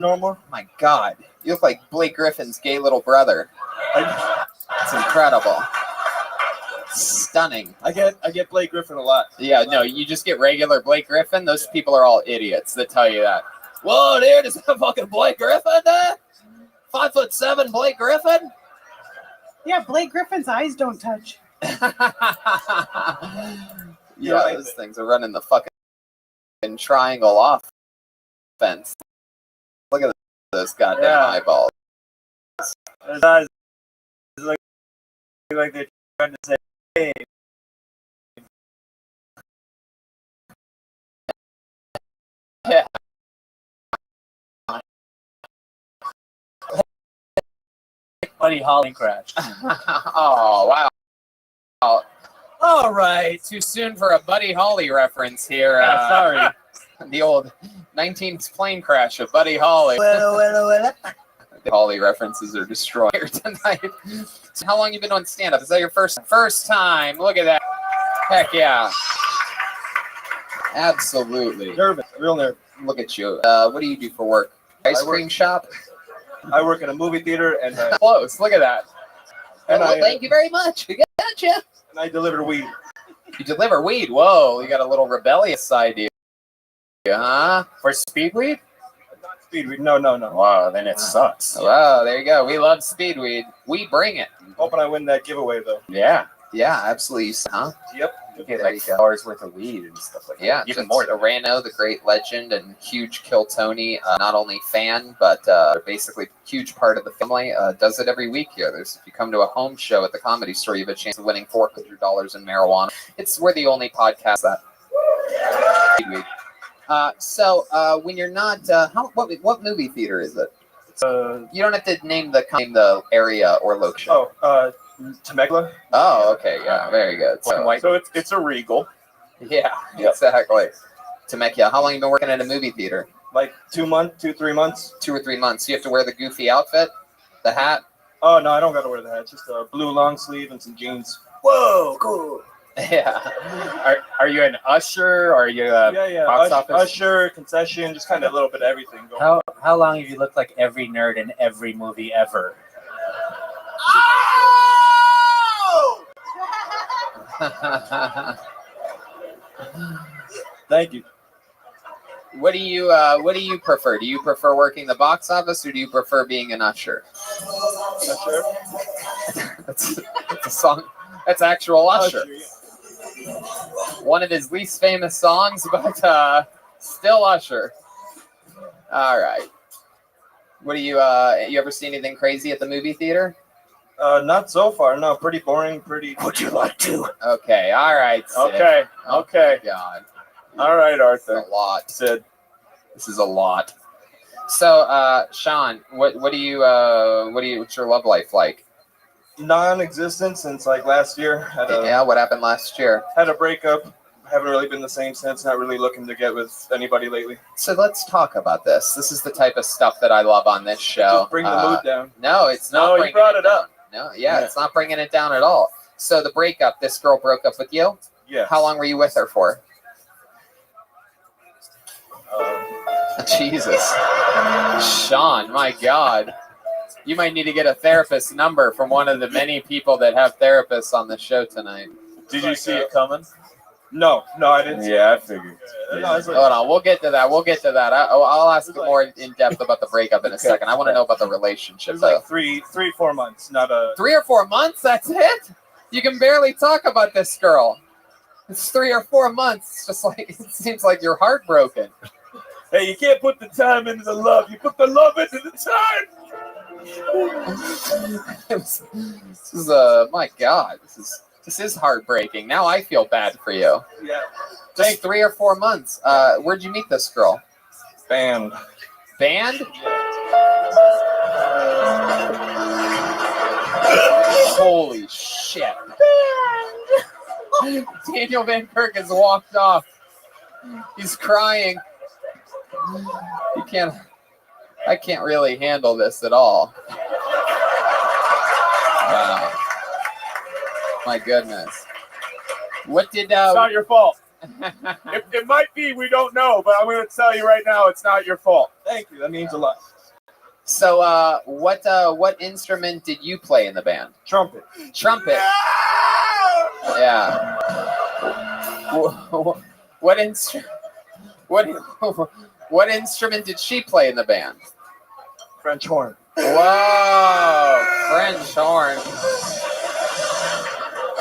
normal? My God, you look like Blake Griffin's gay little brother. It's incredible. Stunning. I get Blake Griffin a lot. Yeah, no, you just get regular Blake Griffin. Those people are all idiots that tell you that. Whoa, dude, is that fucking Blake Griffin there? 5'7" Blake Griffin? Yeah, Blake Griffin's eyes don't touch. Yeah, those things are running the fucking triangle offense. Look at those goddamn eyeballs. His eyes look like they're trying to say, hey. Yeah. Buddy Holly crashed. Oh, wow. All right, too soon for a Buddy Holly reference here. Yeah, sorry. The old 19th plane crash of Buddy Holly. The Holly references are destroyed tonight. So how long you been on stand-up? Is that your first time? Look at that. Heck yeah. Absolutely. Nervous, real nervous. Look at you. What do you do for work? Ice cream shop? I work in a movie theater and close. Look at that. And well, thank you very much. Gotcha. And I deliver weed. You deliver weed? Whoa, you got a little rebellious side to you, huh? For speed weed? Not speed weed. No. Wow, then it sucks. Wow, there you go. We love speed weed. We bring it. Hoping I win that giveaway though. Yeah, absolutely. Huh? Yep. You get like $4 worth of weed and stuff like that. Yeah, even more. Rano, the great legend and huge Kill Tony, not only fan but basically huge part of the family. Does it every week here. If you come to a home show at the Comedy Store, you have a chance of winning $400 in marijuana. We're the only podcast that. So when you're not, what movie theater is it? You don't have to name the area or location. Temecula. Oh, okay, yeah, very good. So it's a Regal. Yeah, exactly. Temecula. How long have you been working at a movie theater? Like 3 months. 2 or 3 months. You have to wear the goofy outfit, the hat. Oh no, I don't got to wear the hat. Just a blue long sleeve and some jeans. Whoa, cool. Yeah. Are you an usher? Or are you a box office? Usher, concession, just kind of a little bit of everything. How long have you looked like every nerd in every movie ever? Thank you. What do you prefer? Do you prefer working the box office or do you prefer being an usher? Usher. That's a song. That's actual Usher. One of his least famous songs, but still Usher. All right. What do you ever see anything crazy at the movie theater? Not so far. No, pretty boring. Would you like to? Okay. All right. Sid. Okay. Oh, God. All right, Arthur. This is a lot. Sid. This is a lot. So, Sean, what's your love life like? Non-existent since like last year. What happened last year? Had a breakup. Haven't really been the same since. Not really looking to get with anybody lately. So let's talk about this. This is the type of stuff that I love on this show. Just bring the mood down. No, it's not. No, you brought it up. No, it's not bringing it down at all. So the breakup, this girl broke up with you? Yeah. How long were you with her for? Jesus. Sean, my God. You might need to get a therapist number from one of the many people that have therapists on the show tonight. Did you see it coming? No, I didn't. Yeah, I figured. Hold on, we'll get to that. I'll ask more in depth about the breakup in a second. I want to know about the relationship. It was like 4 months, not a. 3 or 4 months? That's it? You can barely talk about this girl. It's 3 or 4 months. It's just like it seems like you're heartbroken. Hey, you can't put the time into the love. You put the love into the time. This is my God. This is heartbreaking. Now I feel bad for you. Yeah. Just 3 or 4 months. Where'd you meet this girl? Band? Holy shit. Daniel Van Kirk has walked off. He's crying. I can't really handle this at all. Wow. My goodness. What did it's not your fault. It might be, we don't know, but I'm going to tell you right now, it's not your fault. Thank you. That means a lot. So, what instrument did you play in the band? Trumpet. Trumpet. No! Yeah. What instrument did she play in the band? French horn. Whoa, French horn.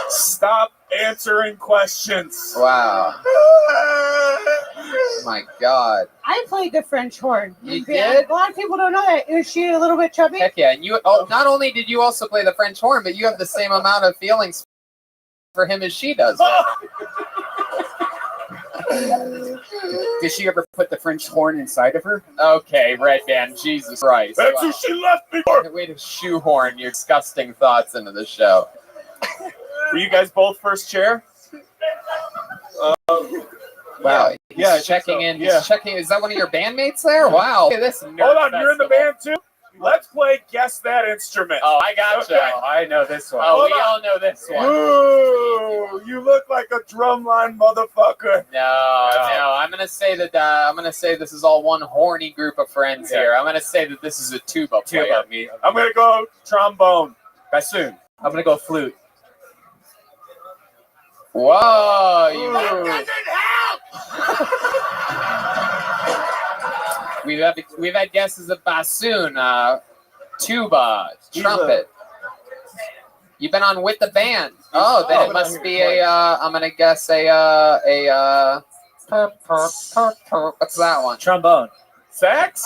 Stop answering questions. Wow. My God. I played the French horn. You Yeah, did? a lot of people don't know that. Is she a little bit chubby? Heck yeah. And you not only did you also play the French horn, but you have the same amount of feelings for him as she does. Did she ever put the French horn inside of her? Okay, Red Band, Jesus Christ. That's who she left me for. Way to shoehorn your disgusting thoughts into the show. Were you guys both first chair? Wow. Yeah, He's checking in. Yeah. He's checking. Is that one of your bandmates there? Wow. Look at this nerd Hold on, you're in the festival. band too? Let's play Guess That Instrument. Oh, I gotcha. Okay. I know this one. Oh, Hold we on. all know this one. Ooh, you look like a drumline motherfucker. No. I'm gonna say that. This is all one horny group of friends here. I'm gonna say that this is a tuba player. Tuba, me. I'm going to go trombone. Bassoon. I'm gonna go flute. Whoa! That doesn't help. We've had guesses of bassoon, tuba, trumpet. You've been on with the band. Oh, then it must be I'm gonna guess what's that one? Trombone. Sax?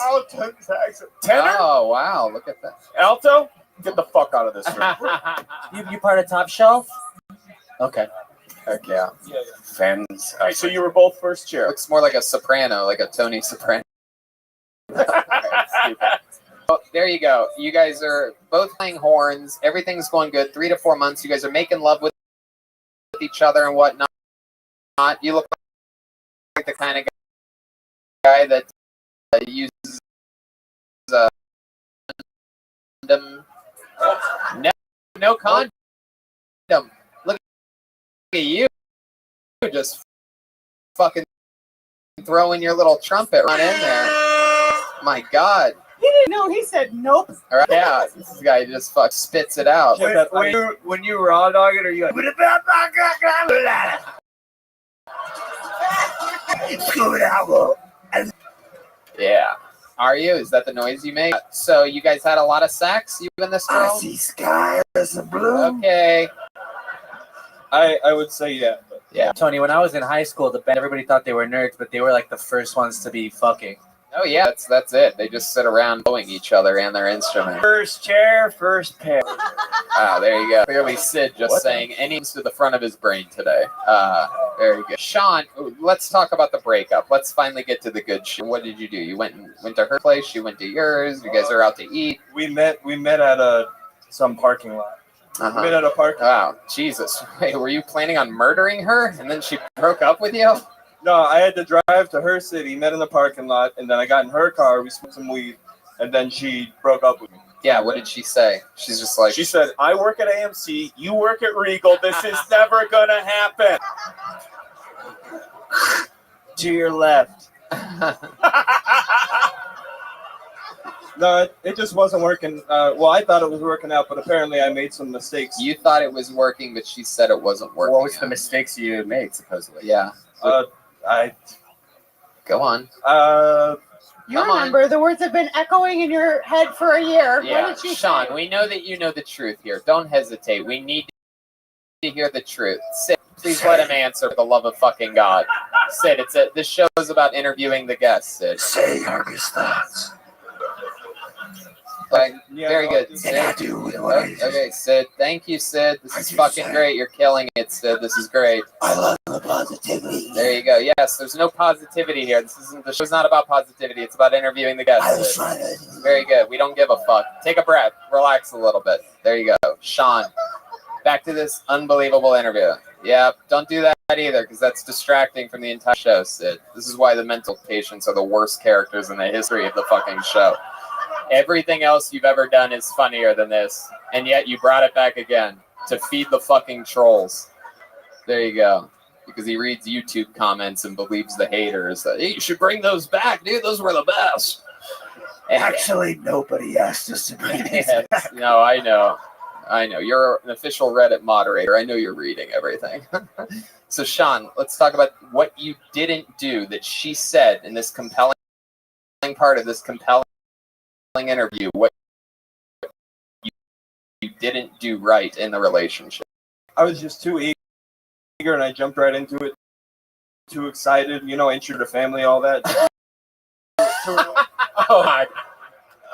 Sax. Tenor? Oh wow! Look at that. Alto? Get the fuck out of this room. You part of Top Shelf? Okay. Heck yeah. Fans. All right, so you were both first chair. Looks more like a soprano, like a Tony Soprano. Oh, there you go. You guys are both playing horns. Everything's going good. 3 to 4 months. You guys are making love with each other and whatnot. You look like the kind of guy that uses condom. No condom. Look at you. Just fucking throwing your little trumpet right in there. My God. He didn't know. He said nope. All right. Yeah, this guy just spits it out. When you raw dog it, or you like, Yeah. Are you? Is that the noise you make? So you guys had a lot of sex, you and this girl? sky as a blue. Okay. I would say yeah. But Yeah. Tony, when I was in high school, the band, everybody thought they were nerds, but they were like the first ones to be fucking. Oh yeah, that's it. They just sit around blowing each other and their instrument. first chair, first pair. Ah, there you go. Clearly Sid just saying anything to the front of his brain today. Very good. Sean, let's talk about the breakup. Let's finally get to the good shit. What did you do? You went to her place, she went to yours, you guys are out to eat. we met at some parking lot. We Uh-huh. met at a parking lot. Wow, Jesus. Wait, were you planning on murdering her and then she broke up with you? No, I had to drive to her city, met in the parking lot, and then I got in her car, we smoked some weed, and then she broke up with me. Yeah, what did she say? She's just like, She said, I work at AMC, you work at Regal, this is never gonna happen. To your left. No, it just wasn't working. Well, I thought it was working out, but apparently I made some mistakes. you thought it was working, but she said it wasn't working. What was the out. mistakes you made, supposedly? Yeah, go on. You Come on. remember the words have been echoing in your head for a year. What Yeah, did she Sean, say? we know that you know the truth here. Don't hesitate. We need to hear the truth. Sid, please let him answer for the love of fucking God. Sid, this show is about interviewing the guests, Sid. Say darkest thoughts. Okay, Yeah, very good. I'll Sid. do with what I do. Okay, Sid. Thank you, Sid. This is you, fucking Sid. great. You're killing it, Sid. This is great. I love the positivity. There you go. Yes, there's no positivity here. The show's not about positivity. It's about interviewing the guests. Sid. trying to. Very good. We don't give a fuck. Take a breath. Relax a little bit. There you go. Sean, back to this unbelievable interview. Yeah, don't do that either, because that's distracting from the entire show, Sid. This is why the mental patients are the worst characters in the history of the fucking show. Everything else you've ever done is funnier than this, and yet you brought it back again to feed the fucking trolls. There you go. because he reads YouTube comments and believes the haters that, hey, you should bring those back, dude. Those were the best. Actually, nobody asked us to bring these back. No, I know. You're an official Reddit moderator. I know you're reading everything. So, Sean, let's talk about what you didn't do that she said in this compelling part of this compelling interview. What you didn't do right in the relationship. I was just too eager, and I jumped right into it. Too excited, introduced the family, all that. Oh God.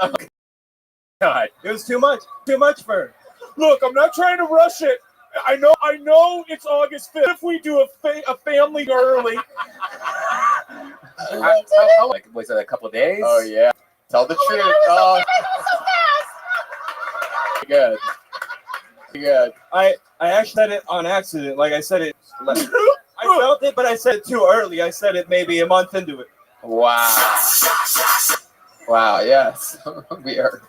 Oh God. It was too much for her. Look, I'm not trying to rush it. I know it's August 5th. If we do a family early. Like, was it a couple of days? Oh yeah. Tell the truth. Oh, good. Good. I actually said it on accident. Like I said it. I felt it, but I said it too early. I said it maybe a month into it. Wow. Wow. Yes. We are.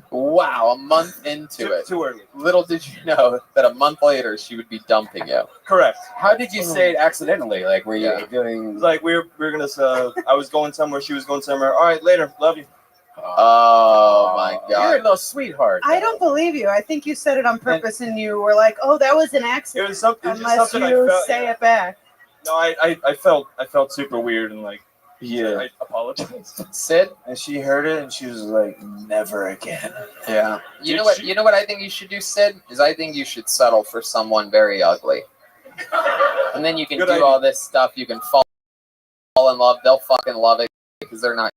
Wow. A month into it. Too early. Little did you know that a month later she would be dumping you. Correct. How did you say it accidentally? Like, were you It doing? was like we were gonna. I was going somewhere. She was going somewhere. All right, later. Love you. Oh my You're a God. little sweetheart. I don't believe you. I think you said it on purpose, and you were like, "Oh, that was an It accident." was something. Just Unless something you I felt. say it back. No, I felt super weird and like. Yeah. I apologize. Sid? And she heard it and she was like, never again. Yeah. You know what I think you should do, Sid? Is I think you should settle for someone very ugly. And then you can Good do idea. all this stuff. You can fall in love. They'll fucking love it because they're not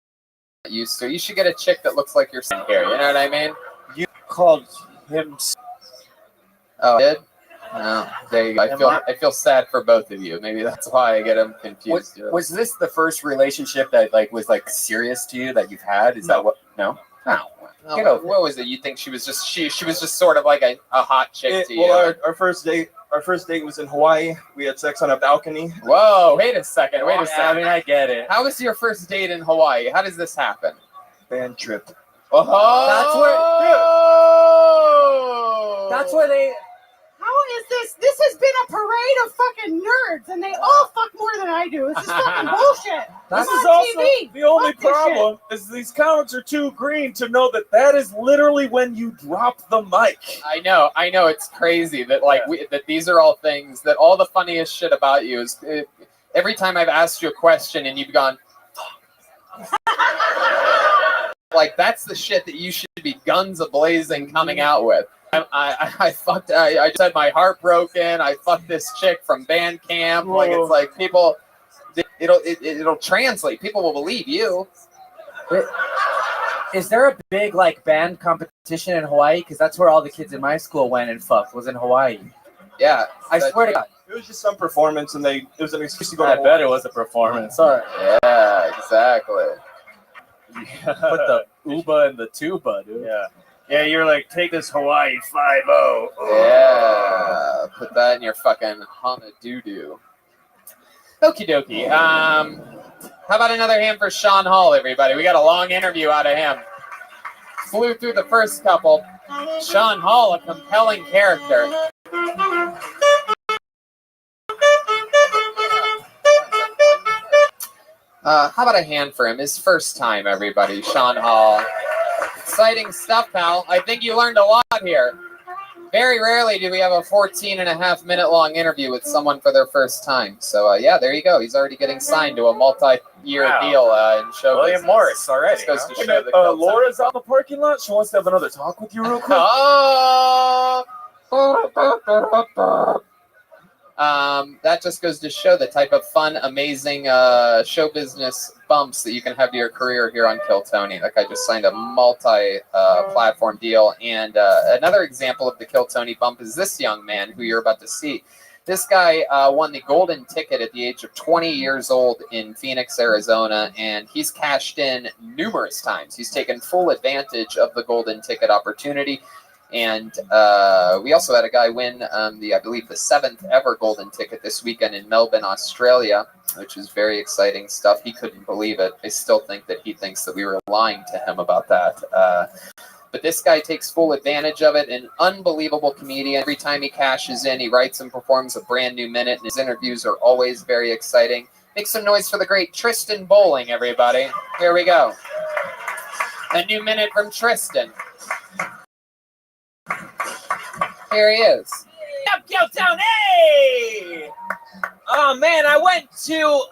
used to it. You should get a chick that looks like your son here. You know what I mean? You called him. Oh, I did? No. There you go. I feel sad for both of you. Maybe that's why I get them confused. Was this the first relationship that was serious to you that you've had? Is that what? No. No. No, Get over what was it? You think she was just sort of like a hot chick to you? Well, our first date was in Hawaii. We had sex on a balcony. Whoa! Wait a second. I mean, I get it. How was your first date in Hawaii? How does this happen? Band trip. Oh, That's where they. How is this? This has been a parade of fucking nerds, and they all fuck more than I do. This is fucking bullshit. This I'm is on also TV. the only Fuck this problem is these comics are too green to know that is literally when you drop the mic. I know. It's crazy that that these are all things that all the funniest shit about you is every time I've asked you a question and you've gone, like that's the shit that you should be guns a-blazing coming out with. I just had my heart broken. I fucked this chick from band camp. Like it's like people, it'll translate. People will believe you. Is there a big band competition in Hawaii? Because that's where all the kids in my school went and fucked. Was in Hawaii. Yeah, I swear to God. It was just some performance, and it was an excuse to go. I to bet it was a performance. Sorry. Yeah, exactly. Put the uba and the tuba, dude. Yeah, you're like, take this Hawaii 5-0. Yeah, put that in your fucking Hana doo-doo. Okie dokie. How about another hand for Sean Hall, everybody? We got a long interview out of him. Flew through the first couple. Sean Hall, a compelling character. How about a hand for him? His first time, everybody. Sean Hall. Exciting stuff, pal. I think you learned a lot here. Very rarely do we have a 14.5-minute long interview with someone for their first time. So, yeah, there you go. He's already getting signed to a multi-year deal in show William business. Morris already. This goes to Hey, show man, the kills. Laura's out in the parking lot. She wants to have another talk with you real quick. That just goes to show the type of fun, amazing show business bumps that you can have to your career here on Kill Tony. That guy just signed a multi-platform deal. And another example of the Kill Tony bump is this young man who you're about to see. This guy won the golden ticket at the age of 20 years old in Phoenix, Arizona, and he's cashed in numerous times. He's taken full advantage of the golden ticket opportunity. And we also had a guy win I believe the 7th ever golden ticket this weekend in Melbourne, Australia, which is very exciting stuff. He couldn't believe it. I still think that he thinks that we were lying to him about that. But this guy takes full advantage of it. An unbelievable comedian. Every time he cashes in, he writes and performs a brand new minute, and his interviews are always very exciting. Make some noise for the great Tristan Bowling, everybody. Here we go. A new minute from Tristan. Here he is. Up, Killtown, hey! Oh man, I went to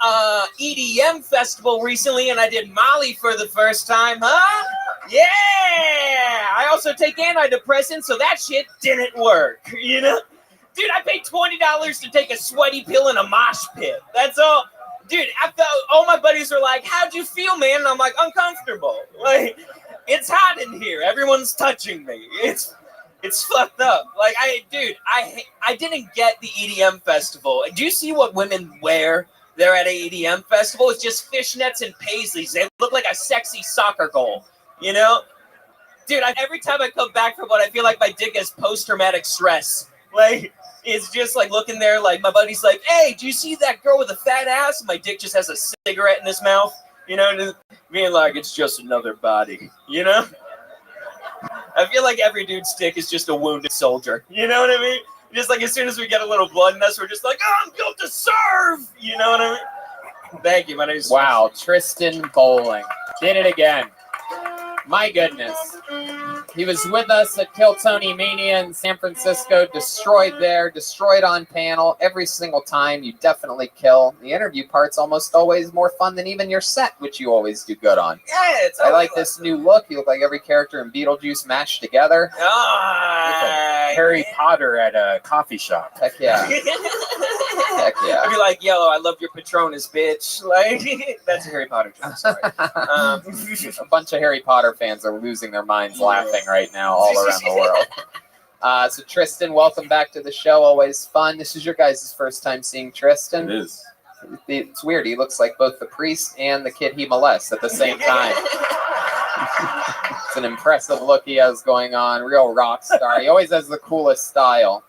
EDM festival recently and I did Molly for the first time, huh? Yeah! I also take antidepressants, so that shit didn't work, you know? Dude, I paid $20 to take a sweaty pill in a mosh pit. That's all. Dude, I felt, all my buddies were like, how'd you feel, man? And I'm like, uncomfortable. Like, it's hot in here. Everyone's touching me. It's fucked up. Like, I didn't get the EDM festival. Do you see what women wear there at an EDM festival? It's just fishnets and paisleys. They look like a sexy soccer goal, you know? Dude, every time I come back from what I feel like my dick has post-traumatic stress. Like, it's just like looking there, like my buddy's like, hey, do you see that girl with a fat ass? My dick just has a cigarette in his mouth, you know? And being like, it's just another body, you know? I feel like every dude's dick is just a wounded soldier. You know what I mean? Just like as soon as we get a little blood in us, we're just like, oh, I'm built to serve. You know what I mean? Thank you. My name's Wow, Tristan Bowling. Did it again. My goodness. He was with us at Kill Tony Mania in San Francisco. Destroyed there. Destroyed on panel. Every single time. You definitely kill. The interview part's almost always more fun than even your set, which you always do good on. Yeah, it's I like this new look. You look like every character in Beetlejuice mashed together. Harry Potter at a coffee shop. Heck yeah. Heck yeah. I'd be like, yo, I love your Patronus, bitch. Like, that's a Harry Potter joke. Sorry. A bunch of Harry Potter fans are losing their minds laughing right now all around the world. So Tristan, welcome back to the show. Always fun. This is your guys' first time seeing Tristan. It is. It's weird. He looks like both the priest and the kid he molests at the same time. It's an impressive look he has going on. Real rock star. He always has the coolest style.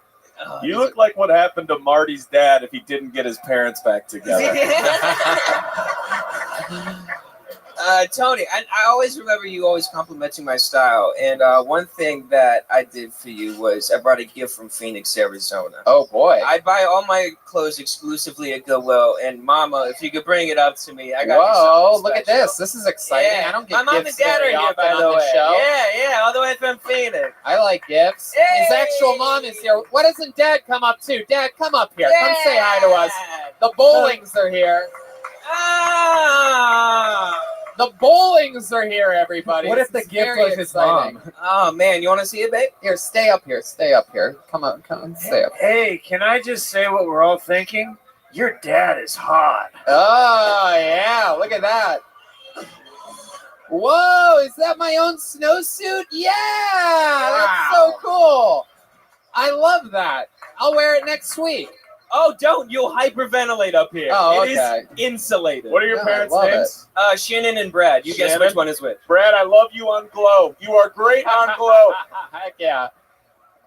You look like what happened to Marty's dad if he didn't get his parents back together. Tony, I always remember you always complimenting my style. And one thing that I did for you was I brought a gift from Phoenix, Arizona. Oh, boy. I buy all my clothes exclusively at Goodwill. And Mama, if you could bring it up to me, I got you something look at special. this. This is exciting. Yeah. I don't get my mom gifts and dad very are here, often by the on way. show. Yeah, all the way from Phoenix. I like gifts. Hey! His actual mom is here. Why doesn't Dad come up too? Dad, come up here. Yeah. Come say hi to us. The Bowlings are here. The Bowlings are here, everybody. What if the This is gift very was his exciting. mom? Oh, man, you want to see it, babe? Here, stay up here. Stay up here. Come on, stay up. Hey, can I just say what we're all thinking? Your dad is hot. Oh, yeah. Look at that. Whoa, is that my own snowsuit? Yeah, that's so cool. I love that. I'll wear it next week. Oh, don't. You'll hyperventilate up here. Oh, It okay. is insulated. What are your Yeah, parents' I love names? Shannon and Brad. You guess Shannon? which one is which. Brad, I love you on Glow. You are great on Glow. Heck yeah.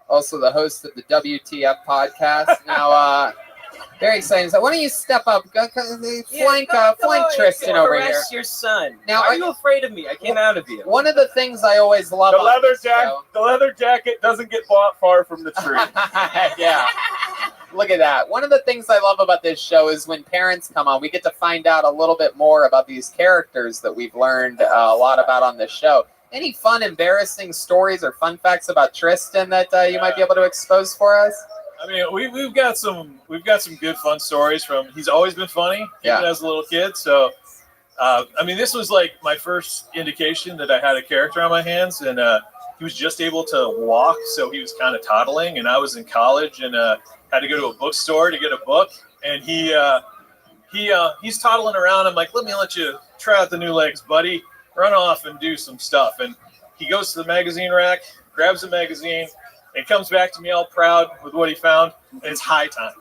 Also the host of the WTF podcast. Now, very exciting. So why don't you step up? Flank Tristan over here. Caress your son. Now, Why are you afraid of me? I came out of you. One of the things I always love The on leather this show- the leather jacket doesn't get bought far from the tree. Yeah. Look at that. One of the things I love about this show is when parents come on, we get to find out a little bit more about these characters that we've learned a lot about on this show. Any fun, embarrassing stories or fun facts about Tristan that you might be able to expose for us? I mean, we've got some good fun stories from. He's always been funny, even as a little kid. So, I mean, this was like my first indication that I had a character on my hands, and he was just able to walk, so he was kind of toddling. And I was in college and had to go to a bookstore to get a book, and he's toddling around. I'm like, let you try out the new legs, buddy. Run off and do some stuff. And he goes to the magazine rack, grabs a magazine, and comes back to me all proud with what he found, and it's High Times.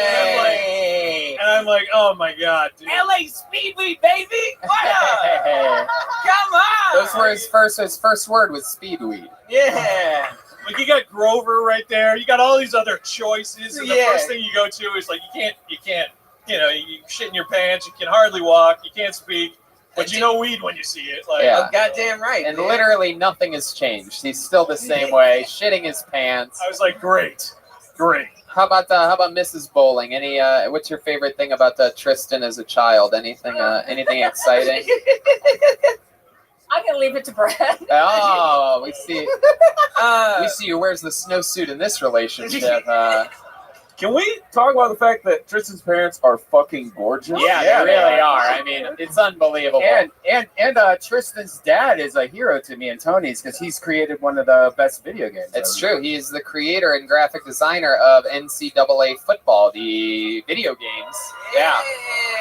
Yay! And I'm like, oh my God, dude. LA Speedway, baby! What up? Come on! Those were his first word was speedweed. Yeah. Like, you got Grover right there. You got all these other choices. And the first thing you go to is like, you can't, you shit in your pants. You can hardly walk. You can't speak. But you know weed when you see it. Like, Yeah. Oh, goddamn right. And man. literally nothing has changed. He's still the same way, shitting his pants. I was like, great. How about Mrs. Bowling? Any what's your favorite thing about Tristan as a child? Anything exciting? I'm gonna leave it to Brad. Oh, we see you wears the snowsuit in this relationship. Can we talk about the fact that Tristan's parents are fucking gorgeous? Yeah, they really are. I mean, it's unbelievable. And Tristan's dad is a hero to me and Tony's because he's created one of the best video games. It's true. He is the creator and graphic designer of NCAA football, the video games. Yeah.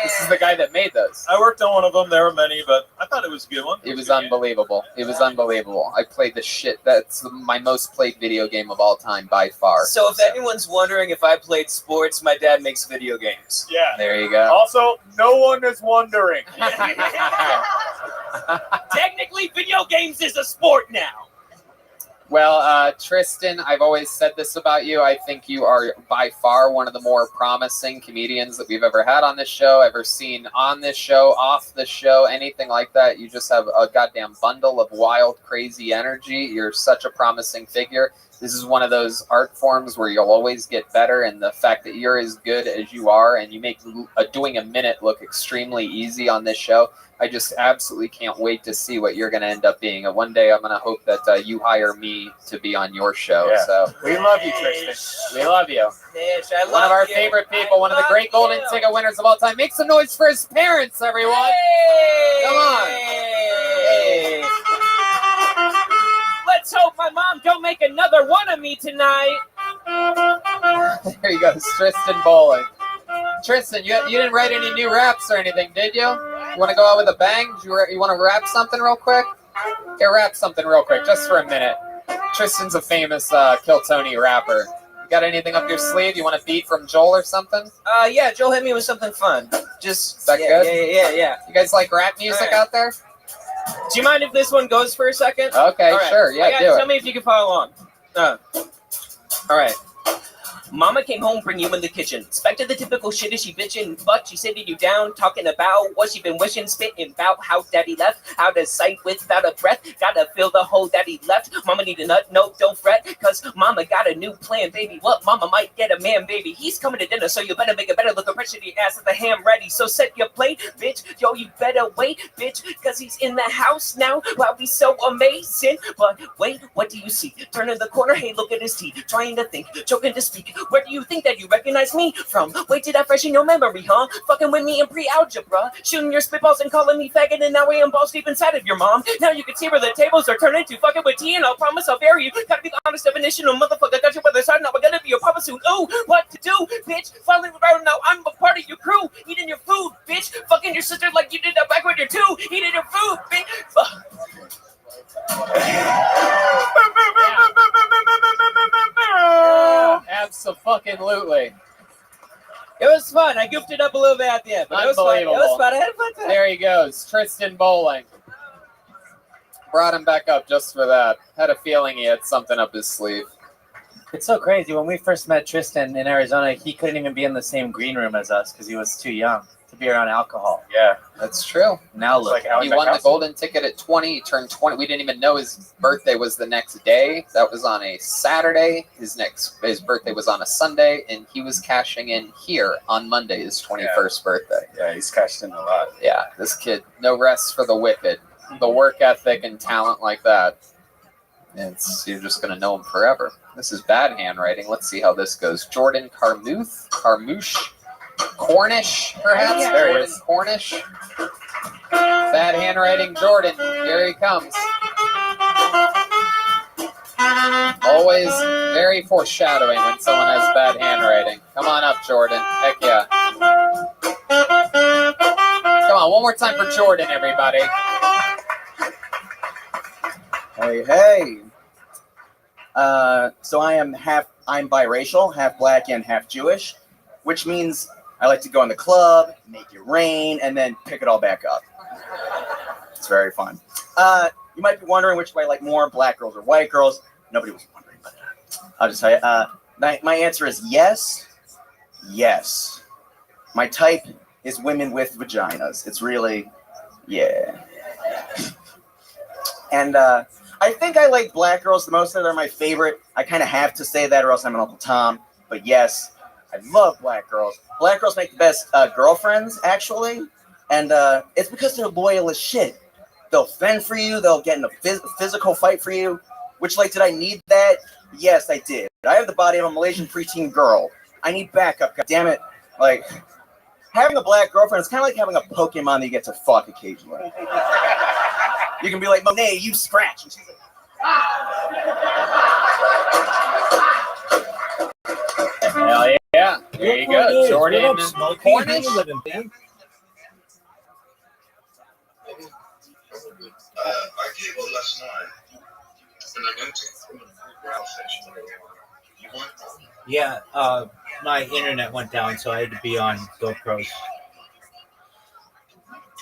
This is the guy that made those. I worked on one of them. There were many, but I thought it was a good one. It was unbelievable. It was unbelievable. I played the shit. That's my most played video game of all time by far. So if anyone's wondering if I played sports, my dad makes video games. Yeah. There you go. Also, no one is wondering. Technically, video games is a sport now. Well, Tristan, I've always said this about you. I think you are by far one of the more promising comedians that we've ever had on this show, ever seen on this show, off the show, anything like that. You just have a goddamn bundle of wild, crazy energy. You're such a promising figure. This is one of those art forms where you'll always get better, and the fact that you're as good as you are and you make doing a minute look extremely easy on this show, I just absolutely can't wait to see what you're going to end up being. And one day I'm going to hope that you hire me to be on your show. Yeah. So We love you, Tristan. We love you. Bitch, I love one of our you. favorite people, one of the great golden ticket winners of all time. Make some noise for his parents, everyone. Hey! Come on. Hey! Let's hope my mom don't make another one of me tonight. There you go, Tristan Bowling. Tristan, you didn't write any new raps or anything, did you? You want to go out with a bang? You want to rap something real quick? Yeah, rap something real quick, just for a minute. Tristan's a famous Kill Tony rapper. You got anything up your sleeve? You want a beat from Joel or something? Yeah, Joel hit me with something fun. Just Is that yeah, good? Yeah. You guys like rap music All right. out there? Do you mind if this one goes for a second? Okay, All right. sure. Yeah, do Tell it. me if you can follow along. All right. Mama came home, bring you in the kitchen. Expected the typical shit as she bitching, but she sitting you down, talking about what she been wishing, spitting about how daddy left, out of sight without a breath. Gotta feel the hole that he left. Mama need a nut, no, don't fret, cause mama got a new plan, baby. What? Mama might get a man, baby. He's coming to dinner, so you better make it better. Look, pressure the ass of the ham ready. So set your plate, bitch. Yo, you better wait, bitch, cause he's in the house now. Wow, he's so amazing. But wait, what do you see? Turning the corner, hey, look at his teeth. Trying to think, choking to speak. Where do you think that you recognize me from? Wait, did I freshen your memory, huh? Fucking with me in pre-algebra. Shooting your spitballs and calling me faggot, and now I am balls deep inside of your mom. Now you can see where the tables are turning to. Fucking with tea, and I'll promise I'll bury you. Gotta be the honest definition of motherfucker. Got your brother's side, now we're gonna be your papa soon. Ooh, what to do, bitch? Finally around now, I'm a part of your crew. Eating your food, bitch. Fucking your sister like you did that back when you're two. Eating your food, bitch. Abso-fucking-lutely. It was fun. I goofed it up a little bit at the end, but it was fun. It was fun. I had a fun time. There he goes, Tristan Bowling. Brought him back up just for that. Had a feeling he had something up his sleeve. It's so crazy. When we first met Tristan in Arizona, he couldn't even be in the same green room as us because he was too young to be around alcohol. Yeah. That's true. Now look. He won the golden ticket at 20. He turned 20. We didn't even know his birthday was the next day. That was on a Saturday. His birthday was on a Sunday, and he was cashing in here on Monday, his 21st birthday. Yeah, he's cashed in a lot. Yeah, this kid, no rest for the wicked. The work ethic and talent like that. You're just going to know him forever. This is bad handwriting. Let's see how this goes. Jordan Carmouche, Cornish, perhaps? Yeah. There he is. Cornish. Bad handwriting, Jordan. Here he comes. Always very foreshadowing when someone has bad handwriting. Come on up, Jordan. Heck yeah. Come on, one more time for Jordan, everybody. Hey. So I'm biracial, half black and half Jewish, which means I like to go in the club, make it rain, and then pick it all back up. It's very fun. You might be wondering which way I like more, black girls or white girls. Nobody was wondering, but I'll just tell you. My answer is yes. Yes. My type is women with vaginas. It's really Yeah. And I think I like black girls the most. They're my favorite. I kind of have to say that or else I'm an Uncle Tom. But yes, I love black girls. Black girls make the best girlfriends, actually. And it's because they're loyal as shit. They'll fend for you. They'll get in a physical fight for you. Which, like, did I need that? Yes, I did. I have the body of a Malaysian preteen girl. I need backup. God damn it. Like, having a black girlfriend is kind of like having a Pokemon that you get to fuck occasionally. You can be like, Monet, you scratch. And she's like, Hell yeah. There you go. Jordan and Cornish. I gave up last night. And I went to the ground section. You went on? Yeah, my internet went down, so I had to be on GoPros.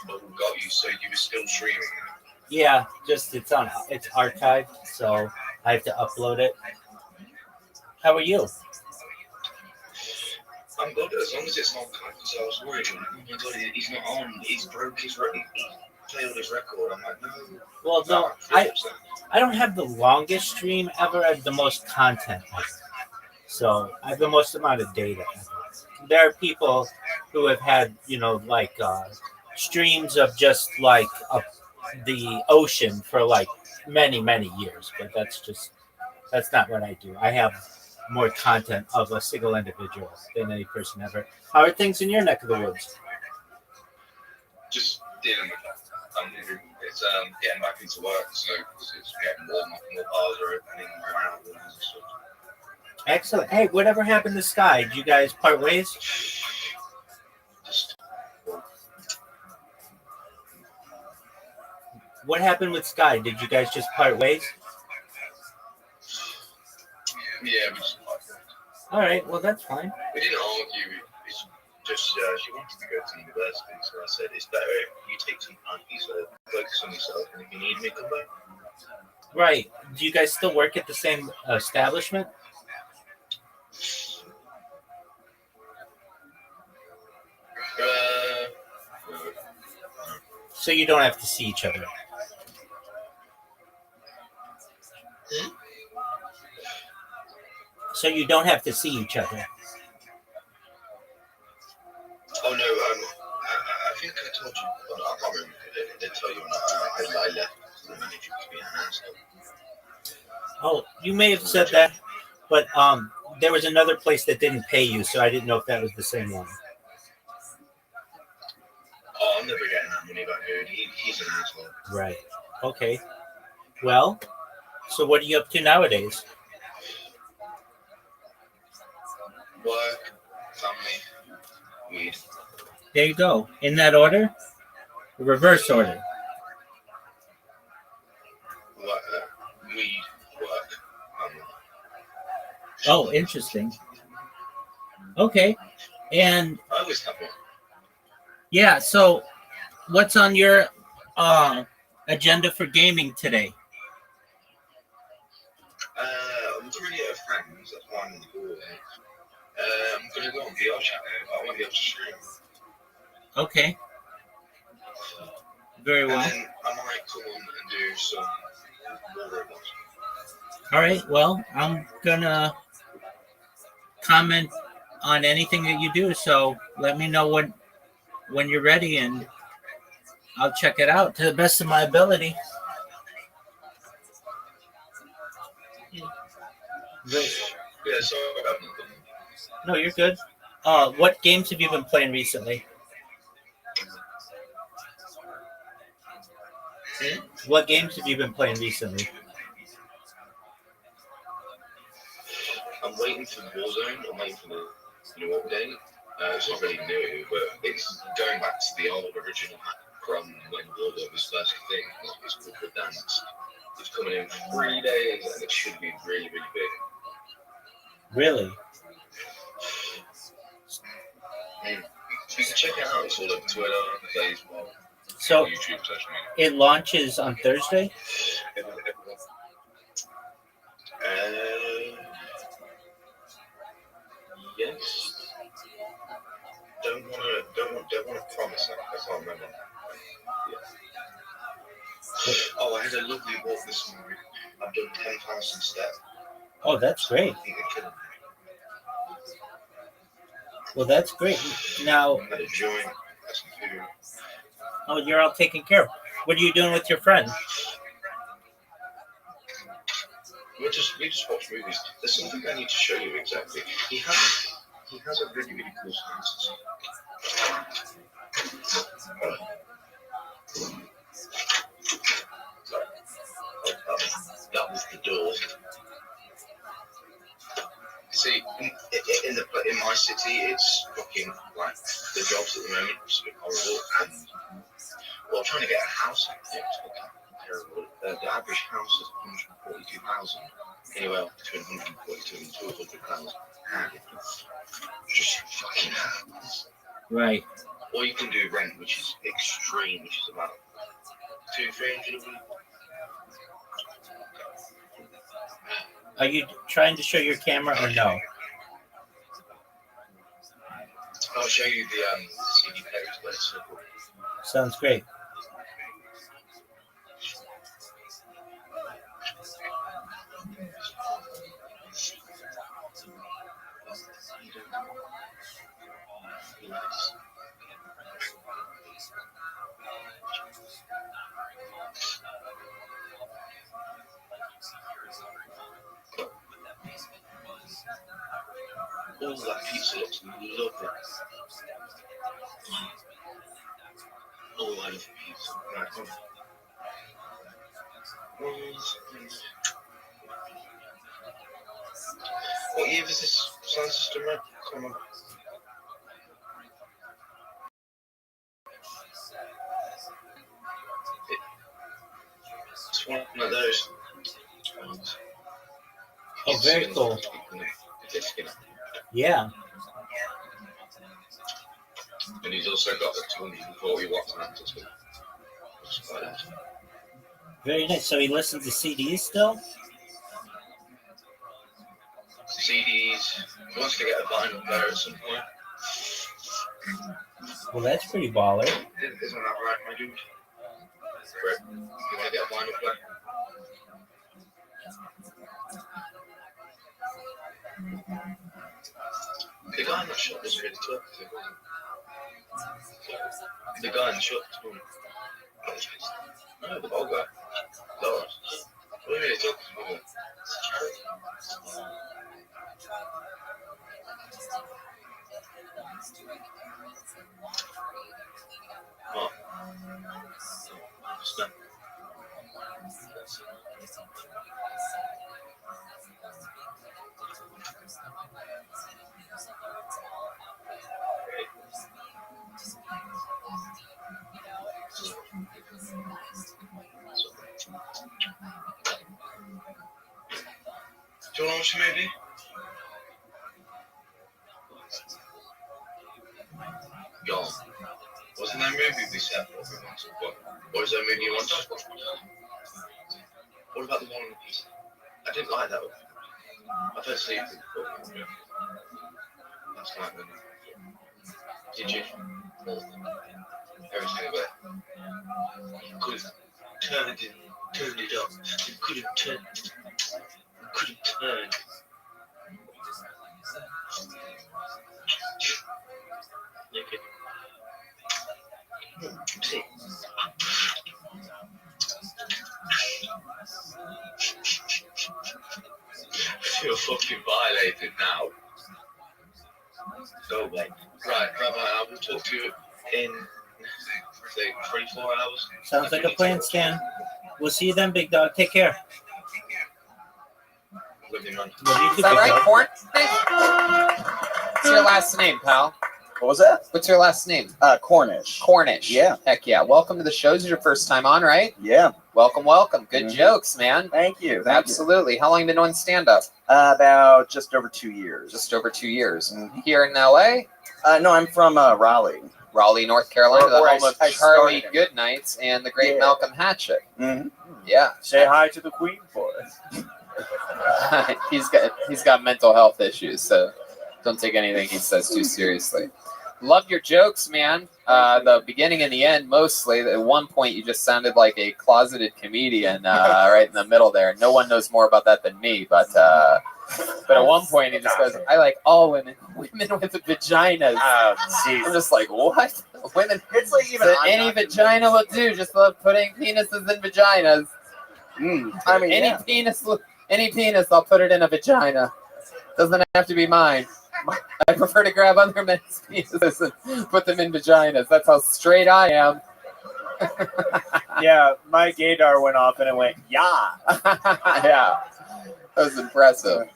Oh, got you. So you were still streaming? Yeah, just it's archived, so I have to upload it. How are you? I'm good as long as it's not because I was worried. Oh my god, he's not on. He's broke his record. He failed his record. I'm like, no. Well, no, I don't have the longest stream ever. I have the most content ever. So I have the most amount of data ever. There are people who have had, like streams of just like the ocean for like many, many years. But that's not what I do. I have more content of a single individual than any person ever. How are things in your neck of the woods? Just dealing with that. It's getting back into work, so it's getting more bars are opening around and stuff. Excellent. Hey, whatever happened to Sky? Did you guys part ways? What happened with Sky? Did you guys just part ways? Yeah, we just part ways. All right, well, that's fine. We didn't argue. It's just she wanted to go to university, so I said it's better if you take some time to focus on yourself, and if you need me, come back. Right. Do you guys still work at the same establishment? So you don't have to see each other. So you don't have to see each other. Oh no, I think I told you. I can't remember if I did tell you or not. I left the manager to be an asshole. Oh, you may have said that, but there was another place that didn't pay you, so I didn't know if that was the same one. Oh, I'm never getting that money back, dude. He's an asshole. Right. Okay. Well, so what are you up to nowadays? Work, family, weed. There you go. In that order? Reverse order. Weed, work, family. Oh, interesting. Okay. And I always have one. yeah, so what's on your agenda for gaming today? I'm currently at a friend's. That's why I'm in the hallway. I'm going to go on VR chat. I won't be able to stream. Okay. Very well. And then I might come on and do some more robots. All right. Well, I'm gonna comment on anything that you do. So let me know when you're ready, and I'll check it out to the best of my ability. Great. Yeah, sorry about nothing. No, you're good. What games have you been playing recently? What games have you been playing recently? I'm waiting for Warzone. I'm waiting for the new update. It's not really new, but it's going back to the old original hack from when Warzone was first a thing. It's called The Dance. It's coming in 3 days, and it should be really, really big. Really? You can check it out. It's all over Twitter, Facebook, So YouTube, social media. it launches on Thursday? Yes. Don't want to promise that. I can't remember. Oh, I had a lovely walk this morning. I've done 10,000 steps. Oh, that's great. I think I could Well, that's great. Now, had a joint, had some food. oh, you're all taken care of. What are you doing with your friend? We just watch movies. There's something I need to show you exactly. He has a really, really cool sense. That was the door. See, in my city, it's fucking like the jobs at the moment are sort of horrible, and well, trying to get a house out there is fucking terrible. The average house is 142,000, anywhere between 142 and 200,000, and it just fucking happens. Right. Or you can do rent, which is extreme, which is about 200-300 a week. Are you trying to show your camera or no? I'll show you the CD players, but it's so cool. Sounds great. All that pizza looks lovely. Oh, I love pizza. Right, come on. What year was this sound system, man? Come on. It's one of those. Oh, very cool. Yeah. And he's also got a 240 watt mantle. Very nice. So he listens to CDs still? CDs. He wants to get a vinyl player at some point. Well, that's pretty baller. Isn't that right, my dude? Great. You want to get a vinyl player? The guy in the shop was really tough. The guy in the shop was cool. No, the bald guy. Lawrence. What are you talking about? Oh. Snap. Do you want to watch a movie? Y'all, wasn't that movie we said or is that movie you want to watch? What about the one on the pizza? I didn't like that one. I fell asleep before. Last night when did you? Everything about it. You could have turned it up. You could have turned it. Couldn't turn. Okay. See. I feel fucking violated now. Go away. Right, Rabbi, I will talk to you in, say, 24 hours. Sounds like a plan, Stan. We'll see you then, big dog. Take care. Is that right, Corn? What's your last name, pal? What was that? What's your last name? Cornish. Cornish. Yeah. Heck yeah. Welcome to the show. This is your first time on, right? Yeah. Welcome, welcome. Good jokes, man. Thank you. Absolutely. How long have you been doing stand-up? About just over 2 years. Just over 2 years. Here in L.A.? No, I'm from Raleigh. Raleigh, North Carolina, the home of Charlie started. Goodnights and the great Malcolm Hatchet. Mm-hmm. Yeah. Say hi to the Queen for us. He's got mental health issues, so don't take anything he says too seriously. Loved your jokes, man. The beginning and the end, mostly. At one point, you just sounded like a closeted comedian right in the middle there. No one knows more about that than me, but at one point, he just goes, "I like all women, women with vaginas." Oh, jeez. I'm just like, what? Women? It's like even Any vagina will do. Just love putting penises in vaginas. I mean, Any penis, I'll put it in a vagina. Doesn't have to be mine. I prefer to grab other men's penises and put them in vaginas. That's how straight I am. Yeah, my gaydar went off and it went, yeah. Yeah, that was impressive.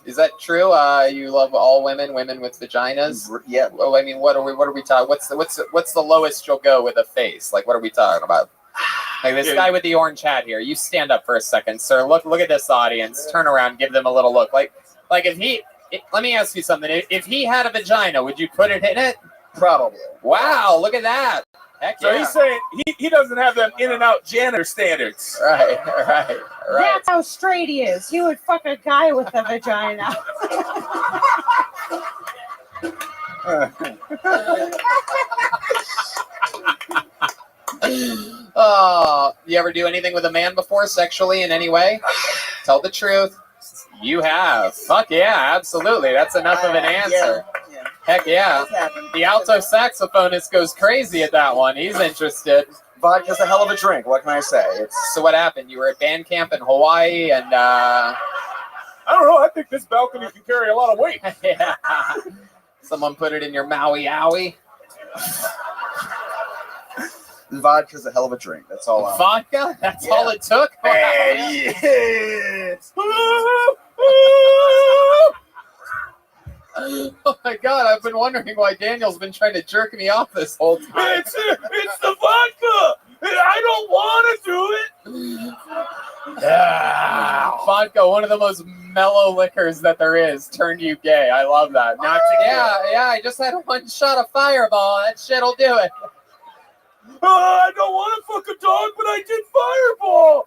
Is that true? You love all women, women with vaginas? Yeah. Well, I mean, what are we talking? What's the lowest you'll go with a face? Like, what are we talking about? Like this guy with the orange hat here. You stand up for a second, sir. Look at this audience. Turn around, give them a little look. Like let me ask you something. If he had a vagina, would you put it in it? Probably. Wow, look at that. Heck So yeah. he's saying he doesn't have them in and out janitor standards. Right. That's how straight he is. He would fuck a guy with a vagina. Oh, you ever do anything with a man before, sexually in any way? Tell the truth. You have. Fuck yeah, absolutely. That's enough of an answer. Yeah. Heck yeah. The alto saxophonist goes crazy at that one. He's interested. Vodka's a hell of a drink. What can I say? So what happened? You were at band camp in Hawaii and I don't know. I think this balcony can carry a lot of weight. yeah. Someone put it in your Maui owie. Vodka's a hell of a drink. That's all. Vodka? That's all it took? Wow. Yes. Oh my God, I've been wondering why Daniel's been trying to jerk me off this whole time. It's the vodka. I don't want to do it. Vodka, one of the most mellow liquors that there is, turned you gay. I love that. Yeah, I just had one shot of Fireball. That shit'll do it. I don't want to fuck a dog, but I did Fireball.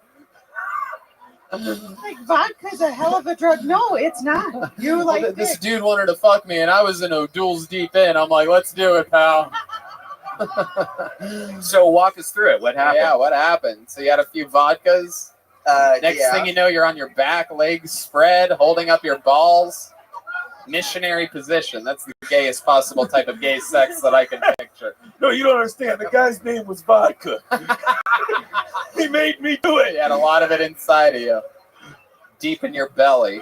Like, vodka's a hell of a drug. No, it's not. You like this dude wanted to fuck me, and I was in O'Doul's deep in. I'm like, let's do it, pal. So walk us through it. What happened? Yeah, what happened? So you had a few vodkas. Next thing you know, you're on your back, legs spread, holding up your balls. Missionary position. That's the gayest possible type of gay sex that I can picture. No, you don't understand. The guy's name was Vodka. He made me do it. You had a lot of it inside of you, deep in your belly.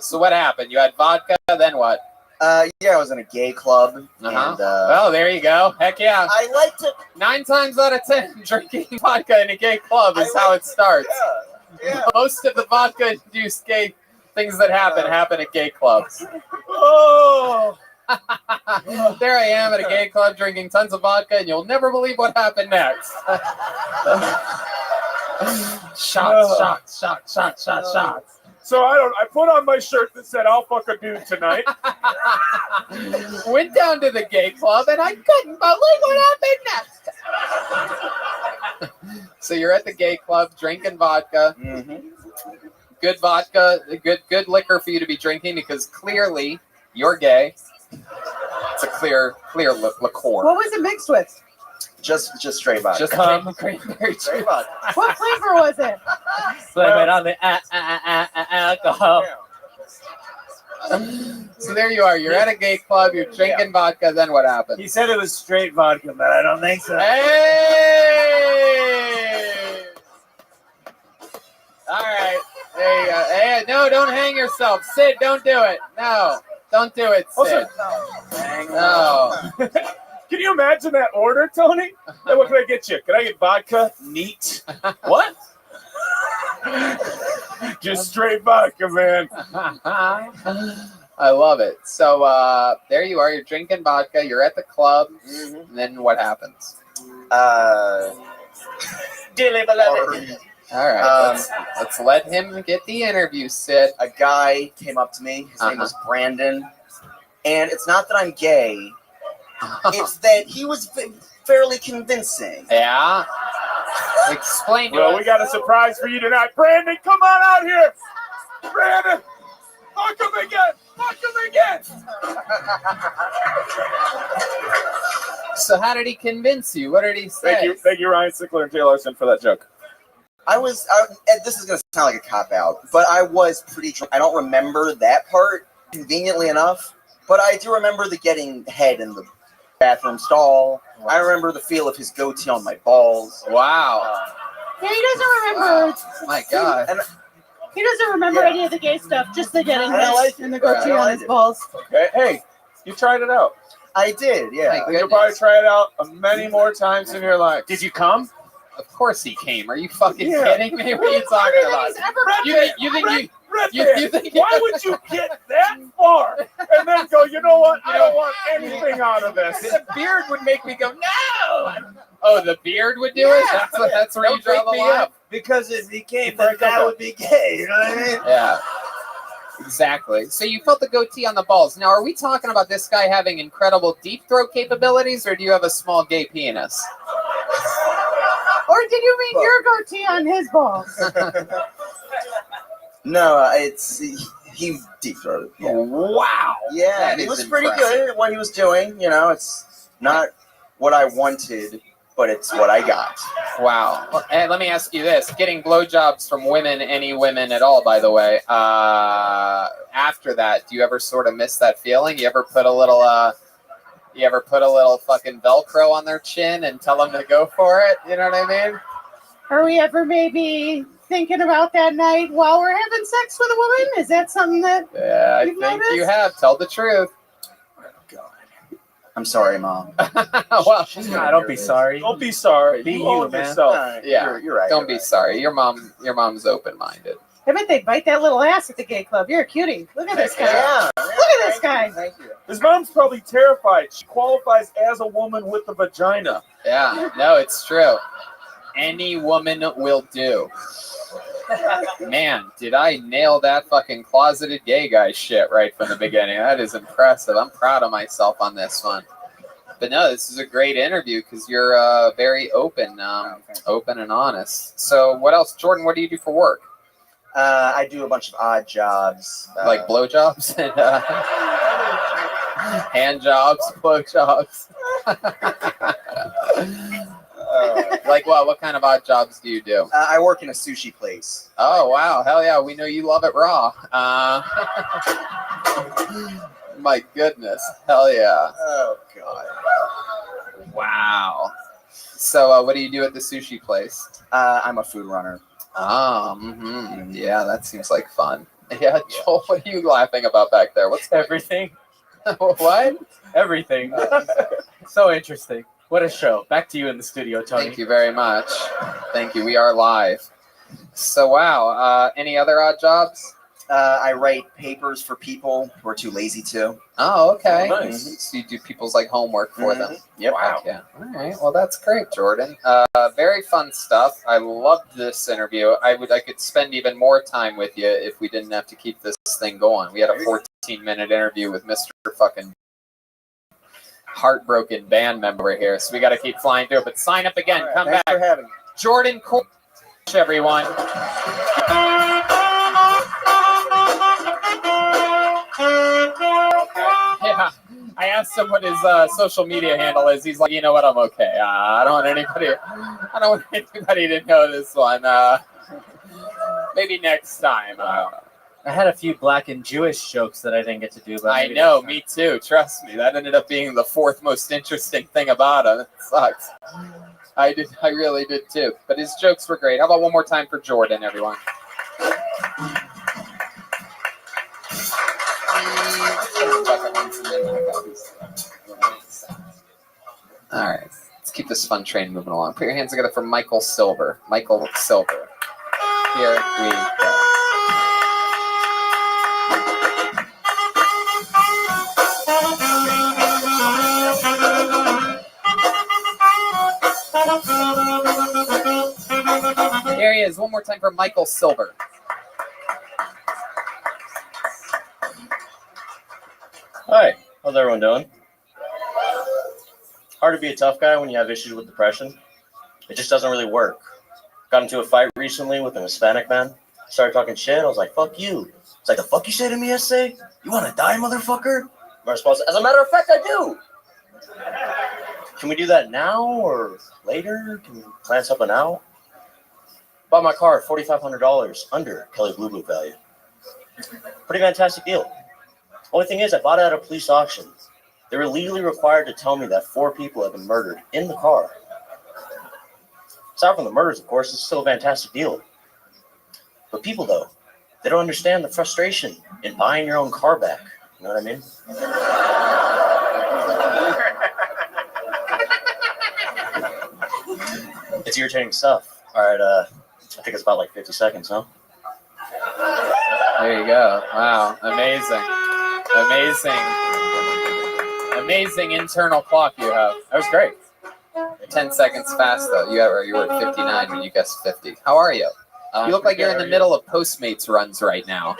So what happened? You had vodka, then what? I was in a gay club. And, well, there you go. Heck yeah. I like to. 9 times out of 10, drinking vodka in a gay club is how it starts. Yeah. Most of the vodka-induced gay things that happen at gay clubs. Oh. There I am at a gay club drinking tons of vodka, and you'll never believe what happened next. Shots. So I put on my shirt that said "I'll fuck a dude tonight." Went down to the gay club, and I couldn't believe what happened next. So you're at the gay club drinking vodka. Mm-hmm. Good vodka, good liquor for you to be drinking because clearly you're gay. It's a clear liqueur. What was it mixed with? Just straight vodka. Just cranberry juice. Straight vodka. What flavor was it? Blame it on the alcohol. So there you are. You're at a gay club. You're drinking vodka. Then what happened? He said it was straight vodka, but I don't think so. Hey! All right. There you go. Hey, no, don't hang yourself. Sid, don't do it. No, don't do it, Sid. No. Can you imagine that order, Tony? Hey, what can I get you? Can I get vodka? Neat. What? Just straight vodka, man. I love it. So there you are. You're drinking vodka. You're at the club. Mm-hmm. And then what happens? All right. Let's let him get the interview, Sid. A guy came up to me. His name was Brandon. And it's not that I'm gay. It's that he was fairly convincing. Yeah? Explain to us. Well, we got a surprise for you tonight. Brandon, come on out here. Brandon, how come again? fuck him again. So how did he convince you? What did he say? Thank you, Ryan Sickler and Jay Larson for that joke. This is going to sound like a cop-out, but I was pretty drunk. I don't remember that part, conveniently enough, but I do remember the getting head in the bathroom stall. Wow. I remember the feel of his goatee on my balls. Wow. Yeah, he doesn't remember. Wow. My God. And he doesn't remember any of the gay stuff, just the getting head and the goatee on his balls. Okay, hey, you tried it out. I did, yeah. And you'll probably try it out many more times in your life. Did you come? Of course he came. Are you fucking kidding me? What are you talking about? You think why would you get that far and then go, you know what? I don't want anything out of this. The beard would make me go, no! Oh, the beard would do it? That's where you draw the line? Because if he came, then that would be gay, you know what I mean? Yeah. Exactly. So you felt the goatee on the balls. Now, are we talking about this guy having incredible deep throat capabilities, or do you have a small gay penis? Or did you mean your goatee on his balls? No, he deep throated. Yeah. Wow. Yeah, That it was is pretty impressive. good at what he was doing. You know, it's not what I wanted, but it's what I got. Wow. Well, and let me ask you this. Getting blowjobs from women, any women at all, by the way, after that, do you ever sort of miss that feeling? You ever put a little fucking Velcro on their chin and tell them to go for it? You know what I mean? Are we ever maybe thinking about that night while we're having sex with a woman? Is that something that I you've think noticed? you have. Tell the truth. I'm sorry, Mom. Well, Don't be sorry. Don't be sorry. Be You own you, man. yourself. Yeah, You're right. don't be sorry. Your mom's open-minded. I bet they bite that little ass at the gay club. You're a cutie. Look at this guy. Yeah. Look at this guy. Thank you. His mom's probably terrified. She qualifies as a woman with a vagina. Yeah, no, it's true. Any woman will do. Man, did I nail that fucking closeted gay guy shit right from the beginning. That is impressive. I'm proud of myself on this one. But no, this is a great interview because you're very open and honest. So what else? Jordan, what do you do for work? I do a bunch of odd jobs. Like blowjobs and hand jobs, blowjobs. Like what? What kind of odd jobs do you do? I work in a sushi place. Oh wow, hell yeah! We know you love it raw. My goodness, hell yeah! Oh god! Wow. So, what do you do at the sushi place? I'm a food runner. Yeah, that seems like fun. Yeah, Joel, what are you laughing about back there? What's Everything. what? Everything. So interesting. What a show. Back to you in the studio, Tony. Thank you very much. Thank you. We are live. So, wow. Any other odd jobs? I write papers for people who are too lazy to. Oh, okay. Oh, nice. So you do people's like homework for them. Yep. Wow. Yeah. All right. Well, that's great, Jordan. Very fun stuff. I loved this interview. I could spend even more time with you if we didn't have to keep this thing going. We had a 14-minute interview with Mr. fucking heartbroken band member here, so we got to keep flying through it. But sign up again. Right, Come thanks back. for having me. Jordan Cornish, everyone. Yeah, I asked him what his social media handle is. He's like, you know what, I'm okay. I don't want anybody to know this one. Maybe next time. I had a few black and Jewish jokes that I didn't get to do. But I know, me too. Trust me, that ended up being the fourth most interesting thing about him. It sucks. I really did too. But his jokes were great. How about one more time for Jordan, everyone? All right, let's keep this fun train moving along. Put your hands together for Michael Silver. Michael Silver. Here we go. There he is. One more time for Michael Silver. Hi, how's everyone doing? Hard to be a tough guy when you have issues with depression. It just doesn't really work. Got into a fight recently with an Hispanic man. Started talking shit. I was like, fuck you. It's like, the fuck you say to me yesterday? You want to die, motherfucker? My response, as a matter of fact, I do. Can we do that now or later? Can we plan something out? Bought my car at $4,500 under Kelly Blue Book value. Pretty fantastic deal. Only thing is, I bought it at a police auction. They were legally required to tell me that 4 people had been murdered in the car. Aside from the murders, of course, it's still a fantastic deal. But people, though, they don't understand the frustration in buying your own car back. You know what I mean? It's irritating stuff. All right, I think it's about like 50 seconds, huh? There you go. Wow, amazing. Amazing internal clock you have. That was great. 10 seconds fast though. You were at 59 when you guessed 50. How are you? You look like you're in the middle of Postmates runs right now.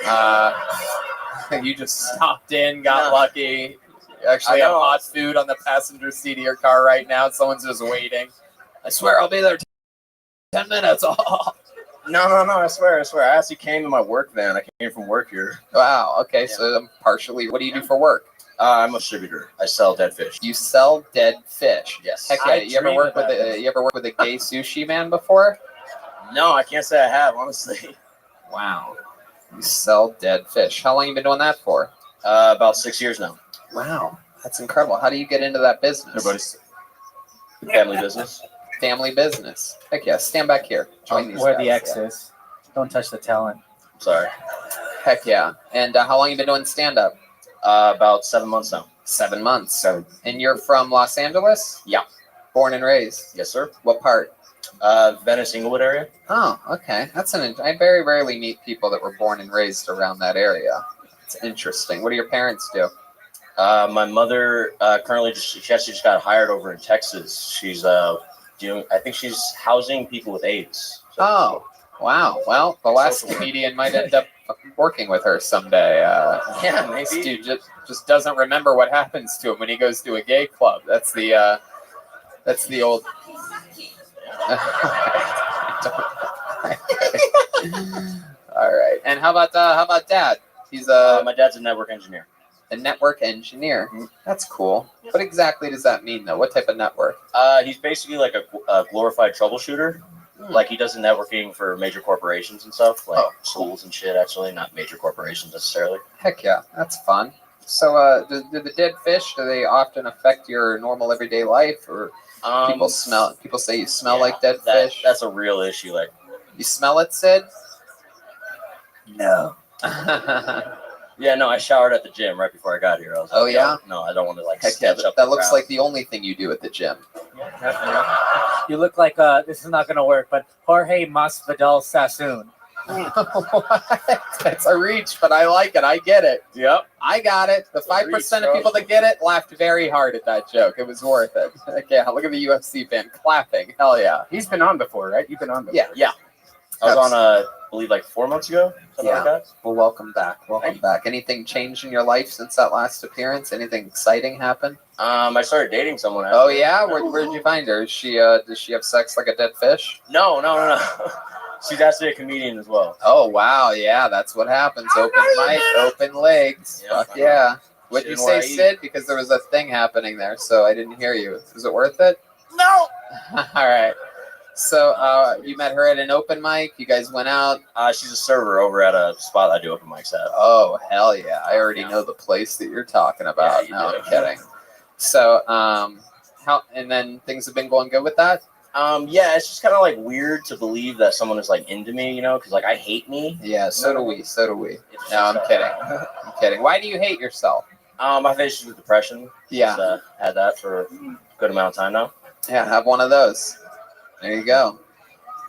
You just stopped in, got lucky. You actually have hot food on the passenger seat of your car right now. Someone's just waiting. I swear I'll be there 10 minutes. No, I swear. I actually came in my work van. I came from work here. Wow, okay, so I'm partially, what do you do for work? I'm a distributor. I sell dead fish. You sell dead fish? Yes. Heck yeah, you ever work with a gay sushi man before? No, I can't say I have, honestly. Wow. You sell dead fish. How long have you been doing that for? About 6 years now. Wow, that's incredible. How do you get into that business? Everybody's family business. Family business. Heck yeah, stand back here. Join these Where guys. the X is. Don't touch the talent. Sorry. Heck yeah. And how long have you been doing stand-up? About 7 months now. 7 months. And you're from Los Angeles? Yeah. Born and raised? Yes, sir. What part? Venice, Inglewood area. Oh, okay. I very rarely meet people that were born and raised around that area. It's interesting. What do your parents do? My mother currently she actually just got hired over in Texas. She's I think she's housing people with AIDS. So, oh, wow. Well, the last comedian might end up working with her someday. Yeah, maybe. This dude just doesn't remember what happens to him when he goes to a gay club. That's the old. All right. And how about Dad? He's my dad's a network engineer. A network engineer. That's cool. What exactly does that mean, though? What type of network? He's basically like a glorified troubleshooter. Like he does the networking for major corporations and stuff, like schools and shit. Actually, not major corporations necessarily. Heck yeah, that's fun. So, do the dead fish? Do they often affect your normal everyday life, or people say you smell like dead fish? That's a real issue. Like, you smell it, Sid? No. Yeah, no, I showered at the gym right before I got here. I was like, yeah? No, I don't want to like Heck sketch yeah, up. that looks like the only thing you do at the gym. You look like this is not going to work, but Jorge Masvidal Sassoon. That's a reach, but I like it. I get it. Yep. I got it. The 5% of people that get it laughed very hard at that joke. It was worth it. Okay, look at the UFC fan clapping. Hell yeah. He's been on before, right? You've been on before. Yeah. I was on, I believe, like 4 months ago. Something like that. Well, welcome back. Welcome back. Anything changed in your life since that last appearance? Anything exciting happen? I started dating someone. Oh yeah, where did you find her? Is she does she have sex like a dead fish? No. She's actually a comedian as well. Oh wow, yeah, that's what happens. Open mic, open legs. Yeah, fuck yeah. What'd you say, Sid? Because there was a thing happening there, so I didn't hear you. Was it worth it? No. All right. So you met her at an open mic. You guys went out. She's a server over at a spot I do open mics at. Oh hell yeah! I already know the place that you're talking about. Yeah, no, I'm kidding. So how and then things have been going good with that. Yeah, it's just kind of like weird to believe that someone is like into me, you know, because like I hate me. Yeah, so do we. No, I'm kidding. I'm kidding. Why do you hate yourself? I have issues with depression. Yeah, just, had that for a good amount of time now. Yeah, have one of those. There you go.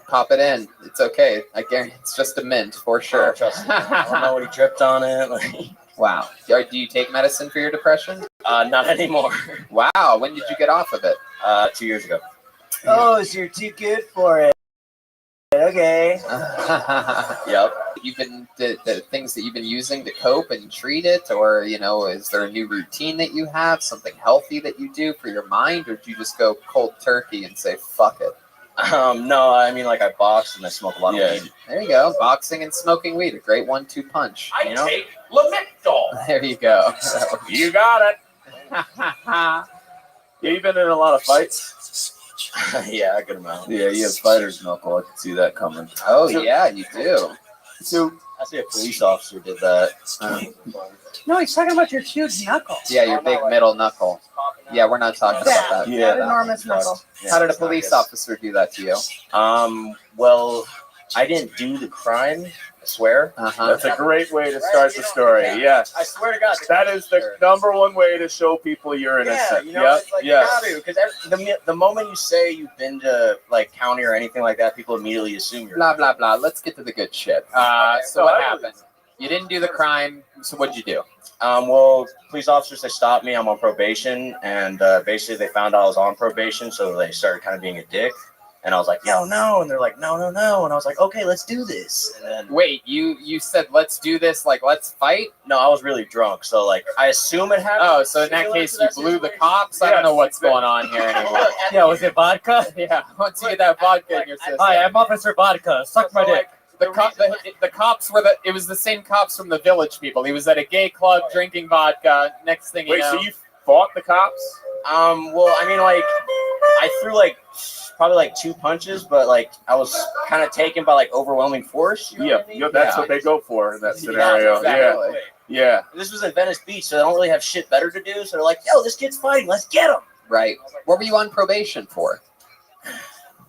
Pop it in. It's okay. I guarantee it's just a mint for sure. Trust me. I don't know what he dripped on it. Like, wow. Do you take medicine for your depression? Not anymore. Wow. When did you get off of it? 2 years ago. Oh, so you're too good for it. Okay. Yep. You've been the things that you've been using to cope and treat it, or is there a new routine that you have, something healthy that you do for your mind, or do you just go cold turkey and say fuck it? No, I mean like I box and I smoke a lot of weed. There you go. Boxing and smoking weed. A great 1-2 punch. You know? take Lamictal. There you go. You got it. Yeah, you've been in a lot of fights. Yeah, a good amount. Yeah, you have fighter's knuckle. I can see that coming. Oh, yeah, you do. So I see a police officer did that. No, he's talking about your huge knuckle. Yeah, your big middle knuckle. Yeah, we're not talking about that. That enormous knuckle. How did a police officer do that to you? Well, I didn't do the crime. I swear. That's a great way to start the story. Yes. I swear to God. That is the number one way to show people you're innocent. Yeah, you know, it's like you gotta, because the moment you say you've been to like county or anything like that, people immediately assume you're blah blah blah. Let's get to the good shit. So what happened? You didn't do the crime. So what'd you do? Well, police officers, they stopped me. I'm on probation, and basically they found out I was on probation, so they started kind of being a dick. And I was like, yo, no. And they're like, no. And I was like, okay, let's do this. And then wait, you said let's do this, like let's fight? No, I was really drunk, so like I assume it happened. Oh, so in that case you blew the cops? I don't know what's going on here anymore. Yeah, was it vodka? Yeah, once you get that vodka in your system. Hi, I'm Officer Vodka. Suck my dick. The cops were it was the same cops from the Village People. He was at a gay club drinking vodka. Next thing you know. Wait, so you fought the cops? Well, I mean, like, I threw like probably like 2 punches, but like I was kind of taken by like overwhelming force. You know what I mean? That's what they go for in that scenario. Exactly. Yeah. This was in Venice Beach, so they don't really have shit better to do. So they're like, yo, this kid's fighting. Let's get him. Right. What were you on probation for?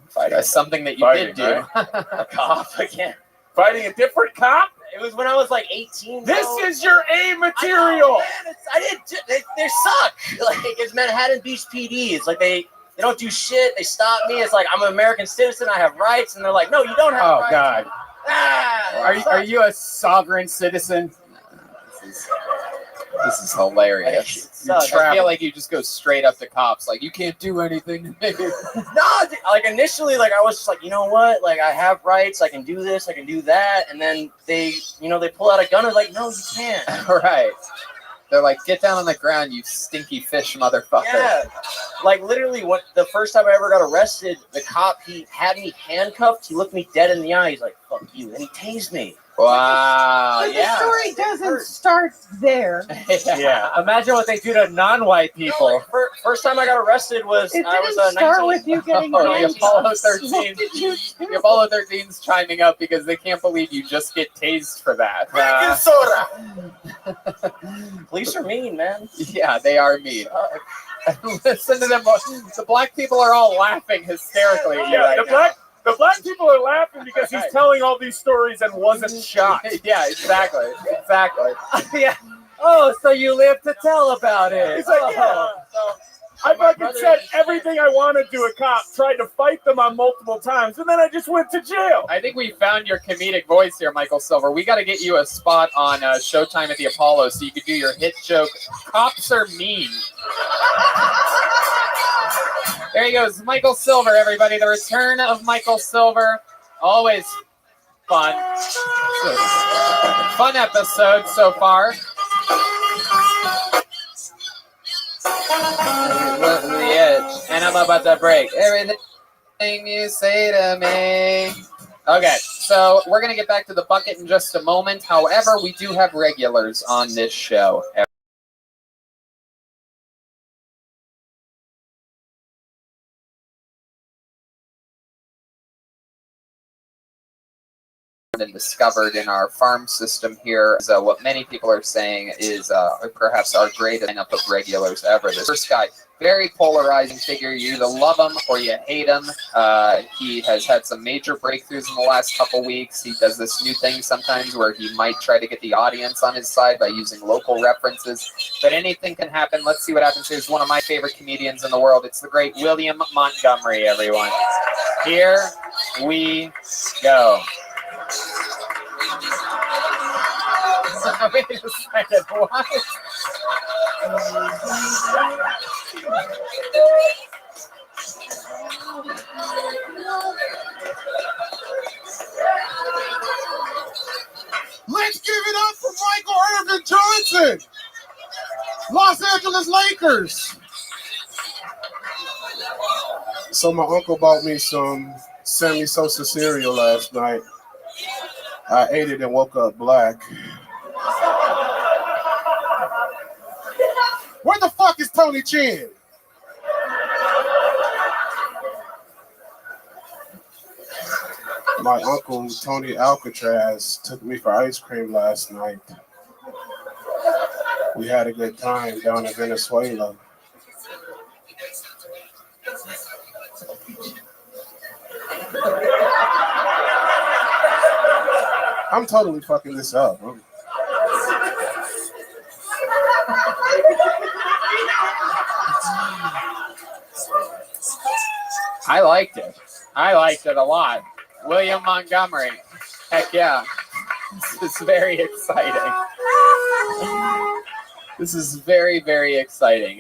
Fighting. That's something that you did do. Right? A cop again. Fighting a different cop? It was when I was like 18. This is your A material. I didn't. They suck. Like it's Manhattan Beach PD. It's like they don't do shit. They stop me. It's like I'm an American citizen. I have rights, and they're like, no, you don't have rights. Oh God. Are you a sovereign citizen? This is hilarious. I feel like you just go straight up to cops, like you can't do anything to me. No, like initially, like I was just like, you know what? Like I have rights. I can do this. I can do that. And then they pull out a gun and like, no, you can't. Right. They're like, get down on the ground, you stinky fish motherfucker. Yeah. Like literally, the first time I ever got arrested, the cop, he had me handcuffed. He looked me dead in the eye. He's like, fuck you. And he tased me. Wow. But the story doesn't start there. Yeah. Imagine what they do to non-white people. No, like, first time I got arrested was It I was didn't start 19. with you getting Oh, the Apollo handcuffed. 13. What did you do? The Apollo 13's chiming up because they can't believe you just get tased for that. Police are mean, man. Yeah, they are mean. Listen to them. The black people are all laughing hysterically at you right now. The black people are laughing because he's telling all these stories and wasn't shot. Yeah, exactly. Yeah. Oh, so you live to tell about it. He's like, yeah. I fucking said everything I wanted to a cop, tried to fight them on multiple times, and then I just went to jail. I think we found your comedic voice here, Michael Silver. We got to get you a spot on Showtime at the Apollo so you could do your hit joke, Cops Are Mean. There he goes, Michael Silver, everybody. The return of Michael Silver. Always fun. Fun episode so far. The edge, and I'm about to break everything you say to me. Okay, so we're going to get back to the bucket in just a moment. However, we do have regulars on this show. And discovered in our farm system here. So what many people are saying is perhaps our greatest lineup of regulars ever. This first guy, very polarizing figure. You either love him or you hate him. He has had some major breakthroughs in the last couple weeks. He does this new thing sometimes where he might try to get the audience on his side by using local references. But anything can happen. Let's see what happens. Here's one of my favorite comedians in the world. It's the great William Montgomery, everyone. Here we go. Wait a second, what? Let's give it up for Michael Irvin Johnson, Los Angeles Lakers. So my uncle bought me some Sammy Sosa cereal last night. I ate it and woke up black. Where the fuck is Tony Chin? My uncle, Tony Alcatraz, took me for ice cream last night. We had a good time down in Venezuela. I'm totally fucking this up. I liked it. I liked it a lot. William Montgomery. Heck yeah. This is very exciting. This is very, very exciting.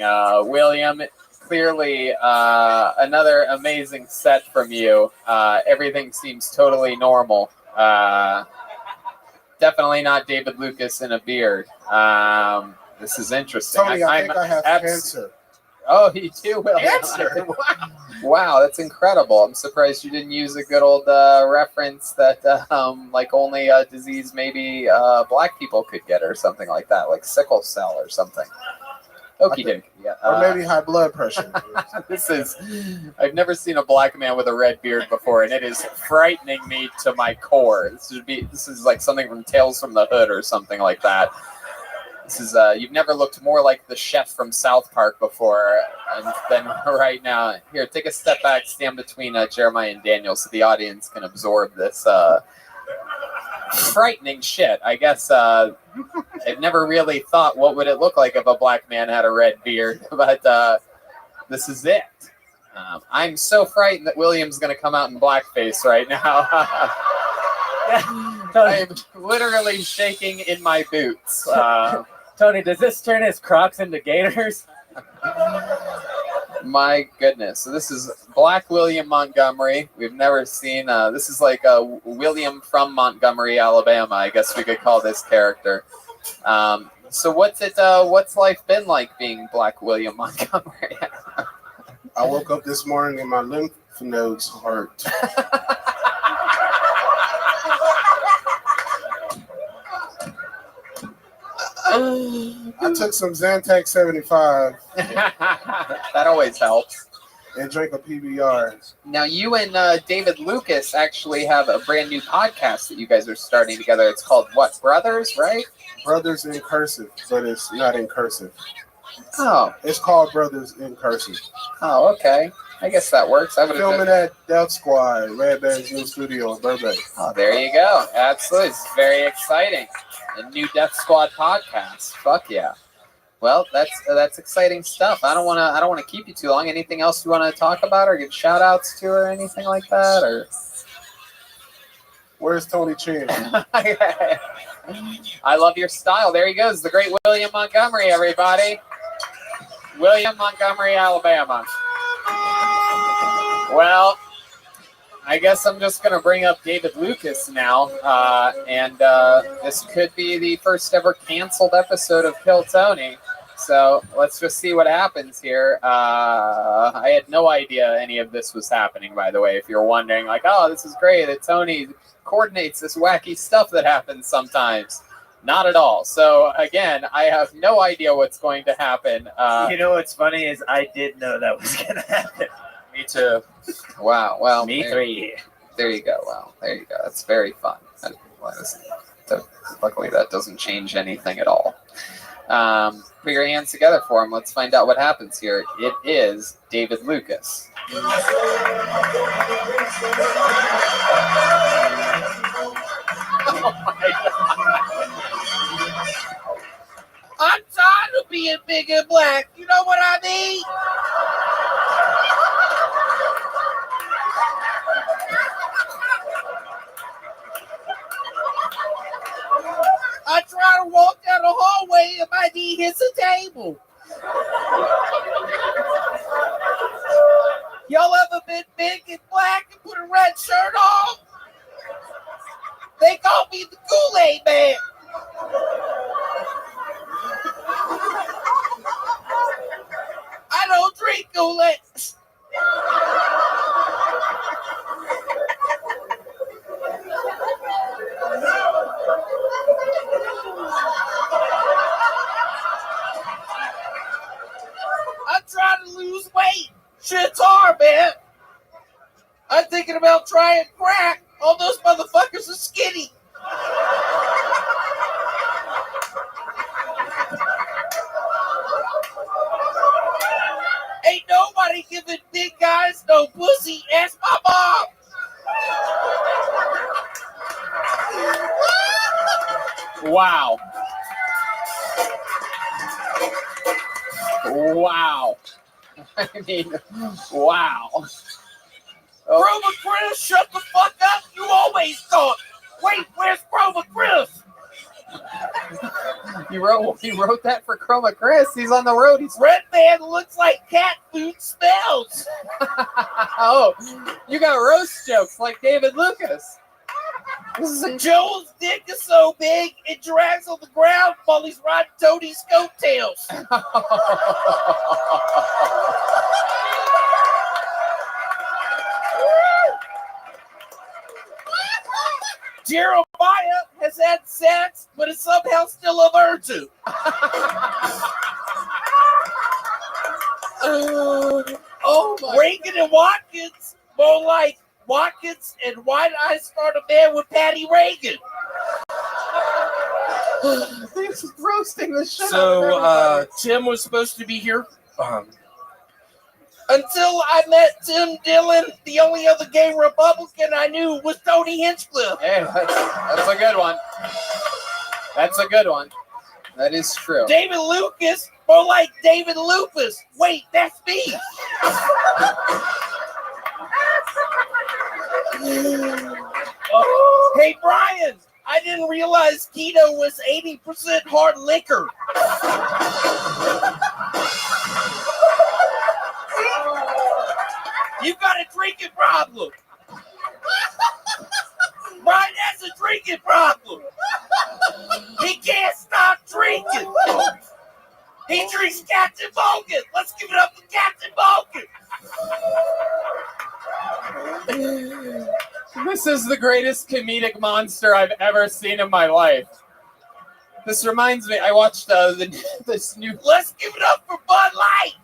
William, clearly another amazing set from you. Everything seems totally normal. Definitely not David Lucas in a beard. This is interesting. Tony, I think I have cancer. Oh, you do, William. Cancer? Wow, that's incredible. I'm surprised you didn't use a good old reference that like only a disease maybe black people could get or something like that, like sickle cell or something. Okie dokie. Yeah. Or maybe high blood pressure. I've never seen a black man with a red beard before, and it is frightening me to my core. This is like something from Tales from the Hood or something like that. This is you've never looked more like the chef from South Park before than right now. Here, take a step back, stand between Jeremiah and Daniel so the audience can absorb this frightening shit. I guess I've never really thought what would it look like if a black man had a red beard, but this is it. I'm so frightened that William's going to come out in blackface right now. I'm literally shaking in my boots. Tony, does this turn his Crocs into gators? My goodness. So this is Black William Montgomery. We've never seen, this is like a William from Montgomery, Alabama, I guess we could call this character. So what's life been like being Black William Montgomery? I woke up this morning and my lymph nodes hurt. I took some Zantac 75. That always helps. And drank a PBR. Now, you and David Lucas actually have a brand new podcast that you guys are starting together. It's called what? Brothers, right? Brothers in cursive, but it's not in cursive. Oh. It's called Brothers in Cursive. Oh, okay. I guess that works. Filming at Death Squad, Red Band's new studio in Burbank. Oh, there you go. Absolutely. It's very exciting. A new Death Squad podcast. Fuck yeah. Well, that's exciting stuff. I don't want to keep you too long. Anything else you want to talk about or give shout outs to or anything like that? Or where's Tony Chin? I love your style. There he goes. The great William Montgomery, everybody. William Montgomery, Alabama. Well, I guess I'm just going to bring up David Lucas now, and this could be the first ever canceled episode of Kill Tony, so let's just see what happens here. I had no idea any of this was happening, by the way, if you're wondering, like, oh, this is great that Tony coordinates this wacky stuff that happens sometimes. Not at all. So, again, I have no idea what's going to happen. You know what's funny is I did know that was going to happen. Me too. Wow. Well, Me three. There you go. Wow. There you go. That's very fun. Luckily, that doesn't change anything at all. Put your hands together for him. Let's find out what happens here. It is David Lucas. Oh my God. I'm tired of being big and black. You know what I mean? I try to walk down the hallway and my knee hits a table. Y'all ever been big and black and put a red shirt on? They call me the Kool-Aid Man. I don't drink Kool-Aid. Wow. Wow. I mean, wow. Chroma Chris, shut the fuck up. You always talk. Wait, where's Chroma Chris? You wrote that for Chroma Chris. He's on the road. He's Red Man looks like cat food smells. Oh, you got roast jokes like David Lucas. Joel's dick is so big it drags on the ground while he's riding Tony's coattails. Jeremiah has had sex, but is somehow still a virgin. Oh my! Reagan and Watkins, more like Watkins and White Eyes Start a Man with Patty Reagan. He's roasting the shit out of So, everybody. Tim was supposed to be here. Until I met Tim Dillon, the only other gay Republican I knew was Tony Hinchcliffe. Hey, that's a good one. That's a good one. That is true. David Lucas, more like David Lupus. Wait, that's me. Hey, Brian, I didn't realize keto was 80% hard liquor. You got a drinking problem. Brian has a drinking problem. He can't stop drinking. He drinks Captain Vulcan. Let's give it up for Captain Vulcan. This is the greatest comedic monster I've ever seen in my life. This reminds me, I watched this new... Let's give it up for Bud Light.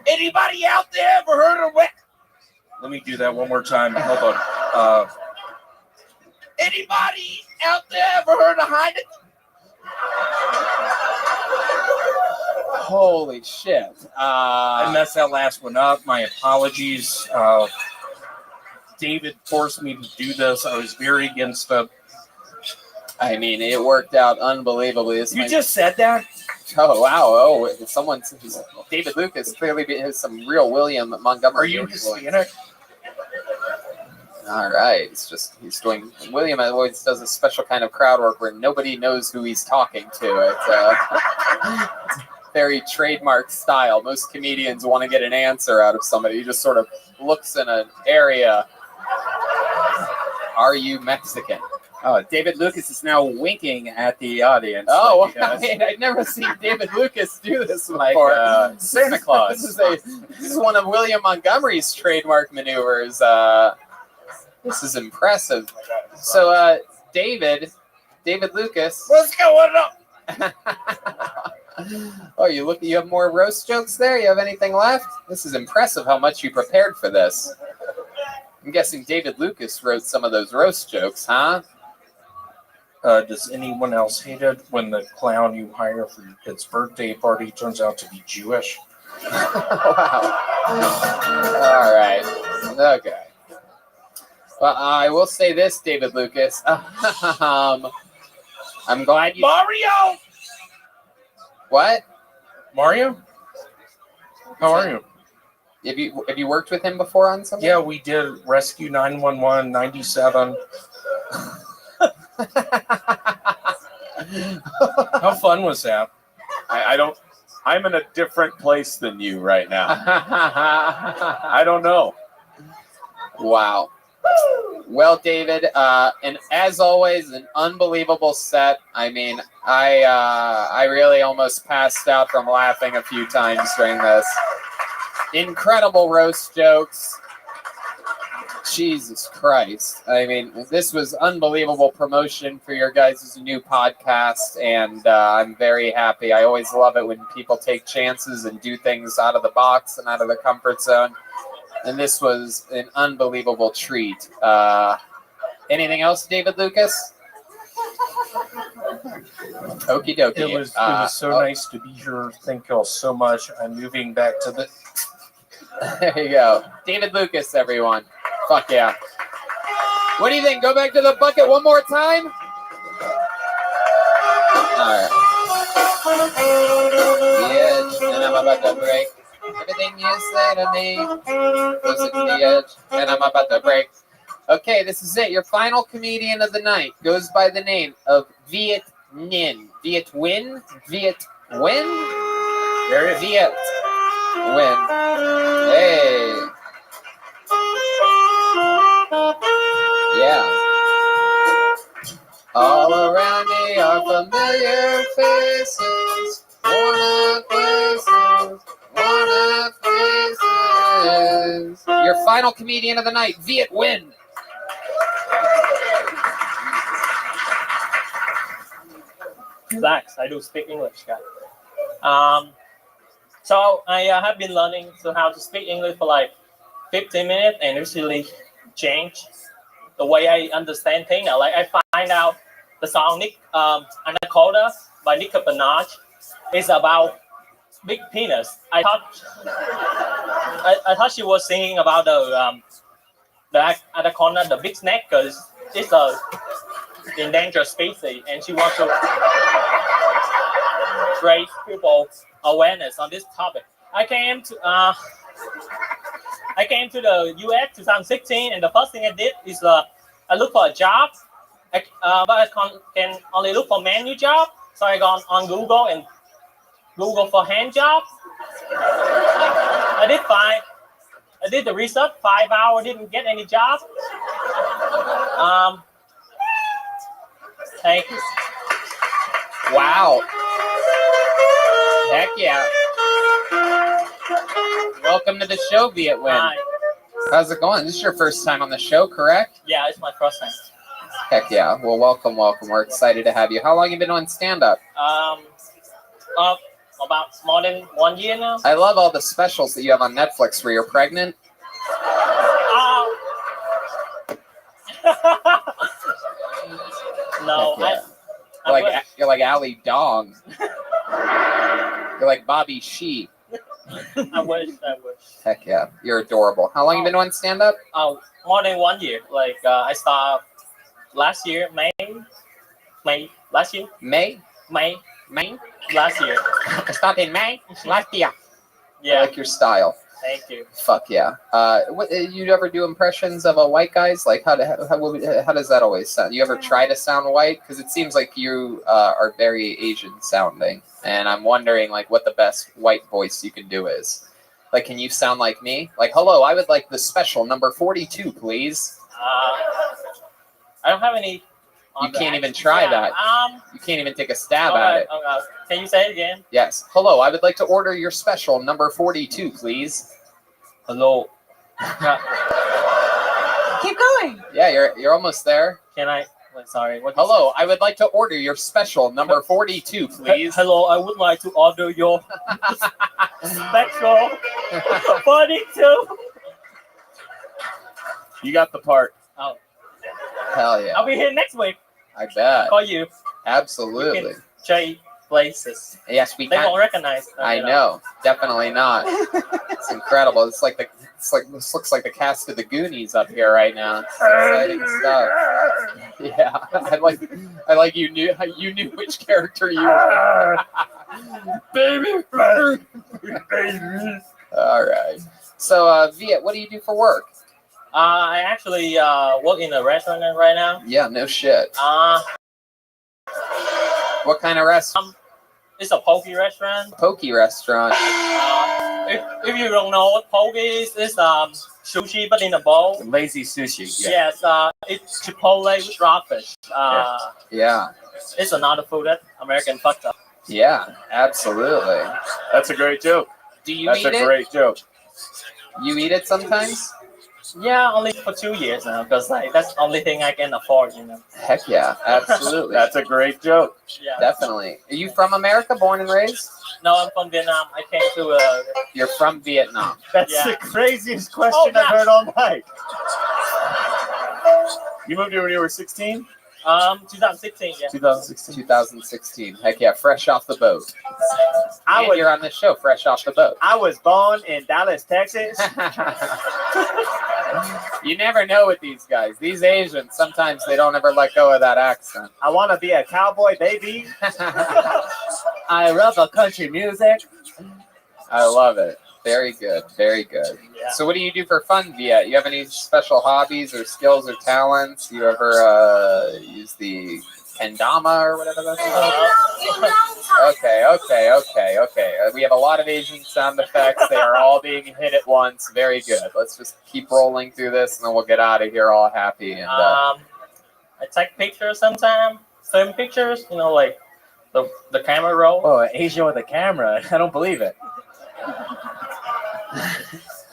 Anybody out there ever heard of it? Let me do that one more time. Hold on. Anybody out there ever heard of Heineken? Holy shit. I messed that last one up. My apologies. David forced me to do this. I was very against it. I mean, it worked out unbelievably. You just said that? Oh, wow. Oh, David Lucas clearly has some real William Montgomery. Are you Hispanic? All right. He's doing, William always does a special kind of crowd work where nobody knows who he's talking to. It's very trademark style. Most comedians want to get an answer out of somebody. He just sort of looks in an area. Are you Mexican? Oh, David Lucas is now winking at the audience. Oh, like I've never seen David Lucas do this like before. Santa Claus. This is one of William Montgomery's trademark maneuvers. This is impressive. So, David Lucas. What's going on? Oh, you have more roast jokes there? You have anything left? This is impressive how much you prepared for this. I'm guessing David Lucas wrote some of those roast jokes, huh? Does anyone else hate it when the clown you hire for your kid's birthday party turns out to be Jewish? Wow. All right. Okay. Well, I will say this, David Lucas. I'm glad you... Mario! What? Mario? How are you? Have you worked with him before on something? Yeah, we did Rescue 911 97. How fun was that? I don't. I'm in a different place than you right now. I don't know. Wow. Well, David, and as always, an unbelievable set. I mean, I really almost passed out from laughing a few times during this. Incredible roast jokes. Jesus Christ. I mean, this was unbelievable promotion for your guys' new podcast, and I'm very happy. I always love it when people take chances and do things out of the box and out of their comfort zone. And this was an unbelievable treat. Anything else, David Lucas? Okie dokie. It was so nice to be here. Thank you all so much. I'm moving back to the... There you go. David Lucas, everyone. Fuck yeah. What do you think? Go back to the bucket one more time? Alright. The edge, and I'm about to break. Everything you say to me. Closer to the edge, and I'm about to break. Okay, this is it. Your final comedian of the night goes by the name of Viet Ninh. Viet Win? Viet Win? Viet Win. Hey. Yeah. All around me are familiar faces, worn out places, worn out faces. Your final comedian of the night, Viet Win. Relax, I do speak English, guys. So I have been learning how to speak English for like 15 minutes, and it's really changed the way I understand things. Like I find out the song Anaconda by Nicki Minaj is about big penis. I thought she was singing about the anaconda, the big snake, because it's a endangered species, and she wants to raise people awareness on this topic. I came to the US 2016, and the first thing I did is I looked for a job, but I can only look for manual job. So I got on Google and Google for hand jobs. I did the research, 5 hours, didn't get any job. Thank you. Wow. Heck yeah. Welcome to the show, Viet Win. Hi. How's it going? This is your first time on the show, correct? Yeah, it's my first time. Heck yeah. Well, welcome. We're excited to have you. How long have you been on stand-up? About more than 1 year now. I love all the specials that you have on Netflix where you're pregnant. No, yeah. You're like Ali Dong. You're like Bobby Shee. I wish. Heck yeah. You're adorable. How long have you been on stand-up? More than 1 year. Like I started last year, May last year. May Last year. I started in May last year. Yeah. I like your style. Thank you. Fuck yeah. What you ever do impressions of white guys? Like how does that always sound? You ever try to sound white? Because it seems like you are very Asian sounding, and I'm wondering like what the best white voice you can do is. Like, can you sound like me? Like, hello, I would like the special number 42, please. I don't have any. You can't even try that. You can't even take a stab at it. Can you say it again? Yes. Hello, I would like to order your special number 42, please. Hello. Keep going. Yeah, you're almost there. Can I? Sorry. Hello, I would like to order your special number 42, please. Hello, I would like to order your special 42. You got the part. Oh. Hell yeah. I'll be here next week. I bet. Call you. Absolutely. We can trade places. Yes, we can. They won't recognize them, I know. Definitely not. It's incredible. This looks like the cast of the Goonies up here right now. It's exciting stuff. Yeah. I like you knew which character you were. Baby. All right. So Viet, what do you do for work? I actually work in a restaurant right now. Yeah, no shit. What kind of restaurant? It's a poke restaurant. Poke restaurant. If you don't know what poke is, it's sushi but in a bowl. Lazy sushi. Yeah. Yes, it's Chipotle with crawfish. Yeah. It's another food that American fucked up. Yeah, absolutely. That's a great joke. Do you That's eat it? a great joke. You eat it sometimes? Yeah, only for 2 years now, because like that's the only thing I can afford, you know. Heck yeah, absolutely. That's a great joke. Yeah. Definitely. Are you from America, born and raised? No, I'm from Vietnam. I came to. You're from Vietnam. That's the craziest question I've heard all night. You moved here when you were 16? 2016, yeah. 2016. Heck yeah, fresh off the boat. You're on this show, fresh off the boat. I was born in Dallas, Texas. You never know with these guys. These Asians, sometimes they don't ever let go of that accent. I want to be a cowboy, baby. I love the country music. I love it. Very good. Very good. Yeah. So what do you do for fun, Viet? You have any special hobbies or skills or talents? You ever use the kendama or whatever that's called? Okay. We have a lot of Asian sound effects. They are all being hit at once. Very good. Let's just keep rolling through this, and then we'll get out of here all happy. And I take pictures sometimes, film pictures. You know, like the camera roll. Oh, Asian with a camera. I don't believe it.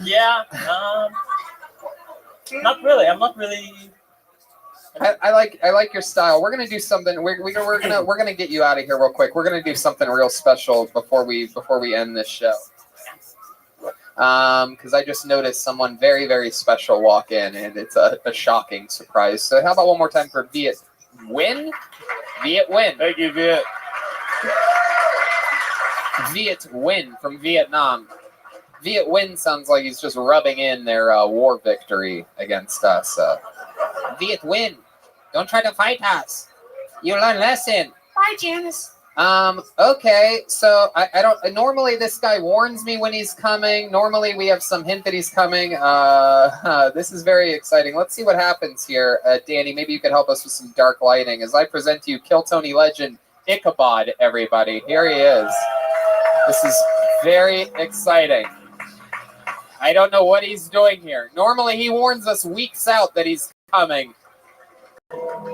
Yeah. Not really. I'm not really. I like your style. We're gonna do something. We're gonna get you out of here real quick. We're gonna do something real special before we end this show. Because I just noticed someone very, very special walk in, and it's a shocking surprise. So how about one more time for Viet Win? Viet Win. Thank you, Viet. Viet Win from Vietnam. Viet Win sounds like he's just rubbing in their war victory against us. Viet Win, don't try to fight us. You learn lesson. Bye, Janice. Okay, so I don't, normally this guy warns me when he's coming. Normally we have some hint that he's coming. This is very exciting. Let's see what happens here. Danny, maybe you could help us with some dark lighting as I present to you Kill Tony legend Ichabod, everybody. Here he is. This is very exciting. I don't know what he's doing here. Normally he warns us weeks out that he's coming.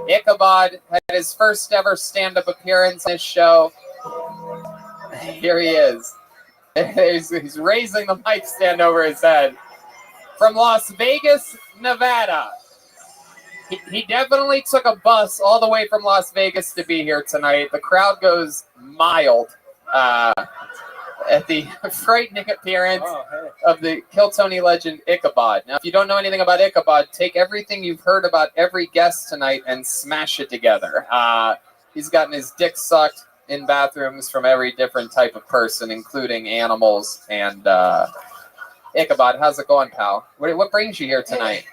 Ichabod had his first ever stand-up appearance in this show. Here he is. He's raising the mic stand over his head. From Las Vegas, Nevada. He definitely took a bus all the way from Las Vegas to be here tonight. The crowd goes mild at the frightening appearance of the Kill Tony legend Ichabod. Now, if you don't know anything about Ichabod, take everything you've heard about every guest tonight and smash it together. He's gotten his dick sucked in bathrooms from every different type of person, including animals. And Ichabod, how's it going, pal? What brings you here tonight?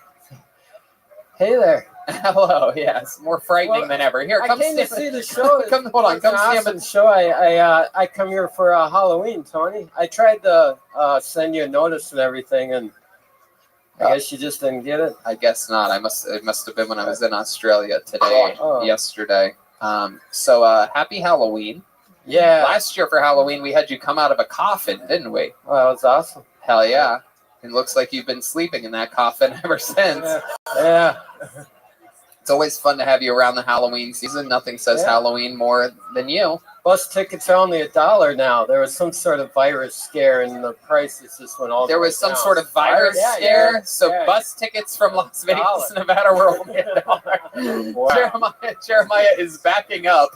Hey there. Hello. Yes, more frightening than ever. Here, come I came to see the show. Hold on. Come stand awesome show. I come here for Halloween, Tony. I tried to send you a notice and everything, and I guess you just didn't get it. I guess not. It must have been when I was in Australia today, yesterday. So happy Halloween. Yeah. Last year for Halloween, we had you come out of a coffin, didn't we? Oh, that was awesome. Hell yeah. It looks like you've been sleeping in that coffin ever since. Yeah. It's always fun to have you around the Halloween season. Nothing says Halloween more than you. Bus tickets are only $1 now. There was some sort of virus scare, and the prices just went all. There was some sort of virus scare, so bus tickets from Las Vegas, Nevada were only $1. Wow. Jeremiah is backing up.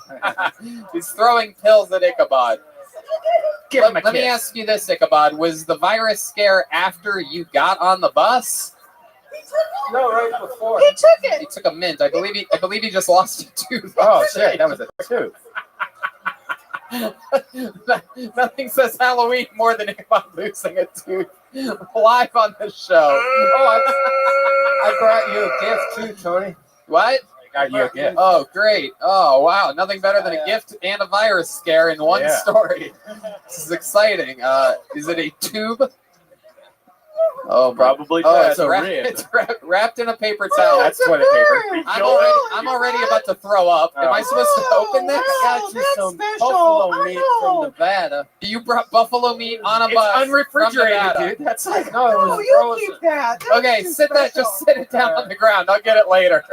He's throwing pills at Ichabod. Let me ask you this, Ichabod. Was the virus scare after you got on the bus? No, right before. He took it. He took a mint. I believe he just lost a tooth. Oh shit, that was a tooth. Nothing says Halloween more than Ichabod losing a tooth live on the show. I brought you a gift too, Tony. What? I got you a gift. Oh, great. Oh, wow. Nothing better than a gift and a virus scare in one story. This is exciting. Is it a tube? Oh, probably. It's wrapped in a paper towel. That's toilet paper. I'm already about to throw up. Am I supposed to open this? I got you some buffalo meat from Nevada. You brought buffalo meat on a bus. It's unrefrigerated, from dude. That's like No, you keep that. Okay, sit it down on the ground. I'll get it later.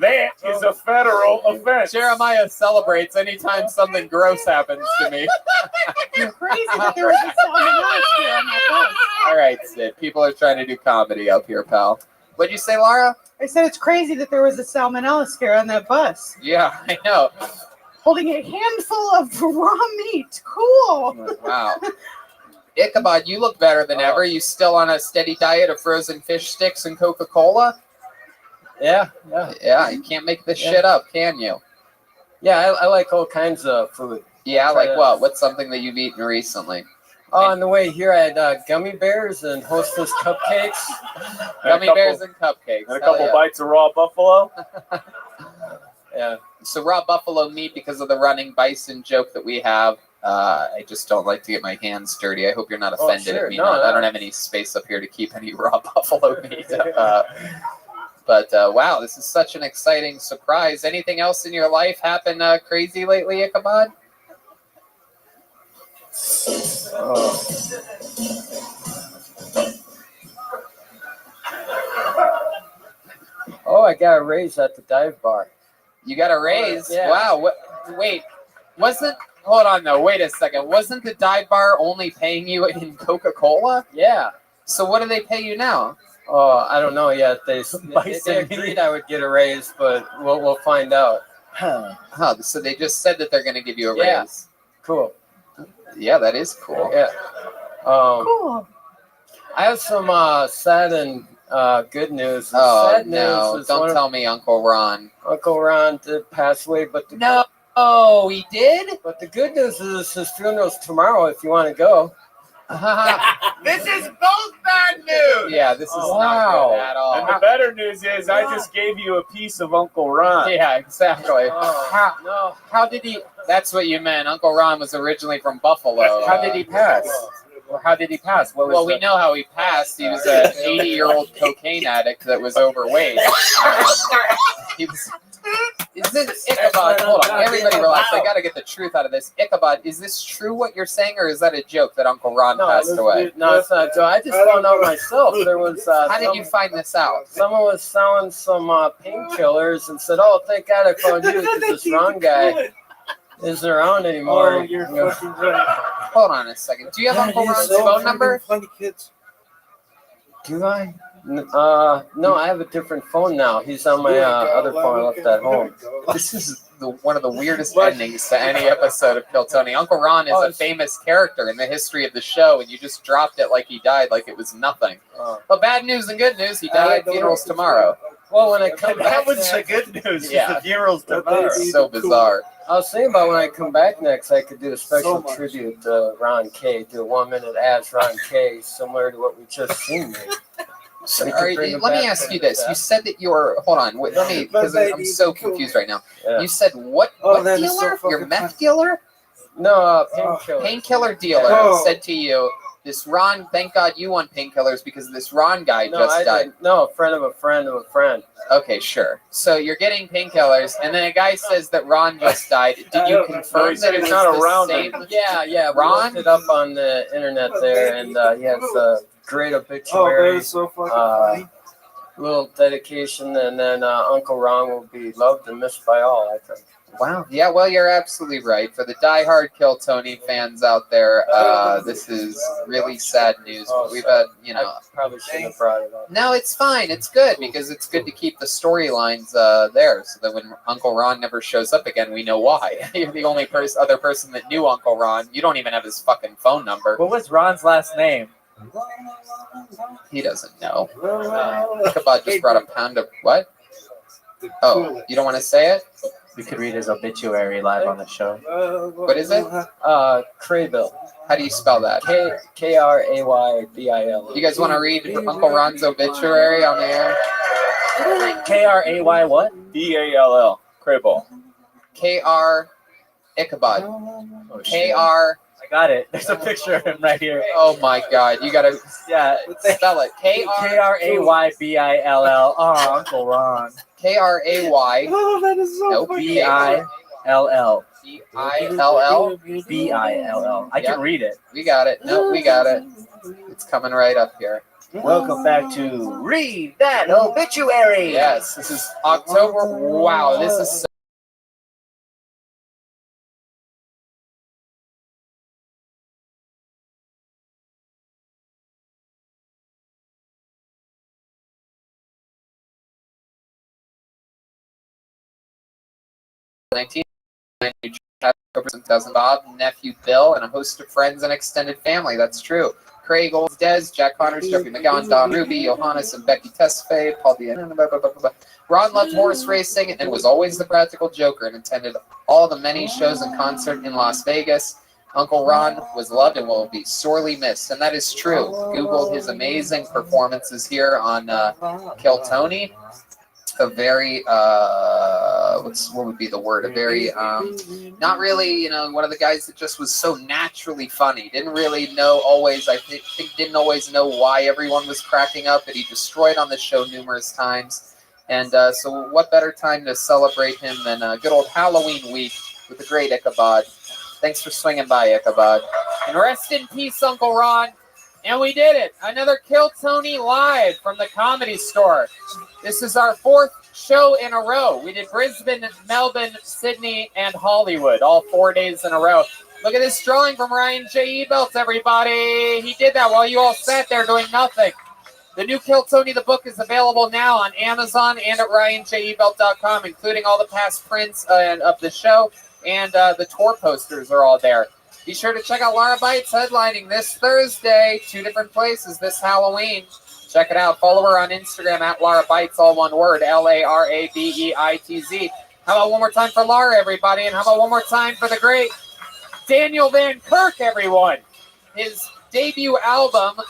That is a federal offense. Jeremiah celebrates anytime something gross happens to me. You're crazy that there was a salmonella scare on my bus. All right, Sid. People are trying to do comedy up here, pal. What'd you say, Laura? I said it's crazy that there was a salmonella scare on that bus. Yeah, I know. Holding a handful of raw meat. Cool. Wow. Ichabod, you look better than ever. You still on a steady diet of frozen fish sticks and Coca-Cola? Yeah. You can't make this shit up, can you? Yeah, I like all kinds of food. Yeah, like what? What's something that you've eaten recently? On the way here, I had gummy bears and Hostess cupcakes. Gummy bears and cupcakes. And a couple bites of raw buffalo. Yeah. So raw buffalo meat because of the running bison joke that we have. I just don't like to get my hands dirty. I hope you're not offended at me. I don't have any space up here to keep any raw buffalo meat. But wow, this is such an exciting surprise. Anything else in your life happen crazy lately, Ichabod? Oh, I got a raise at the dive bar. You got a raise? Yeah. Wow. Wait, hold on though. Wait a second. Wasn't the dive bar only paying you in Coca-Cola? Yeah. So what do they pay you now? Oh, I don't know yet. They agreed I would get a raise, but we'll find out. So they just said that they're going to give you a Yeah. raise. Cool. Yeah, that is cool. Yeah. Cool. I have some sad and good news. The Oh sad no! news is Don't tell me Uncle Ron. Uncle Ron did pass away, but no, he did. But the good news is his funeral's tomorrow. If you want to go. This is both bad news. Yeah, this is not good at all. And the better news is I just gave you a piece of Uncle Ron. Yeah, exactly. No. How did he? That's what you meant. Uncle Ron was originally from Buffalo. How did he pass? Or how did he pass? Well, we know how he passed. He was an 80-year-old cocaine addict that was overweight. He was. Is this Ichabod? Hold on, everybody relax. I gotta get the truth out of this. Ichabod, is this true what you're saying, or is that a joke that Uncle Ron passed away? No, it's not a joke. I just found out myself. There was. How did you find this out? Someone was selling some painkillers and said, "Oh, thank God I found you because this Ron guy isn't around anymore." Oh, you're fucking right. Hold on a second. Do you have Uncle Ron's phone number? Do I? No, I have a different phone now. He's on my other phone I left at home. This is one of the weirdest endings to any episode of Kill Tony. Uncle Ron is a famous character in the history of the show, and you just dropped it like he died, like it was nothing. But bad news and good news, he died. Funeral's tomorrow. Well, when I come back, that was the good news. Yeah. The funeral's tomorrow. So bizarre. I was thinking about when I come back next, I could do a special tribute to Ron K. Do a 1 minute as Ron K. similar to what we just seen. So, let me ask you this. You said that you're. Hold on. Wait, let me, because I'm so confused right now. Yeah. You said what dealer? Your meth dealer? No, painkiller. Painkiller dealer said to you, this Ron, thank God you want painkillers because this Ron guy just died. No, a friend of a friend of a friend. Okay, sure. So you're getting painkillers, and then a guy says that Ron just died. Did you confirm that it was not the around same? Yeah. We Ron? looked it up on the internet there, and he has a great obituary. So fucking funny. Little dedication, and then Uncle Ron will be loved and missed by all, I think. Wow. Yeah, well, you're absolutely right. For the diehard Kill Tony fans out there, this is really sad news. We've had, I probably shouldn't have brought it up. No, it's fine. It's good because it's good to keep the storylines there so that when Uncle Ron never shows up again, we know why. You're the only other person that knew Uncle Ron. You don't even have his fucking phone number. What was Ron's last name? He doesn't know. Ichabod just brought a pound of what? Oh, you don't want to say it? We could read his obituary live on the show. What is it? Craybill. How do you spell that? Kraybil. You guys want to read Uncle Ron's obituary on the air? Kray what? B-A-L-L. Craybill. K-R Ichabod. Oh, K-R. I got it. There's a picture of him right here. Oh my God! You gotta spell it. Kraybill. Oh, Uncle Ron. K-R-A-Y. Oh, that is so funny. B-I-L-L. B-I-L-L. B-I-L-L. I can read it. We got it. No, we got it. It's coming right up here. Welcome back to Read That Obituary. Yes, this is October. Wow, this is. Cousin Bob, nephew Bill, and a host of friends and extended family. That's true. Craig Oldsdes, Jack Connors, Jeffrey McGowan, Don Ruby, Johannes and Becky Tesfaye, Paul Dean. Ron loved horse racing and was always the practical joker and attended all the many shows and concerts in Las Vegas. Uncle Ron was loved and will be sorely missed, and that is true. Google his amazing performances here on Kill Tony. A very what would be the word? A very not really, one of the guys that just was so naturally funny. Didn't really know always. I think didn't always know why everyone was cracking up, but he destroyed on the show numerous times. And so, what better time to celebrate him than a good old Halloween week with the great Ichabod? Thanks for swinging by, Ichabod. And rest in peace, Uncle Ron. And we did it. Another Kill Tony live from the Comedy Store. This is our 4th show in a row. We did Brisbane, Melbourne, Sydney, and Hollywood, all 4 days in a row. Look at this drawing from Ryan J. Ebelt, everybody. He did that while you all sat there doing nothing. The new Kill Tony, the book, is available now on Amazon and at RyanJEbelt.com, including all the past prints of the show, and the tour posters are all there. Be sure to check out Lara Bites headlining this Thursday, 2 different places this Halloween. Check it out. Follow her on Instagram at Lara Bites, all one word, LARABEITZ. How about one more time for Lara, everybody? And how about one more time for the great Daniel Van Kirk, everyone? His debut album,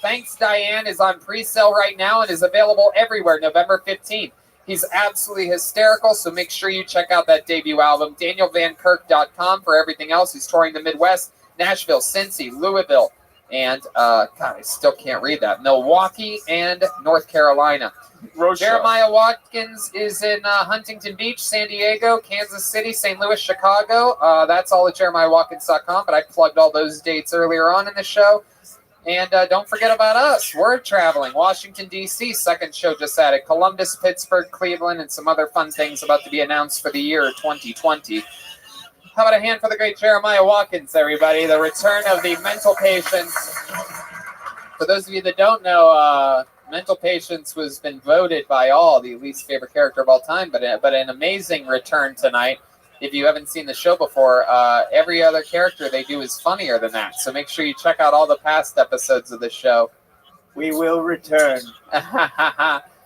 Thanks Diane, is on pre-sale right now and is available everywhere November 15th. He's absolutely hysterical, so make sure you check out that debut album, DanielVanKirk.com, for everything else. He's touring the Midwest, Nashville, Cincy, Louisville, and, God, I still can't read that, Milwaukee and North Carolina. Rothschild. Jeremiah Watkins is in Huntington Beach, San Diego, Kansas City, St. Louis, Chicago. That's all at JeremiahWatkins.com, but I plugged all those dates earlier on in the show. And don't forget about us. We're traveling. Washington, D.C., 2nd show just added. Columbus, Pittsburgh, Cleveland, and some other fun things about to be announced for the year 2020. How about a hand for the great Jeremiah Watkins, everybody? The return of the Mental Patients. For those of you that don't know, Mental Patients has been voted by all the least favorite character of all time, but an amazing return tonight. If you haven't seen the show before, every other character they do is funnier than that. So make sure you check out all the past episodes of the show. We will return.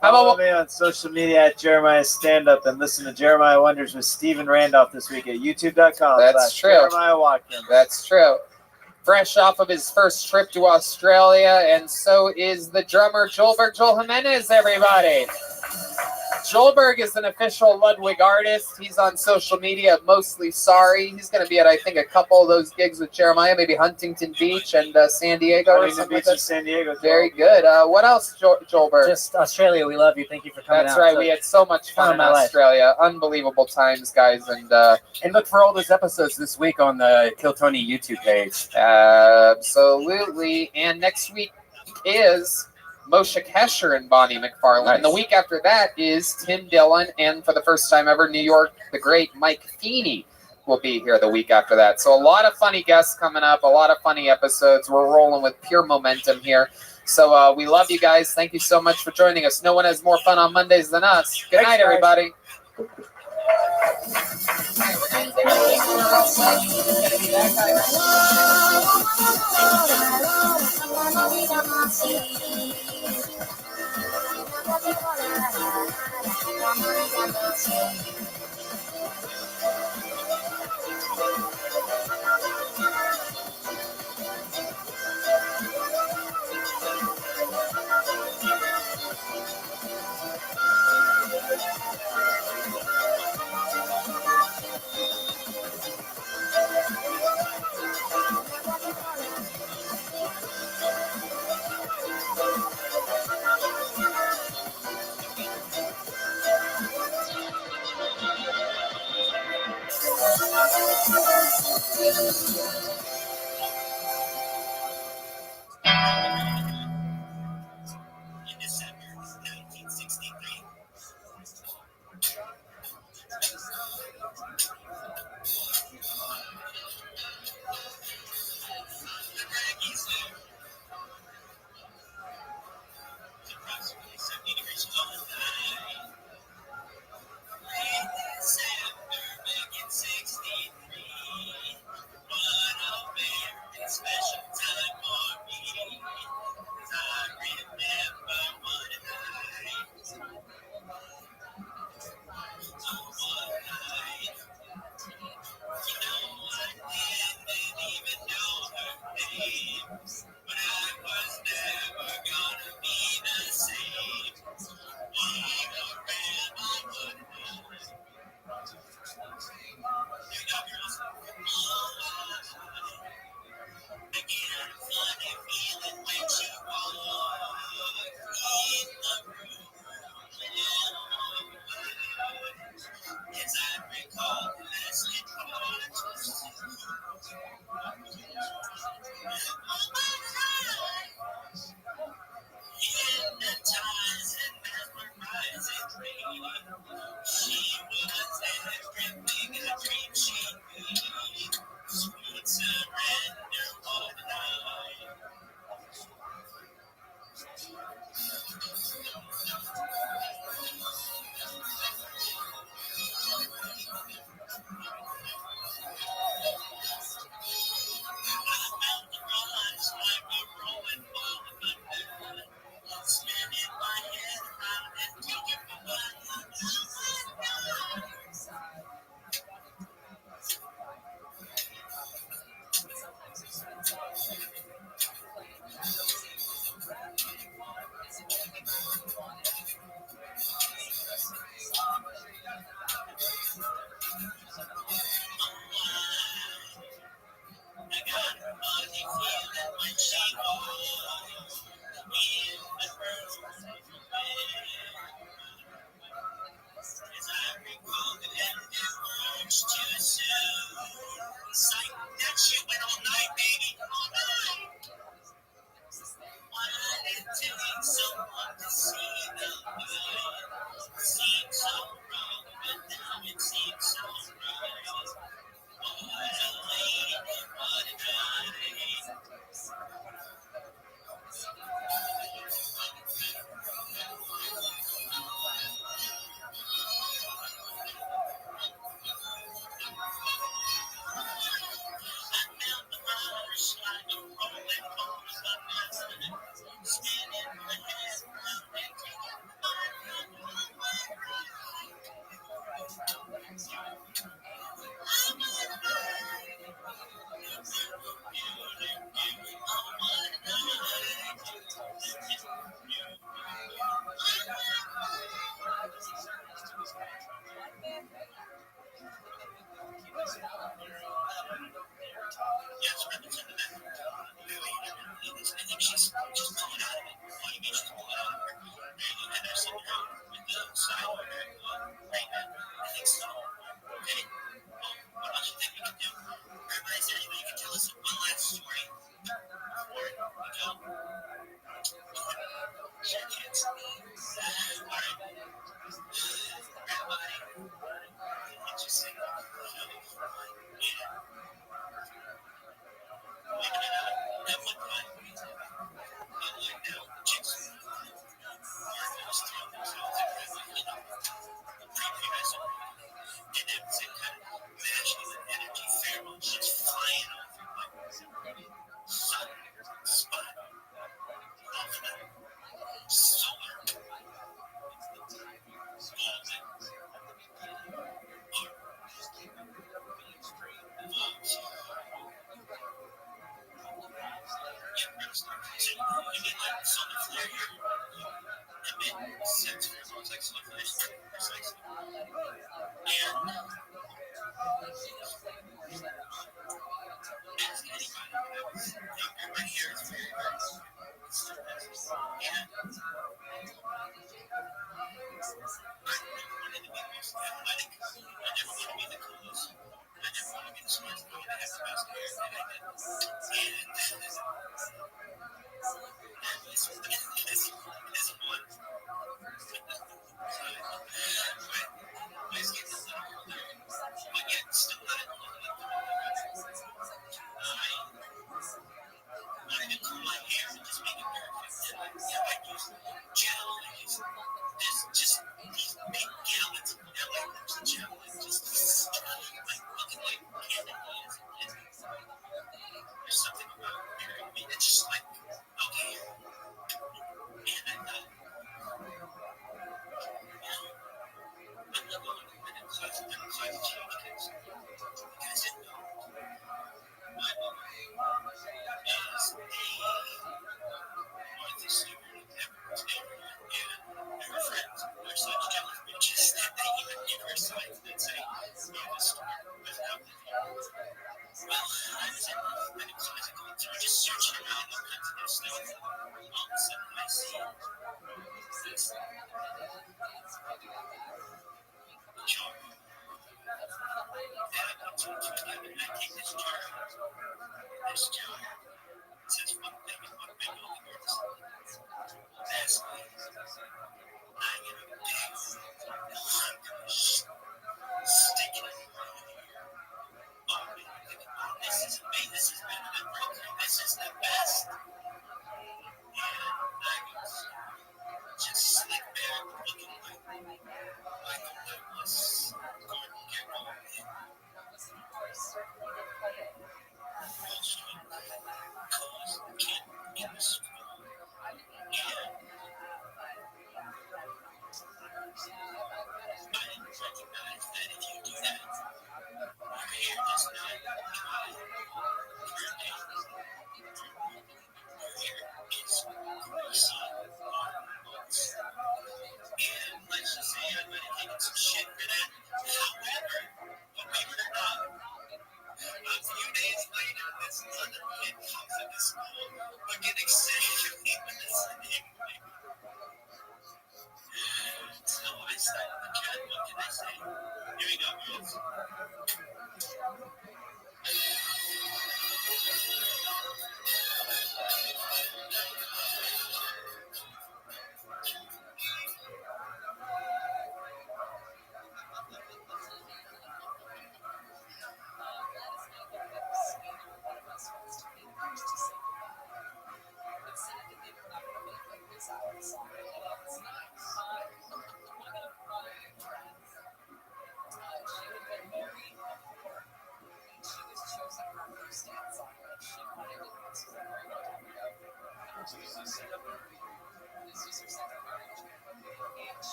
Follow me on social media at Jeremiah Stand Up and listen to Jeremiah Wonders with Steven Randolph this week at youtube.com. That's true. Jeremiah Watkins. That's true. Fresh off of his first trip to Australia, and so is the drummer Joel Jimenez, everybody. Joelberg is an official Ludwig artist. He's on social media, Mostly Sorry. He's going to be at, I think, a couple of those gigs with Jeremiah, maybe Huntington Beach and San Diego or something like that. San Diego. Very good. What else, Joelberg? Just Australia. We love you. Thank you for coming out. That's right. We had so much fun in Australia. Unbelievable times, guys. And look for all those episodes this week on the Kill Tony YouTube page. Absolutely. And next week is Moshe Kesher and Bonnie McFarlane. Nice. And the week after that is Tim Dillon, and for the first time ever, New York, the great Mike Feeney will be here the week after that. So a lot of funny guests coming up, a lot of funny episodes. We're rolling with pure momentum here. So we love you guys. Thank you so much for joining us. No one has more fun on Mondays than us. Good night, everybody.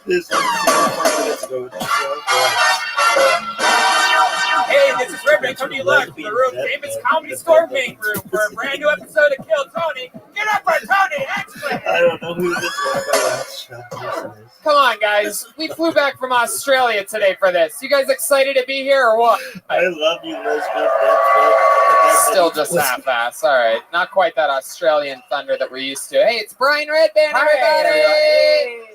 Hey, this is Rabbi coming to you live from the Road Famous Comedy Store main room for a brand new episode of Kill Tony. Get up for Tony Extra! I don't know who this was. Come on, guys. We flew back from Australia today for this. You guys excited to be here or what? I love you, Elizabeth. Still just half-ass. All right. Not quite that Australian thunder that we're used to. Hey, it's Brian Redband, everybody!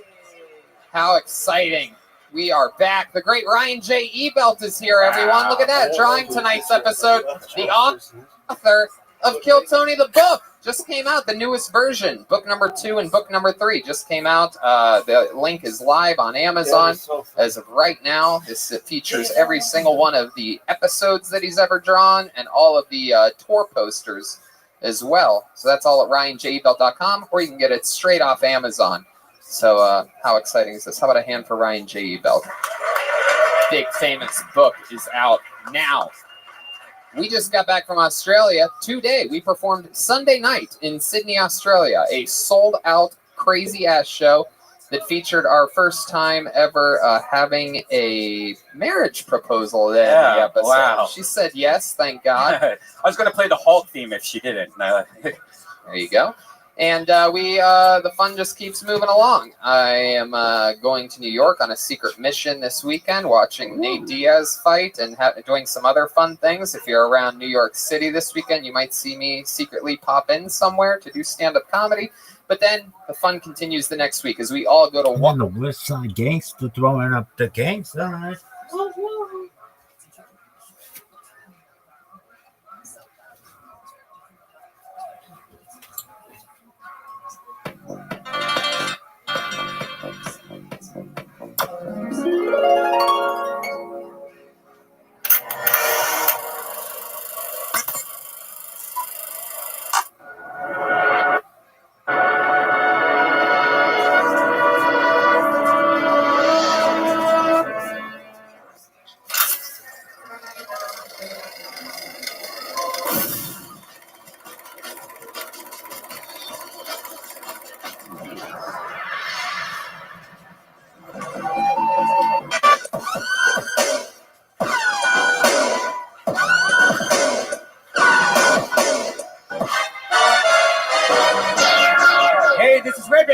How exciting. We are back. The great Ryan J. Ebelt is here, everyone. Look at that. Drawing tonight's episode. The author of Kill Tony the book just came out, the newest version. Book number 2 and book number 3 just came out. The link is live on Amazon as of right now. This features every single one of the episodes that he's ever drawn and all of the tour posters as well. So that's all at ryanjebelt.com, or you can get it straight off Amazon. So how exciting is this? How about a hand for Ryan J. Ebelt? Big famous book is out now. We just got back from Australia today. We performed Sunday night in Sydney, Australia, a sold-out, crazy-ass show that featured our first time ever having a marriage proposal in the episode. Wow. She said yes, thank God. I was going to play the Hulk theme if she didn't. There you go. And the fun just keeps moving along. I am going to New York on a secret mission this weekend, watching Nate Diaz fight and doing some other fun things. If you're around New York City this weekend, you might see me secretly pop in somewhere to do stand-up comedy. But then the fun continues the next week as we all go to one. The West Side Gangster throwing up the gangster.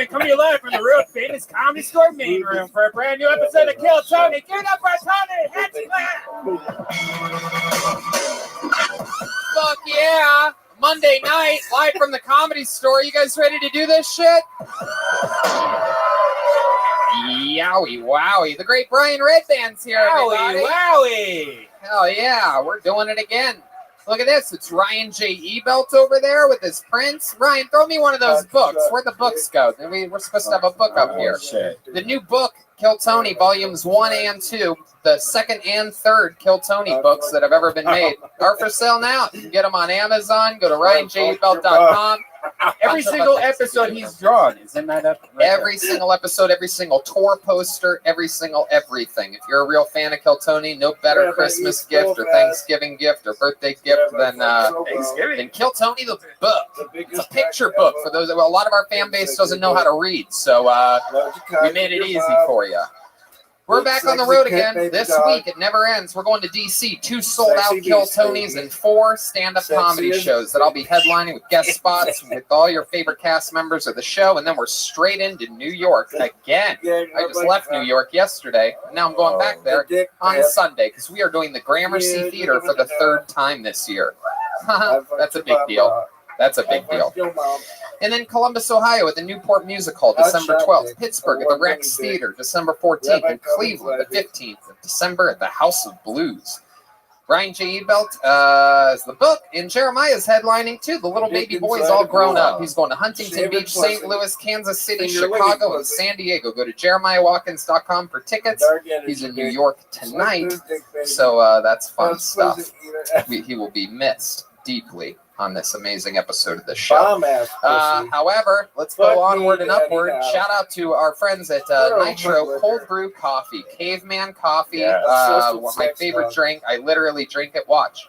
Coming to you live from the Road Famous Comedy Store main room for a brand new episode of Kill Tony. Give it up for Tony! Hands Fuck yeah! Monday night, live from the Comedy Store. You guys ready to do this shit? Yowie wowie. The great Brian Redband's here, everybody. Wowie! Hell yeah, we're doing it again. Look at this. It's Ryan J. Ebelt over there with his prints. Ryan, throw me one of those books. Where'd the books go? We're supposed to have a book up here. Shit. The new book, Kill Tony, volumes 1 and 2, the second and third Kill Tony books that have ever been made, are for sale now. You can get them on Amazon. Go to ryanjebelt.com. Every single episode he's drawn is in that episode. Every single episode, every single tour poster, every single everything. If you're a real fan of Kill Tony, no better Christmas gift or Thanksgiving gift or birthday gift than Kill Tony the book. It's a picture book for those. A lot of our fan base doesn't know how to read, so we made it easy for you. We're back on the road again this week. It never ends. We're going to D.C. 2 sold-out Kill Tonys and 4 stand-up comedy shows that I'll be headlining with guest spots with all your favorite cast members of the show. And then we're straight into New York again. I just left New York yesterday. And now I'm going back there on Sunday because we are doing the Gramercy Theater for the 3rd time this year. That's a big deal. That's a big deal. And then Columbus, Ohio at the Newport Music Hall, December 12th. Pittsburgh at the Rex Theater, December 14th. And Cleveland, the 15th of December at the House of Blues. Ryan J. Ebelt is the book, and Jeremiah's headlining too. The little baby boy's all grown up. He's going to Huntington Beach, St. Louis, Kansas City, Chicago, and San Diego. Go to jeremiahwatkins.com for tickets. He's in New York tonight, so that's fun stuff. He will be missed deeply on this amazing episode of the show. However, let's go onward and upward. Shout out to our friends at Nitro Cold Brew Coffee, Caveman Coffee. My favorite drink. I literally drink it. Watch.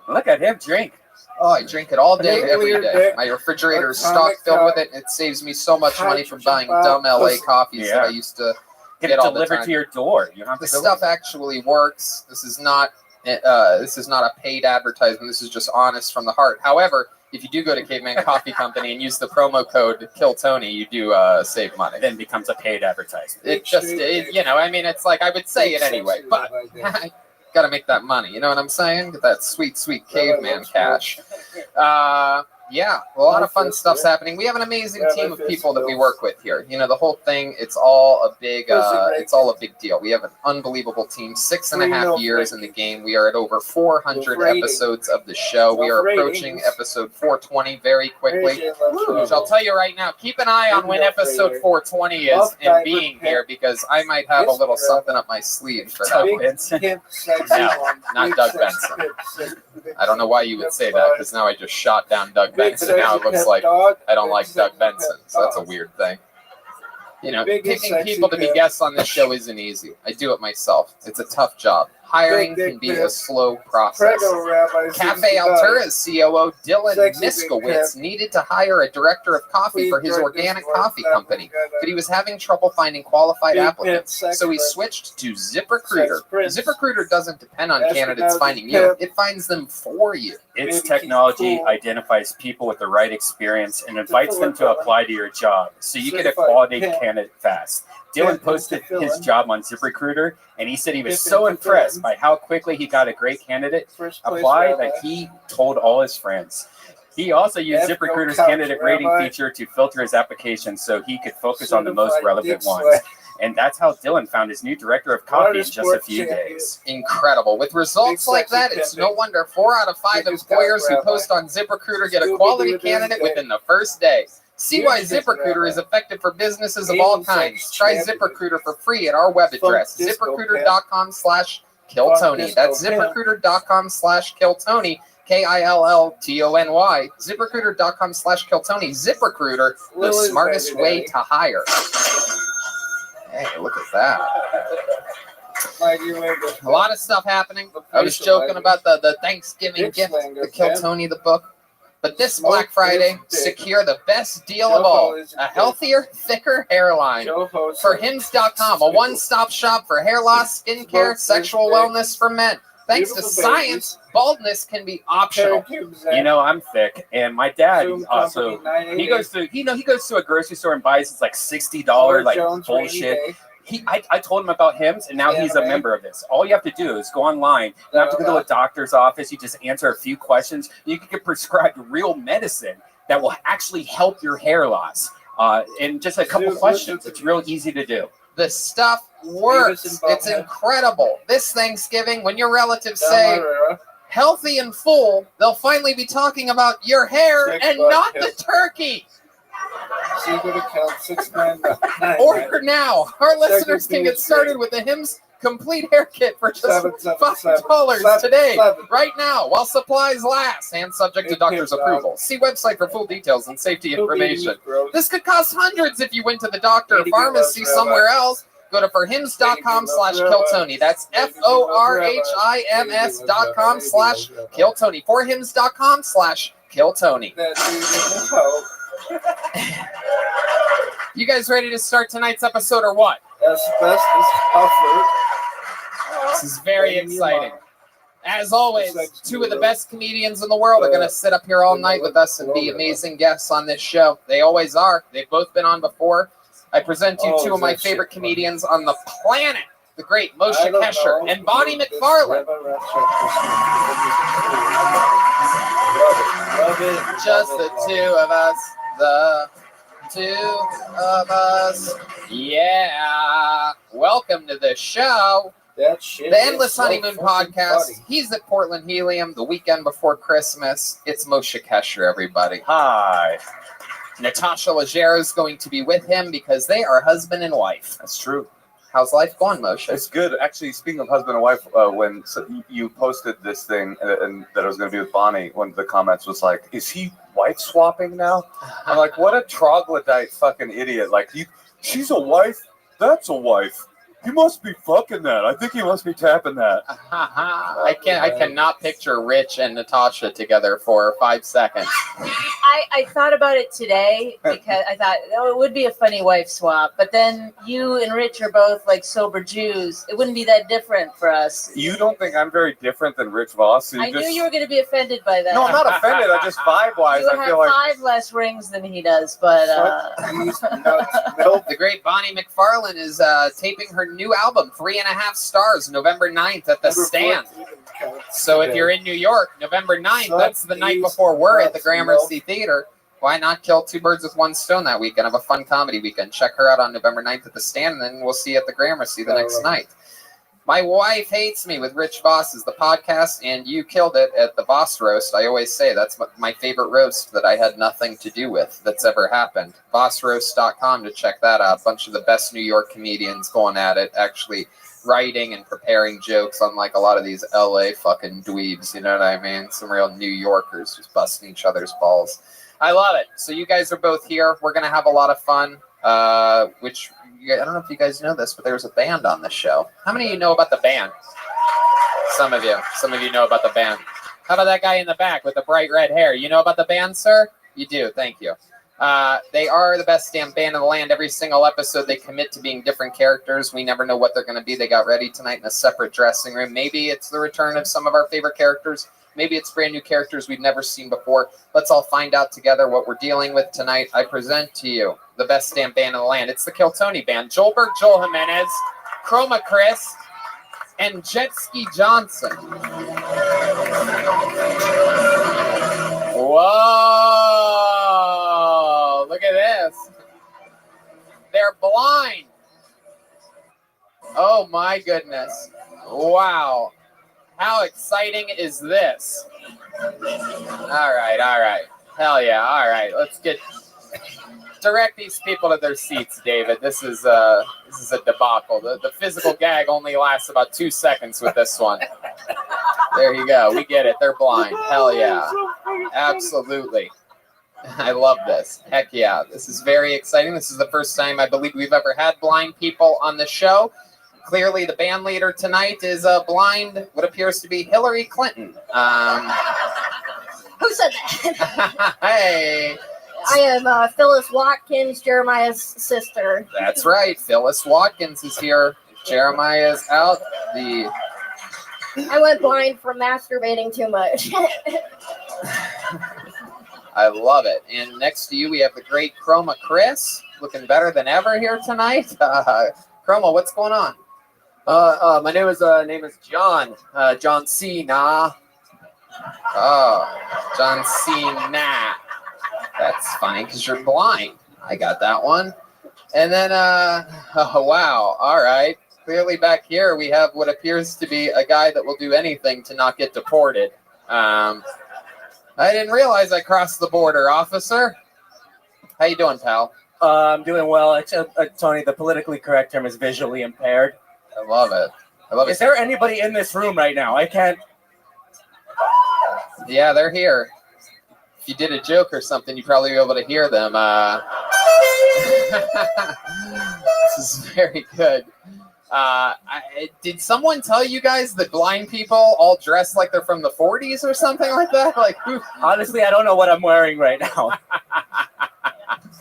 Look at him drink. Oh, I drink it all day, every day. My refrigerator is stocked filled with it. It saves me so much money from buying dumb LA coffees that I used to Get it all the delivered time. to your door. You don't have to The go stuff in. actually works. This is not a paid advertisement. This is just honest from the heart. However, if you do go to Caveman Coffee Company and use the promo code KillTony, you do save money. Then it becomes a paid advertisement. It's like I would say it anyway, but got to make that money. You know what I'm saying? Get that sweet, sweet caveman cash. Yeah, a lot of fun stuff's happening. We have an amazing team of people that we work with here. You know, the whole thing, it's all a big deal. We have an unbelievable team, 6.5 years in the game. We are at over 400 episodes of the show. We are approaching episode 420 very quickly. Which I'll tell you right now, keep an eye on when episode 420 is and being here, because I might have a little something up my sleeve for that one. No, not Doug Benson. I don't know why you would say that, because now I just shot down Doug Benson. Now it looks like I don't like Doug Benson, so that's a weird thing. You know, picking people to be guests on this show isn't easy. I do it myself. It's a tough job. Hiring can be a slow process. Cafe Altura's COO Dylan Miskowitz needed to hire a director of coffee for his organic coffee company, but he was having trouble finding qualified applicants, so he switched to ZipRecruiter. ZipRecruiter doesn't depend on candidates finding you, it finds them for you. Its technology identifies people with the right experience and invites them to apply to your job, so you get a quality candidate fast. Dylan posted his job on ZipRecruiter, and he said he was so impressed by how quickly he got a great candidate apply that he told all his friends. He also used ZipRecruiter's candidate rating feature to filter his applications so he could focus on the most relevant ones. And that's how Dylan found his new director of coffee in just a few days. Incredible. With results like that, it's no wonder 4 out of 5 employers who post on ZipRecruiter get a quality candidate within the first day. See why ZipRecruiter is effective for businesses of all kinds. Try ZipRecruiter for free at our web address, ZipRecruiter.com/KillTony. That's ZipRecruiter.com/KillTony. KILLTONY. ZipRecruiter.com/KillTony. ZipRecruiter, the smartest way to hire. Hey, look at that. A lot of stuff happening. I was joking about the Thanksgiving gift, the Kill Tony, the book. But this Black Friday, secure the best deal of all, a healthier, thicker hairline. For Hims.com, a one-stop shop for hair loss, skincare, sexual wellness for men. Thanks to science, baldness can be optional. You know, I'm thick, and my dad also, he goes to a grocery store and buys this like $60 like bullshit. I told him about Hims, and now he's a member of this. All you have to do is go online. You don't have to go to a doctor's office. You just answer a few questions. You can get prescribed real medicine that will actually help your hair loss. In just a couple questions. It's real easy to do. The stuff works. It's incredible. This Thanksgiving, when your relatives say healthy and full, they'll finally be talking about your hair and not the turkey. Order now. Our listeners can get started with the Hims complete hair kit for just $5 today, right now, while supplies last, and subject to doctor's approval. See website for full details and safety information. This could cost hundreds if you went to the doctor or pharmacy somewhere else. Go to forhims.com/KillTony. That's FORHIMS.com/KillTony. Forhims.com/KillTony. You guys ready to start tonight's episode or what? This is very exciting. As always, 2 of the best comedians in the world are going to sit up here all night with us and be amazing guests on this show. They always are. They've both been on before. I present you 2 of my favorite comedians on the planet, the great Moshe Kesher and Bonnie McFarlane. Just the 2 of us. The 2 of us. Yeah. Welcome to the show. The Endless Honeymoon Podcast. He's at Portland Helium the weekend before Christmas. It's Moshe Kesher, everybody. Hi. Natasha Leggero is going to be with him because they are husband and wife. That's true. How's life going, Moshe? It's good. Actually, speaking of husband and wife, when you posted this thing and that I was going to be with Bonnie, one of the comments was like, is he wife swapping now? I'm like, what a troglodyte fucking idiot. Like, she's a wife, that's a wife. He must be fucking that. I think he must be tapping that. I cannot picture Rich and Natasha together for 5 seconds. I thought about it today because I thought, oh, it would be a funny wife swap. But then you and Rich are both like sober Jews. It wouldn't be that different for us. You don't think I'm very different than Rich Voss? So I knew you were going to be offended by that. No, I'm not offended. I just vibe-wise, You I have feel like 5 less rings than he does, but The great Bonnie McFarlane is taping her new album, 3.5 Stars, November 9th at the Stand. So if you're in New York, November 9th, that's the night before we're at the Gramercy Theater. Why not kill 2 birds with 1 stone that weekend? Have a fun comedy weekend. Check her out on November 9th at the Stand, and then we'll see you at the Gramercy the next night. My Wife Hates Me with Rich Voss is the podcast, and you killed it at the Voss Roast. I always say that's my favorite roast that I had nothing to do with that's ever happened. VossRoast.com to check that out. A bunch of the best New York comedians going at it, actually writing and preparing jokes, unlike a lot of these LA fucking dweebs, you know what I mean? Some real New Yorkers just busting each other's balls. I love it. So you guys are both here. We're going to have a lot of fun, which I don't know if you guys know this, but there was a band on the show. How many of you know about the band? Some of you. Some of you know about the band. How about that guy in the back with the bright red hair? You know about the band, sir? You do. Thank you. They are the best damn band in the land. Every single episode, they commit to being different characters. We never know what they're going to be. They got ready tonight in a separate dressing room. Maybe it's the return of some of our favorite characters. Maybe it's brand new characters we've never seen before. Let's all find out together what we're dealing with tonight. I present to you the best damn band in the land. It's the Kill Tony Band. Joelberg, Joel Jimenez, Chroma Chris, and Jet Ski Johnson. Whoa! Look at this. They're blind. Oh my goodness. Wow. How exciting is this? All right. Hell yeah. All right. Let's direct these people to their seats, David. This is a debacle. The physical gag only lasts about 2 seconds with this one. There you go. We get it. They're blind. Hell yeah. Absolutely. I love this. Heck yeah. This is very exciting. This is the first time I believe we've ever had blind people on the show. Clearly, the band leader tonight is blind, what appears to be Hillary Clinton. Who said that? Hey. I am Phyllis Watkins, Jeremiah's sister. That's right. Phyllis Watkins is here. Jeremiah's out. I went blind from masturbating too much. I love it. And next to you, we have the great Chroma Chris, looking better than ever here tonight. Chroma, what's going on? My name is John. John Cena. Oh, John Cena. That's funny because you're blind. I got that one. And then, oh wow. All right. Clearly back here we have what appears to be a guy that will do anything to not get deported. I didn't realize I crossed the border, officer. How you doing, pal? I'm doing well. Tony, the politically correct term is visually impaired. I love it. Is there anybody in this room right now? I can't. Yeah, they're here. If you did a joke or something, you'd probably be able to hear them. This is very good. Did someone tell you guys that blind people all dress like they're from the 40s or something like that? Like, honestly, I don't know what I'm wearing right now.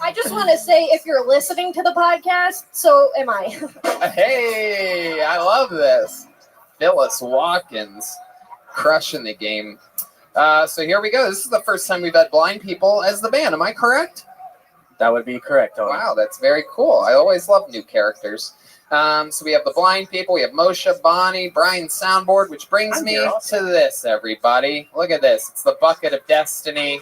I just want to say, if you're listening to the podcast, so am I. Hey, I love this. Phyllis Watkins crushing the game. So here we go. This is the first time we've had blind people as the band. Am I correct? That would be correct. Tony. Wow, that's very cool. I always love new characters. So we have the blind people. We have Moshe, Bonnie, Brian Soundboard, which brings me to this, everybody. Look at this. It's the bucket of destiny.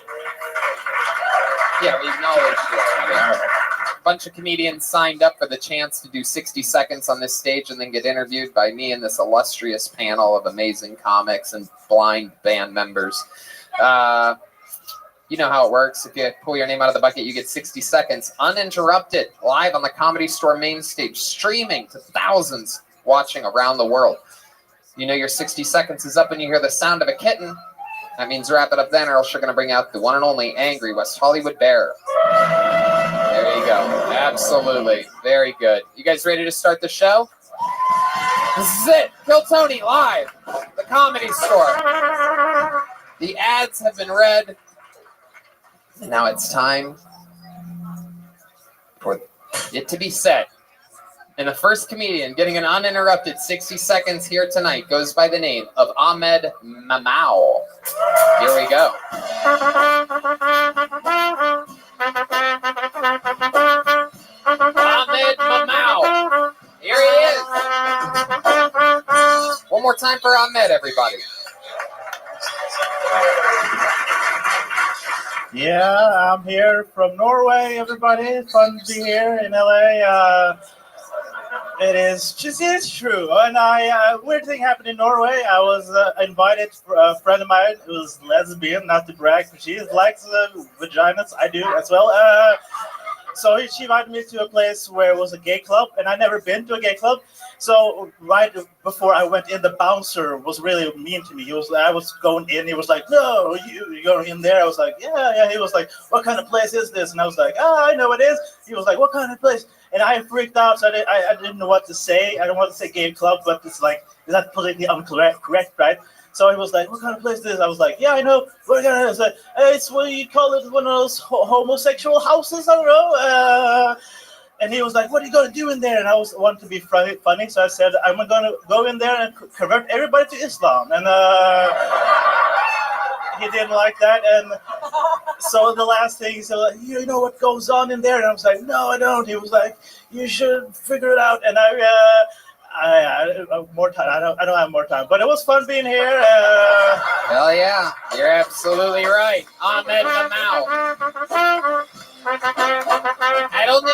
Yeah, we acknowledge you. A bunch of comedians signed up for the chance to do 60 seconds on this stage and then get interviewed by me and this illustrious panel of amazing comics and blind band members. You know how it works. If you pull your name out of the bucket, you get 60 seconds uninterrupted, live on the Comedy Store main stage, streaming to thousands watching around the world. You know your 60 seconds is up and you hear the sound of a kitten. That means wrap it up then, or else you're going to bring out the one and only Angry West Hollywood Bear. There you go. Absolutely. Very good. You guys ready to start the show? This is it. Kill Tony live. The Comedy Store. The ads have been read. And now it's time for it to be said. And the first comedian getting an uninterrupted 60 seconds here tonight goes by the name of Ahmed Mamau. Here we go. Ahmed Mamau. Here he is. One more time for Ahmed, everybody. Yeah, I'm here from Norway, everybody. Fun to be here in LA. It's true. And weird thing happened in Norway. I was invited for a friend of mine who was lesbian, not to brag, but she likes vaginas. I do as well. So she invited me to a place where it was a gay club, and I'd never been to a gay club. So right before I went in, the bouncer was really mean to me. I was going in. He was like, "No, you're going in there." I was like, "Yeah." He was like, "What kind of place is this?" And I was like, "Oh, I know what it is." He was like, "What kind of place?" And I freaked out. So I didn't know what to say. I don't want to say gay club, but it's like, is that politically incorrect, right? So he was like, "What kind of place is this?" I was like, "Yeah, I know. What kind of place?" Like, "It's what you call it, one of those homosexual houses, I don't know." And he was like, "What are you going to do in there?" And I wanted to be funny, so I said, "I'm going to go in there and convert everybody to Islam." And he didn't like that. And so the last thing, he said, "You know what goes on in there?" And I was like, "No, I don't." He was like, "You should figure it out." And I more time. I don't have more time, but it was fun being here. Hell yeah, you're absolutely right, Ahmed Mamau. I don't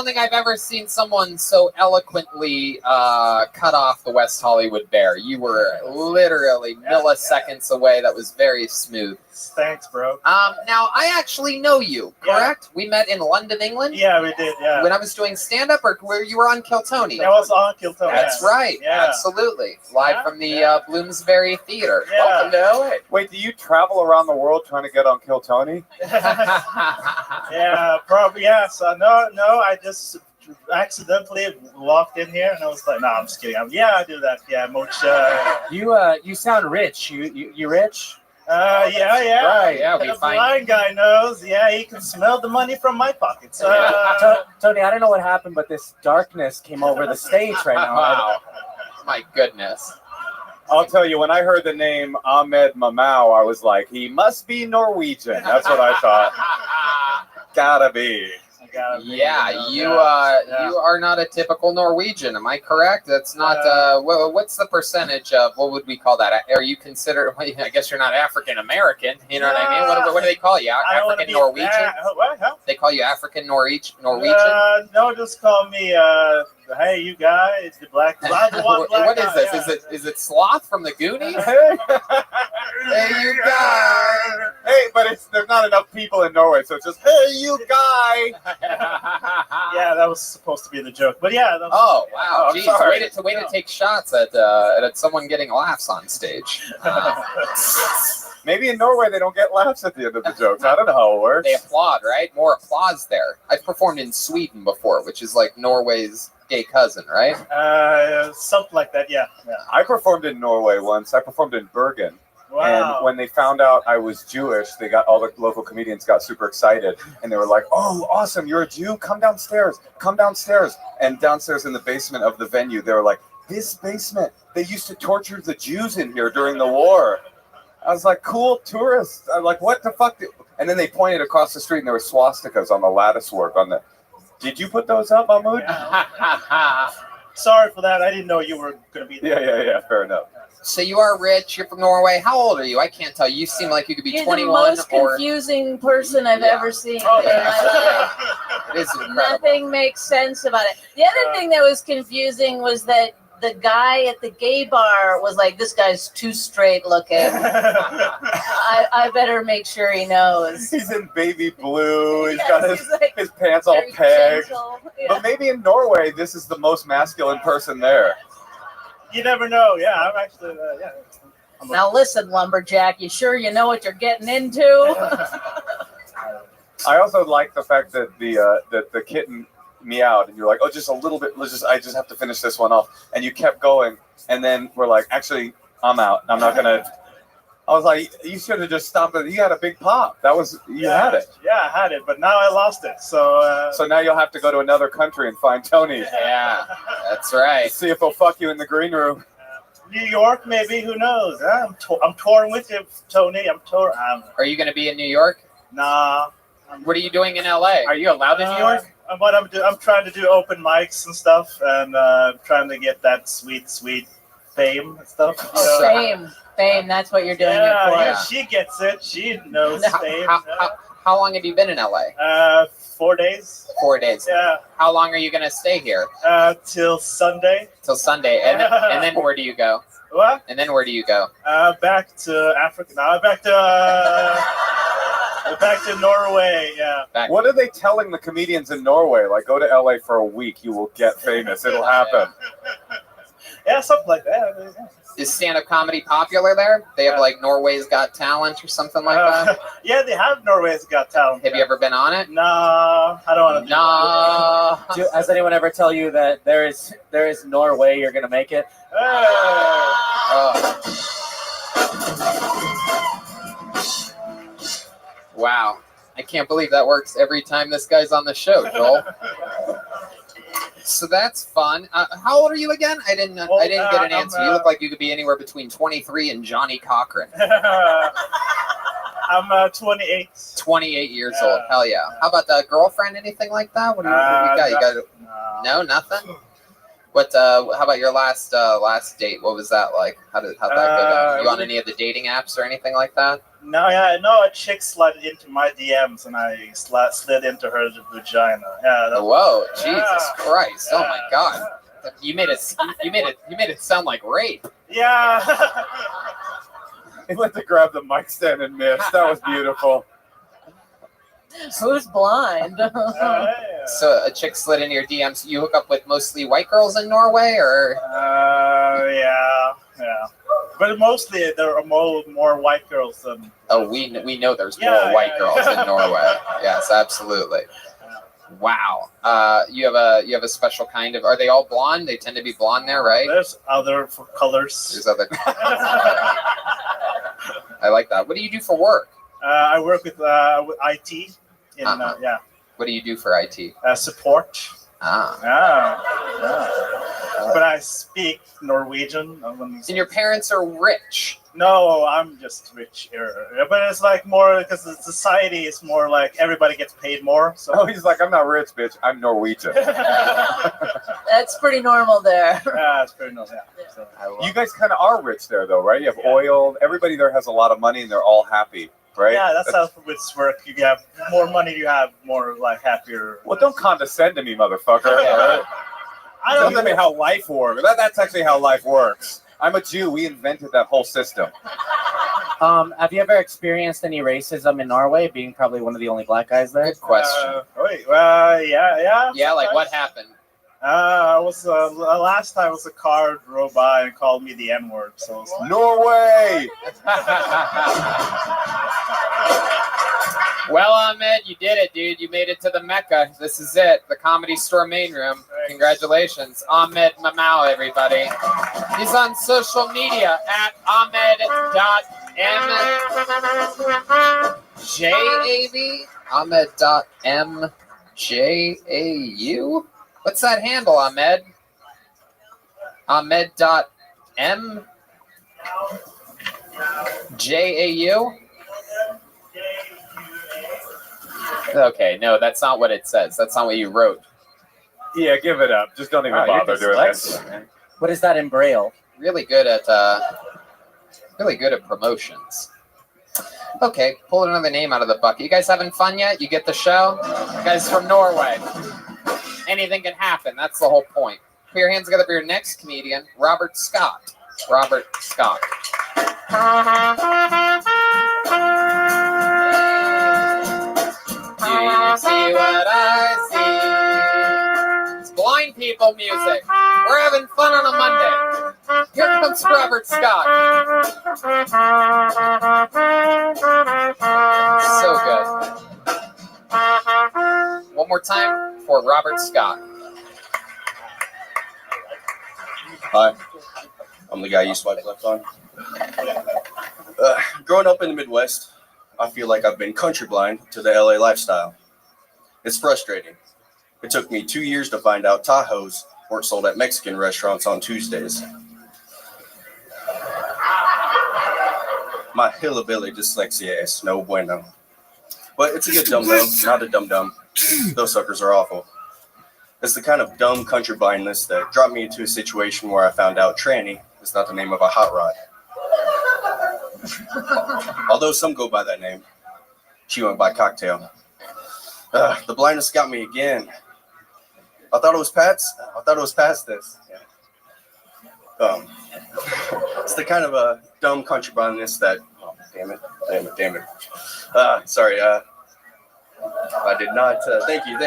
think I've ever seen someone so eloquently cut off the West Hollywood Bear. You were literally milliseconds away. That was very smooth. Thanks, bro. Now I actually know you, correct? Yeah. We met in London, England. Yeah, we did. Yeah. When I was doing stand-up, or where you were on Kill Tony. I was on Kill Tony. That's right. Yeah. Absolutely. Live from the Bloomsbury Theater. Yeah. Welcome to LA. Wait, do you travel around the world trying to get on Kill Tony? Yeah, probably. Yeah. So no, I just accidentally walked in here and I was like, "No, I'm just kidding." I do that. Yeah, much. You sound rich. You rich? Yeah. Right. Yeah, the blind guy knows. Yeah, he can smell the money from my pockets. Tony, I don't know what happened, but this darkness came over the stage right now. Wow. My goodness. I'll tell you, when I heard the name Ahmed Mamau, I was like, he must be Norwegian. That's what I thought. Gotta be. Yeah, you are not a typical Norwegian. Am I correct? That's not. What's the percentage of what would we call that? Are you considered? Well, I guess you're not African American. You know what I mean? What do they call you? African Norwegian? What? Huh? They call you African Norwegian? No, just call me. Hey, you guy. It's the black. What is this? Yeah. Is it Sloth from the Goonies? Hey, you guy. Hey, but there's not enough people in Norway, so it's just, "Hey, you guy." Yeah, that was supposed to be the joke, but yeah. Oh wow! Geez, sorry. way to take shots at someone getting laughs on stage. Maybe in Norway they don't get laughs at the end of the jokes. I don't know how it works. They applaud, right? More applause there. I've performed in Sweden before, which is like Norway's gay cousin, right? Something like that. Yeah. I performed in Norway once. I performed in Bergen. Wow. And when they found out I was Jewish, all the local comedians got super excited, and they were like, "Oh, awesome! You're a Jew? Come downstairs! Come downstairs!" And downstairs in the basement of the venue, they were like, "This basement, they used to torture the Jews in here during the war." I was like, "Cool tourists!" I'm like, "What the fuck?" And then they pointed across the street, and there were swastikas on the lattice work on the. Did you put those up, Mahmoud? Sorry for that. I didn't know you were going to be there. Yeah. Fair enough. So you are rich. You're from Norway. How old are you? I can't tell. You seem like you could be You're 21 the most or. confusing person I've ever seen in my life. It is incredible. Nothing makes sense about it. The other thing that was confusing was that the guy at the gay bar was like, "This guy's too straight looking. I better make sure he knows." He's in baby blue. He's got his pants all very pegged. gentle. Yeah. But maybe in Norway, this is the most masculine person there. You never know. Yeah, I'm actually. Now listen, lumberjack. You sure you know what you're getting into? I also like the fact that the kitten me out, and you're like, oh, just a little bit. I just have to finish this one off, and you kept going, and then we're like, actually, I'm out. I'm not gonna. I was like, you should have just stopped it. You had a big pop. You had it. Yeah, I had it, but now I lost it. So. So now you'll have to go to another country and find Tony. Yeah, that's right. See if he'll fuck you in the green room. New York, maybe. Who knows? I'm torn with you, Tony. I'm torn. Are you going to be in New York? Nah. What are you doing in LA? Are you allowed in New York? What I'm trying to do open mics and stuff, and trying to get that sweet fame and stuff. Fame. That's what you're doing it for. Yeah, she gets it. She knows fame. How long have you been in LA? 4 days. 4 days. Yeah. How long are you going to stay here? Till Sunday. Till Sunday, and then where do you go? What? And then where do you go? Back to Africa. No, back to Norway. Yeah. What are they telling the comedians in Norway? Like, go to LA for a week, you will get famous. It'll happen. Yeah, something like that. Is stand-up comedy popular there? They have like Norway's Got Talent or something like that? Yeah, they have Norway's Got Talent. Have you ever been on it? No, I don't want to. No. Has anyone ever tell you that there is no way you're gonna make it? Wow. I can't believe that works every time this guy's on the show, Joel. So that's fun. How old are you again? I didn't get an answer. You look like you could be anywhere between 23 and Johnny Cochran. I'm 28. 28 years old. Hell yeah. How about the girlfriend? Anything like that? What do you got? You got no, nothing. What? How about your last date? What was that like? How'd that go down? You on any of the dating apps or anything like that? No, a chick slid into my DMs and I slid into her vagina. Yeah. Whoa, Jesus Christ! Oh my God! You made it sound like rape. Yeah. He went to grab the mic stand and missed. That was beautiful. Who's blind? So a chick slid into your DMs. You hook up with mostly white girls in Norway, or? Yeah. But mostly there are more white girls than. Oh, we know there's more white girls in Norway. Yes, absolutely. Wow. You have a special kind of. Are they all blonde? They tend to be blonde there, right? There's other colors. There's other. I like that. What do you do for work? I work with IT. What do you do for IT? Support. Ah. But I speak Norwegian. And your parents are rich. No, I'm just rich here. But it's like more because the society is more like everybody gets paid more. So. Oh, he's like, I'm not rich, bitch. I'm Norwegian. That's pretty normal there. Yeah, it's pretty normal. Yeah. So, you guys kind of are rich there, though, right? You have oil. Everybody there has a lot of money, and they're all happy. Right? Yeah, that's how it's work. You have more money, you have more like happier. Well, don't condescend to me, motherfucker. I don't tell me how life works. That's actually how life works. I'm a Jew. We invented that whole system. Have you ever experienced any racism in Norway, being probably one of the only black guys there? Good question. Yeah. Yeah, like what happened? I was last time was a car drove by and called me the N-word. So Norway. Well, Ahmed, you did it, dude. You made it to the Mecca. This is it, the Comedy Store main room. Congratulations, Ahmed Mamau, everybody. He's on social media at Ahmed.mjab. Ahmed.mjau. What's that handle, Ahmed? Ahmed.mjau? Okay, no, that's not what it says. That's not what you wrote. Yeah, give it up. Just don't even bother doing this. What is that in Braille? Really good at promotions. Okay, pull another name out of the bucket. You guys having fun yet? You get the show? You guys from Norway. Anything can happen. That's the whole point. Put your hands together for your next comedian, Robert Scott. Robert Scott. Do you see what I see? It's blind people music. We're having fun on a Monday. Here comes Robert Scott. So good. One more time. for Robert Scott. Hi, I'm the guy you swiped left on. Growing up in the Midwest, I feel like I've been country blind to the LA lifestyle. It's frustrating. It took me 2 years to find out Tahoes weren't sold at Mexican restaurants on Tuesdays. My hillbilly dyslexia is no bueno. But it's a good dum-dum, not a dum-dum. Those suckers are awful. It's the kind of dumb country blindness that dropped me into a situation where I found out tranny is not the name of a hot rod. Although some go by that name. She went by Cocktail. The blindness got me again. I thought it was past this. Yeah. It's the kind of a dumb country blindness that. Oh, damn it! Sorry. I did not. Thank you.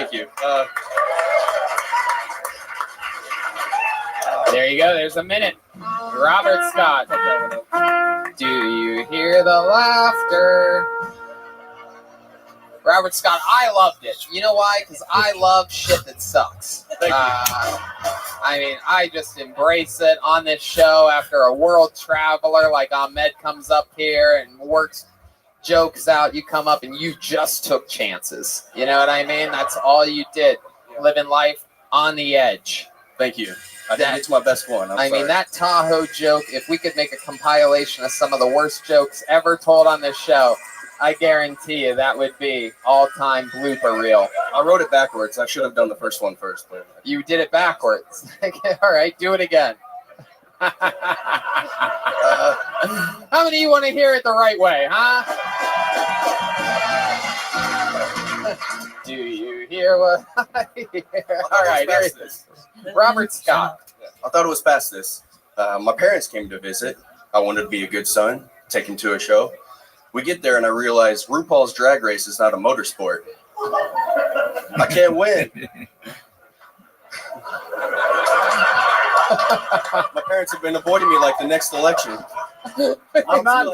There you go. There's a minute. Robert Scott. Do you hear the laughter? Robert Scott, I loved it. You know why? Because I love shit that sucks. I mean, I just embrace it on this show after a world traveler like Ahmed comes up here and works jokes out. You come up and you just took chances. You know what I mean? That's all you did. Living life on the edge. Thank you. I think it's my best one. I mean, that Tahoe joke, if we could make a compilation of some of the worst jokes ever told on this show, I guarantee you that would be all-time blooper reel. I wrote it backwards. I should have done the first one first. But you did it backwards. All right, do it again. How many of you want to hear it the right way, huh? Do you hear what I hear? All right, here it is. Robert Scott. I thought it was past this. My parents came to visit. I wanted to be a good son, take them to a show. We get there and I realize RuPaul's Drag Race is not a motorsport. I can't win. My parents have been avoiding me like the next election. I'm not.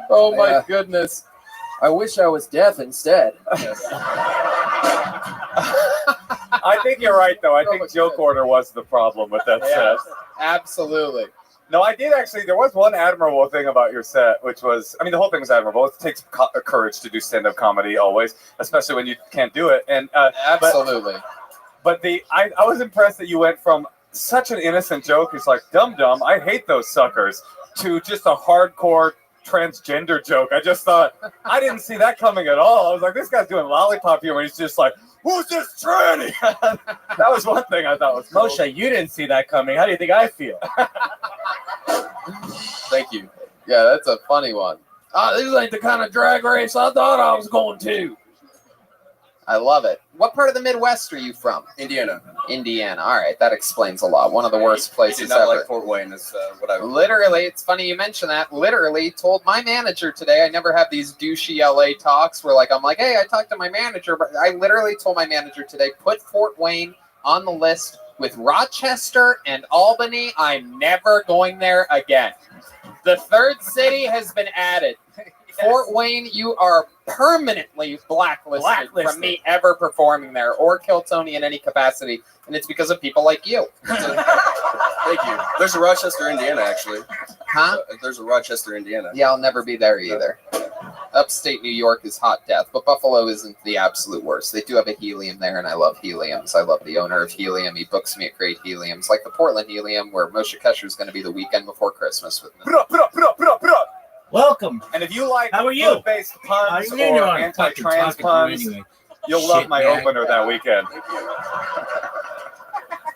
Oh my goodness. I wish I was deaf instead. I think you're right, though. I think joke order was the problem with that set. Absolutely. No, I did actually. There was one admirable thing about your set, which was, I mean, the whole thing was admirable. It takes courage to do stand-up comedy always, especially when you can't do it. And absolutely. But I was impressed that you went from such an innocent joke, it's like dum-dum, I hate those suckers, to just a hardcore transgender joke. I just thought, I didn't see that coming at all. I was like, this guy's doing lollipop humor. He's just like, who's this tranny? That was one thing I thought was cool. Moshe, you didn't see that coming. How do you think I feel? Thank you. Yeah, that's a funny one. This ain't the kind of drag race I thought I was going to. I love it. What part of the Midwest are you from? Indiana. Indiana. All right, that explains a lot. One of the worst places not ever. Like Fort Wayne is what I literally. It's funny you mention that. Literally told my manager today. I never have these douchey LA talks where I'm like, hey, I talked to my manager, but I literally told my manager today, put Fort Wayne on the list with Rochester and Albany. I'm never going there again. The third city has been added. Fort Wayne, you are permanently blacklisted from me ever performing there or Kill Tony in any capacity, and it's because of people like you. Thank you. There's a Rochester, Indiana, actually. Huh? There's a Rochester, Indiana. Yeah, I'll never be there either. Upstate New York is hot death, but Buffalo isn't the absolute worst. They do have a Helium there, and I love Heliums. I love the owner of Helium. He books me at great Heliums, like the Portland Helium, where Moshe Kesher is going to be the weekend before Christmas with me. Welcome. And if you like how are you? Food-based puns How you or doing? anti-trans puns, anyway. you'll love my opener that weekend.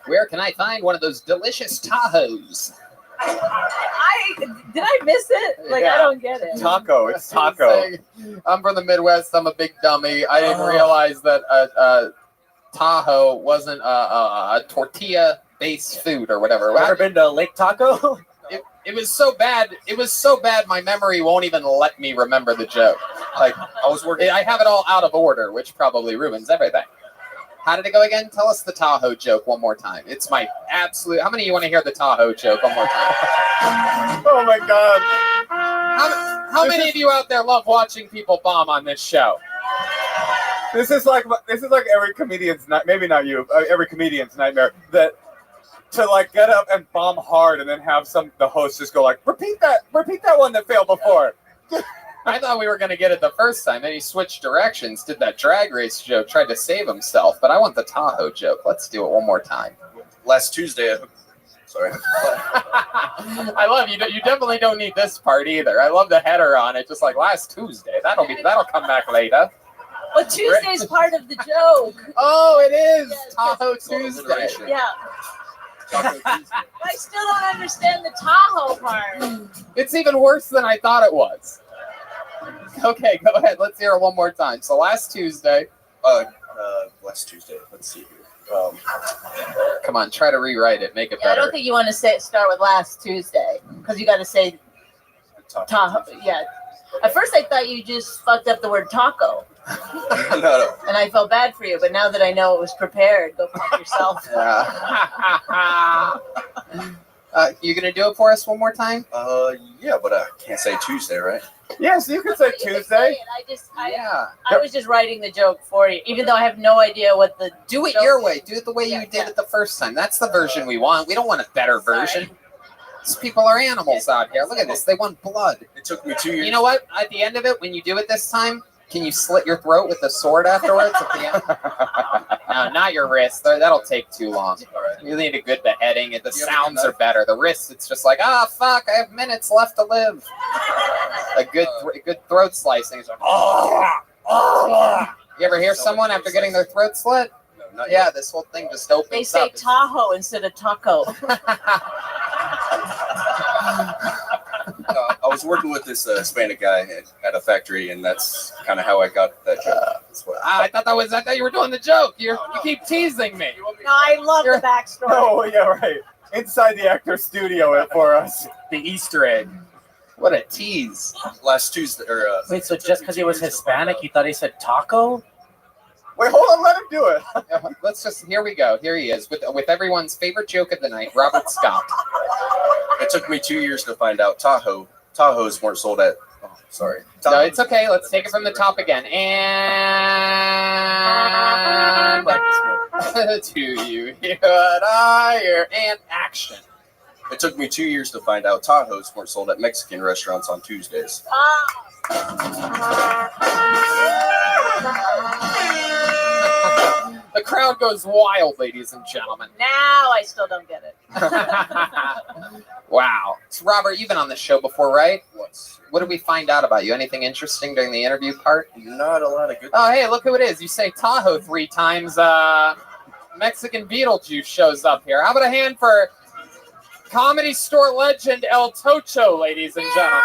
Where can I find one of those delicious Tahoes? Did I miss it? I don't get it. Taco. It's taco. I'm from the Midwest. I'm a big dummy. I didn't realize that Tahoe wasn't a tortilla-based food or whatever. Ever been to Lake Taco? It was so bad. It was so bad. My memory won't even let me remember the joke. I have it all out of order, which probably ruins everything. How did it go again? Tell us the Tahoe joke one more time. It's my absolute. How many of you want to hear the Tahoe joke one more time? Oh my God. How many of you out there love watching people bomb on this show? This is like every comedian's maybe not you, every comedian's nightmare that to like get up and bomb hard and then have the host just go like repeat that one that failed before. I thought we were going to get it the first time. Then he switched directions, did that drag race joke, tried to save himself. But I want the Tahoe joke. Let's do it one more time. Last Tuesday, sorry. I love you. You definitely don't need this part either. I love the header on it. Just like last Tuesday. That'll come back later. Well, Tuesday's part of the joke. Oh, it is Yeah, Tahoe Tuesday. Yeah. I still don't understand the Tahoe part. It's even worse than I thought it was. Okay, go ahead. Let's hear it one more time. So last Tuesday. Last Tuesday. Let's see here. Come on, try to rewrite it. Make it Yeah, I better. don't think you want to start with last Tuesday because you got to say Tahoe. Yeah. At first, I thought you just fucked up the word taco. No. And I felt bad for you, but now that I know it was prepared, go fuck yourself. You gonna do it for us one more time? Yeah, but I can't say Tuesday, right? Yes, you can say Tuesday. I was just writing the joke for you, even though I have no idea what the. Do it your way. Do it the way you did it the first time. That's the version we want. We don't want a better version. These people are animals out here. Look at this. They want blood. It took me 2 years. You know what? At the end of it, when you do it this time, can you slit your throat with a sword afterwards at the end? No, not your wrist. That'll take too long. You need a good beheading. And the sounds are better. The wrists, it's just like, fuck, I have minutes left to live. A good throat slicing is like, You ever hear someone after getting their throat slit? No, not yet. This whole thing just opens up. They say Tahoe instead of taco. I was working with this Hispanic guy at a factory, and that's kind of how I got that joke. I thought you were doing the joke. You keep teasing me. No, I love the backstory. Oh, yeah, right. Inside the actor studio for us. The Easter egg. What a tease. Last Tuesday. Wait, so just because he was Hispanic, you thought he said taco? Wait, hold on, let him do it. Here we go. Here he is with everyone's favorite joke of the night, Robert Scott. It took me 2 years to find out Tahoes weren't sold at. Oh, sorry. No, it's okay. Let's take it from the top again. And to you, here I hear and action. It took me 2 years to find out Tahoes weren't sold at Mexican restaurants on Tuesdays. The crowd goes wild, ladies and gentlemen. Now I still don't get it. Wow. So Robert, you've been on the show before, right? What did we find out about you? Anything interesting during the interview part? Not a lot of good. Oh, hey, look who it is. You say Tahoe 3 times. Mexican Beetlejuice shows up here. How about a hand for Comedy Store legend El Tocho, ladies and gentlemen?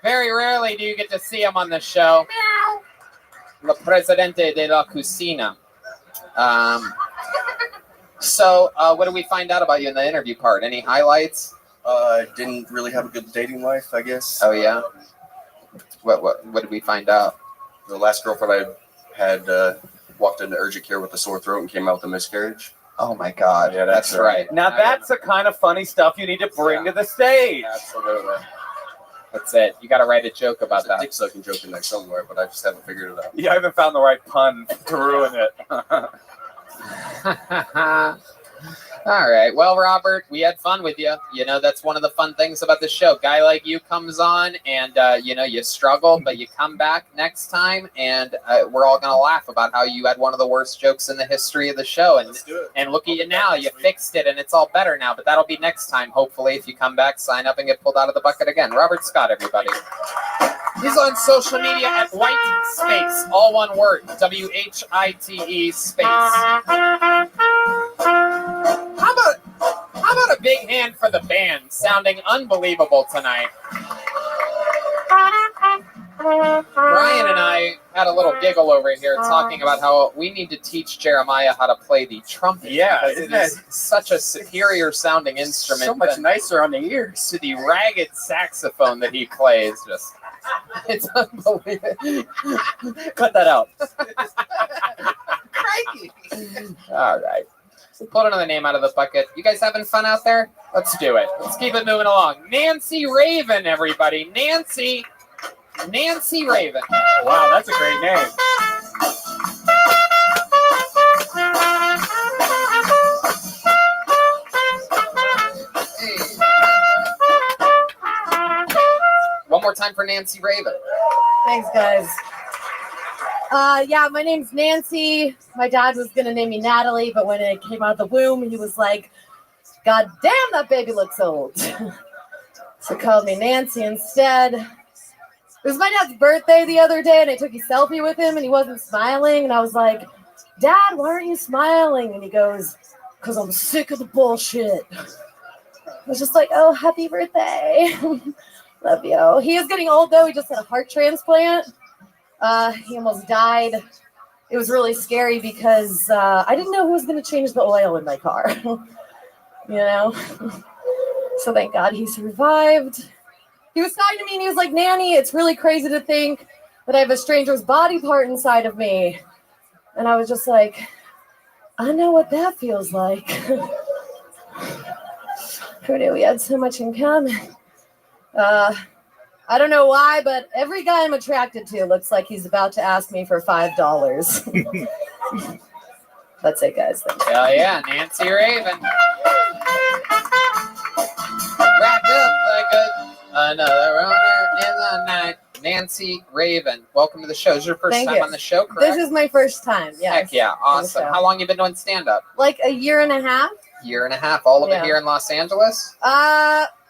Very rarely do you get to see him on the show. El Presidente de la Cocina. So, what did we find out about you in the interview part? Any highlights? Didn't really have a good dating life, I guess. Oh, yeah? What did we find out? The last girlfriend I had walked into urgent care with a sore throat and came out with a miscarriage. Oh, my God. Yeah, that's right. Now, that's the kind of funny stuff you need to bring to the stage. Absolutely. That's it. You got to write a joke about that. Dick sucking joke in there somewhere, but I just haven't figured it out. Yeah, I haven't found the right pun to ruin it. All right. Well, Robert, we had fun with you. You know, that's one of the fun things about the show. Guy like you comes on and, you struggle, but you come back next time and we're all going to laugh about how you had one of the worst jokes in the history of the show. And look at you now. You fixed it and it's all better now, but that'll be next time. Hopefully, if you come back, sign up and get pulled out of the bucket again. Robert Scott, everybody. He's on social media at White Space, all one word, WHITE space. How about a big hand for the band, sounding unbelievable tonight. Brian and I had a little giggle over here talking about how we need to teach Jeremiah how to play the trumpet. Yeah, because it is such a superior sounding instrument. So much nicer on the ears. To the ragged saxophone that he plays. Just, it's unbelievable. Cut that out. Crikey. All right. So pull another name out of the bucket. You guys having fun out there? Let's do it. Let's keep it moving along. Nancy Raven, everybody. Nancy Raven. Wow, that's a great name. One more time for Nancy Raven. Thanks, guys. Yeah, my name's Nancy. My dad was gonna name me Natalie, but when it came out of the womb, he was like, "God damn, that baby looks old." So called me Nancy instead. It was my dad's birthday the other day, and I took a selfie with him, and he wasn't smiling, and I was like, "Dad, why aren't you smiling?" And he goes, "'Cause I'm sick of the bullshit." I was just like, "Oh, happy birthday." Love you. He is getting old, though. He just had a heart transplant. He almost died. It was really scary because I didn't know who was going to change the oil in my car. So thank God he survived. He was talking to me and he was like, "Nanny, it's really crazy to think that I have a stranger's body part inside of me." And I was just like, I know what that feels like. Who knew we had so much in common? I don't know why, but every guy I'm attracted to looks like he's about to ask me for $5. That's it, guys. Thanks. Hell yeah, Nancy Raven. Wrapped up like another owner in the night. Nancy Raven, welcome to the show. Is your first Thank time you. on the show, correct? This is my first time, yes. Heck yeah, awesome. How long you been doing stand-up? Like a year and a half. Year and a half. All of it Yeah. here in Los Angeles?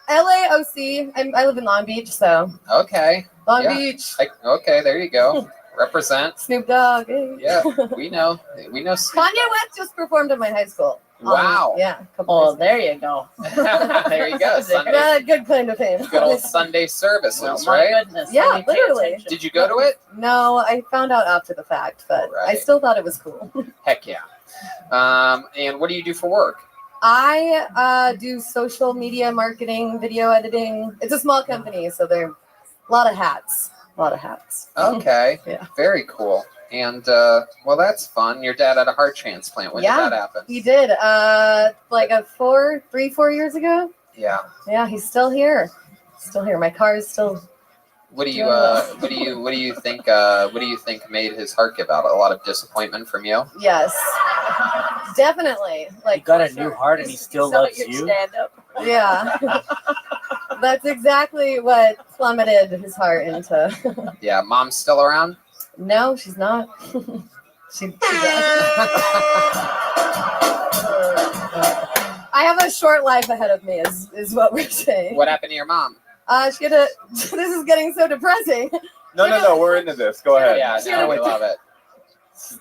LAOC. I live in Long Beach, so. Okay. Long Yeah. Beach. Okay, there you go. Represent. Snoop Dogg. Hey. Yeah, we know. Kanye West just performed at my high school. Wow. Yeah. Oh, there you go. There you go. Sunday. Got a good claim to fame. Good old Sunday services, Oh, my right? goodness. I Yeah, need to pay literally. attention. Did you go to it? No, I found out after the fact, but I Right. still thought it was cool. Heck yeah. And what do you do for work? I do social media marketing, video editing. It's a small company, so there are a lot of hats. A lot of hats. Okay. Yeah. Very cool. And well, that's fun. Your dad had a heart transplant. When did that happen? He did. Like 4 years ago. Yeah. Yeah, he's still here. Still here. My car is still. What do you think made his heart give out? A lot of disappointment from you? Yes. Definitely. Like He got a new heart and he still loves you. Stand-up. Yeah. That's exactly what plummeted his heart into. Yeah, mom's still around? No, she's not. she I have a short life ahead of me, is what we're saying. What happened to your mom? She had a. This is getting so depressing. No, we're into this. Go ahead. Yeah, no, we love it.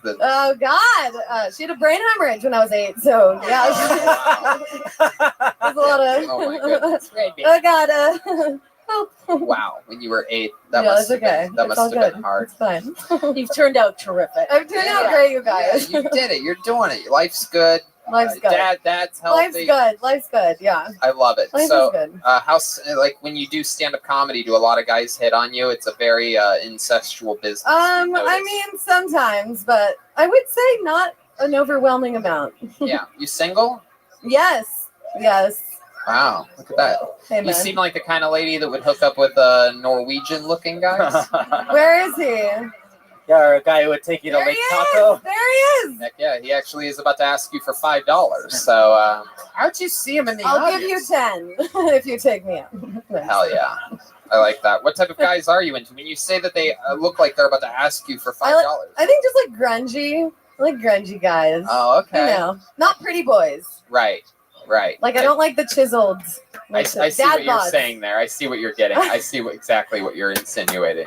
Oh God, she had a brain hemorrhage when I was 8. So yeah, there's a lot of. Oh my goodness. Oh God. Help. Wow, when you were 8, that Yeah, must it's have okay. been, that It's must all have been good. hard. It's fine. You've turned out terrific. I've turned out great, you guys. Yeah, you did it. You're doing it. Life's good. Life's good. Dad's healthy. Life's good. Yeah. I love it. Life is So, good. like when you do stand-up comedy, do a lot of guys hit on you? It's a very incestual business. I mean, sometimes, but I would say not an overwhelming amount. Yeah. You single? Yes. Wow, look at that. Hey, You man. seem like the kind of lady that would hook up with Norwegian-looking guys. Where is he? Yeah, or a guy who would take you to There Lake he Tahoe. is. There he is. Heck yeah, he actually is about to ask you for $5. So, how'd you see him in the I'll give audience? you 10 if you take me out. Hell yeah. I like that. What type of guys are you into? When you say that they look like they're about to ask you for $5. I think just like grungy. I like grungy guys. Oh, okay. You know, not pretty boys. Right. Like I don't like the chiseled. I Like see dad what you're bods. saying there. I see what you're getting. I see exactly what you're insinuating.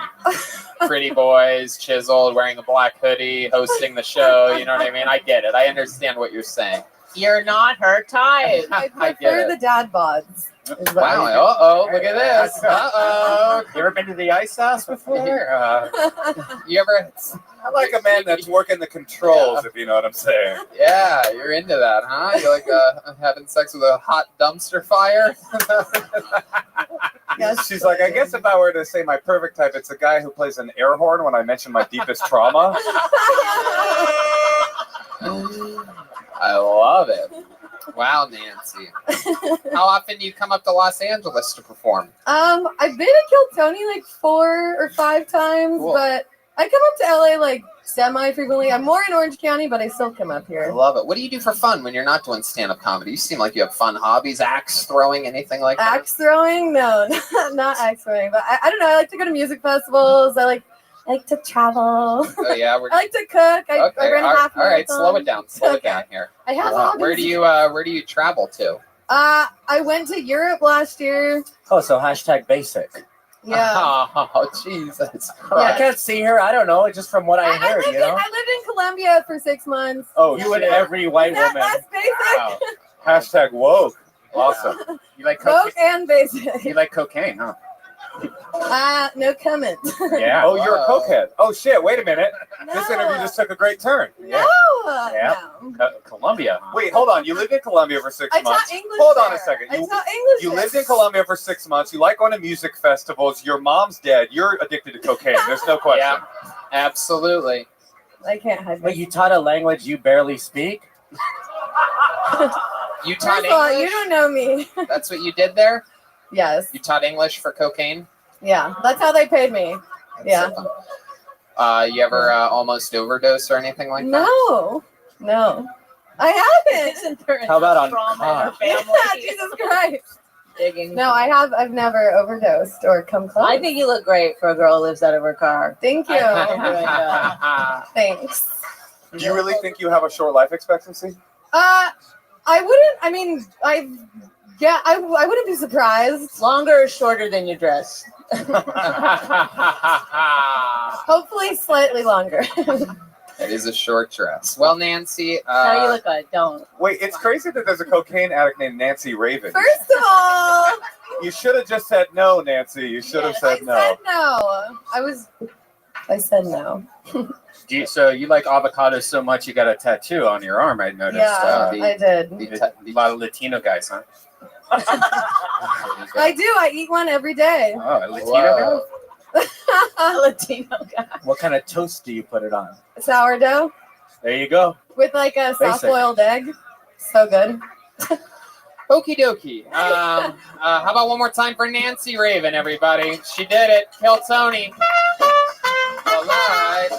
Pretty boys, chiseled, wearing a black hoodie, hosting the show. You know what I mean? I get it. I understand what you're saying. You're not her type. I I get prefer it. the dad bods. is what Wow. I do. Uh-oh. Look at this. Uh-oh. You ever been to the ice house before? You ever... I like a man that's working the controls, if you know what I'm saying. Yeah, you're into that, huh? You like having sex with a hot dumpster fire? Yes. She's like, I guess if I were to say my perfect type, it's a guy who plays an air horn when I mention my deepest trauma. I love it. Wow, Nancy. How often do you come up to Los Angeles to perform? I've been to Kiltony like 4 or 5 times, Cool. but I come up to LA like semi-frequently. I'm more in Orange County, but I still come up I here. love it. What do you do for fun when you're not doing stand-up comedy? You seem like you have fun hobbies, axe throwing, anything like that? Axe throwing? No, not axe throwing. But I don't know. I like to go to music festivals. I like to travel. Oh yeah, I like to cook. I ran a half all right, marathon. slow it down. Slow it down here. I have Where do hobbies. you travel to? I went to Europe last year. Oh, so hashtag basic. Yeah. Oh, Jesus. I can't see her. I don't know. Just from what I heard, you know. I lived in Colombia for 6 months. Oh, you and every white woman. That's basic. Hashtag woke. Awesome. You like Woke and basic. You like cocaine, huh? No comment. Yeah. Oh, you're a cokehead. Oh shit! Wait a minute. This interview just took a great turn. No. Yeah. Colombia. Wait, hold on. You lived in Colombia for 6 I months. taught English Hold on a there. second. I taught English You there. lived in Colombia for 6 months. You like going to music festivals. Your mom's dead. You're addicted to cocaine. There's no question. Yeah, absolutely. I can't hide. But you taught a language you barely speak. You taught First of all, English? you don't know me. That's what you did there? Yes. You taught English for cocaine? Yeah, that's how they paid me. Yeah. You ever almost overdose or anything like that? No. I haven't. How about on Yeah, Jesus Christ. No, I've never overdosed or come close. I think you look great for a girl who lives out of her car. Thank you. Thanks. Do you really think you have a short life expectancy? I wouldn't. I mean, I wouldn't be surprised. Longer or shorter than your dress? Hopefully, slightly longer. That is a short dress. Well, Nancy. How you look like? Don't. Wait, it's crazy that there's a cocaine addict named Nancy Raven. First of all, You should have just said no, Nancy. You should have said no. said no. I said no. So you like avocados so much you got a tattoo on your arm, I noticed. Yeah, I did. A lot of Latino guys, huh? I do. I eat one every day. Oh, a Latino guy? A Latino guy. What kind of toast do you put it on? Sourdough There you go. with like a Basic. soft-boiled egg. So good. Okie dokie. How about one more time for Nancy Raven, everybody? She did it. Kill Tony. Alive.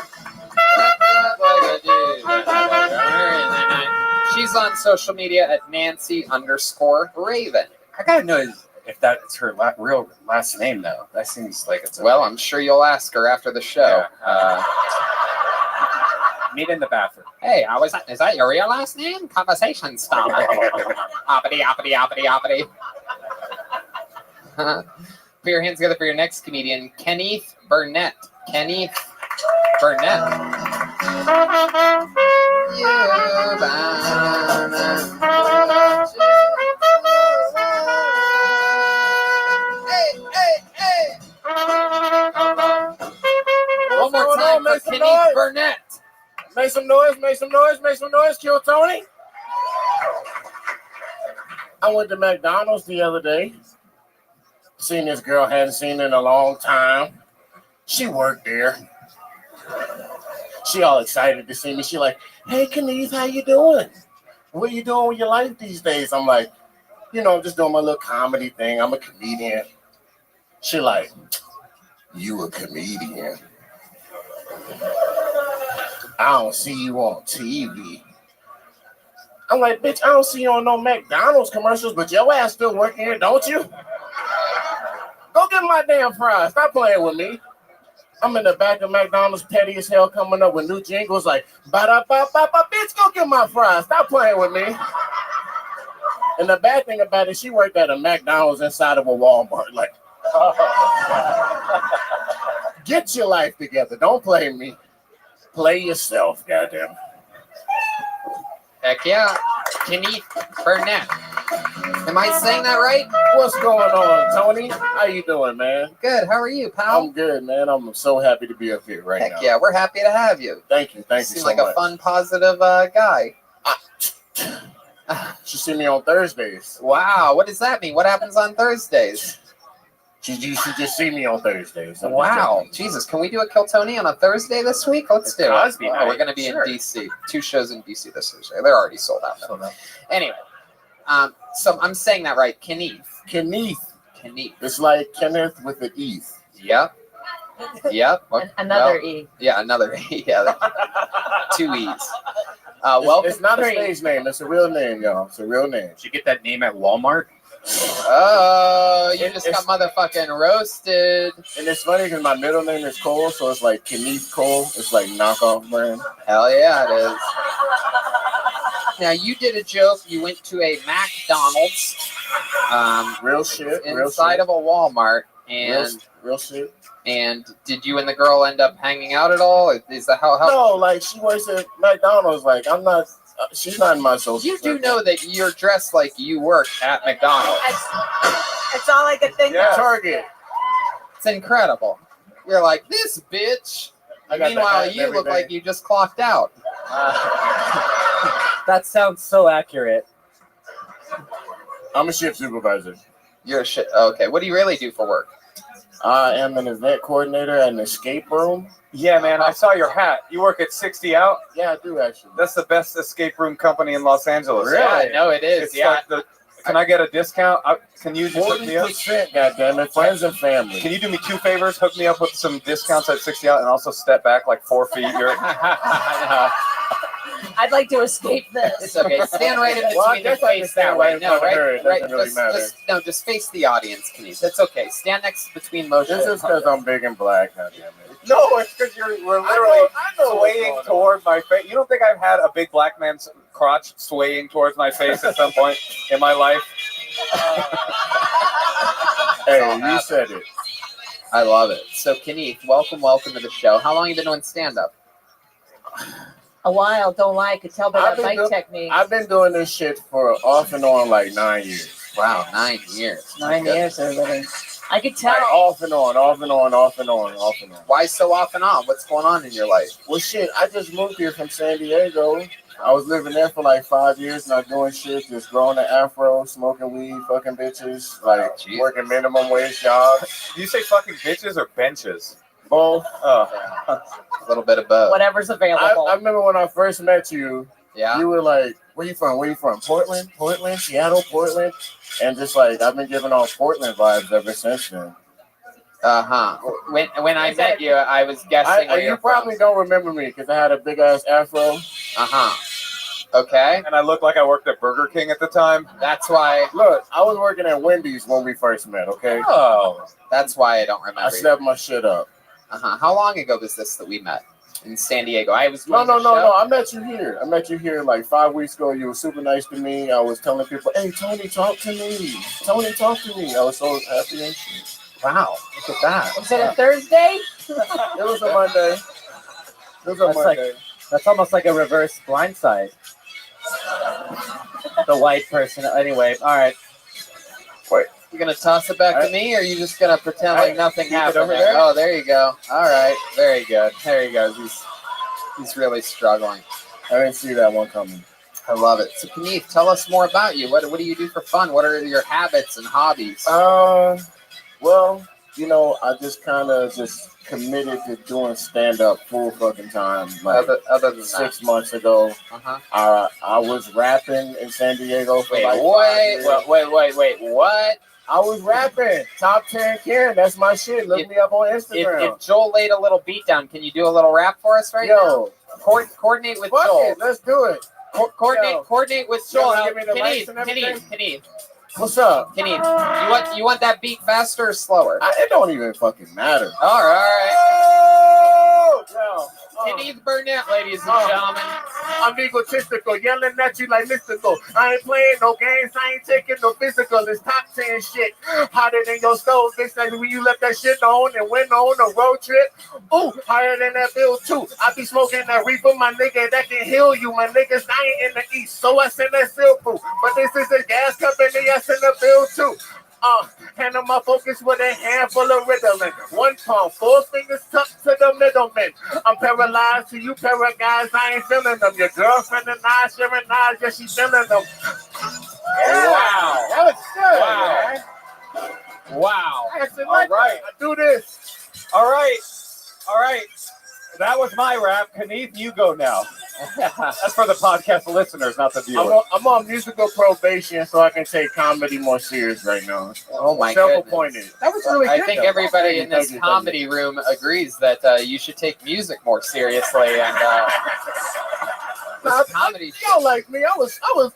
She's on social media at Nancy_Raven. I gotta know if that's her real last name, though. That seems like it's Well, I'm sure you'll ask her after the show. meet in the bathroom. Hey, is that your real last name? Conversation stop. Oppity, oppity, oppity, oppity. Put your hands together for your next comedian, Kenneth Burnett. Kenneth Burnett. One more time for Kenneth Burnett. Make some noise, make some noise, make some noise, Kill Tony. I went to McDonald's the other day. Seen this girl, hadn't seen in a long time. She worked there. She all excited to see me. She like, hey, Kenneth, how you doing? What you doing with your life these days? I'm like, I'm just doing my little comedy thing. I'm a comedian. She like, you a comedian? I don't see you on TV. I'm like, bitch, I don't see you on no McDonald's commercials, but your ass still working here, don't you? Go get my damn fries. Stop playing with me. I'm in the back of McDonald's, petty as hell, coming up with new jingles like, ba-da-ba-ba-ba, bitch, go get my fries. Stop playing with me. And the bad thing about it, she worked at a McDonald's inside of a Walmart. Like, get your life together. Don't play me. Play yourself, goddamn. Heck yeah. Kenneth Burnett. Am I saying that right? What's going on, Tony? How you doing, man? Good. How are you, pal? I'm good, man. I'm so happy to be up here right now. Heck yeah, we're happy to have you. Thank you. Thank you Seem so like much. a fun, positive guy. She see me on Thursdays. Wow. What does that mean? What happens on Thursdays? She just see me on Thursdays. Wow. Jesus, can we do a Kill Tony on a Thursday this week? Let's do it. Cosby night. We're going to be Sure. in DC. 2 shows in DC this Thursday. They're already sold out. Anyway, So I'm saying that right. Kenneth. Kenneth. Kenneth. It's like Kenneth with the E's. Yep. Yep. Another E. Yeah, another E. Yeah, 2 E's. It's not a stage name. It's a real name, y'all. It's a real name. Did you get that name at Walmart? Oh, you just got motherfucking roasted. And it's funny because my middle name is Cole, so it's like Kenneth Cole. It's like knockoff brand. Hell yeah, it is. Now, you did a joke. You went to a McDonald's. Real shit. Inside of a Walmart. And real shit. And did you and the girl end up hanging out at all? Is that how? No, like she works at McDonald's. Like I'm not. She's not in my social. You do know that you're dressed like you work at McDonald's. That's all I could think of. Target. It's incredible. You're like, this bitch. Meanwhile, you look like you just clocked out. That sounds so accurate. I'm a shift supervisor. You're a shit. Okay, what do you really do for work? I am an event coordinator at an escape room. Yeah, man, I saw your hat. You work at 60 Out? Yeah, I do actually. That's the best escape room company in Los Angeles. Really? Yeah, no, it is. It's yeah. like can I get a discount? Can you just hook me up? 40%, goddammit, friends and family. Can you do me 2 favors? Hook me up with some discounts at 60 Out and also step back like 4 feet. I'd like to escape this. It's okay. Stand right in between and face that way. No, right. Just face the audience, please. That's okay. Stand next between motion. This is because I'm big and black. Goddammit. No, it's because we're literally swaying toward my face. You don't think I've had a big black man's crotch swaying towards my face at some point in my life? Hey, you said it. I love it. So, Kenneth, welcome to the show. How long have you been doing stand-up? A while, don't lie. I could tell by that bite technique. I've been doing this shit for off and on like 9 years. Wow, 9 years. 9 years, everybody. I could tell. Like off and on. Why so off and on? What's going on in your life? Well, shit, I just moved here from San Diego. I was living there for like 5 years, not doing shit, just growing an afro, smoking weed, fucking bitches, like working minimum wage jobs. Do you say fucking bitches or benches? Both. A little bit of both. Whatever's available. I remember when I first met you. Yeah. You were like, "Where you from? Where you from? Portland, Seattle, Portland," and just like I've been giving off Portland vibes ever since then. When I met you, I was guessing. You probably don't remember me because I had a big ass afro. Okay. And I looked like I worked at Burger King at the time. That's why. Look, I was working at Wendy's when we first met. Okay. Oh, that's why I don't remember. I slept my shit up. How long ago was this that we met? In San Diego. I was No. I met you here. Like 5 weeks ago. You were super nice to me. I was telling people, "Hey, Tony, talk to me. Tony, talk to me." I was so happy and shit. Wow, look at that. Was it a Thursday? It was a Monday. That's almost like a reverse blindside. The white person. Anyway, all right. Wait. You gonna toss it back to me, or are you just gonna pretend like nothing happened? over there. Oh, there you go. All right, very good. There he goes. He's really struggling. I didn't see that one coming. I love it. So, Kenneth, tell us more about you. What do you do for fun? What are your habits and hobbies? Well, I just kind of committed to doing stand-up full fucking time. Like other than 6 months ago, I was rapping in San Diego for Wait, what? I was rapping. Top 10 Karen. That's my shit. Look me up on Instagram. If Joel laid a little beat down, can you do a little rap for us right now? Coordinate with Joel. Let's do it. Coordinate with Joel. Give me the lights and everything. Kenneth. What's up? Kenneth, you want that beat faster or slower? It don't even fucking matter. All right. Kenneth Burnett, ladies and gentlemen. I'm egotistical, yelling at you like mystical. I ain't playing no games, I ain't taking no physical. It's top 10 shit. Hotter than your stove, bitch. Like when you left that shit on and went on a road trip. Ooh, higher than that bill too. I be smoking that reefer, my nigga, that can heal you. My niggas, I ain't in the east, so I send that silk through. But this is a gas company, I send a bill too. Handle my focus with a handful of Ritalin. 1 palm, 4 fingers tucked to the middleman. I'm paralyzed to you paraguys, I ain't feeling them. Your girlfriend and I sharing eyes, yeah, she feeling them. Yeah. Wow. That was good, man. Wow. All right. I do this. All right. That was my rap. Kenneth, you go now. That's for the podcast listeners, not the viewers. I'm on musical probation, so I can take comedy more serious right now. Oh my Self-appointed. That was really I good. think though. everybody in this Thank you. comedy room agrees that you should take music more seriously and this comedy. Y'all like me? I was alright.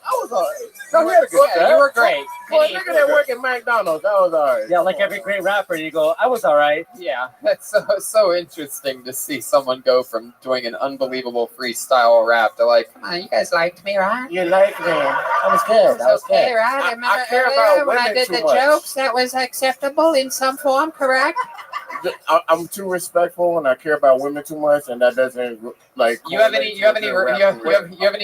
You were good. You were great. For a nigga that work at McDonald's, that was alright. Yeah, like every great rapper, you go, I was all right. Yeah, that's so interesting to see someone go from doing an unbelievable freestyle rap to like, come on, you guys liked me, right? You liked me. That was good. That was okay, good. right? I remember I care earlier about when I women did too the much. jokes, that was acceptable in some form, correct? I'm too respectful and I care about women too much, and that doesn't like. You have any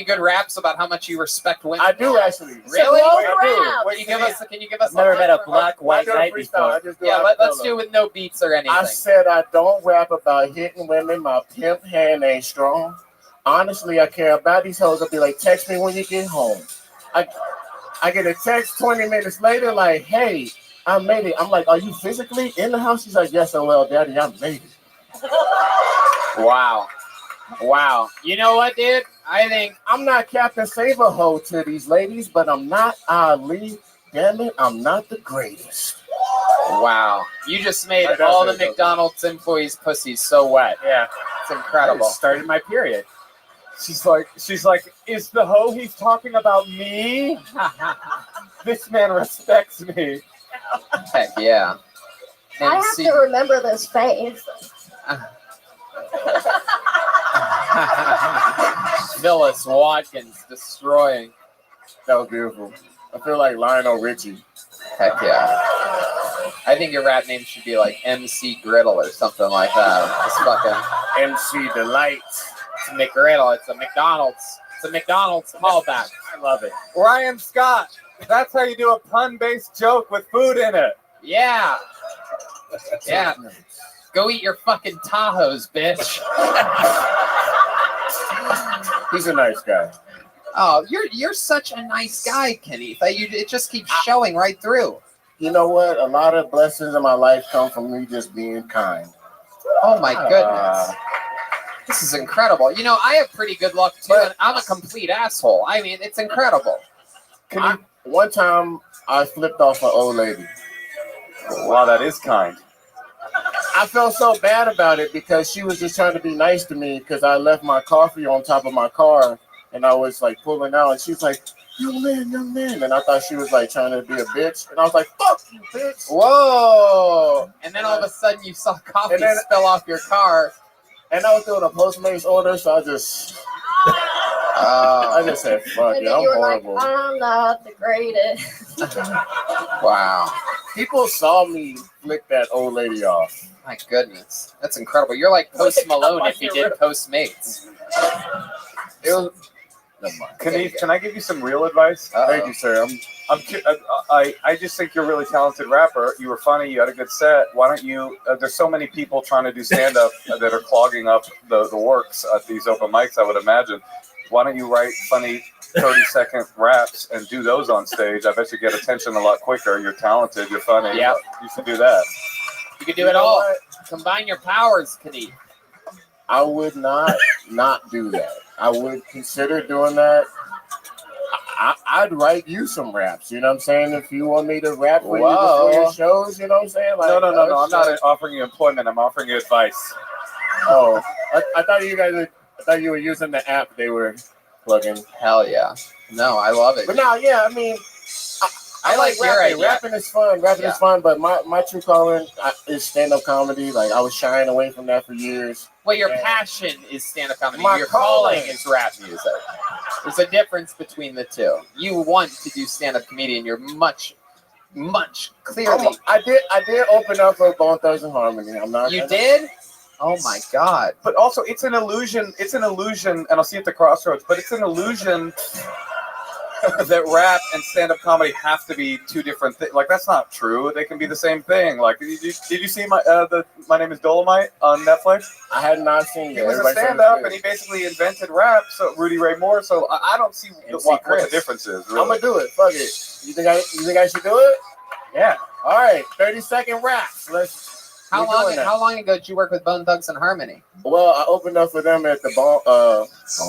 good raps about how much you respect women? I do actually. Really? I do. Can you give us? Never a met a rap? black white guy before. Let's do it with no beats or anything. I said I don't rap about hitting women. My pimp hand ain't strong. Honestly, I care about these hoes. I'll be like, text me when you get home. I get a text 20 minutes later, like, hey, I made it. I'm like, are you physically in the house? She's like, yes, well, daddy, I made it. Wow. You know what, dude? I think I'm not Captain Save-A-Ho to these ladies, but I'm not Ali. Damn it, I'm not the greatest. Wow. You just made all the McDonald's employees' pussies so wet. Yeah. It's incredible. It started my period. She's like, is the hoe he's talking about me? This man respects me. Heck yeah. I have to remember this face. Phyllis Watkins destroying. That was beautiful. I feel like Lionel Richie. Heck yeah. I think your rap name should be like MC Griddle or something like that. Just fucking MC Delight. It's a McGriddle. It's a McDonald's. It's a McDonald's callback. I love it. Ryan Scott. That's how you do a pun-based joke with food in it. Yeah. Yeah. Go eat your fucking Tahoes, bitch. He's a nice guy. Oh, you're such a nice guy, Kenny. It just keeps showing right through. You know what? A lot of blessings in my life come from me just being kind. Oh my goodness. This is incredible. You know, I have pretty good luck too, and I'm a complete asshole. I mean, it's incredible. One time I flipped off an old lady. Wow, that is kind. I felt so bad about it because she was just trying to be nice to me because I left my coffee on top of my car and I was like pulling out and she was like, young man. And I thought she was like trying to be a bitch. And I was like, fuck you, bitch. Whoa. And then all of a sudden you saw coffee spill off your car. And I was doing a Postmates order, so I just said, fuck And it, then I'm you were horrible. like, I'm not the greatest. Wow. People saw me flick that old lady off. My goodness. That's incredible. You're like Post Malone if you did Postmates. It was. Can I give you some real advice? Thank you, sir. I just think you're a really talented rapper. You were funny. You had a good set. Why don't you? There's so many people trying to do stand up that are clogging up the works at these open mics. I would imagine. Why don't you write funny 30-second raps and do those on stage? I bet you get attention a lot quicker. You're talented. You're funny. Yeah. You should do that. You could do it all. Combine your powers, Kenny. I would not do that. I would consider doing that. I'd write you some raps. You know what I'm saying? If you want me to rap for you before your shows, you know what I'm saying? Like, No. I'm not offering you employment. I'm offering you advice. Oh, I thought you were using the app they were plugging. Hell yeah. No, I love it. But no, yeah, I mean, I like your rapping. idea. Rapping is fun. Rapping is fun, but my true calling is stand-up comedy. Like, I was shying away from that for years. Well, your passion is stand-up comedy. My Your calling calling is rap music. There's a difference between the two. You want to do stand-up comedian. You're much clearly. I did open up for Bone Thugs and Harmony. I'm not. You did? Oh my God. But also, it's an illusion. It's an illusion, and I'll see you at the crossroads, but it's an illusion that rap and stand-up comedy have to be two different things. Like, that's not true. They can be the same thing. Like, did you see My Name is Dolomite on Netflix? I had not seen it. He was a stand-up, and he basically invented rap. So Rudy Ray Moore. So I don't see what the difference is. Really. I'm gonna do it. Fuck it. You think I should do it? Yeah. All right. 30-second raps. How We're long? doing that. How long ago did you work with Bone Thugs and Harmony? Well, I opened up for them at the Bone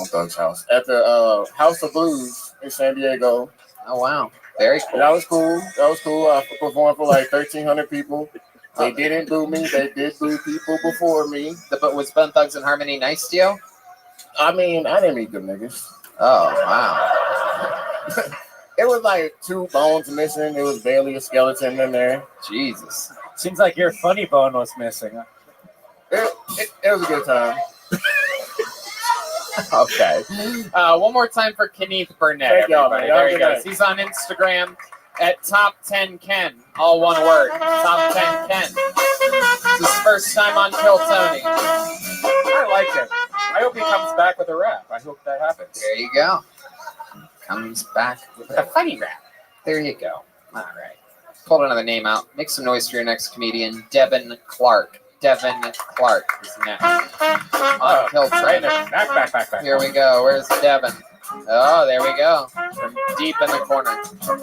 Thugs house at the House of Blues in San Diego. Oh wow, very cool. That was cool. That was cool. I performed for like 1,300 people. They didn't boo me. They did boo people before me. But was Bone Thugs and Harmony nice to you? I mean, I didn't meet them niggas. Oh wow. It was like 2 bones missing. It was barely a skeleton in there. Jesus. Seems like your funny bone was missing. It was a good time. Okay. One more time for Kenneth Burnett, Thank y'all, everybody. man. There he Have a good goes. He's on Instagram at Top 10 Ken. All one word. Top 10 Ken. It's his first time on Kill Tony. I like him. I hope he comes back with a rap. I hope that happens. There you go. Comes back with a funny rap. There you go. All right. Pulled another name out. Make some noise for your next comedian, Devin Clark. Devin Clark is next. On Kill Tony. Back. Here we go. Where's Devin? Oh, there we go. From deep in the corner. What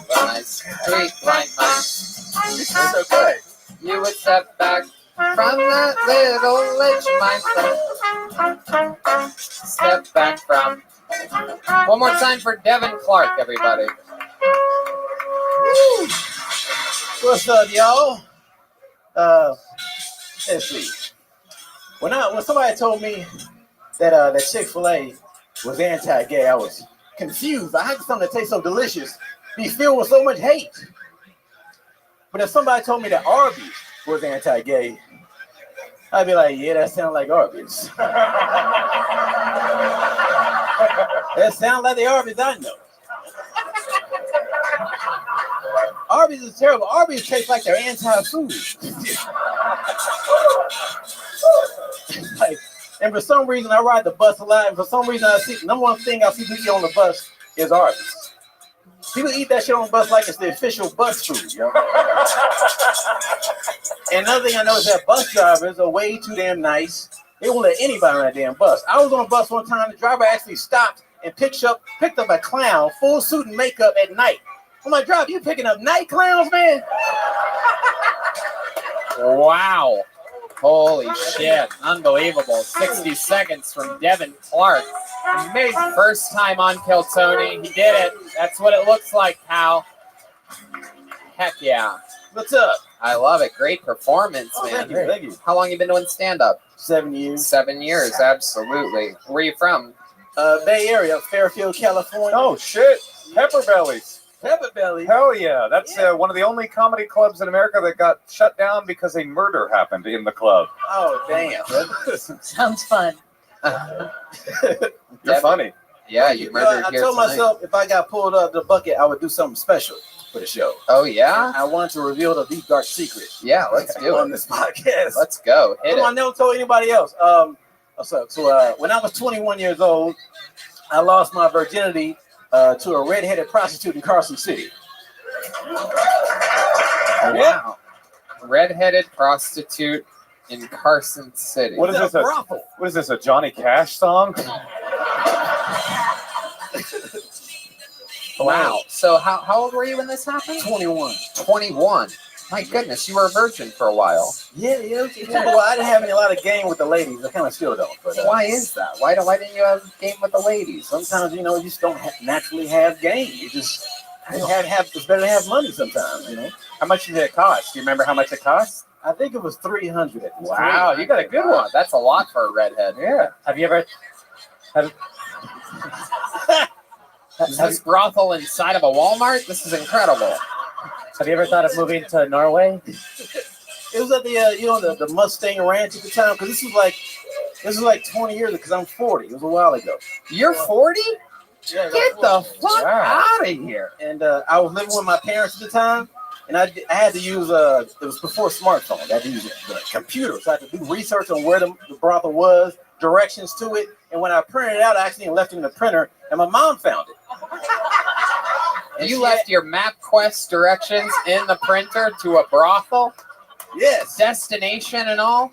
a nice, sweet blind mice. You're so good. You would step back from that little ledge, my friend. Step back from. One more time for Devin Clark, everybody. What's up, y'all? Let's see. When somebody told me that Chick-fil-A was anti-gay, I was confused. I had something that tastes so delicious be filled with so much hate. But if somebody told me that Arby's was anti-gay, I'd be like, yeah, that sounds like Arby's. That sounds like the Arby's I know. Arby's is terrible. Arby's tastes like they're anti-food. And for some reason, I ride the bus a lot. And for some reason, number one thing I see people eat on the bus is Arby's. People eat that shit on the bus like it's the official bus food, yo. And another thing I know is that bus drivers are way too damn nice. They won't let anybody on that damn bus. I was on a bus one time. The driver actually stopped and picked up a clown, full suit and makeup at night. I'm like, driver, you picking up night clowns, man? Wow. Holy shit. Unbelievable. 60 seconds from Devin Clark. Amazing. First time on Kill Tony. He did it. That's what it looks like, pal. Heck yeah. What's up? I love it. Great performance, man. Thank you. How long you been doing stand-up? 7 years. 7 years, absolutely. Where are you from? Bay Area, Fairfield, California. Oh, shit. Pepper Bellies. Pepper Belly. Hell yeah. That's one of the only comedy clubs in America that got shut down because a murder happened in the club. Oh, damn. Sounds fun. You're funny. Yeah, you murdered I here told tonight. myself if I got pulled up the bucket, I would do something special for the show. Oh, yeah? I wanted to reveal the deep, dark secret. Yeah, let's do on it. this podcast. Let's go. Hit I it. never told anybody else. So when I was 21 years old, I lost my virginity to a redheaded prostitute in Carson City. Wow. Redheaded prostitute in Carson City. What is this? What is this? A Johnny Cash song? Wow. So how old were you when this happened? 21. 21. My goodness, you were a virgin for a while. Yeah. Well, I didn't have a lot of game with the ladies. I kind of still don't. But, Why is that? Why didn't you have game with the ladies? Sometimes, you just don't naturally have game. You just it's better to have money sometimes, How much did it cost? Do you remember how much it cost? I think it was 300. Wow, you got a good one. That's a lot for a redhead. Yeah. Have you ever? Is this brothel inside of a Walmart? This is incredible. Have you ever thought of moving to Norway? It was at the Mustang Ranch at the time, because this was like 20 years ago, because I'm 40. It was a while ago. You're 40? Yeah, Get the fuck out of here. And I was living with my parents at the time, and I had to use, it was before smartphones. I had to use the computer, so I had to do research on where the brothel was, directions to it, and when I printed it out, I actually left it in the printer, and my mom found it. You left your MapQuest directions in the printer to a brothel? Yes. Destination and all?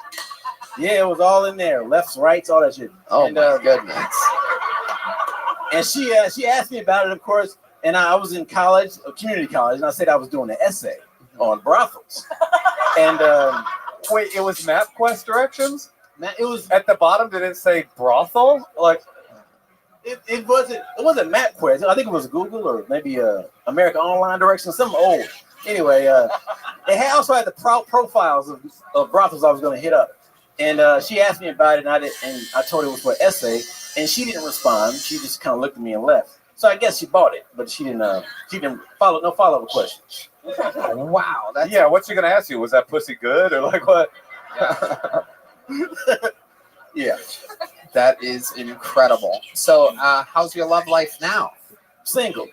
Yeah, it was all in there. Lefts, rights, all that shit. Oh, and, my goodness. And she asked me about it, of course, and I was in college, community college, and I said I was doing an essay on brothels. And wait, it was MapQuest directions? It was at the bottom. Did it say brothel? Like it wasn't MapQuest. I think it was Google or maybe American Online Directions, something old. Anyway, it had also had the profiles of brothels I was going to hit up, and she asked me about it, and I told her it was for an essay, and she didn't respond. She just kind of looked at me and left. So I guess she bought it, but she didn't follow up questions. Wow. Yeah, what's she gonna ask you? Was that pussy good or like what? Yeah. That is incredible. So, how's your love life now? Single.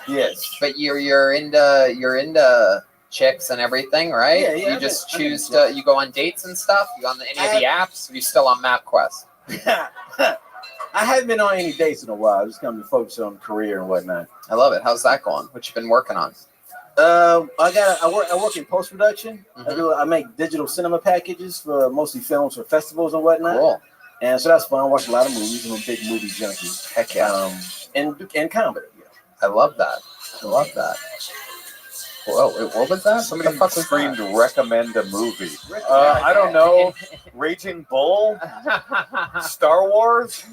Yes. But you're into chicks and everything, right? Yeah, yeah. You just choose to you go on dates and stuff. You on any of the apps? Or are you still on MapQuest? I haven't been on any dates in a while. I just come to focus on career and whatnot. I love it. How's that going? What you been working on? I work in post production. I make digital cinema packages for mostly films for festivals and whatnot. Cool. And so that's fun. I watch a lot of movies. I'm a big movie junkie. Heck yeah. And comedy. Yeah. I love that. Whoa, what was that? Somebody screamed recommend a movie. I don't know. Raging Bull? Star Wars?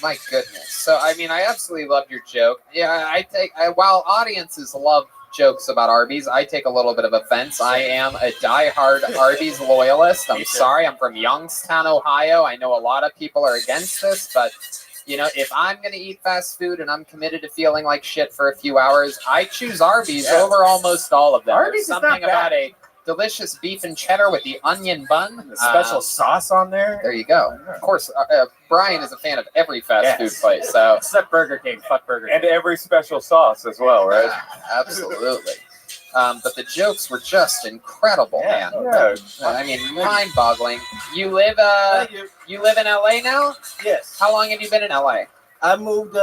My goodness. So, I mean, I absolutely loved your joke. Yeah, while audiences love jokes about Arby's, I take a little bit of offense. I am a diehard Arby's loyalist. I'm sorry. I'm from Youngstown, Ohio. I know a lot of people are against this, but you know, if I'm going to eat fast food and I'm committed to feeling like shit for a few hours, I choose Arby's over almost all of them. Arby's There's is not something bad. about a delicious beef and cheddar with the onion bun. The special sauce on there. There you go. Of course, Brian is a fan of every fast food place. So except Burger King. Fuck Burger King. And every special sauce as well, right? Absolutely. But the jokes were just incredible, man. Yeah. I mean, mind-boggling. You live in LA now? Yes. How long have you been in LA? I moved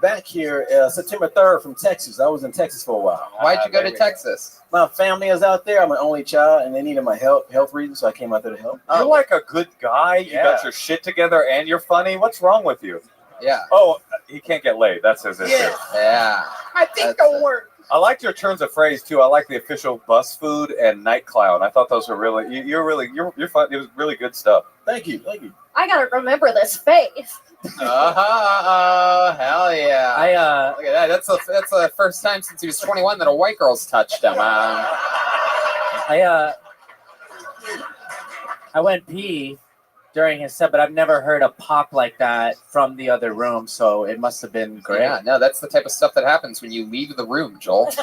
back here September 3rd from Texas. I was in Texas for a while. Why'd you go to Texas? My family is out there. I'm an only child, and they needed my health reasons, so I came out there to help. You're like a good guy. You got your shit together, and you're funny. What's wrong with you? Yeah. Oh, he can't get laid. That's his issue. Yeah. I think don't work. I liked your turns of phrase too. I like the official bus food and night clown. I thought those were really you're fun. It was really good stuff. Thank you. I gotta remember this face. Oh, hell yeah! Look at that. That's the first time since he was 21 that a white girl's touched him. I went pee during his set, but I've never heard a pop like that from the other room, so it must have been great. Yeah, no, that's the type of stuff that happens when you leave the room, Joel. It's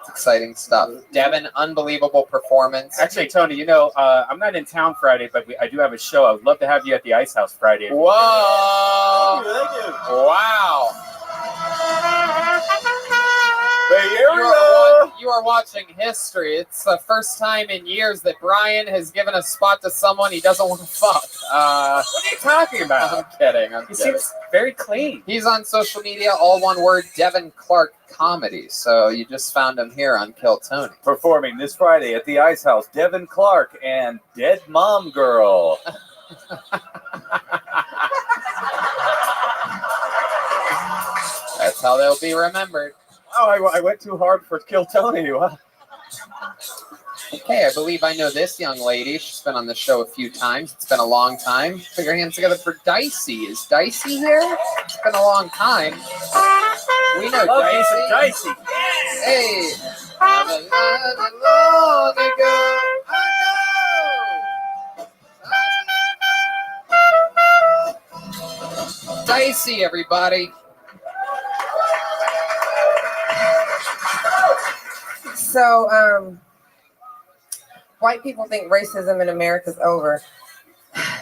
exciting stuff. Devin, unbelievable performance. Actually, Tony, you know, I'm not in town Friday, but I do have a show. I would love to have you at the Ice House Friday. Whoa! Thank you. Wow! Bay You are watching history. It's the first time in years that Brian has given a spot to someone he doesn't want to fuck. What are you talking about? I'm kidding. He seems very clean. He's on social media, all one word, Devin Clark Comedy. So you just found him here on Kill Tony. Performing this Friday at the Ice House, Devin Clark and Dead Mom Girl. That's how they'll be remembered. Oh, I went too hard for Kill Tony. Okay, I believe I know this young lady. She's been on the show a few times. It's been a long time. Put your hands together for Dicey. Is Dicey here? It's been a long time. We know Dicey. Hey. Long ago. Dicey, everybody. So, white people think racism in America is over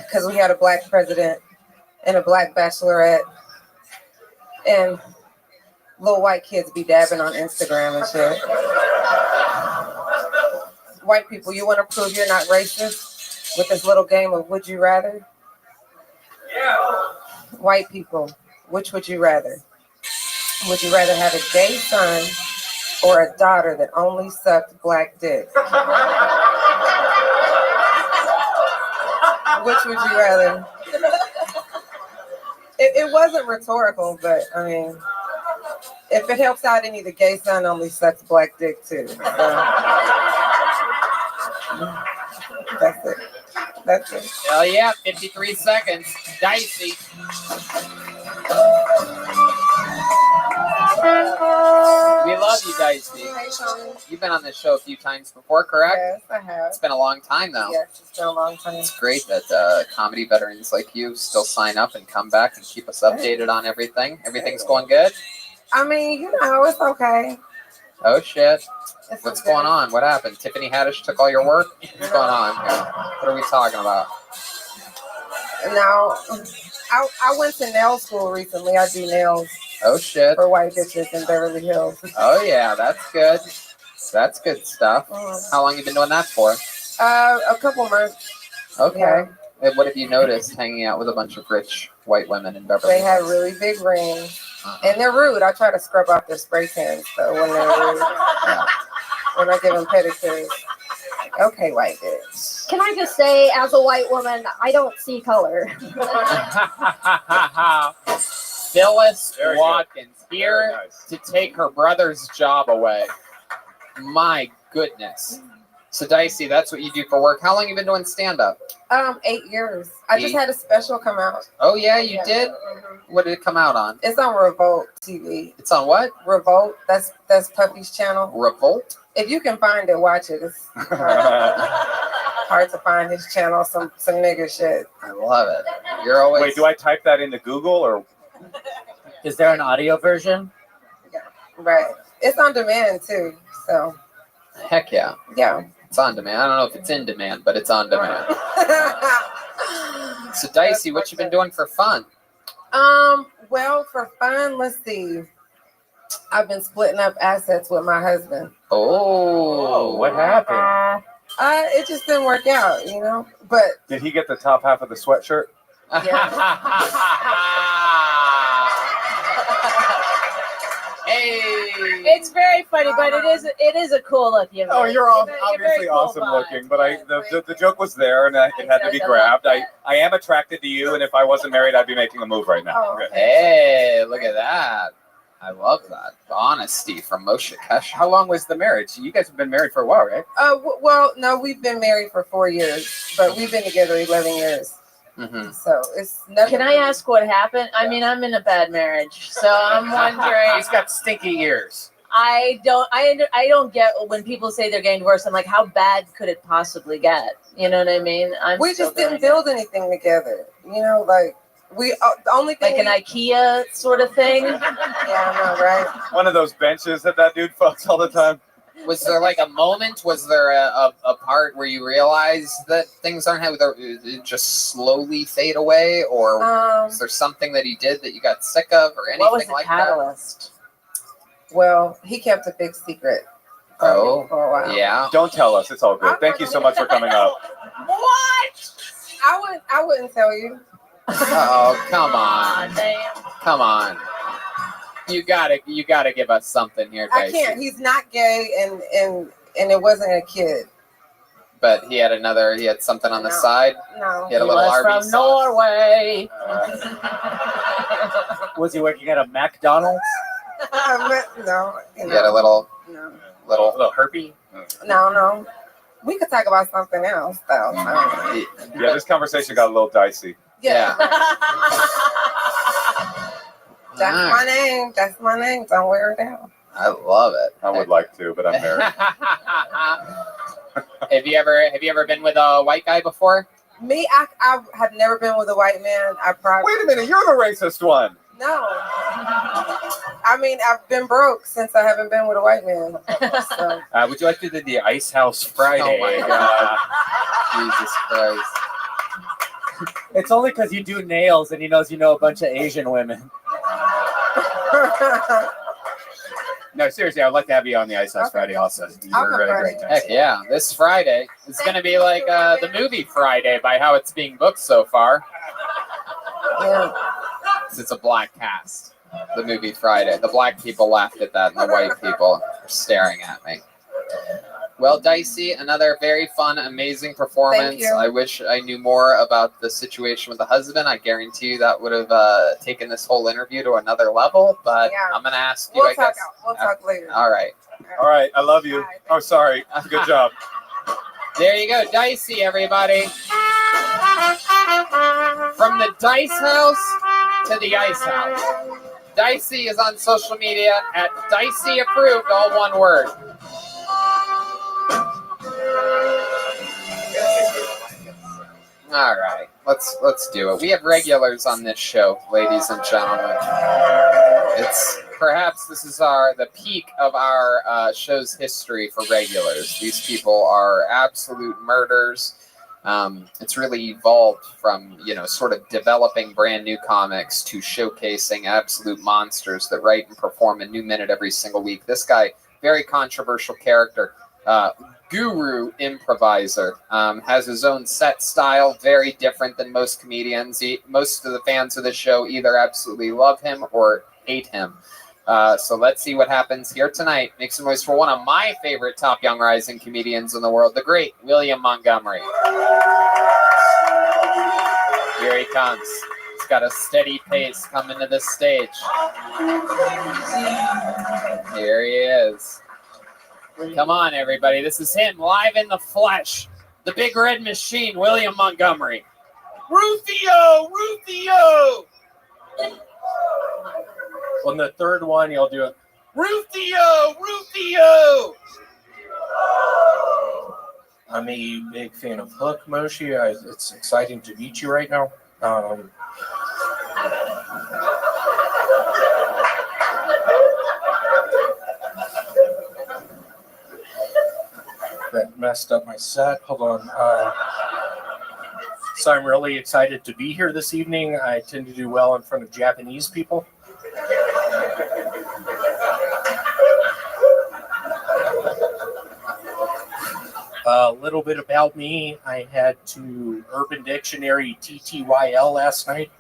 because we had a black president and a black bachelorette, and little white kids be dabbing on Instagram and shit. White people, you want to prove you're not racist with this little game of would you rather? Yeah. White people, which would you rather? Would you rather have a gay son or a daughter that only sucked black dick? Which would you rather? It wasn't rhetorical, but I mean, If it helps out any, the gay son only sucks black dick too. So. That's it. That's it. Hell yeah, 53 seconds. Dicey. We love you, Dicey. Hey, Tony. You've been on this show a few times before, correct? Yes, I have. It's been a long time, though. Yes, it's been a long time. It's great that comedy veterans like you still sign up and come back and keep us updated on everything. Everything's going good? I mean, you know, it's okay. Oh, shit. It's What's okay. going on? What happened? Tiffany Haddish took all your work? What's going on here? What are we talking about? Now, I went to nail school recently. I do nails. Oh, shit. For white bitches in Beverly Hills. Oh, yeah, that's good. That's good stuff. How long you been doing that for? A couple months. Okay. Yeah. And what have you noticed hanging out with a bunch of rich white women in Beverly They Hills? have really big rings. And they're rude. I try to scrub off their spray cans though when they're rude. When I give them pedicures. Okay, white bitch. Can I just say, as a white woman, I don't see color. Phyllis Very Watkins here to take her brother's job away. My goodness. So Dicey, that's what you do for work. How long you been doing stand-up? 8 years. I just had a special come out. Oh yeah, you did? What did it come out on? It's on Revolt TV. It's on what? Revolt. That's Puffy's channel. Revolt? If you can find it, watch it. It's hard to find his channel. Some nigga shit. I love it. You're always. Wait, do I type that into Google or? Is there an audio version? Right. It's on demand too. So. Heck yeah. Yeah. It's on demand. I don't know if it's in demand, but it's on demand. So Dicey, what you been doing for fun? Well, for fun, let's see. I've been splitting up assets with my husband. Oh, what happened? It just didn't work out, you know. But Did he get the top half of the sweatshirt? Hey, It's very funny, but it is a cool look. You Oh, you're all very obviously cool awesome vibe. looking, but the joke was there and it had to be grabbed. I am attracted to you, and if I wasn't married, I'd be making a move right now. Okay. Hey, look at that. I love that. The honesty from Moshe Keshe. How long was the marriage? You guys have been married for a while, right? well, no, we've been married for 4 years, but we've been together 11 years. Mm-hmm. So it's nothing. Can I ask what happened? I mean, I'm in a bad marriage, so I'm wondering. He's got stinky ears. I don't get when people say they're getting divorced. I'm like, how bad could it possibly get? You know what I mean? We just didn't build anything together. You know, like the only thing like an IKEA sort of thing. Yeah, I know, right? One of those benches that dude fucks all the time. Was there like a moment? Was there a part where you realized that things aren't how it just slowly fade away, or was there something that he did that you got sick of, or anything What was the like catalyst? Well, he kept a big secret. Oh, for a while. yeah. Don't tell us. It's all good. Thank you so much for coming up. What? I wouldn't tell you. Oh, come on. Damn. Come on. You gotta give us something here, I Dicey. can't. He's not gay, and it wasn't a kid. But he had something on the side. No. He had a little was Arby's from sauce. Norway. Was he working at a McDonald's? No. He had a little herpy. No. We could talk about something else, though. Yeah, this conversation got a little dicey. Yeah. That's my name. That's my name. Don't wear it down. I love it. I would like to, but I'm married. Have you ever been with a white guy before? Me, I have never been with a white man. Wait a minute, you're the racist one. No. I mean, I've been broke since I haven't been with a white man. So. Would you like to do the Ice House Friday? Oh my God. Jesus Christ. It's only because you do nails and he knows you know a bunch of Asian women. No, seriously, I'd like to have you on the Ice House Friday also. You're a really great time. Heck yeah. This Friday. It's going to be like the movie Friday by how it's being booked so far. Yeah. It's a black cast. The movie Friday. The black people laughed at that and the white people are staring at me. Well, Dicey, another very fun, amazing performance. you. I wish I knew more about the situation with the husband. I guarantee you that would have taken this whole interview to another level. But Yeah. I'm going to ask you, We'll I talk. guess. We'll talk later. All right. All right, I love you. Oh, sorry. Good job. There you go, Dicey, everybody. From the Dice House to the Ice House. Dicey is on social media at Dicey Approved, all one word. All right, let's do it. We have regulars on this show, ladies and gentlemen. This is the peak of our show's history for regulars. These people are absolute murders. It's really evolved from sort of developing brand new comics to showcasing absolute monsters that write and perform a new minute every single week. This guy, very controversial character. Guru improviser, has his own set style, very different than most comedians. Most of the fans of the show either absolutely love him or hate him. So let's see what happens here tonight. Make some noise for one of my favorite top young rising comedians in the world, the great William Montgomery. Here he comes. He's got a steady pace coming to the stage. Here he is. Come on, everybody. This is him live in the flesh. The big red machine, William Montgomery. Rufio! Rufio! On the third one, you'll do it. Rufio! Rufio! I'm a big fan of Hook, Moshi. It's exciting to meet you right now. That messed up my set. Hold on. So I'm really excited to be here this evening. I tend to do well in front of Japanese people. A little bit about me. I had to Urban Dictionary TTYL last night.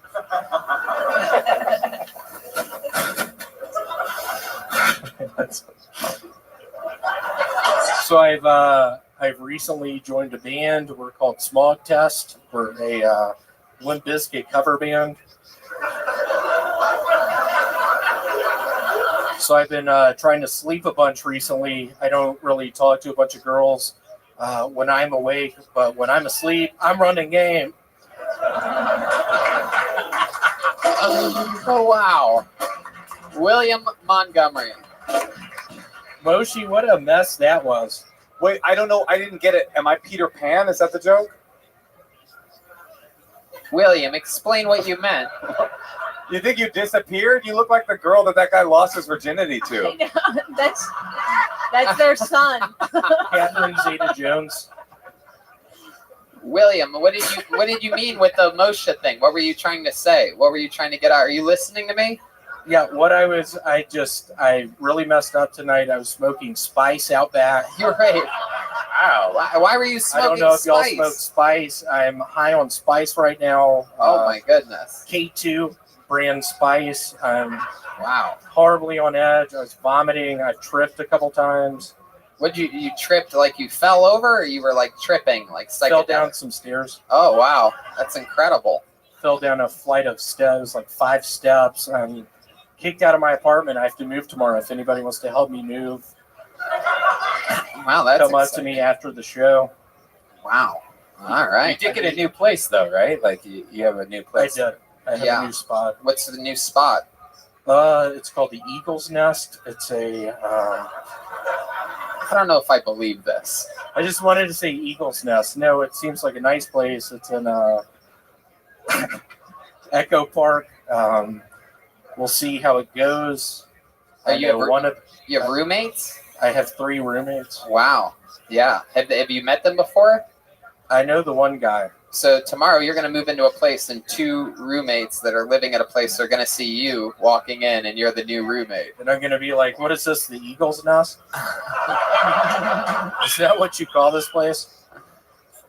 So I've recently joined a band. We're called Smog Test. We're a Limp Bizkit cover band. So I've been trying to sleep a bunch recently. I don't really talk to a bunch of girls when I'm awake, but when I'm asleep, I'm running game. Oh, wow. William Montgomery. Moshi, what a mess that was. Wait, I don't know. I didn't get it. Am I Peter Pan? Is that the joke? William, explain what you meant. You think you disappeared? You look like the girl that guy lost his virginity to. I know. That's their son. Catherine Zeta-Jones. William, what did you mean with the Moshe thing? What were you trying to say? What were you trying to get out? Are you listening to me? Yeah, I really messed up tonight. I was smoking spice out back. You're right. Wow. Why were you smoking I don't know if y'all spice? smoke spice. I'm high on spice right now. Oh my goodness. K2 brand spice. I'm horribly on edge. I was vomiting. I tripped a couple times. What you tripped, like you fell over, or you were like tripping, like psychedelic? Fell down some stairs. Oh wow, that's incredible. Fell down a flight of steps, like 5 steps. I'm kicked out of my apartment. I have to move tomorrow. If anybody wants to help me move, wow, that's come up to me after the show. Wow. All right. You did get a new place, though, right? Like you have a new place. I did. I have a new spot. What's the new spot? It's called the Eagle's Nest. It's a. I don't know if I believe this. I just wanted to say Eagle's Nest. No, it seems like a nice place. It's in Echo Park. We'll see how it goes. You have roommates? I have 3 roommates. Wow. Yeah. Have you met them before? I know the one guy. So tomorrow you're going to move into a place, and 2 roommates that are living at a place are going to see you walking in, and you're the new roommate. And I'm going to be like, what is this, the Eagle's Nest? Is that what you call this place?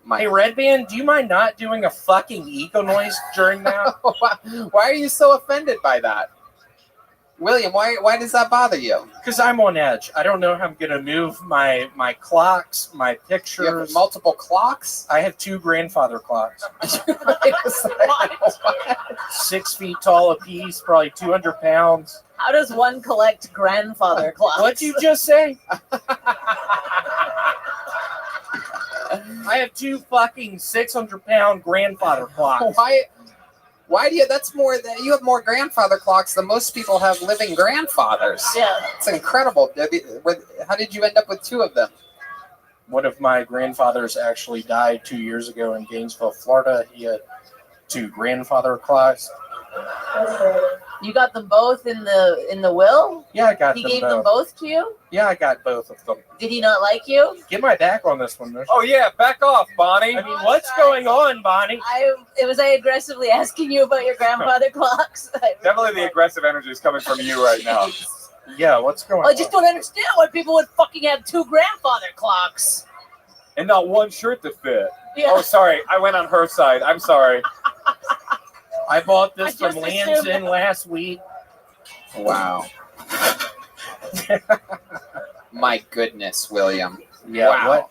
Hey, Red Band, do you mind not doing a fucking eagle noise during that? Why are you so offended by that? William, why does that bother you? Because I'm on edge. I don't know how I'm going to move my clocks, my pictures. You have multiple clocks? I have 2 grandfather clocks. 6 feet tall a piece, probably 200 pounds. How does one collect grandfather clocks? What'd you just say? I have 2 fucking 600-pound grandfather clocks. Why do you? That's more. You have more grandfather clocks than most people have living grandfathers. Yeah, it's incredible. How did you end up with 2 of them? One of my grandfathers actually died 2 years ago in Gainesville, Florida. He had 2 grandfather clocks. you got them both in the will. Yeah, I got He them gave both. them both to you. Yeah, I got both of them. Did he not like you? Get my back on this one. Oh yeah, back off, Bonnie. I mean, what's going on, Bonnie? I aggressively asking you about your grandfather clocks. Definitely the aggressive energy is coming from you right now. Yeah, what's going I just don't understand why people would fucking have 2 grandfather clocks. And not one shirt to fit. Yeah. Oh, sorry. I went on her side. I'm sorry. I bought this I from just Land's assumed- End last week. Wow. My goodness, William. Yeah, Wow. what?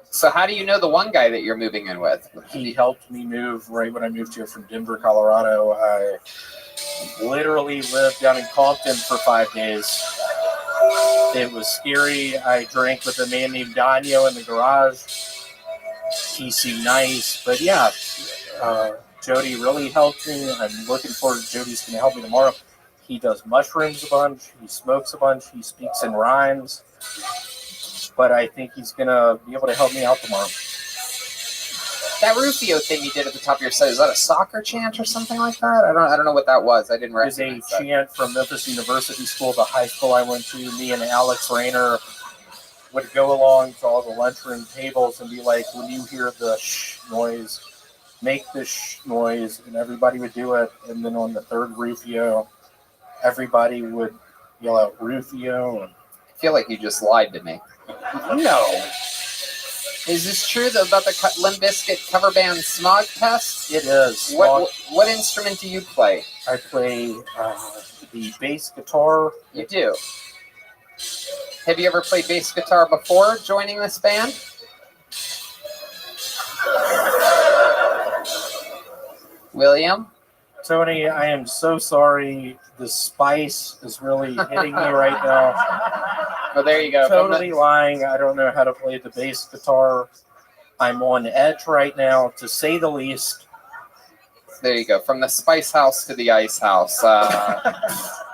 So how do you know the one guy that you're moving in with? He helped me move right when I moved here from Denver, Colorado. I literally lived down in Compton for 5 days. It was scary. I drank with a man named Daniel in the garage. He seemed nice, but yeah, Jody really helped me. I'm looking forward to Jody's going to help me tomorrow. He does mushrooms a bunch. He smokes a bunch. He speaks in rhymes. But I think he's going to be able to help me out tomorrow. That Rufio thing you did at the top of your set, is that a soccer chant or something like that? I don't know what that was. I didn't There's recognize a chant from Memphis University School, the high school I went to. Me and Alex Rayner would go along to all the lunchroom tables and be like, when you hear the shh noise, make the shh noise, and everybody would do it. And then on the third Rufio, everybody would yell out Rufio. And I feel like you just lied to me. no. Is this true about the Limp Bizkit cover band Smog Test? It is. What instrument do you play? I play the bass guitar. You do? Have you ever played bass guitar before joining this band? William? Tony, I am so sorry. The spice is really hitting me right now. Oh, there you go. Totally lying. I don't know how to play the bass guitar. I'm on edge right now, to say the least. There you go. From the Spice House to the Ice House.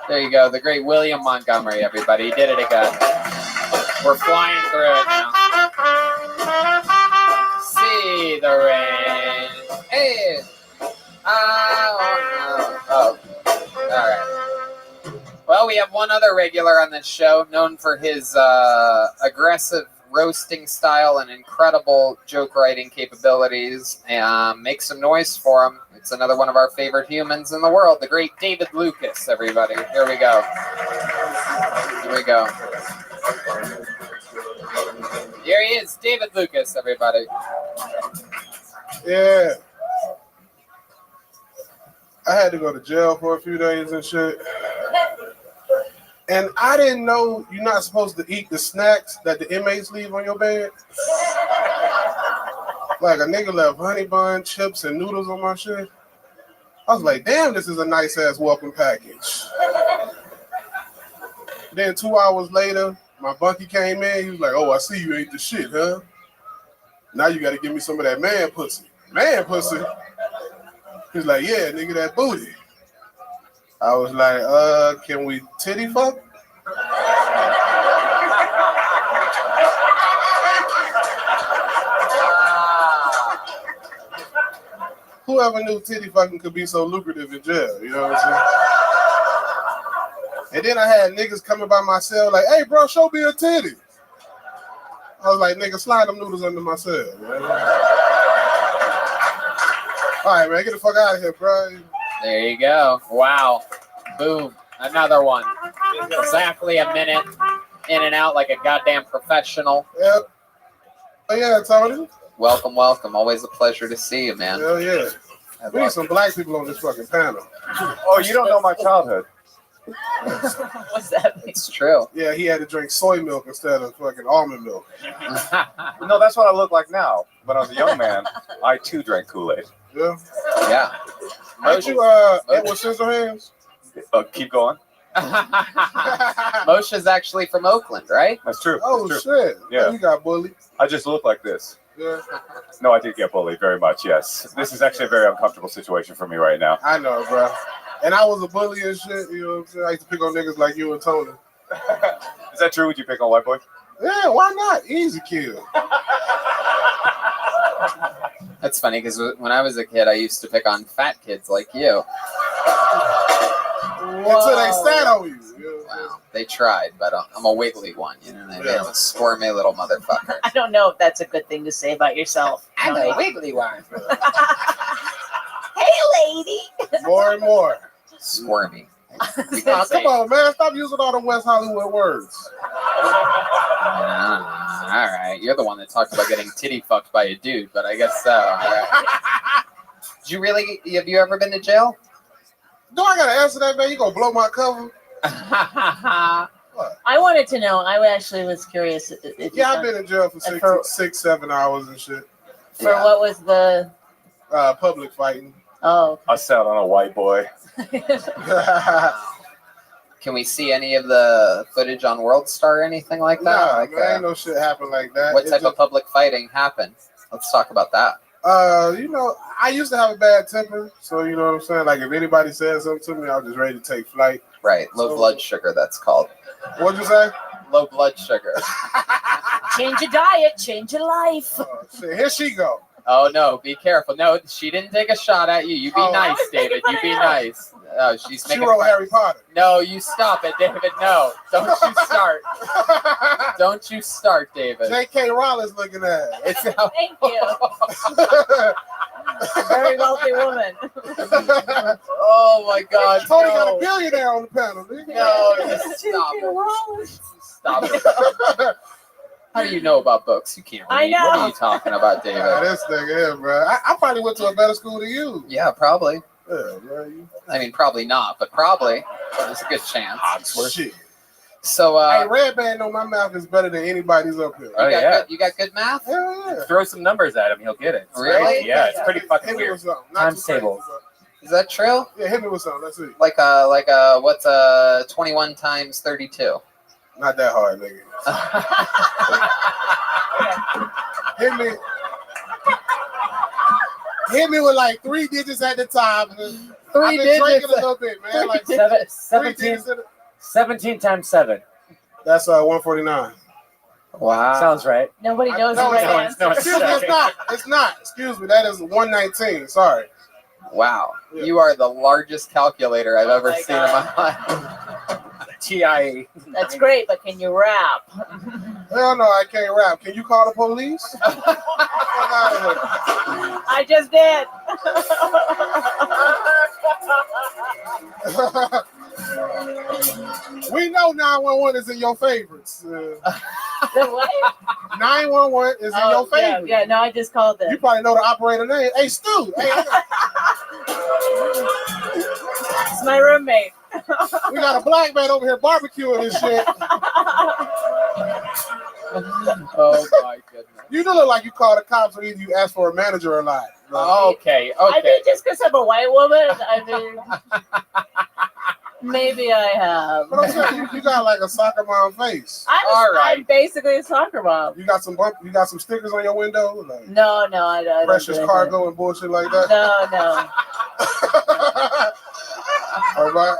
There you go. The great William Montgomery, everybody. He did it again. We're flying through it now. See the rain. Hey. Oh, no. Oh. All right. Well, we have one other regular on this show, known for his aggressive roasting style and incredible joke writing capabilities. Make some noise for him. It's another one of our favorite humans in the world, the great David Lucas, everybody. Here we go. Here we go. Here he is, David Lucas, everybody. Yeah. I had to go to jail for a few days and shit. And I didn't know you're not supposed to eat the snacks that the inmates leave on your bed. Like a nigga left honey bun, chips, and noodles on my shit. I was like, damn, this is a nice ass welcome package. Then 2 hours later, my bunkie came in. He was like, oh, I see you ate the shit, huh? Now you got to give me some of that man pussy. Man pussy? He's like, yeah, nigga, that booty. I was like, can we titty fuck? Whoever knew titty fucking could be so lucrative in jail, you know what I'm saying? And then I had niggas coming by my cell like, hey, bro, show me a titty. I was like, nigga, slide them noodles under my cell, man. All right, man, get the fuck out of here, bro. There you go. Wow. Boom. Another one. Exactly a minute. In and out like a goddamn professional. Yep. Oh, yeah, Tony. Welcome, welcome. Always a pleasure to see you, man. Hell yeah. We need some black people on this fucking panel. Oh, you don't know my childhood. What's that mean? It's true. Yeah, he had to drink soy milk instead of fucking almond milk. No, that's what I look like now. When I was a young man, I too drank Kool-Aid. Yeah. Yeah. Aren't you Edward Scissorhands? Keep going. Moshe's actually from Oakland, right? That's true. Oh That's true. shit! Yeah. You got bullied. I just look like this. Yeah. No, I did get bullied very much, yes. This is actually a very uncomfortable situation for me right now. I know, bro. And I was a bully and shit. You know what I'm saying? I used to pick on niggas like you and Tony. Is that true? Would you pick on white boy? Yeah, why not? Easy kill. That's funny because when I was a kid, I used to pick on fat kids like you. Until they sat on you. Wow. They tried, but I'm a wiggly one. You know what I mean? I'm a squirmy little motherfucker. I don't know if that's a good thing to say about yourself. I'm a wiggly one. Hey, lady. More and more. Squirmy. Nah, come on, man. Stop using all the West Hollywood words. All right. You're the one that talked about getting titty fucked by a dude, but I guess so. All right. Have you ever been to jail? Do I gotta answer that, man? You gonna blow my cover? I wanted to know. I actually was curious. If Yeah, I've been in jail for 6-7 hours and shit. For what was the public fighting? Oh. I sat on a white boy. Can we see any of the footage on World Star or anything like that? Nah, Like, man, ain't no shit happen like that. What type of public fighting happened? Let's talk about that. You know, I used to have a bad temper, so you know what I'm saying? Like, if anybody says something to me, I was just ready to take flight. Right, low blood sugar, that's called. What'd you say? Low blood sugar. Change your diet, change your life. Shit, here she go. Oh, no, be careful. No, she didn't take a shot at you. You be nice, David. You be nice. Oh, she's She making wrote fun. Harry Potter. No, you stop it, David. No, don't you start. Don't you start, David. J.K. Rowling's looking at it. It's Thank you. Very wealthy woman. Oh my God! Tony no. got a billionaire on the panel. Nigga. No, you stop it. Stop it. How do you know about books? You can't read. I know. What are you talking about, David? Yeah, this nigga here, bro. I probably went to a better school than you. Yeah, probably. Yeah, bro. I mean, probably not, but probably. There's a good chance. Shit. So, hey, red band on my mouth is better than anybody's up here. You got good math? Yeah. Throw some numbers at him, he'll get it. It's Really? crazy. Yeah, it's pretty fucking Hit me weird. with something. Not Times too crazy, table. but- Is that true? Yeah, hit me with something. Let's see. Like what's 21 times 32? Not that hard, nigga. Hit me with like 3 digits at the top. I've been drinking a little bit, man. Like 17 times 7. That's 149. Wow. Sounds right. Nobody knows No, the right it's not. answer. Excuse me, it's not. It's not. Excuse me. That is 119. Sorry. Wow. You are the largest calculator I've ever seen in my life. TIE. That's great, but can you rap? Hell no, I can't rap. Can you call the police? I just did. We know 911 is in your favorites. The what? 911 is in your favorite. Yeah, no, I just called them. You probably know the operator name. Hey, Stu. Hey, It's my roommate. we got a black man over here barbecuing and shit. Oh my goodness. You do look like you call the cops or either you ask for a manager or not. Okay. I mean, just because I'm a white woman, I mean, maybe I have. But I'm saying you got like a soccer mom face. I'm basically a soccer mom. You got some stickers on your window? Like No, I don't. Precious do cargo and bullshit like that? No. All right.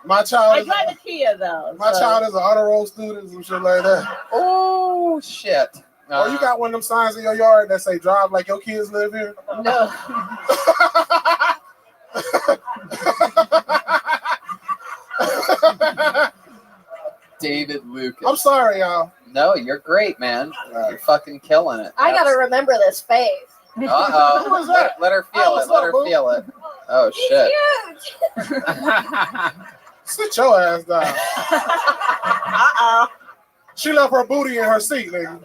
My child I is drive a Kia though. my child is an honor roll student and shit like that. Oh shit. Oh, you got one of them signs in your yard that say drive like your kids live here? No. David Lucas. I'm sorry, y'all. No, you're great, man. You're fucking killing it. I gotta remember this face. Uh-oh. Who was that? Let her feel it. Let her feel it. Oh shit. Huge. Sit your ass down. Uh-oh. She left her booty in her seat, nigga.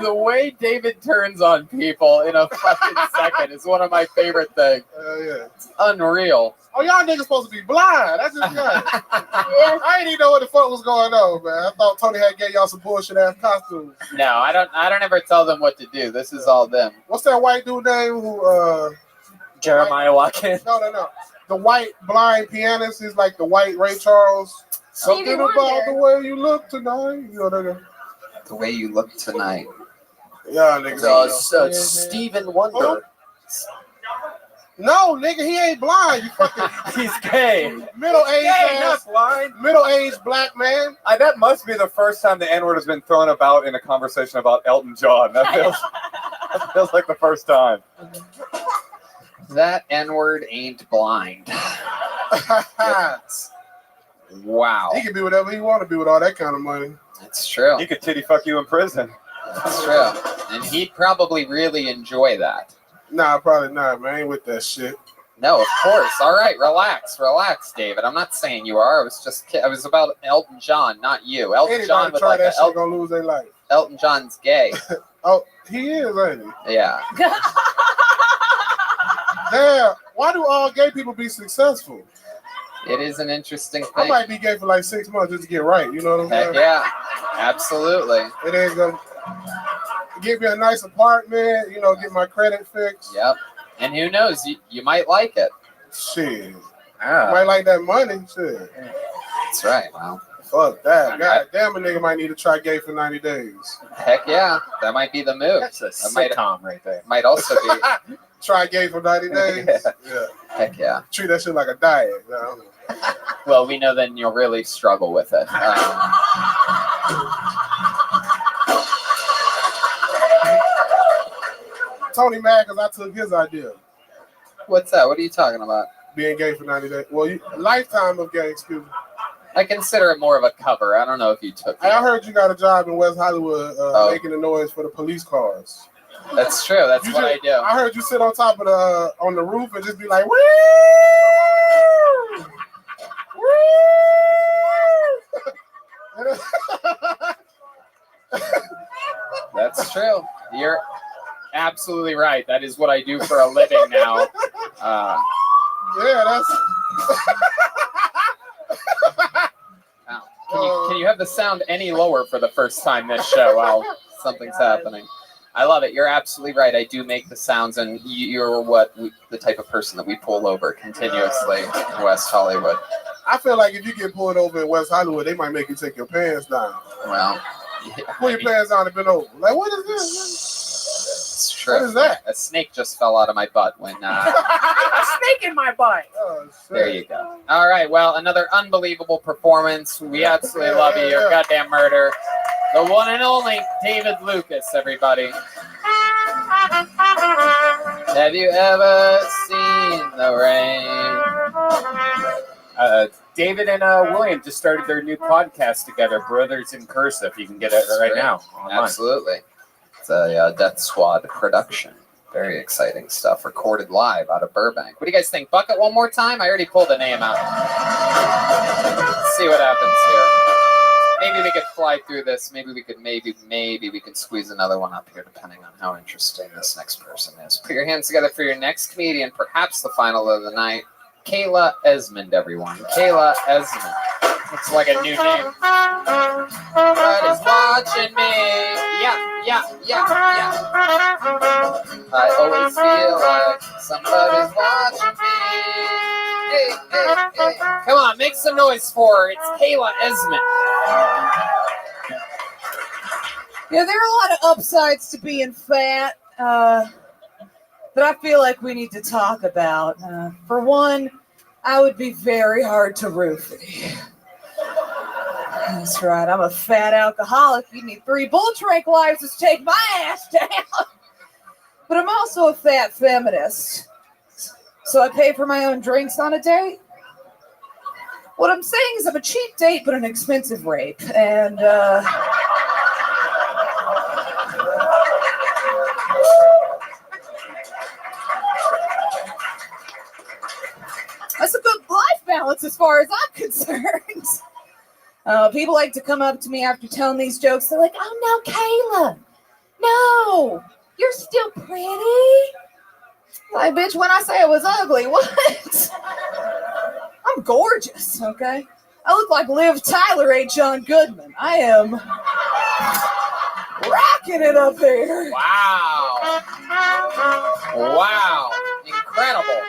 The way David turns on people in a fucking second is one of my favorite things. Yeah. It's unreal. Oh, y'all niggas supposed to be blind. That's just got it. I ain't even know what the fuck was going on, man. I thought Tony had gave y'all some bullshit ass costumes. No, I don't ever tell them what to do. This is all them. What's that white dude name who Jeremiah Watkins. No. The white blind pianist is like the white Ray Charles. Something about the way you look tonight. You know that. The way you look tonight. Yeah, nigga. Stephen Wonder. Huh? No, nigga, he ain't blind. You fucking. He's gay. Middle-aged Gay, ass, not blind. Middle-aged black man. That must be the first time the N-word has been thrown about in a conversation about Elton John. That feels like the first time. That N-word ain't blind. Wow. He can be whatever he want to be with all that kind of money. It's true. He could titty fuck you in prison. That's true. And he'd probably really enjoy that. Nah, probably not, man. I ain't with that shit. No, of course. All right, relax, David. I'm not saying you are. I was about Elton John, not you. Elton Anybody John would try like that shit gonna lose their life. Elton John's gay. Oh, he is, ain't he? Yeah. Damn. Why do all gay people be successful? It is an interesting thing. I might be gay for like 6 months just to get right. You know what I'm Heck saying? yeah, absolutely. It ain't gonna give me a nice apartment. You know, get my credit fixed. Yep. And who knows? You might like it. Shit. Ah. Might like that money. Shit. That's right. Well, fuck that. God damn, a nigga might need to try gay for 90 days. Heck yeah, that might be the move. That's a That might- sitcom right there. Might also be. Try gay for 90 days. Yeah. Heck yeah. Treat that shit like a diet. You know? Well, we know then you'll really struggle with it. Tony mad because I took his idea. What's that? What are you talking about? Being gay for 90 days. Well, lifetime of gay, excuse me. I consider it more of a cover. I don't know if you took Hey, it. I heard you got a job in West Hollywood making the noise for the police cars. That's true. That's what I do. I heard you sit on top of on the roof and just be like, woo! That's true. You're absolutely right. That is what I do for a living now. Yeah, that's. Can you have the sound any lower for the first time this show while something's happening? I love it. You're absolutely right. I do make the sounds, and you're the type of person that we pull over continuously in West Hollywood. I feel like if you get pulled over in West Hollywood, they might make you take your pants down. Well, pull your pants down and bend over. Like, what is this? It's true. What is that? A snake just fell out of my butt when. A snake in my butt. Oh, There you go. All right. Well, another unbelievable performance. We absolutely love you. Your goddamn murder. The one and only David Lucas, everybody. Have you ever seen the rain? David and William just started their new podcast together, Brothers in Cursive. You can get it right now online. Absolutely. It's a Death Squad production. Very exciting stuff. Recorded live out of Burbank. What do you guys think? Bucket one more time? I already pulled the name out. Let's see what happens here. Maybe we could fly through this. Maybe we could squeeze another one up here, depending on how interesting this next person is. Put your hands together for your next comedian, perhaps the final of the night. Kayla Esmond, everyone. Kayla Esmond. Looks like a new name. Somebody's watching me. Yeah. I always feel like somebody's watching me. Hey. Come on, make some noise for her. It's Kayla Esmond. Yeah, there are a lot of upsides to being fat that I feel like we need to talk about. For one, I would be very hard to roofie. That's right, I'm a fat alcoholic. You need 3 bull tranquilizers to take my ass down. But I'm also a fat feminist. So I pay for my own drinks on a date. What I'm saying is I'm a cheap date, but an expensive rape. And, that's a good life balance as far as I'm concerned. People like to come up to me after telling these jokes. They're like, "Oh no, Kayla, no, you're still pretty." Like, bitch, when I say I was ugly, what? I'm gorgeous, okay? I look like Liv Tyler ate John Goodman. I am rocking it up there. Wow. Wow. Incredible.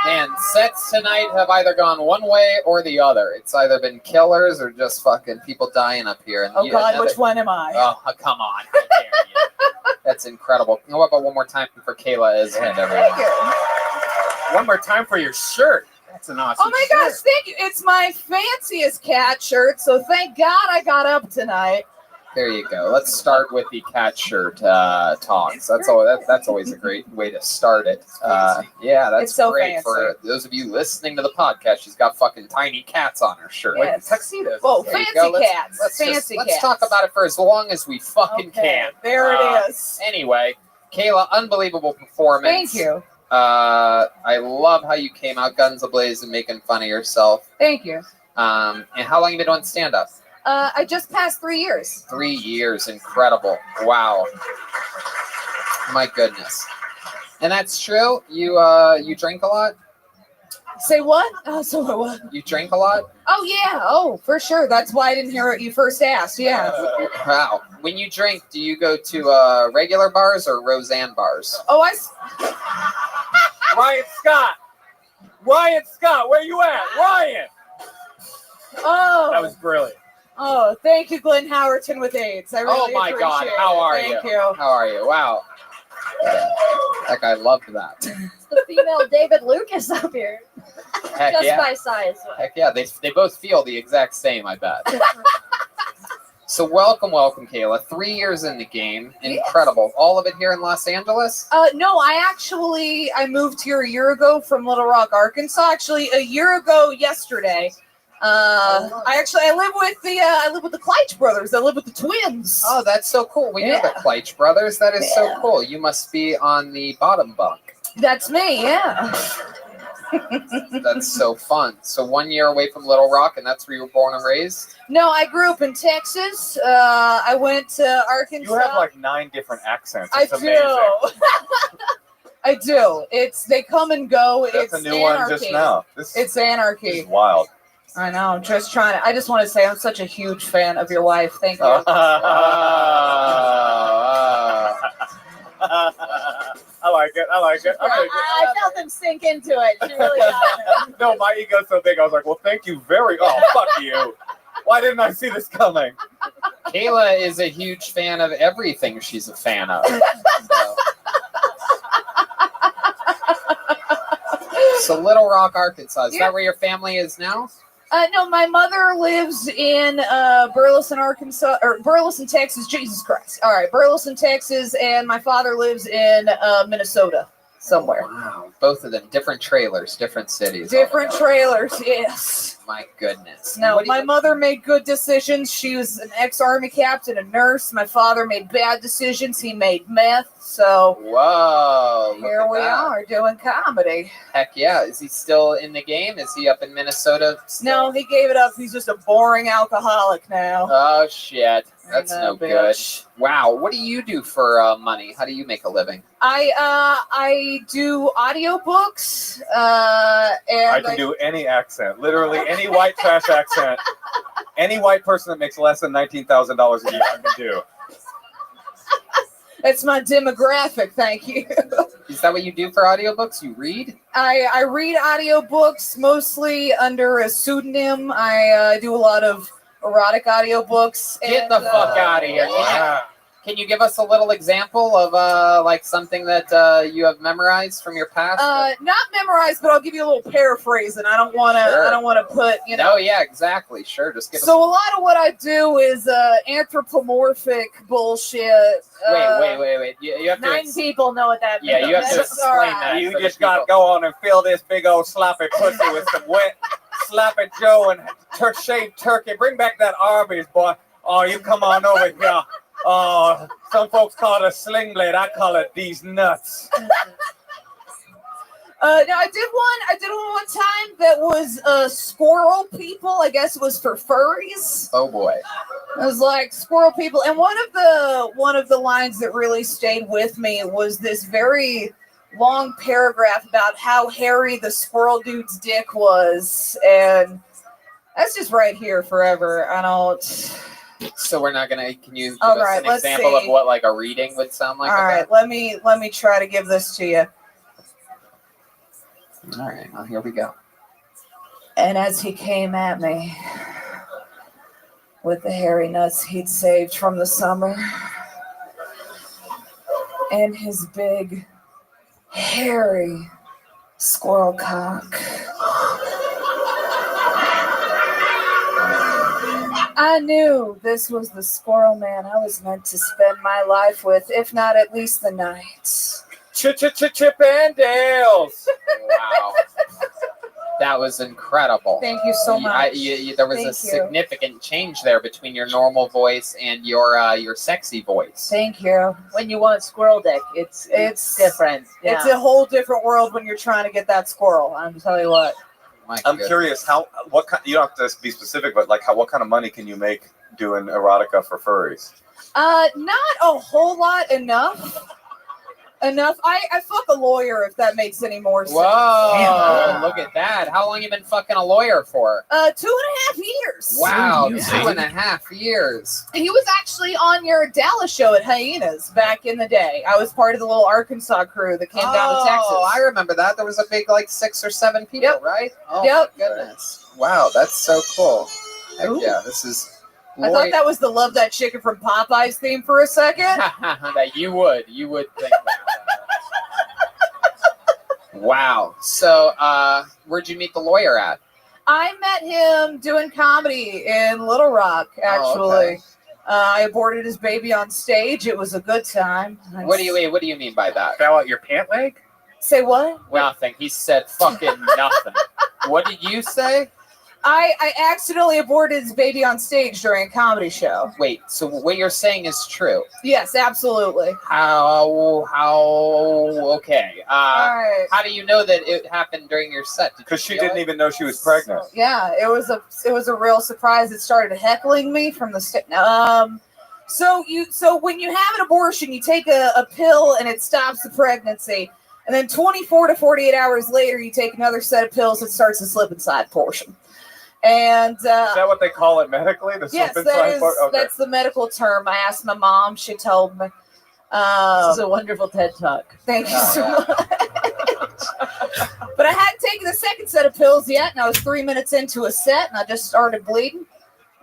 Man, sets tonight have either gone one way or the other. It's either been killers or just fucking people dying up here. And Oh, God, which one am I? Oh, come on. How dare you. That's incredible. How about one more time for Kayla Island, everyone? Thank you. One more time for your shirt. That's an awesome Oh my shirt. gosh, thank you. It's my fanciest cat shirt, so thank God I got up tonight. There you go. Let's start with the cat shirt talks. That's always a great way to start it. Yeah, that's It's so great fancy. for those of you listening to the podcast. She's got fucking tiny cats on her shirt, like Yes. tuxedos. Whoa, There you fancy go. cats. Let's Fancy let's cats. talk about it for as long as we fucking can. There it is. Anyway, Kayla, unbelievable performance. Thank you. I love how you came out guns ablaze and making fun of yourself. Thank you. And how long you been doing stand-up? I just passed 3 years. 3 years, incredible. Wow. My goodness. And that's true? You drink a lot? Say what? Oh, so what? You drink a lot? Oh, yeah. Oh, for sure. That's why I didn't hear what you first asked. Yeah. Wow. When you drink, do you go to regular bars or Roseanne bars? Oh, Ryan Scott. Ryan Scott, where you at? Ryan. Oh. That was brilliant. Oh, thank you, Glenn Howerton with AIDS. I really Oh my appreciate God. it. How are Thank you? you. How are you? Wow. That guy loved that. It's the female David Lucas up here. Heck Just yeah. by size. Heck yeah. They both feel the exact same, I bet. So welcome, Kayla. 3 years in the game. Incredible. All of it here in Los Angeles? No, I moved here a year ago from Little Rock, Arkansas. Actually, a year ago yesterday. I live with the Kleitch brothers. I live with the twins. Oh, that's so cool. We know the Kleitch brothers. That is so cool. You must be on the bottom bunk. That's me, yeah. That's so fun. So 1 year away from Little Rock, and that's where you were born and raised? No, I grew up in Texas. I went to Arkansas. You have like 9 different accents. I It's amazing. do. I do. They come and go. That's It's a new one anarchy. just now. It's anarchy. This is wild. I know. I'm just trying to. I just want to say I'm such a huge fan of your wife. Thank you. I like it. I felt them sink into it. She really got it. No, my ego's so big. I was like, well, thank you very. Oh, fuck you. Why didn't I see this coming? Kayla is a huge fan of everything she's a fan of. So Little Rock, Arkansas. Is that where your family is now? No, my mother lives in Burleson, Arkansas, or Burleson, Texas. Jesus Christ. All right, Burleson, Texas, and my father lives in Minnesota somewhere. Wow. Both of them. Different trailers, different cities. Different trailers, yes. My goodness. No, my mother made good decisions. She was an ex-army captain, a nurse. My father made bad decisions. He made meth. So whoa, here we are doing comedy. Heck yeah. Is he still in the game? Is he up in Minnesota? No, he gave it up. He's just a boring alcoholic now. Oh, shit. That's I know, no good. bitch. Wow. What do you do for money? How do you make a living? I do audiobooks. And I can do any accent. Literally any white trash accent. Any white person that makes less than $19,000 a year, I can do. It's my demographic, thank you. Is that what you do for audiobooks? You read? I read audiobooks mostly under a pseudonym. I do a lot of erotic audiobooks. Get the fuck out of here. Wow. Can you give us a little example of like something that you have memorized from your past? Not memorized, but I'll give you a little paraphrase, and I don't want to. Sure. I don't want to put No, yeah, exactly. Sure, just give us. So a lot of what I do is anthropomorphic bullshit. Wait. You have to. 9 people know what that means. Yeah, you have to That's explain all right. that. You just got to go on and fill this big old sloppy pussy with some wet sloppy Joe and shaved turkey. Bring back that Arby's, boy. Oh, you come on over here. Oh, some folks call it a sling blade. I call it these nuts. No, I did one time that was squirrel people. I guess it was for furries. Oh boy. It was like squirrel people, and one of the lines that really stayed with me was this very long paragraph about how hairy the squirrel dude's dick was, and that's just right here forever. I don't. So we're not gonna. Can you give All us right, an let's example see. of what like a reading would sound like? All right, let me try to give this to you. All right. Well, here we go. And as he came at me with the hairy nuts he'd saved from the summer and his big, hairy squirrel cock, I knew this was the squirrel man I was meant to spend my life with, if not at least the night. Chip and Dales. Wow. That was incredible. Thank you so much. There was Thank a you. significant change there between your normal voice and your sexy voice. Thank you. When you want squirrel dick, it's different. It's a whole different world when you're trying to get that squirrel. I'm telling you what. I'm curious what kind. You don't have to be specific, but like what kind of money can you make doing erotica for furries? Not a whole lot. Enough. I fuck a lawyer if that makes any more sense. Whoa! Look at that. How long you been fucking a lawyer for? 2.5 years. Wow, 2.5 years. He was actually on your Dallas show at Hyenas back in the day. I was part of the little Arkansas crew that came down to Texas. Oh, I remember that. There was a big, like 6 or 7 people, right? Oh, Yep. my goodness. Wow, that's so cool. Heck yeah, this is. I thought that was the Love That Chicken from Popeyes theme for a second. That you would think that. Wow. So, where'd you meet the lawyer at? I met him doing comedy in Little Rock, actually. Oh, okay. I aborted his baby on stage. It was a good time. What do you mean by that? Fell out your pant leg? Say what? Nothing. He said fucking nothing. What did you say? I accidentally aborted his baby on stage during a comedy show. Wait, so what you're saying is true? Yes, absolutely. How, okay. All right. How do you know that it happened during your set? Because she didn't even know she was pregnant. Yeah, it was a real surprise. It started heckling me from the So when you have an abortion, you take a pill and it stops the pregnancy. And then 24 to 48 hours later, you take another set of pills that starts the slip inside portion. And is that what they call it medically? The yes, slip inside part? Okay. that's the medical term. I asked my mom; she told me. This is a wonderful TED Talk. Thank you so much. But I hadn't taken the second set of pills yet, and I was 3 minutes into a set, and I just started bleeding,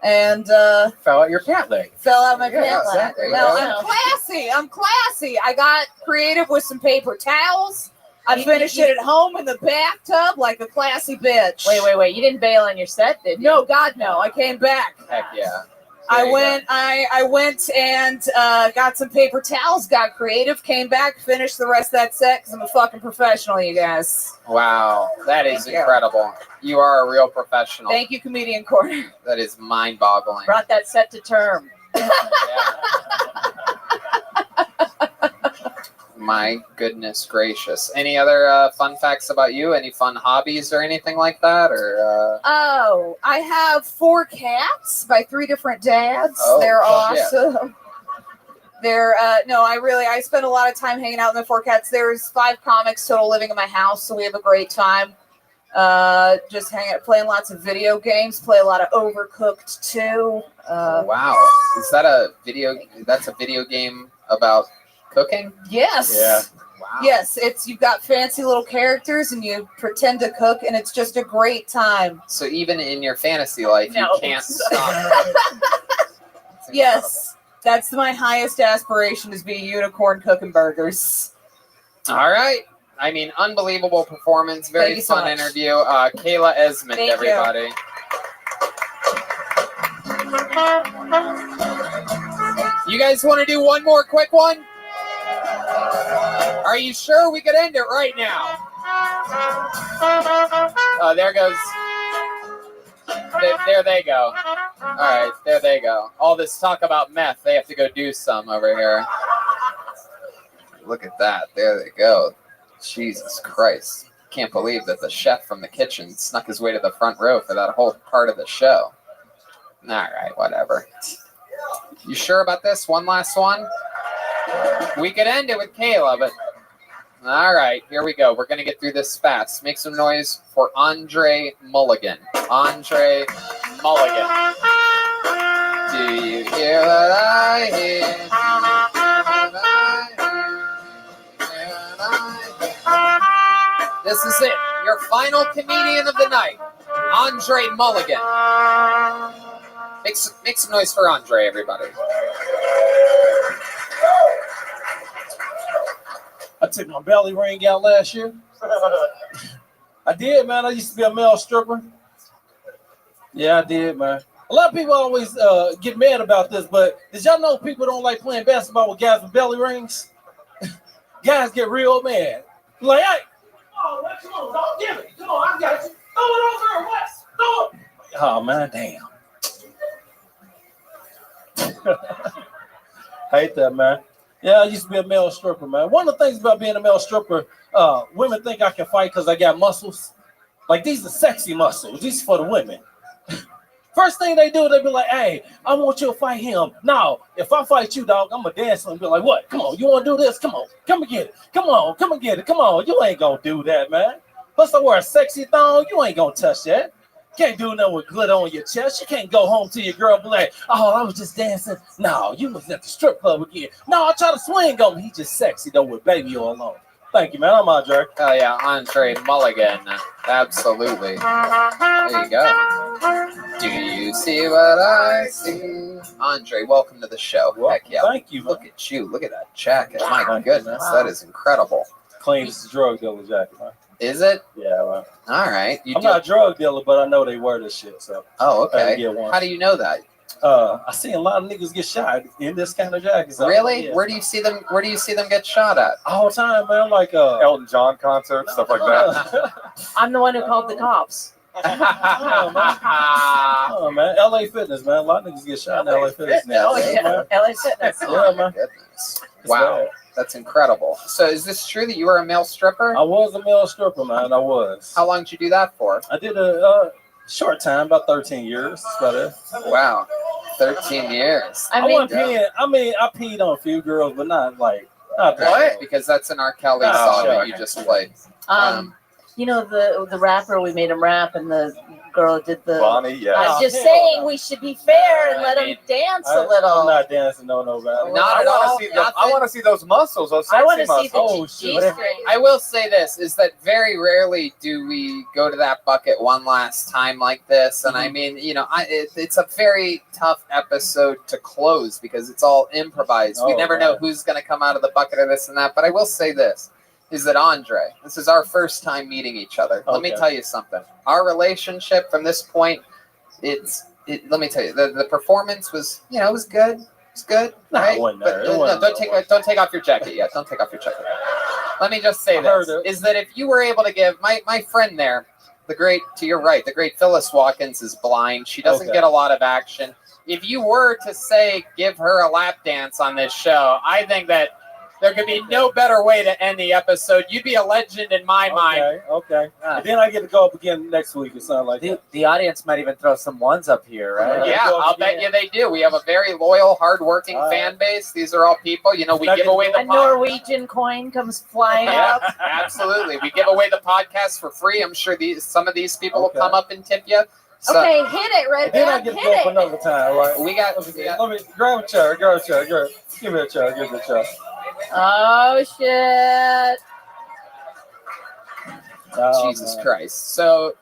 and fell out your pant leg. Fell out my pant leg. Exactly. No, I'm classy. I got creative with some paper towels. I finished it at home in the bathtub like a classy bitch. Wait. You didn't bail on your set, did you? No, God, no. I came back. Heck yeah. I went and got some paper towels, got creative, came back, finished the rest of that set because I'm a fucking professional, you guys. Wow, that is Thank you. incredible. You are a real professional. Thank you, Comedian Corner. That is mind-boggling. Brought that set to term. My goodness gracious. Any other fun facts about you? Any fun hobbies or anything like that? Or Oh, I have 4 cats by 3 different dads. Oh, They're shit. awesome. They're I spend a lot of time hanging out with the 4 cats. There's 5 comics total living in my house, so we have a great time. Just hanging out, playing lots of video games, play a lot of Overcooked too. wow. Is that a video game about cooking? Yes. Yeah. Wow. Yes, you've got fancy little characters and you pretend to cook and it's just a great time. So even in your fantasy life, you can't stop. Yes, that's my highest aspiration, is be a unicorn cooking burgers. All right. I mean, unbelievable performance. Very Thank you so fun much. interview. Kayla Esmond, Thank you. everybody. You guys want to do one more quick one? Are you sure we could end it right now? Oh, there goes. There they go. All right, there they go. All this talk about meth, they have to go do some over here. Look at that. There they go. Jesus Christ. Can't believe that the chef from the kitchen snuck his way to the front row for that whole part of the show. All right, whatever. You sure about this? One last one? We could end it with Kayla, but all right, here we go. We're going to get through this fast. Make some noise for Andre Mulligan. Andre Mulligan. Do you hear what I hear? This is it. Your final comedian of the night, Andre Mulligan. Make some noise for Andre, everybody. I took my belly ring out last year. I did, man. I used to be a male stripper. Yeah, I did, man. A lot of people always get mad about this, but did y'all know people don't like playing basketball with guys with belly rings? Guys get real mad. Like, hey, oh, come on, dog, give it. Come on, I got you. Throw it over, what? Throw it. Oh, man, damn. Hate that, man. Yeah, I used to be a male stripper, man. One of the things about being a male stripper, women think I can fight because I got muscles. Like, these are sexy muscles. These are for the women. First thing they do, they be like, hey, I want you to fight him. No, if I fight you, dog, I'm going to dance and be like, what? Come on, you want to do this? Come on, come and get it. Come on, come and get it. Come on, you ain't going to do that, man. Plus, I wear a sexy thong. You ain't going to touch that. Can't do nothing with glitter on your chest. You can't go home to your girl and be like, oh, I was just dancing. No, you was at the strip club again. No, I try to swing on him. He just sexy, though, with baby all alone. Thank you, man. I'm Andre. Oh, yeah, Andre Mulligan. Absolutely. There you go. Do you see what I see? Andre, welcome to the show. Well, heck yeah. Thank you, man. Look at you. Look at that jacket. My goodness, that is incredible. Cleanest drug dealer jacket, man. Is it? Yeah, man. All right. I'm not a drug dealer, but I know they wear this shit. So. Oh, I okay. get one. How do you know that? I see a lot of niggas get shot in this kind of jacket. So Really? yeah. Where do you see them? Where do you see them get shot at? All the time, man. Like Elton John concerts, stuff like that. I'm the one who called the cops. Oh, man. LA Fitness, man. A lot of niggas get shot in LA Fitness now. Oh, yeah. LA Fitness. Yeah, man. Goodness. Wow. That's incredible. So is this true that you were a male stripper? I was a male stripper, man. I was. How long did you do that for? I did a short time, about 13 years. That's about it. Wow. 13 years. I peed on a few girls, but not like. Not What? Because that's an R. Kelly song that you just played. You know the rapper, we made him rap, and the girl did the. Bonnie, yeah. I'm just saying we should be fair and let him dance a little. I'm not dancing, no, man. Not at all. I want to see those muscles. Those sexy I want to see muscles. the G-string. I will say this, is that very rarely do we go to that bucket one last time like this. And I mean, you know, it's a very tough episode to close because it's all improvised. We never know who's going to come out of the bucket or this and that. But I will say this, is that Andre, this is our first time meeting each other. Let me tell you something. Our relationship from this point, let me tell you, the performance was, you know, it was good. It's good, right? But don't take off your jacket yet. Don't take off your jacket. Let me just say this, is that if you were able to give, my friend there, the great, to your right, the great Phyllis Watkins is blind. She doesn't get a lot of action. If you were to say, give her a lap dance on this show, I think that there could be no better way to end the episode. You'd be a legend in my mind. Okay. And then I get to go up again next week or something like that. The audience might even throw some ones up here, right? Yeah, I'll bet you they do. We have a very loyal, hardworking fan base. These are all people. You know, we give away the A Norwegian coin comes flying up. Absolutely. We give away the podcast for free. I'm sure some of these people will come up and tip you. So, Okay, hit it, Red Then I Dad. get to Hit go up it. another time, right? We got. Let me grab a chair. Give me a chair. Give me a chair. Oh, shit. Jesus Christ. So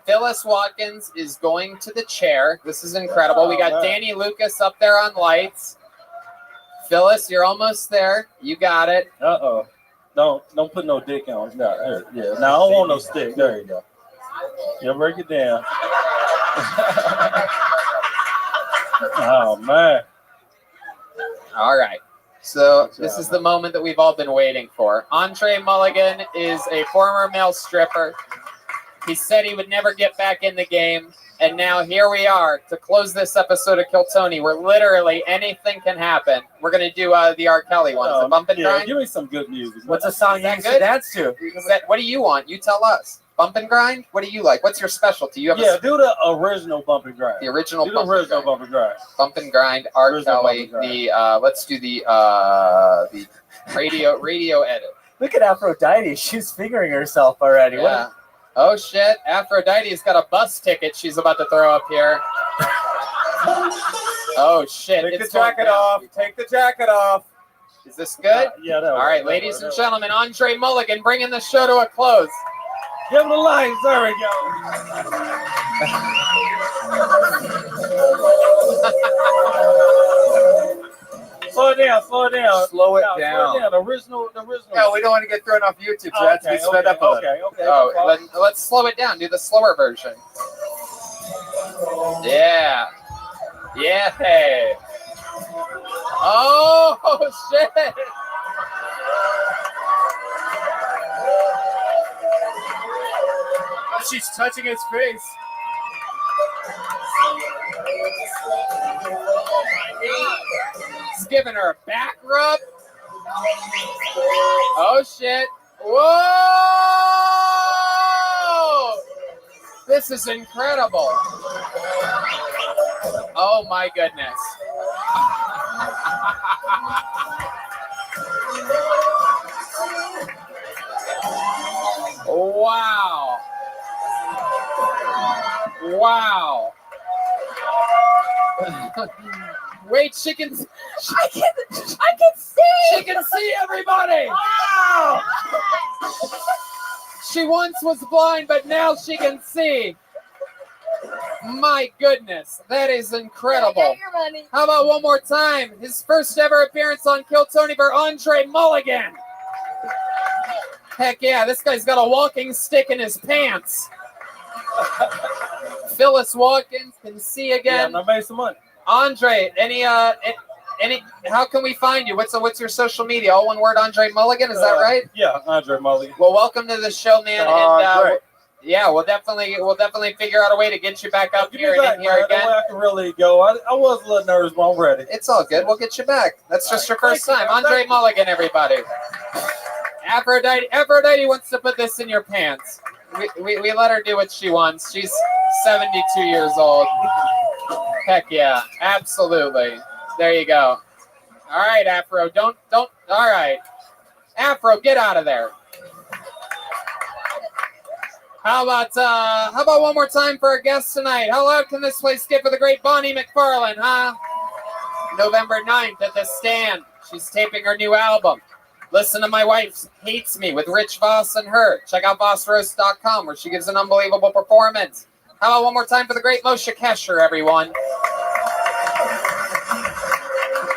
Phyllis Watkins is going to the chair. This is incredible. We got Danny Lucas up there on lights. Phyllis, you're almost there. You got it. Uh-oh. Don't put no dick on. No, yeah. No, I don't want no stick. There you go. Yeah, break it down. Oh, man. All right. So this is the moment that we've all been waiting for. Andre Mulligan is a former male stripper. He said he would never get back in the game. And now here we are to close this episode of Kill Tony, where literally anything can happen. We're going to do the R. Kelly one. The Bump and Grind. Give me some good music. What's a song you used to dance to? What do you want? You tell us. Bump and Grind? What do you like? What's your specialty? You have do the original Bump and Grind. The original Bump and Grind. Bump and Grind, R. Kelly. Let's do the radio edit. Look at Aphrodite. She's fingering herself already. Yeah. Oh shit! Aphrodite's got a bus ticket she's about to throw up here. Oh shit! Take the jacket off. Take the jacket off. Is this good? Yeah. All right, ladies and gentlemen, Andre Mulligan bringing the show to a close. Give him the lights. There we go. Slow it down. Slow it down. Slow it down. The original. No, we don't want to get thrown off YouTube, so that's to be sped up a little. Okay. Oh, let's slow it down. Do the slower version. Yeah. Yeah. Oh shit. Oh, she's touching his face. He's giving her a back rub. Oh shit. Whoa! This is incredible. Oh my goodness. Wow. Wow. Wait, she can see. She can see everybody. Wow. She once was blind, but now she can see. My goodness, that is incredible. How about one more time? His first ever appearance on Kill Tony for Andre Mulligan. Heck yeah, this guy's got a walking stick in his pants. Phyllis Watkins can see again. Yeah, I made some money. Andre, any? How can we find you? What's your social media? All one word, Andre Mulligan. Is that right? Yeah, Andre Mulligan. Well, welcome to the show, man. Great. Yeah, we'll definitely figure out a way to get you back up here and in here again. That way I can really go. I was a little nervous, but I'm ready. It's all good. We'll get you back. That's just your first time. Andre Mulligan, everybody. Aphrodite wants to put this in your pants. We let her do what she wants. She's 72 years old. Heck yeah, absolutely. There you go. All right, Afro, don't. All right, Afro, get out of there. How about one more time for our guest tonight? How loud can this place get for the great Bonnie McFarlane, huh? November 9th at the Stand. She's taping her new album. Listen to My Wife Hates Me with Rich Voss and her. Check out vossroast.com where she gives an unbelievable performance. How about one more time for the great Moshe Kesher, everyone?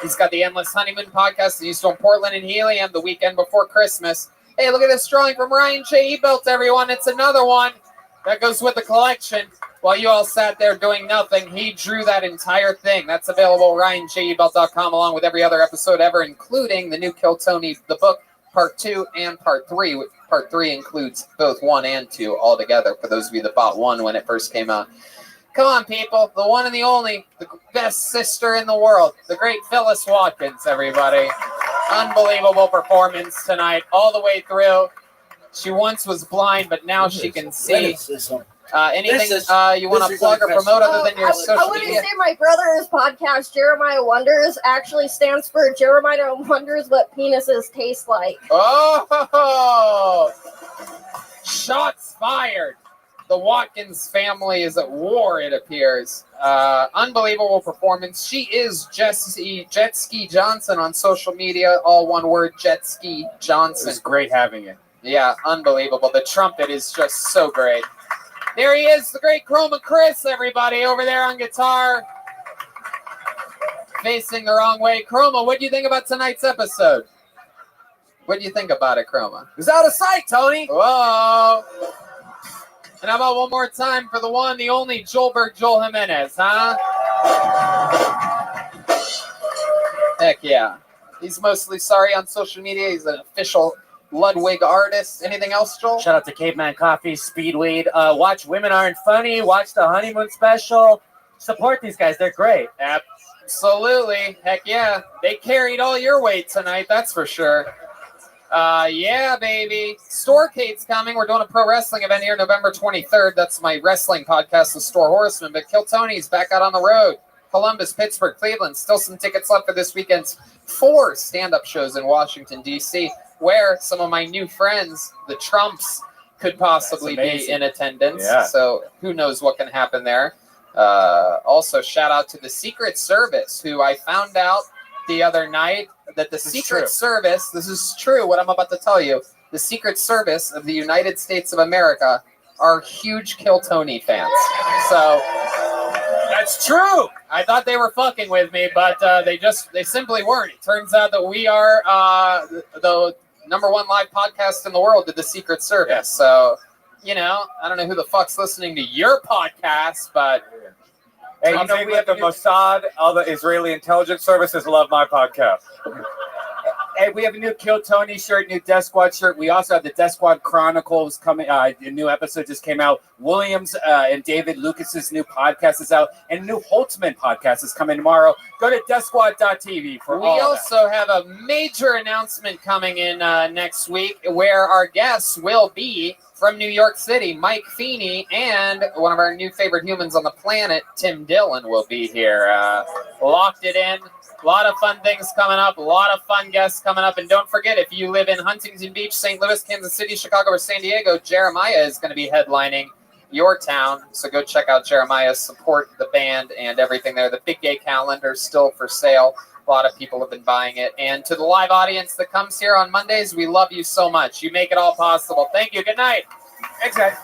He's got the Endless Honeymoon podcast in Houston, Portland, and Helium the weekend before Christmas. Hey, look at this drawing from Ryan J. Ebelt, everyone. It's another one that goes with the collection. While you all sat there doing nothing, he drew that entire thing. That's available at RyanJEbelt.com along with every other episode ever, including the new Kill Tony, the book, Part 2 and Part 3. Part 3 includes both 1 and 2 all together for those of you that bought 1 when it first came out. Come on, people. The one and the only, the best sister in the world, the great Phyllis Watkins, everybody. Unbelievable performance tonight all the way through. She once was blind, but now she can see. Anything you want to plug or promote other than your social I want to media? say my brother's podcast, Jeremiah Wonders, actually stands for Jeremiah Wonders What Penises Taste Like. Oh! Shots fired. The Watkins family is at war, it appears. Unbelievable performance. She is Jet Ski Johnson on social media. All one word, Jet Ski Johnson. It's great having you. Yeah, unbelievable. The trumpet is just so great. There he is, the great Chroma Chris, everybody, over there on guitar. Facing the wrong way. Chroma, what do you think about tonight's episode? What do you think about it, Chroma? It's out of sight, Tony. Whoa. And how about one more time for the one, the only Joel Jimenez, huh? Heck yeah. He's mostly sorry on social media. He's an official Ludwig artist. Anything else, Joel? Shout out to Caveman Coffee, Speedweed. Watch Women Aren't Funny. Watch the Honeymoon Special. Support these guys. They're great. Absolutely. Heck yeah. They carried all your weight tonight, that's for sure. Yeah, baby. Storecade's coming. We're doing a pro wrestling event here November 23rd. That's my wrestling podcast, The Store Horseman. But Kill Tony's back out on the road. Columbus, Pittsburgh, Cleveland. Still some tickets left for this weekend's 4 stand-up shows in Washington, D.C., where some of my new friends, the Trumps, could possibly be in attendance. Yeah. So who knows what can happen there. Also, shout out to the Secret Service, who I found out the other night that the Secret Service, this is true, what I'm about to tell you, the Secret Service of the United States of America are huge Kill Tony fans. So that's true. I thought they were fucking with me, but they simply weren't. It turns out that we are the #1 live podcast in the world to the Secret Service. So, you know, I don't know who the fuck's listening to your podcast, but Hey, you know, we have the Mossad, all the Israeli intelligence services love my podcast. Hey, we have a new Kill Tony shirt, new Death Squad shirt. We also have the Death Squad Chronicles coming. A new episode just came out. Williams and David Lucas's new podcast is out, and a new Holtzman podcast is coming tomorrow. Go to deathsquad.tv for all we of also have a major announcement coming in next week where our guests will be from New York City. Mike Feeney and one of our new favorite humans on the planet, Tim Dillon, will be here. Locked it in. A lot of fun things coming up. A lot of fun guests coming up. And don't forget, if you live in Huntington Beach, St. Louis, Kansas City, Chicago, or San Diego, Jeremiah is going to be headlining your town. So go check out Jeremiah, support the band and everything there. The Big Gay calendar is still for sale. A lot of people have been buying it. And to the live audience that comes here on Mondays, we love you so much. You make it all possible. Thank you. Good night. Thanks, guys.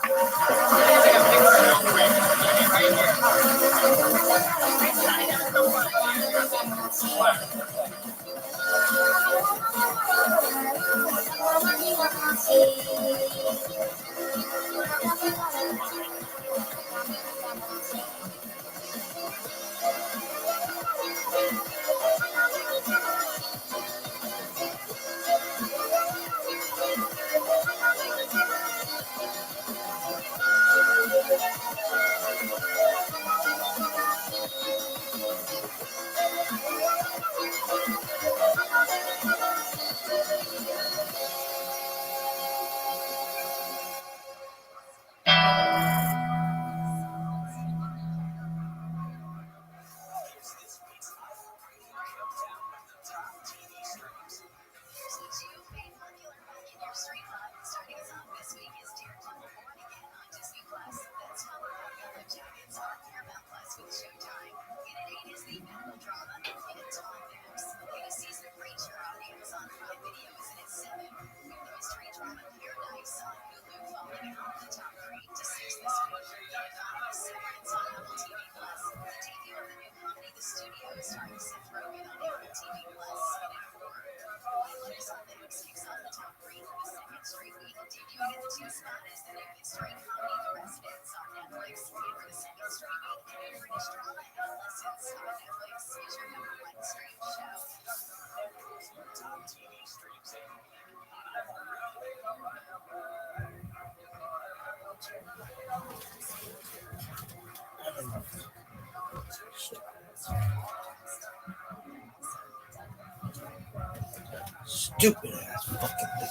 Stupid ass fucking thing.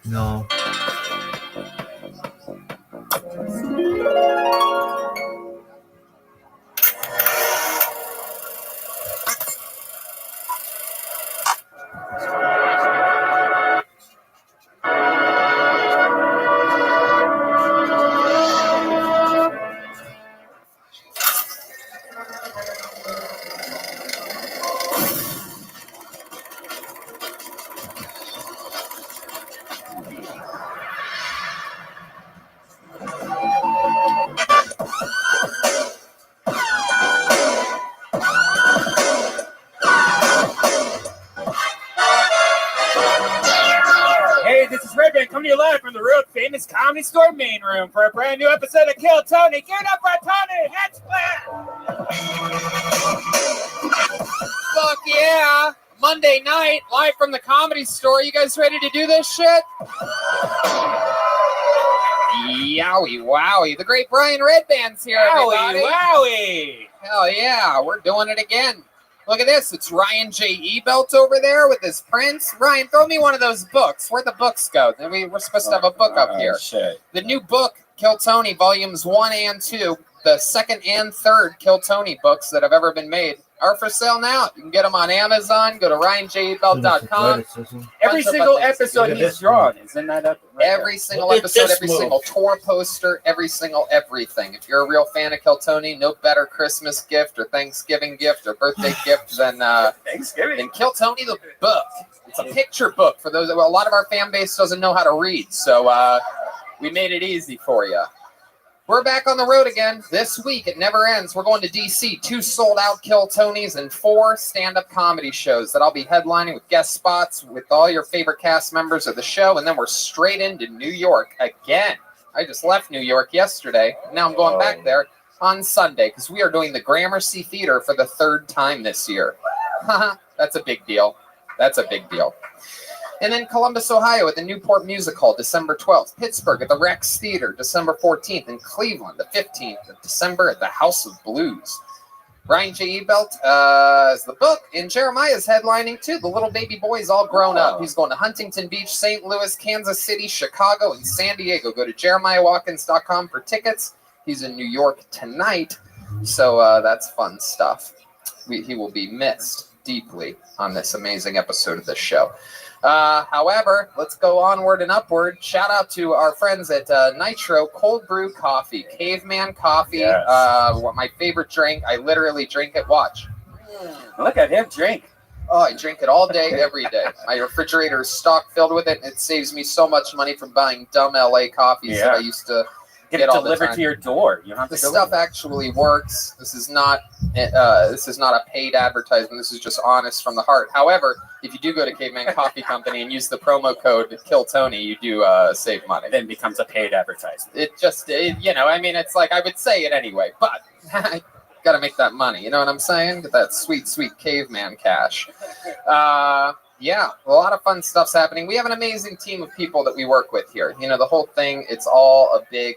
No. to you live from the world famous Comedy Store main room for a brand new episode of Kill Tony. Give it up for Tony! Head splat! Fuck yeah! Monday night, live from the Comedy Store. You guys ready to do this shit? Yowie wowie. The great Brian Redband's here, everybody. Wowie! Hell yeah, we're doing it again. Look at this. It's Ryan J. Ebelt over there with his prints. Ryan, throw me one of those books. Where'd the books go? We're supposed to have a book up here. Shit. The new book, Kill Tony, volumes 1 and 2, the second and third Kill Tony books that have ever been made, are for sale now. You can get them on Amazon. Go to ryanjebelt.com. Every single episode he's drawn. Isn't that up? Every single episode, every single tour poster, every single everything. If you're a real fan of Kill Tony, no better Christmas gift or Thanksgiving gift or birthday gift than Kill Tony the book. It's a picture book for those. Well, a lot of our fan base doesn't know how to read, so we made it easy for you. We're back on the road again this week. It never ends. We're going to D.C. 2 sold-out Kill Tonys and 4 stand-up comedy shows that I'll be headlining with guest spots with all your favorite cast members of the show, and then we're straight into New York again. I just left New York yesterday. Now I'm going back there on Sunday because we are doing the Gramercy Theater for the 3rd time this year. That's a big deal. That's a big deal. And then Columbus, Ohio at the Newport Music Hall, December 12th. Pittsburgh at the Rex Theater, December 14th. And Cleveland, the 15th of December at the House of Blues. Ryan J. Ebelt is the book, and Jeremiah's headlining too. The little baby boy is all grown up. He's going to Huntington Beach, St. Louis, Kansas City, Chicago, and San Diego. Go to jeremiahwatkins.com for tickets. He's in New York tonight, so that's fun stuff. He will be missed deeply on this amazing episode of this show. However, let's go onward and upward. Shout out to our friends at Nitro Cold Brew Coffee, Caveman Coffee. Yes. My favorite drink. I literally drink it. Watch. Look at him drink. Oh, I drink it all day, every day. My refrigerator is stock filled with it, and it saves me so much money from buying dumb LA coffees that I used to get it delivered to your door. You don't have to the go stuff actually works. This is not a paid advertisement. This is just honest from the heart. However, if you do go to Caveman Coffee Company and use the promo code Kill Tony, you do save money. Then it becomes a paid advertisement. It's like I would say it anyway, but got to make that money. You know what I'm saying? Get that sweet, sweet caveman cash. Yeah, a lot of fun stuff's happening. We have an amazing team of people that we work with here. You know, the whole thing, it's all a big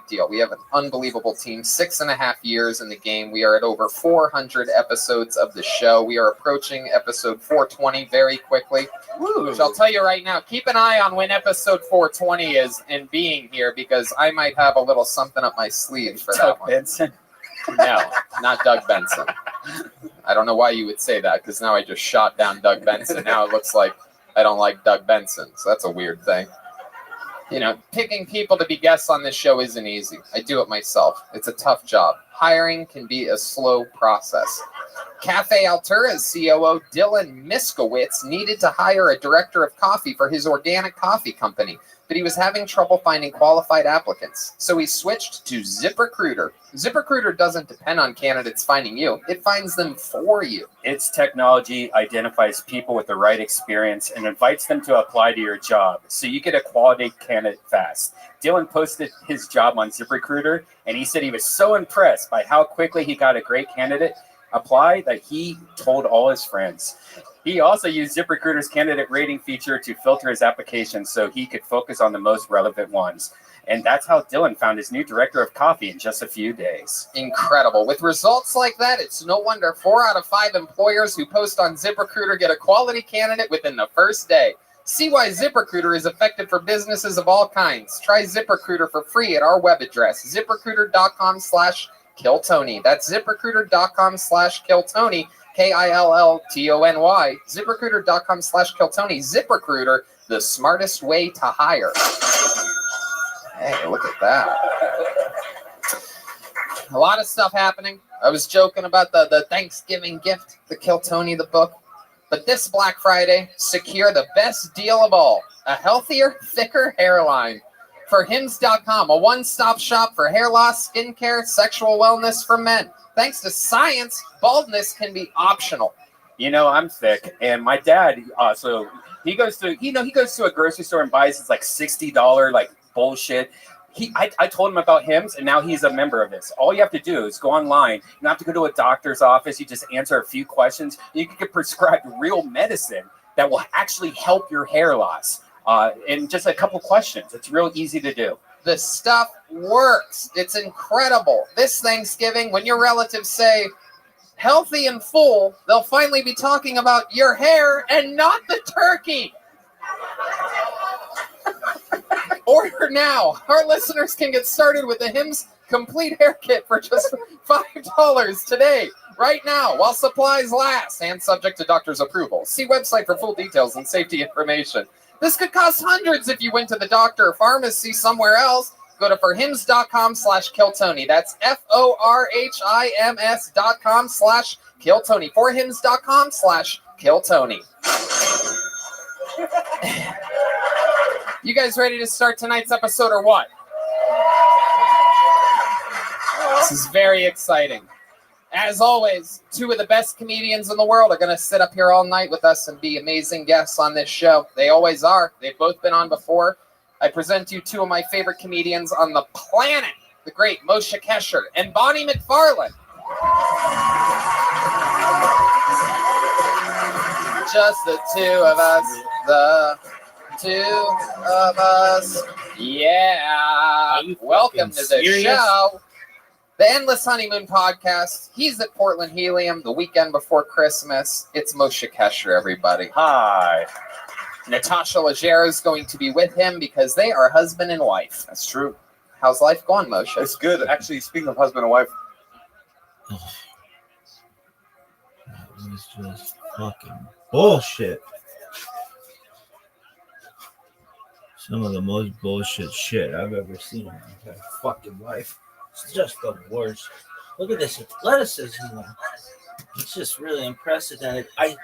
deal. We have an unbelievable team, 6.5 years in the game. We are at over 400 episodes of the show. We are approaching episode 420 very quickly. Which I'll tell you right now, keep an eye on when episode 420 is and being here, because I might have a little something up my sleeve for that one. Benson? No, not Doug Benson. I don't know why you would say that, because now I just shot down Doug Benson. Now it looks like I don't like Doug Benson, so that's a weird thing. You know, picking people to be guests on this show isn't easy. I do it myself. It's a tough job. Hiring can be a slow process. Cafe Altura's COO Dylan Miskowitz needed to hire a director of coffee for his organic coffee company, but he was having trouble finding qualified applicants. So he switched to ZipRecruiter. ZipRecruiter doesn't depend on candidates finding you. It finds them for you. Its technology identifies people with the right experience and invites them to apply to your job, so you get a quality candidate fast. Dylan posted his job on ZipRecruiter, and he said he was so impressed by how quickly he got a great candidate apply that he told all his friends. He also used ZipRecruiter's candidate rating feature to filter his applications so he could focus on the most relevant ones. And that's how Dylan found his new director of coffee in just a few days. Incredible. With results like that, it's no wonder 4 out of 5 employers who post on ZipRecruiter get a quality candidate within the first day. See why ZipRecruiter is effective for businesses of all kinds. Try ZipRecruiter for free at our web address, ZipRecruiter.com/KillTony. That's ZipRecruiter.com/KillTony. KILLTONY. ZipRecruiter.com/KillTony. ZipRecruiter, the smartest way to hire. Hey, look at that. A lot of stuff happening. I was joking about the Thanksgiving gift, the Kill Tony, the book. But this Black Friday, secure the best deal of all, a healthier, thicker hairline. For Hims.com, a one-stop shop for hair loss, skincare, sexual wellness for men. Thanks to science, baldness can be optional. You know, I'm thick, and my dad also he goes to a grocery store and buys his like $60 like bullshit. I told him about Hims, and now he's a member of this. All you have to do is go online. You don't have to go to a doctor's office. You just answer a few questions. You can get prescribed real medicine that will actually help your hair loss in just a couple questions. It's real easy to do. The stuff works. It's incredible. This Thanksgiving, when your relatives say healthy and full, they'll finally be talking about your hair and not the turkey. Order now. Our listeners can get started with the Hims Complete Hair Kit for just $5 today, right now, while supplies last, and subject to doctor's approval. See website for full details and safety information. This could cost hundreds if you went to the doctor or pharmacy somewhere else. Go to forhims.com/KillTony. That's FORHIMS.com/KillTony. Forhims.com/KillTony. You guys ready to start tonight's episode or what? This is very exciting. As always, two of the best comedians in the world are going to sit up here all night with us and be amazing guests on this show. They always are. They've both been on before. I present you two of my favorite comedians on the planet, the great Moshe Kasher and Bonnie McFarlane. Just the two of us, the two of us. Yeah. Welcome to the show. The Endless Honeymoon Podcast. He's at Portland Helium the weekend before Christmas. It's Moshe Kasher, everybody. Hi. Natasha Leggero is going to be with him because they are husband and wife. That's true. How's life going, Moshe? It's good. Actually, speaking of husband and wife. That was just fucking bullshit. Some of the most bullshit shit I've ever seen in my entire fucking life. It's just the worst. Look at this athleticism. It's just really unprecedented. I'm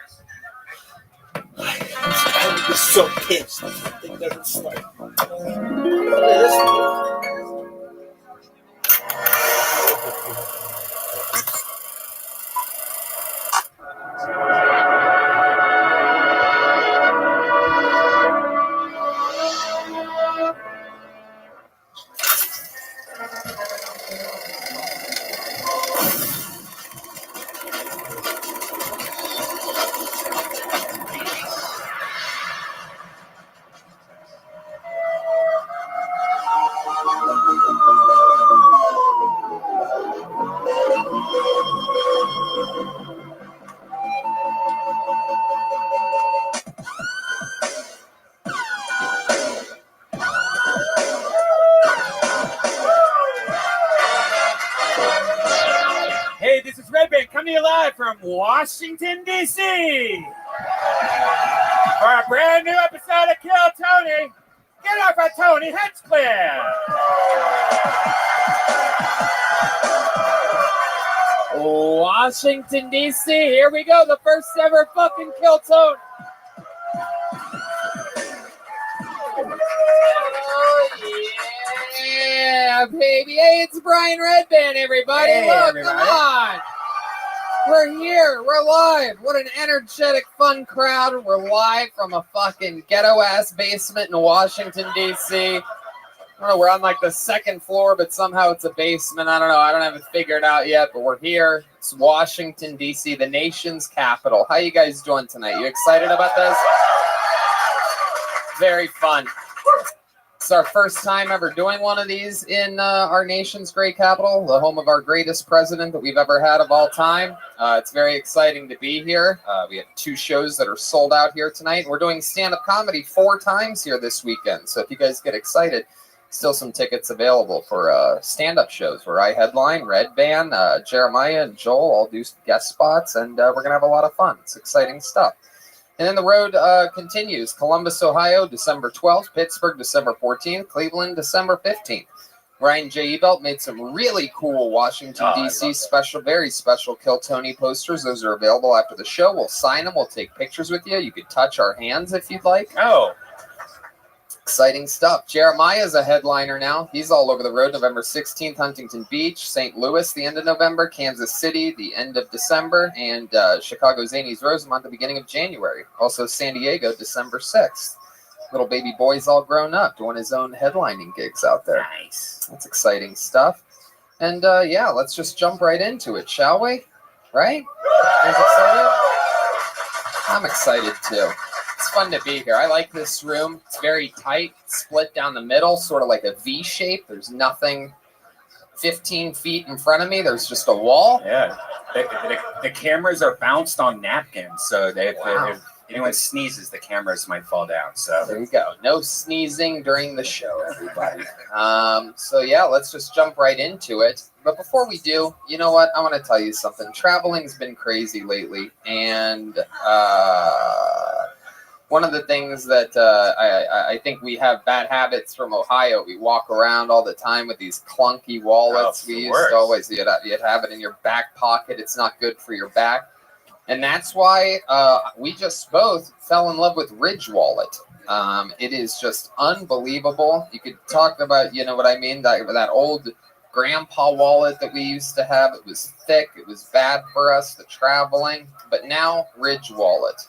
so pissed. It doesn't start. Look at this. Hey, this is Rabbi coming to you live from Washington, D.C. for a brand new episode of Kill Tony. Get off of Tony Hinchcliffe. Washington, D.C. Here we go. The first ever fucking Kill Tony. Oh, yeah, baby. Hey, it's Brian Redband, everybody. Hey, Look, everybody. come on. We're here. We're live. What an energetic, fun crowd. We're live from a fucking ghetto-ass basement in Washington, D.C. I don't know, we're on like the second floor, but somehow it's a basement. I don't know. I don't have it figured out yet, but we're here. It's Washington, D.C., the nation's capital. How you guys doing tonight? You excited about this? Very fun. It's our first time ever doing one of these in our nation's great capital, the home of our greatest president that we've ever had of all time. It's very exciting to be here. We have 2 shows that are sold out here tonight. We're doing stand-up comedy 4 times here this weekend. So if you guys get excited, still some tickets available for stand-up shows where I headline, Red Band, Jeremiah and Joel all do guest spots, and we're going to have a lot of fun. It's exciting stuff. And then the road continues. Columbus, Ohio, December 12th. Pittsburgh, December 14th. Cleveland, December 15th. Ryan J. Ebelt made some really cool Washington, D.C. special, very special Kill Tony posters. Those are available after the show. We'll sign them. We'll take pictures with you. You can touch our hands if you'd like. Oh. Exciting stuff. Jeremiah's a headliner now. He's all over the road. November 16th, Huntington Beach, St. Louis, the end of November, Kansas City, the end of December, and Chicago Zanies Rosemont, the beginning of January. Also San Diego, December 6th. Little baby boy's all grown up, doing his own headlining gigs out there. Nice. That's exciting stuff. And yeah, let's just jump right into it, shall we? Right? You guys excited? I'm excited too. It's fun to be here. I like this room. It's very tight, split down the middle, sort of like a V shape. There's nothing 15 feet in front of me. There's just a wall. Yeah. The cameras are bounced on napkins, so if anyone sneezes, the cameras might fall down. So there you go. No sneezing during the show, everybody. So yeah, let's just jump right into it. But before we do, you know what? I want to tell you something. Traveling's been crazy lately, and one of the things that I think we have bad habits from Ohio. We walk around all the time with these clunky wallets. We used to always, you'd have it in your back pocket. It's not good for your back. And that's why we just both fell in love with Ridge Wallet. It is just unbelievable. You could talk about, you know what I mean, that old grandpa wallet that we used to have. It was thick. It was bad for us, the traveling. But now, Ridge Wallet.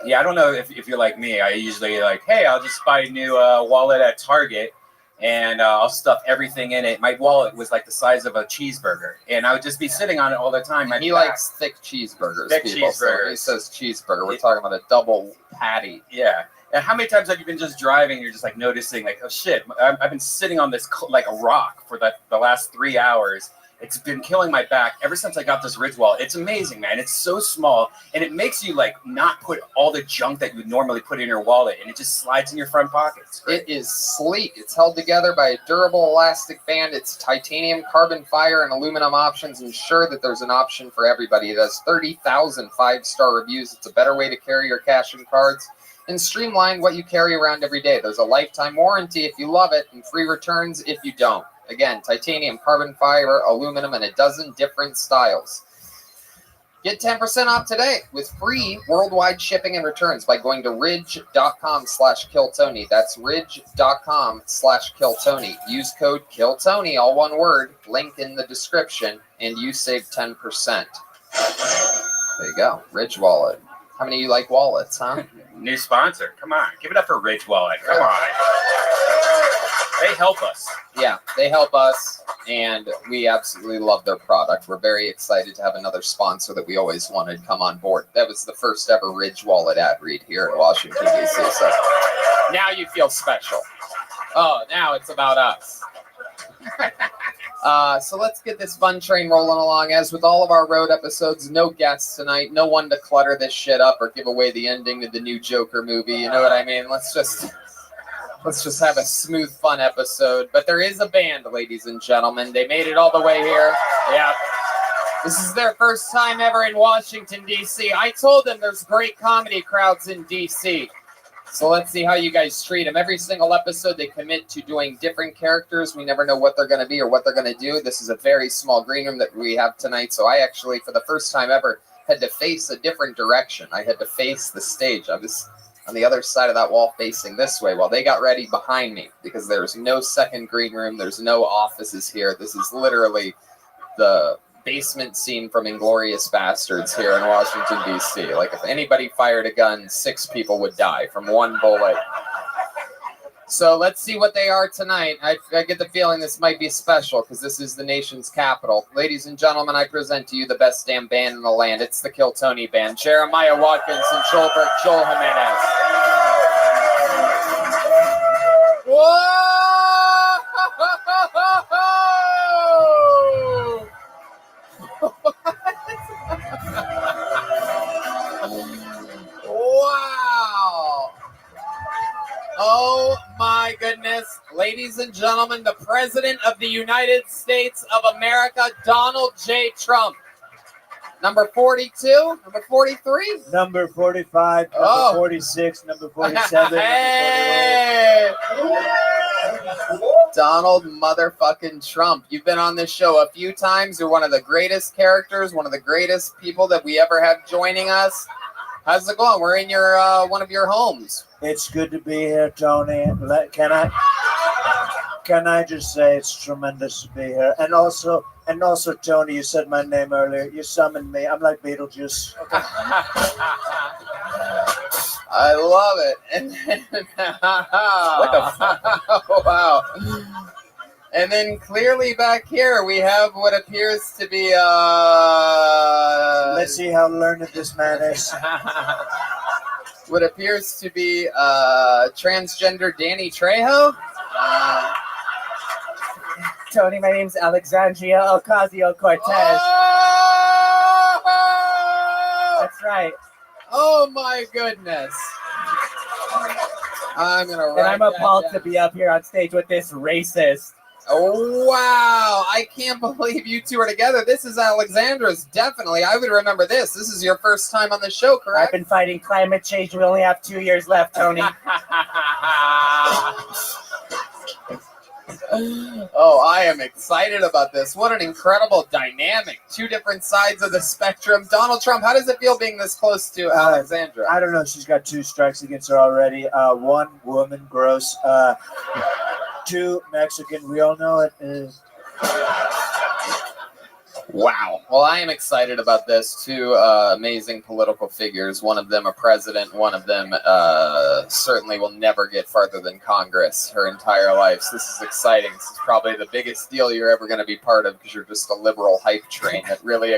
Yeah, I don't know if you're like me. I usually like, hey, I'll just buy a new wallet at Target, and I'll stuff everything in it. My wallet was like the size of a cheeseburger, and I would just be sitting on it all the time. He likes thick cheeseburgers. Thick cheeseburgers. He says cheeseburger. We're talking about a double patty. Yeah. And how many times have you been just driving and you're just like noticing like, oh shit, I've been sitting on this like a rock for the last 3 hours. It's been killing my back ever since I got this Ridge wallet. It's amazing, man. It's so small, and it makes you like not put all the junk that you would normally put in your wallet, and it just slides in your front pockets. It is sleek. It's held together by a durable elastic band. It's titanium, carbon fiber, and aluminum options ensure that there's an option for everybody. It has 30,000 5-star reviews. It's a better way to carry your cash and cards and streamline what you carry around every day. There's a lifetime warranty if you love it, and free returns if you don't. Again, titanium, carbon fiber, aluminum, and a dozen different styles. Get 10% off today with free worldwide shipping and returns by going to ridge.com/KillTony. That's ridge.com/KillTony. Use code KillTony, all one word, link in the description, and you save 10%. There you go, Ridge Wallet. How many of you like wallets, huh? New sponsor. Come on. Give it up for Ridge Wallet. Come on. They help us. Yeah, they help us, and we absolutely love their product. We're very excited to have another sponsor that we always wanted come on board. That was the first ever Ridge Wallet ad read here in Washington, D.C. So now you feel special. Oh, now it's about us. So let's get this fun train rolling along. As with all of our road episodes, no guests tonight. No one to clutter this shit up or give away the ending of the new Joker movie. You know what I mean? Let's just have a smooth, fun episode. But there is a band, ladies and gentlemen. They made it all the way here. Yeah. This is their first time ever in Washington, D.C. I told them there's great comedy crowds in D.C. So let's see how you guys treat them. Every single episode, they commit to doing different characters. We never know what they're going to be or what they're going to do. This is a very small green room that we have tonight. So I actually, for the first time ever, had to face a different direction. I had to face the stage. I was on the other side of that wall facing this way while they got ready behind me because there's no second green room. There's no offices here. This is literally the basement scene from Inglourious Bastards here in Washington, D.C. Like if anybody fired a gun, 6 people would die from one bullet. So let's see what they are tonight. I get the feeling this might be special because this is the nation's capital. Ladies and gentlemen, I present to you the best damn band in the land. It's the Kill Tony Band. Jeremiah Watkins and Joel Jimenez. Whoa! Wow! Oh my goodness. Ladies and gentlemen, the President of the United States of America, Donald J. Trump. Number 42, number 43? Number 45, number 46, number 47, hey! Donald motherfucking Trump. You've been on this show a few times. You're one of the greatest characters, one of the greatest people that we ever have joining us. How's it going? We're in your one of your homes. It's good to be here, Tony. Can I just say it's tremendous to be here? And also, Tony, you said my name earlier. You summoned me. I'm like Beetlejuice. Okay. I love it. And then, what the fuck? Oh, wow. And then clearly back here we have what appears to be Let's see how learned this man is. what appears to be transgender Danny Trejo. Tony, my name's Alexandria Ocasio-Cortez. Oh! That's right. Oh my goodness. I'm gonna write And I'm appalled to be up here on stage with this racist. Oh, wow. I can't believe you two are together. This is Alexandra's, definitely. I would remember this. This is your first time on the show, correct? I've been fighting climate change. We only have 2 years left, Tony. Oh, I am excited about this. What an incredible dynamic. Two different sides of the spectrum. Donald Trump, how does it feel being this close to Alexandra? I don't know. She's got 2 strikes against her already. 1, woman, gross. 2, Mexican. We all know it. Wow. Well, I am excited about this. 2 amazing political figures. One of them a president. One of them certainly will never get farther than Congress her entire life. So this is exciting. This is probably the biggest deal you're ever going to be part of because you're just a liberal hype train that really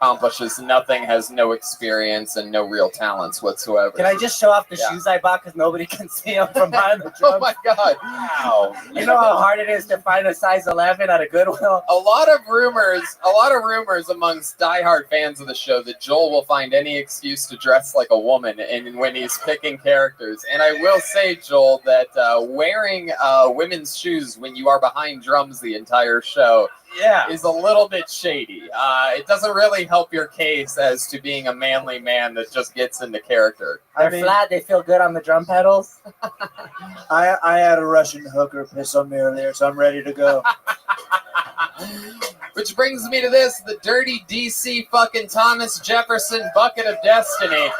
accomplishes nothing, has no experience, and no real talents whatsoever. Can I just show off the shoes I bought because nobody can see them from behind the drum? Oh my God. Wow. You know how hard it is to find a size 11 at a Goodwill? A lot of rumors amongst diehard fans of the show that Joel will find any excuse to dress like a woman and when he's picking characters. And I will say, Joel, that wearing women's shoes when you are behind drums the entire show is a little bit shady. It doesn't really help your case as to being a manly man that just gets into character. They're flat. They feel good on the drum pedals. I had a Russian hooker piss on me earlier, so I'm ready to go. Which brings me to this, the dirty DC fucking Thomas Jefferson bucket of destiny.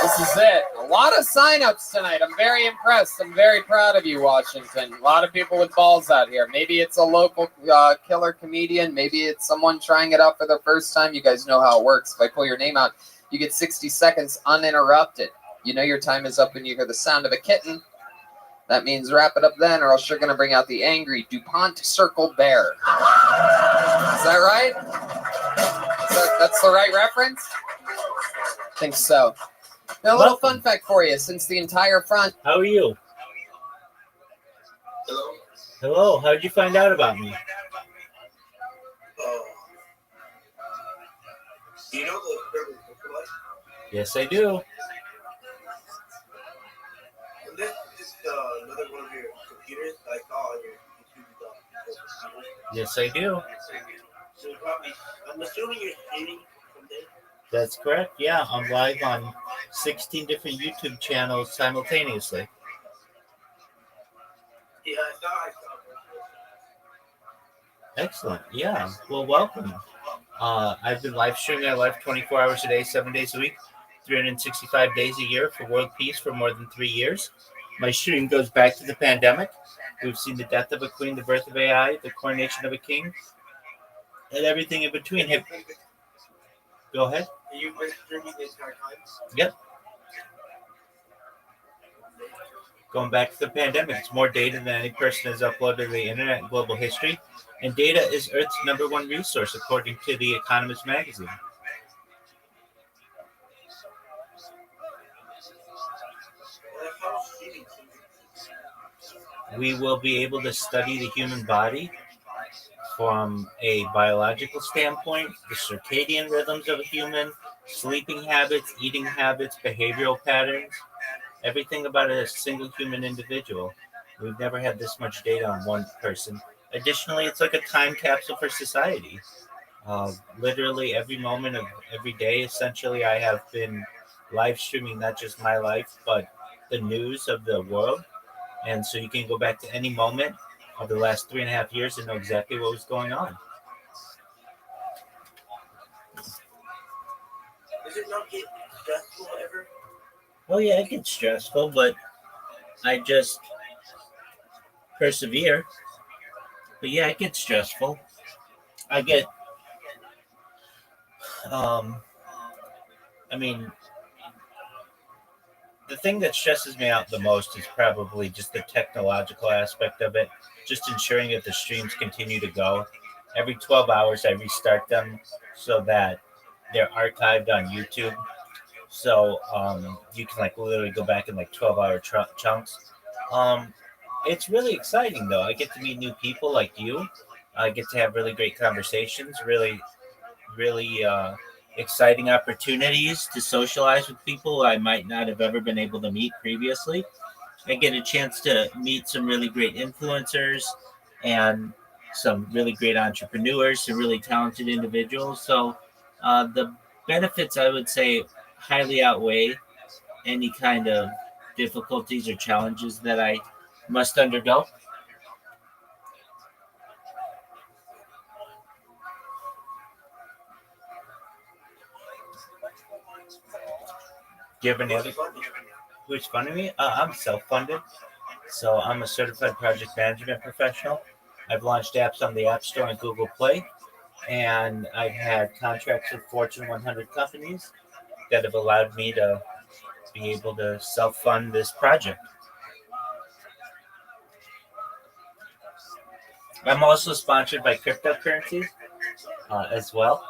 This is it. A lot of signups tonight. I'm very impressed. I'm very proud of you, Washington. A lot of people with balls out here. Maybe it's a local killer comedian. Maybe it's someone trying it out for the first time. You guys know how it works. If I pull your name out, you get 60 seconds uninterrupted. You know your time is up when you hear the sound of a kitten. That means wrap it up then, or else you're going to bring out the angry DuPont Circle Bear. Is that right? That's the right reference? I think so. Now, a little fun fact for you. Since the entire front... How are you? Hello. How did you find out about me? Do you know the Yes, I do. And this is another one of your computers that I saw on your YouTube. Yes, I do. So probably, I'm assuming you're streaming from there. That's correct. Yeah, I'm live on 16 different YouTube channels simultaneously. Yeah, I saw. Excellent. Yeah. Well, welcome. I've been live streaming my life 24 hours a day, 7 days a week, 365 days a year for world peace for more than 3 years. My stream goes back to the pandemic. We've seen the death of a queen, the birth of AI, the coronation of a king, and everything in between. Hey, go ahead. You've been streaming the entire time? Yep. Going back to the pandemic, it's more data than any person has uploaded to the internet in global history. And data is Earth's #1 resource, according to The Economist magazine. We will be able to study the human body from a biological standpoint, the circadian rhythms of a human, sleeping habits, eating habits, behavioral patterns, everything about a single human individual. We've never had this much data on one person. Additionally, it's like a time capsule for society. Literally every moment of every day, essentially, I have been live streaming not just my life, but the news of the world. And so you can go back to any moment of the last 3.5 years and know exactly what was going on. Does it not get stressful ever? Oh yeah, it gets stressful, but I just persevere. But yeah, it gets stressful. I get, um, I mean, the thing that stresses me out the most is probably just the technological aspect of it. Just ensuring that the streams continue to go. Every 12 hours, I restart them so that they're archived on YouTube. So you can like literally go back in like 12-hour chunks. Um, it's really exciting though. I get to meet new people like you. I get to have really great conversations. Really exciting opportunities to socialize with people I might not have ever been able to meet previously. I get a chance to meet some really great influencers and some really great entrepreneurs, some really talented individuals. So the benefits, I would say, highly outweigh any kind of difficulties or challenges that I must undergo. Do you have any other? Who's funding me? I'm self-funded, so I'm a certified project management professional. I've launched apps on the App Store and Google Play, and I've had contracts with Fortune 100 companies that have allowed me to be able to self-fund this project. I'm also sponsored by cryptocurrencies as well.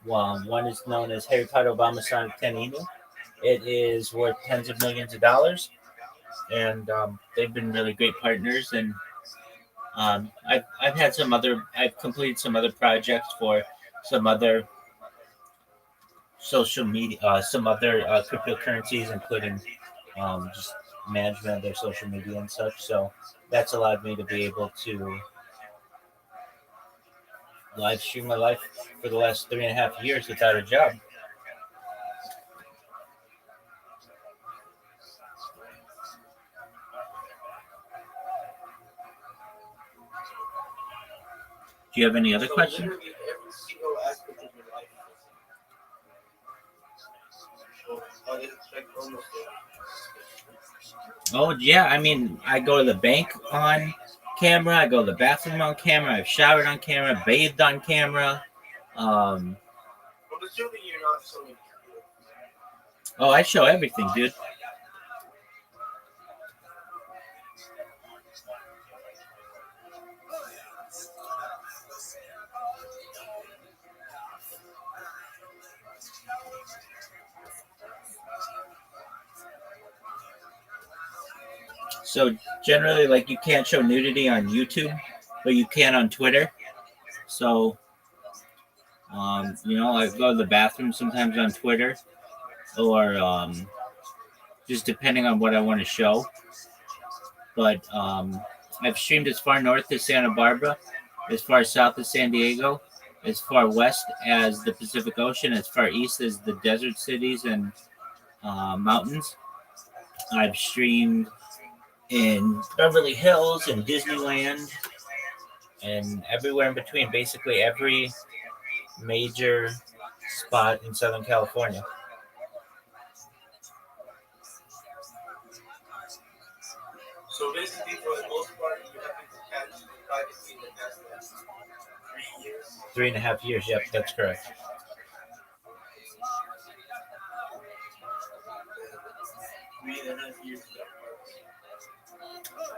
One is known as Harry Potter Obama Sonic 10 Inu. It is worth tens of millions of dollars, and they've been really great partners. And I've completed some other projects for some other social media, some other cryptocurrencies, including just management of their social media and such. So that's allowed me to be able to live stream my life for the last 3.5 years without a job. Do you have any other questions? Oh yeah, I mean, I go to the bank on camera. I go to the bathroom on camera. I've showered on camera, bathed on camera. Oh, I show everything, dude. So generally, like, you can't show nudity on YouTube, but you can on Twitter. So, I go to the bathroom sometimes on Twitter, or just depending on what I want to show. But I've streamed as far north as Santa Barbara, as far south as San Diego, as far west as the Pacific Ocean, as far east as the desert cities and mountains. I've streamed in Beverly Hills and Disneyland and everywhere in between, basically every major spot in Southern California. So basically, for the most part, you have been catch privacy in the past 3 years. 3.5 years, yep, that's correct.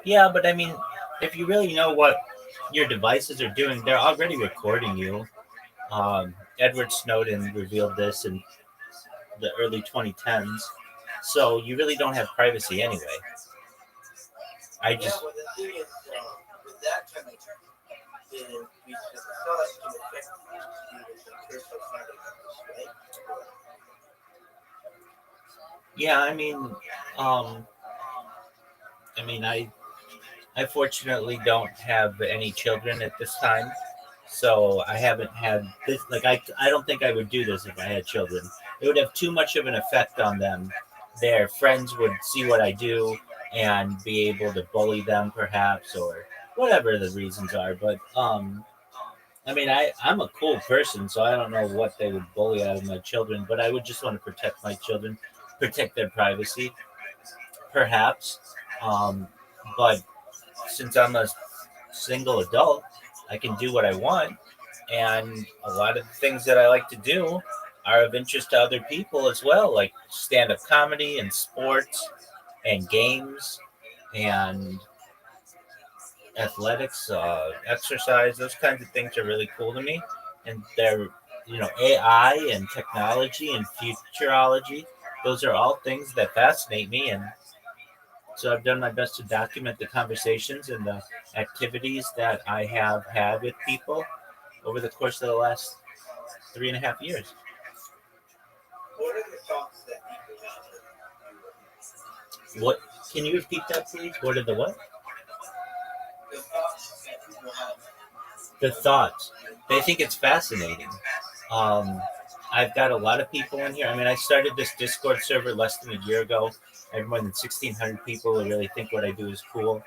Yeah, but I mean, if you really know what your devices are doing, they're already recording you. Edward Snowden revealed this in the early 2010s, so you really don't have privacy anyway. I just. Yeah, well, the thing is, with that kind of it's not like it can affect the personal side of it, right? Yeah, I fortunately don't have any children at this time, so I haven't had this. Like, I don't think I would do this if I had children. It would have too much of an effect on them. Their friends would see what I do and be able to bully them, perhaps, or whatever the reasons are. But I'm a cool person, so I don't know what they would bully out of my children. But I would just want to protect my children. protect their privacy, perhaps. But since I'm a single adult, I can do what I want. And a lot of the things that I like to do are of interest to other people as well, like stand-up comedy and sports and games and athletics, exercise. Those kinds of things are really cool to me. And they're, AI and technology and futurology. Those are all things that fascinate me. And so I've done my best to document the conversations and the activities that I have had with people over the course of the last 3.5 years. What are the thoughts that people have? What? Can you repeat that, please? What are the what? The thoughts that people have. The thoughts. They think it's fascinating. I've got a lot of people in here. I mean, I started this Discord server less than a year ago. I have more than 1,600 people who really think what I do is cool.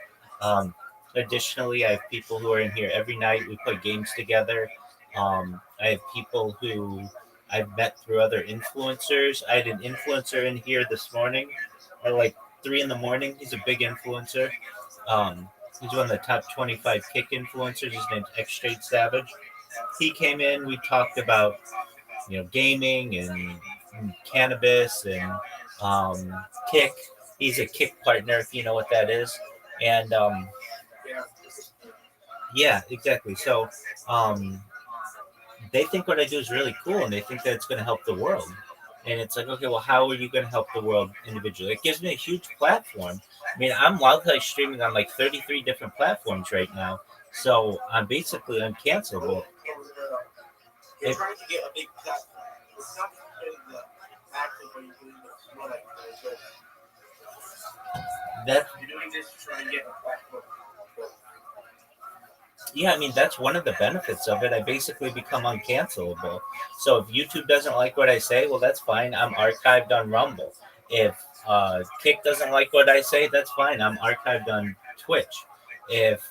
Additionally, I have people who are in here every night. We play games together. I have people who I've met through other influencers. I had an influencer in here this morning at like 3 a.m. He's a big influencer. He's one of the top 25 kick influencers. His name's X Straight Savage. He came in. We talked about gaming and cannabis and kick. He's a kick partner, if you know what that is. And yeah, exactly. So they think what I do is really cool, and they think that it's going to help the world. And it's like, okay, well, how are you going to help the world individually? It gives me a huge platform. I mean, I'm wildlife streaming on like 33 different platforms right now. So I'm basically uncancelable. You're trying to get a big platform. It's not necessarily the action where you're doing this more like that. You're doing this to try and get a platform. Yeah, I mean, that's one of the benefits of it. I basically become uncancelable. So if YouTube doesn't like what I say, well, that's fine. I'm archived on Rumble. If Kick doesn't like what I say, that's fine. I'm archived on Twitch. If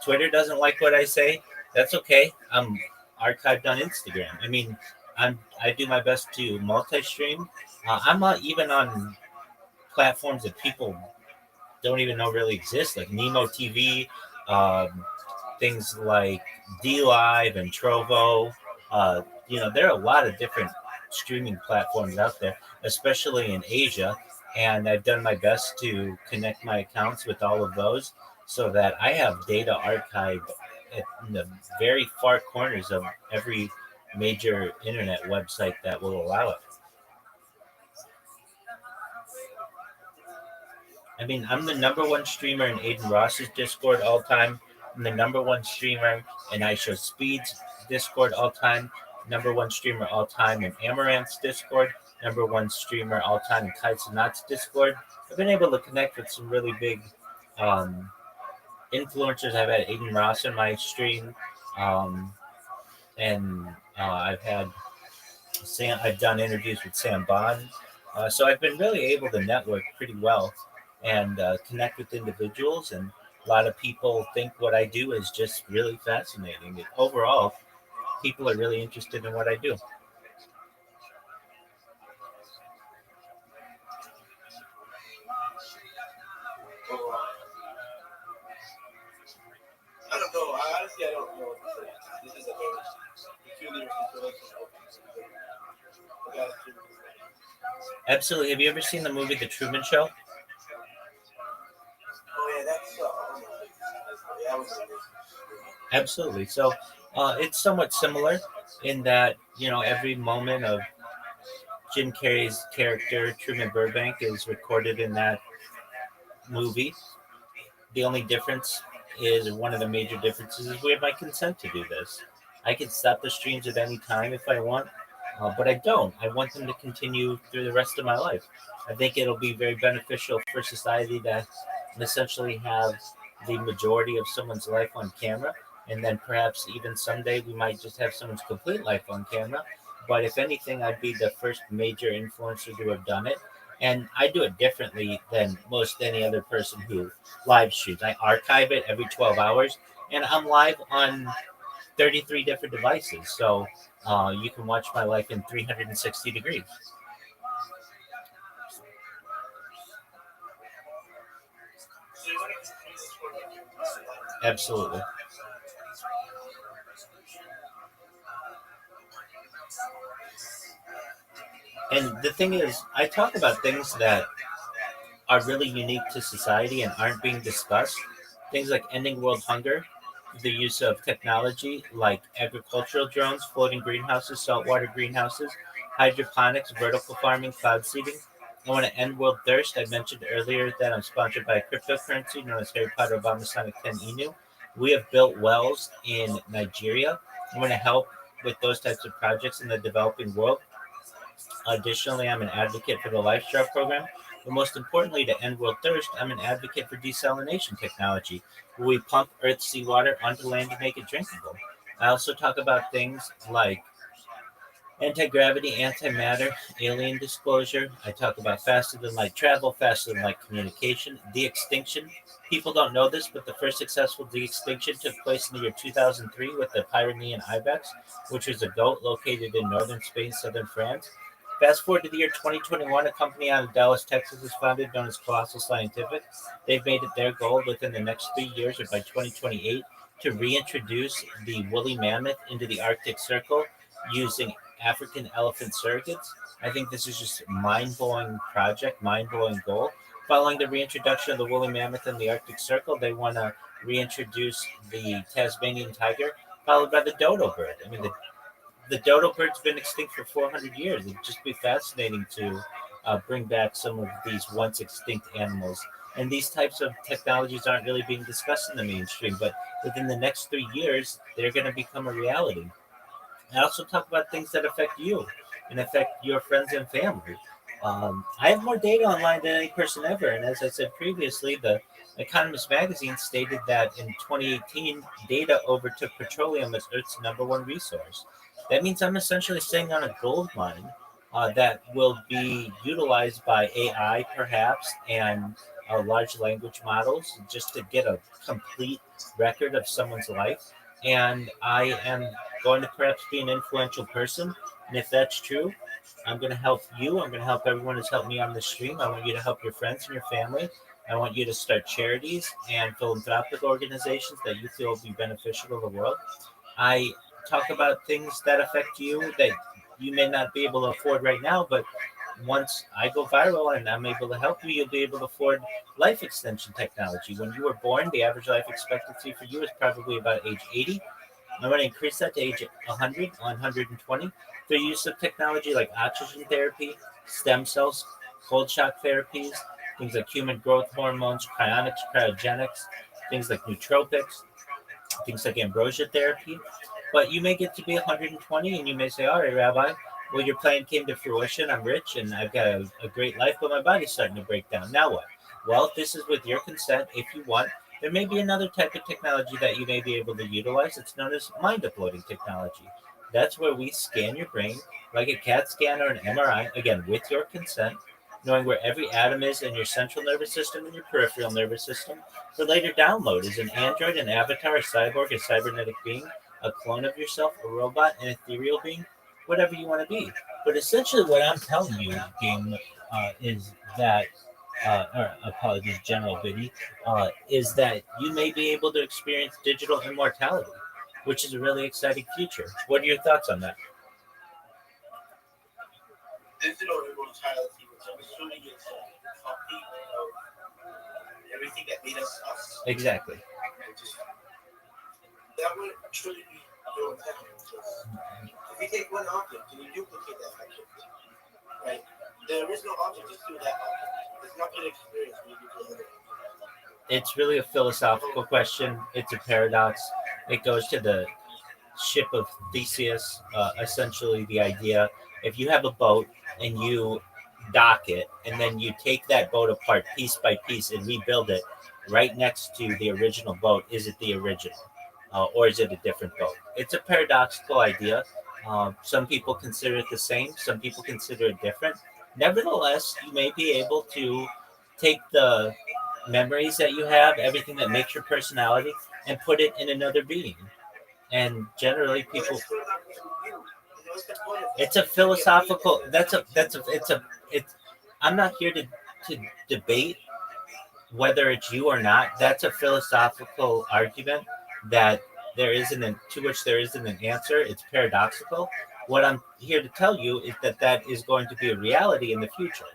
Twitter doesn't like what I say, that's okay. I'm archived on Instagram. I mean, I do my best to multi-stream. I'm not even on platforms that people don't even know really exist, like Nemo TV, things like DLive and Trovo. There are a lot of different streaming platforms out there, especially in Asia. And I've done my best to connect my accounts with all of those so that I have data archived in the very far corners of every major internet website that will allow it. I mean, I'm the number one streamer in Aiden Ross's Discord all time. I'm the number one streamer in I Show Speed's Discord all time. Number one streamer all time in Amaranth's Discord. Number one streamer all time in Kites and Knots Discord. I've been able to connect with some really big influencers. I've had Aiden Ross in my stream. And I've had Sam. I've done interviews with Sam Bond. So I've been really able to network pretty well and connect with individuals. And a lot of people think what I do is just really fascinating. And overall, people are really interested in what I do. I don't know. Honestly, I don't know. This is a very peculiar situation. Absolutely. Have you ever seen the movie The Truman Show? Oh yeah, that's that was Absolutely. So it's somewhat similar in that, every moment of Jim Carrey's character, Truman Burbank, is recorded in that movie. The only difference is, one of the major differences is we have my consent to do this. I can stop the streams at any time if I want, but I don't. I want them to continue through the rest of my life. I think it'll be very beneficial for society to essentially have the majority of someone's life on camera, and then perhaps even someday we might just have someone's complete life on camera. But if anything, I'd be the first major influencer to have done it. And I do it differently than most any other person who live streams. I archive it every 12 hours, and I'm live on 33 different devices. So you can watch my life in 360 degrees. Absolutely. And the thing is, I talk about things that are really unique to society and aren't being discussed. Things like ending world hunger, the use of technology like agricultural drones, floating greenhouses, saltwater greenhouses, hydroponics, vertical farming, cloud seeding. I want to end world thirst. I mentioned earlier that I'm sponsored by a cryptocurrency known as Harry Potter Obama Sonic 10 Inu. We have built wells in Nigeria. I want to help with those types of projects in the developing world. Additionally, I'm an advocate for the Lifestyle program. But most importantly, to end world thirst, I'm an advocate for desalination technology, where we pump Earth's seawater onto land to make it drinkable. I also talk about things like anti-gravity, antimatter, alien disclosure. I talk about faster than light travel, faster than light communication, de-extinction. People don't know this, but the first successful de-extinction took place in the year 2003 with the Pyrenean ibex, which was a goat located in northern Spain, southern France. Fast forward to the year 2021, a company out of Dallas, Texas is founded known as Colossal Scientific. They've made it their goal within the next 3 years or by 2028 to reintroduce the woolly mammoth into the Arctic Circle using African elephant surrogates. I think this is just a mind-blowing project, mind-blowing goal. Following the reintroduction of the woolly mammoth in the Arctic Circle, they want to reintroduce the Tasmanian tiger, followed by the dodo bird. I mean, the dodo bird's been extinct for 400 years. It'd just be fascinating to bring back some of these once extinct animals. And these types of technologies aren't really being discussed in the mainstream, but within the next 3 years, they're going to become a reality. I also talk about things that affect you and affect your friends and family. I have more data online than any person ever. And as I said previously, the Economist magazine stated that in 2018, data overtook petroleum as Earth's number one resource. That means I'm essentially sitting on a gold mine that will be utilized by AI, perhaps, and large language models just to get a complete record of someone's life. And I am going to perhaps be an influential person. And if that's true, I'm going to help you. I'm going to help everyone who's helped me on the stream. I want you to help your friends and your family. I want you to start charities and philanthropic organizations that you feel will be beneficial to the world. I talk about things that affect you that you may not be able to afford right now, but once I go viral and I'm able to help you, you'll be able to afford life extension technology. When you were born, the average life expectancy for you is probably about age 80. I'm going to increase that to age 100, 120 through use of technology like oxygen therapy, stem cells, cold shock therapies, things like human growth hormones, cryonics, cryogenics, things like nootropics, things like ambrosia therapy. But you may get to be 120 and you may say, all right, Rabbi, well, your plan came to fruition. I'm rich and I've got a great life, but my body's starting to break down. Now what? Well, if this is with your consent, if you want, there may be another type of technology that you may be able to utilize. It's known as mind uploading technology. That's where we scan your brain like a CAT scan or an MRI, again, with your consent, knowing where every atom is in your central nervous system and your peripheral nervous system. For later download is an android, an avatar, a cyborg, a cybernetic being, a clone of yourself, a robot, an ethereal being, whatever you want to be. But essentially what I'm telling you, Game, is that or apologies, General Biddy, is that you may be able to experience digital immortality, which is a really exciting future. What are your thoughts on that? Digital immortality, which I'm assuming is a copy of everything that made us us. Exactly. That would truly be immortality. If you take one object and you duplicate that object, right? The original object is still that object. It's not going to experience when you duplicate it. It's really a philosophical question. It's a paradox. It goes to the ship of Theseus, essentially the idea, if you have a boat and you dock it, and then you take that boat apart piece by piece and rebuild it right next to the original boat, is it the original? Or is it a different boat? It's a paradoxical idea. Some people consider it the same. Some people consider it different. Nevertheless, you may be able to take the memories that you have, everything that makes your personality, and put it in another being. And generally, people. It's a philosophical. It's. I'm not here to debate whether it's you or not, that's a philosophical argument that to which there isn't an answer. It's paradoxical. What I'm here to tell you is that is going to be a reality in the future.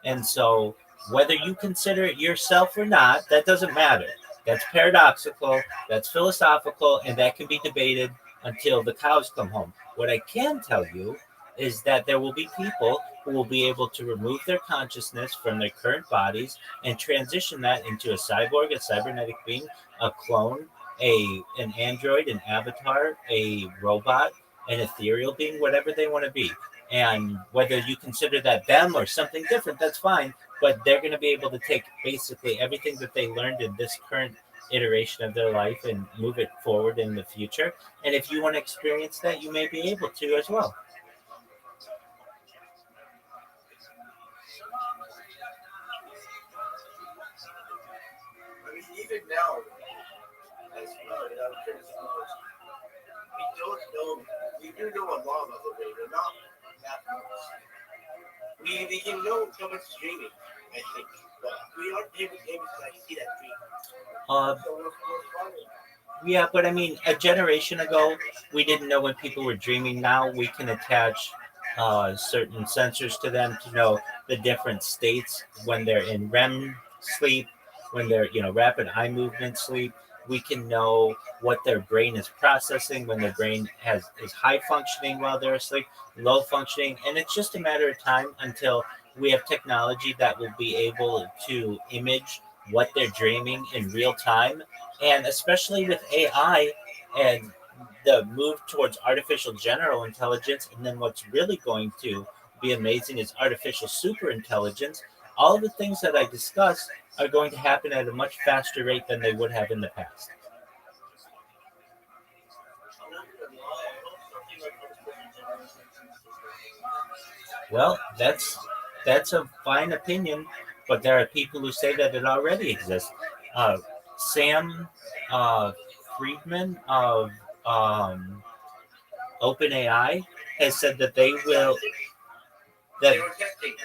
And so whether you consider it yourself or not, that doesn't matter. That's paradoxical, that's philosophical, and that can be debated until the cows come home. What I can tell you is that there will be people who will be able to remove their consciousness from their current bodies and transition that into a cyborg, a cybernetic being, a clone, an android, an avatar, a robot, an ethereal being, whatever they want to be. And whether you consider that them or something different, that's fine. But they're going to be able to take basically everything that they learned in this current iteration of their life and move it forward in the future. And if you want to experience that, you may be able to as well. I mean, even now, as we do know a lot of the way. We're not that much. We can know someone's dreaming, I think, but we aren't able to like see that dream. Yeah, but I mean, a generation ago, we didn't know when people were dreaming. Now we can attach certain sensors to them to know the different states when they're in REM sleep, when they're, rapid eye movement sleep. We can know what their brain is processing when their brain is high functioning while they're asleep, low functioning, and it's just a matter of time until we have technology that will be able to image what they're dreaming in real time. And especially with AI and the move towards artificial general intelligence, and then what's really going to be amazing is artificial super intelligence. All of the things that I discussed are going to happen at a much faster rate than they would have in the past. Well, that's a fine opinion, but there are people who say that it already exists. Sam Friedman of OpenAI has said that they will. They were testing.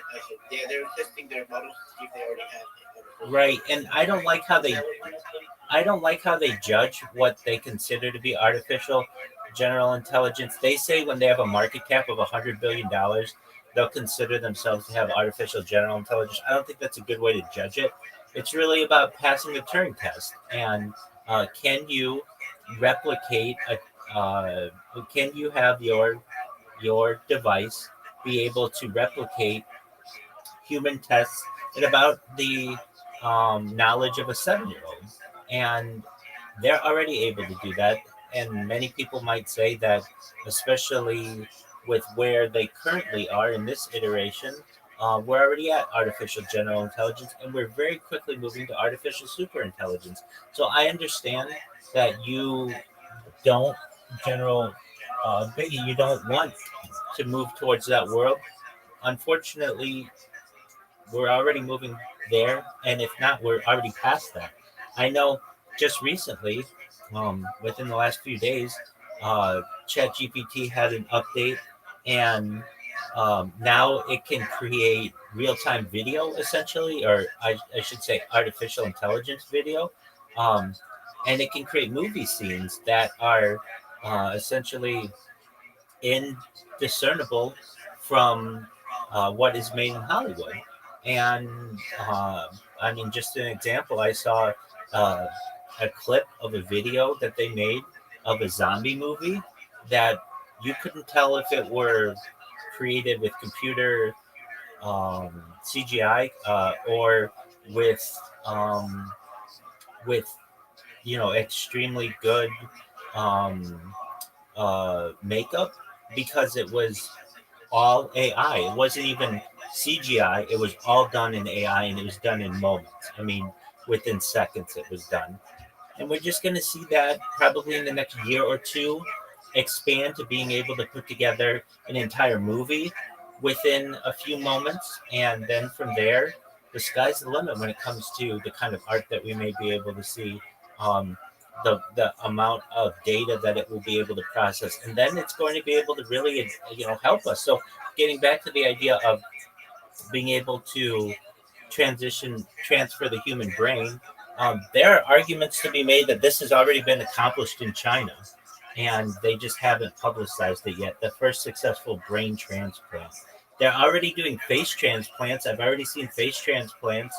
They were testing their models to see if they already have it. Right, and I don't like how they judge what they consider to be artificial general intelligence. They say when they have a market cap of $100 billion, they'll consider themselves to have artificial general intelligence. I don't think that's a good way to judge it. It's really about passing the Turing test. And can you replicate can you have your device be able to replicate human tests at about the knowledge of a 7-year-old? And they're already able to do that. And many people might say that, especially with where they currently are in this iteration, we're already at artificial general intelligence, and we're very quickly moving to artificial super intelligence. So I understand that you don't Biggie, you don't want to move towards that world. Unfortunately, we're already moving there, and if not, we're already past that. I know just recently, within the last few days, ChatGPT had an update, and now it can create real-time video, essentially, or I should say artificial intelligence video, and it can create movie scenes that are essentially indiscernible from what is made in Hollywood. And I mean, just an example, I saw a clip of a video that they made of a zombie movie that you couldn't tell if it were created with computer CGI or with extremely good makeup, because it was all AI. It wasn't even CGI. It was all done in AI, and it was done in moments. I mean, within seconds it was done. And we're just going to see that probably in the next year or two expand to being able to put together an entire movie within a few moments. And then from there, the sky's the limit when it comes to the kind of art that we may be able to see, the amount of data that it will be able to process. And then it's going to be able to really, help us. So getting back to the idea of being able to transfer the human brain. There are arguments to be made that this has already been accomplished in China, and they just haven't publicized it yet. The first successful brain transplant. They're already doing face transplants. I've already seen face transplants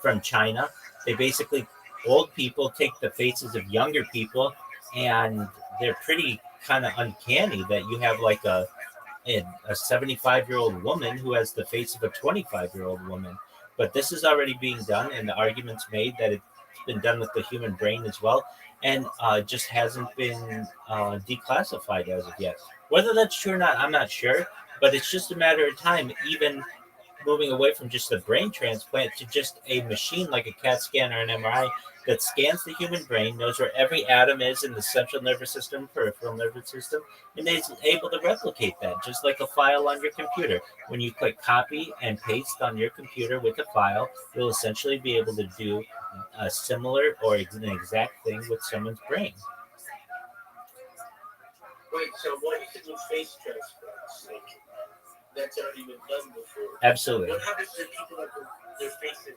from China. They basically, old people take the faces of younger people, and they're pretty kind of uncanny that you have like a 75-year-old woman who has the face of a 25-year-old woman. But this is already being done, and the argument's made that it's been done with the human brain as well, and just hasn't been declassified as of yet. Whether that's true or not, I'm not sure, but it's just a matter of time, even moving away from just a brain transplant to just a machine like a CAT scan or an MRI that scans the human brain, knows where every atom is in the central nervous system, peripheral nervous system, and is able to replicate that, just like a file on your computer. When you click copy and paste on your computer with a file, you'll essentially be able to do a similar or an exact thing with someone's brain. Wait, so what is it with face transplants? Like, that's already been done before. Absolutely. What happens to people that their faces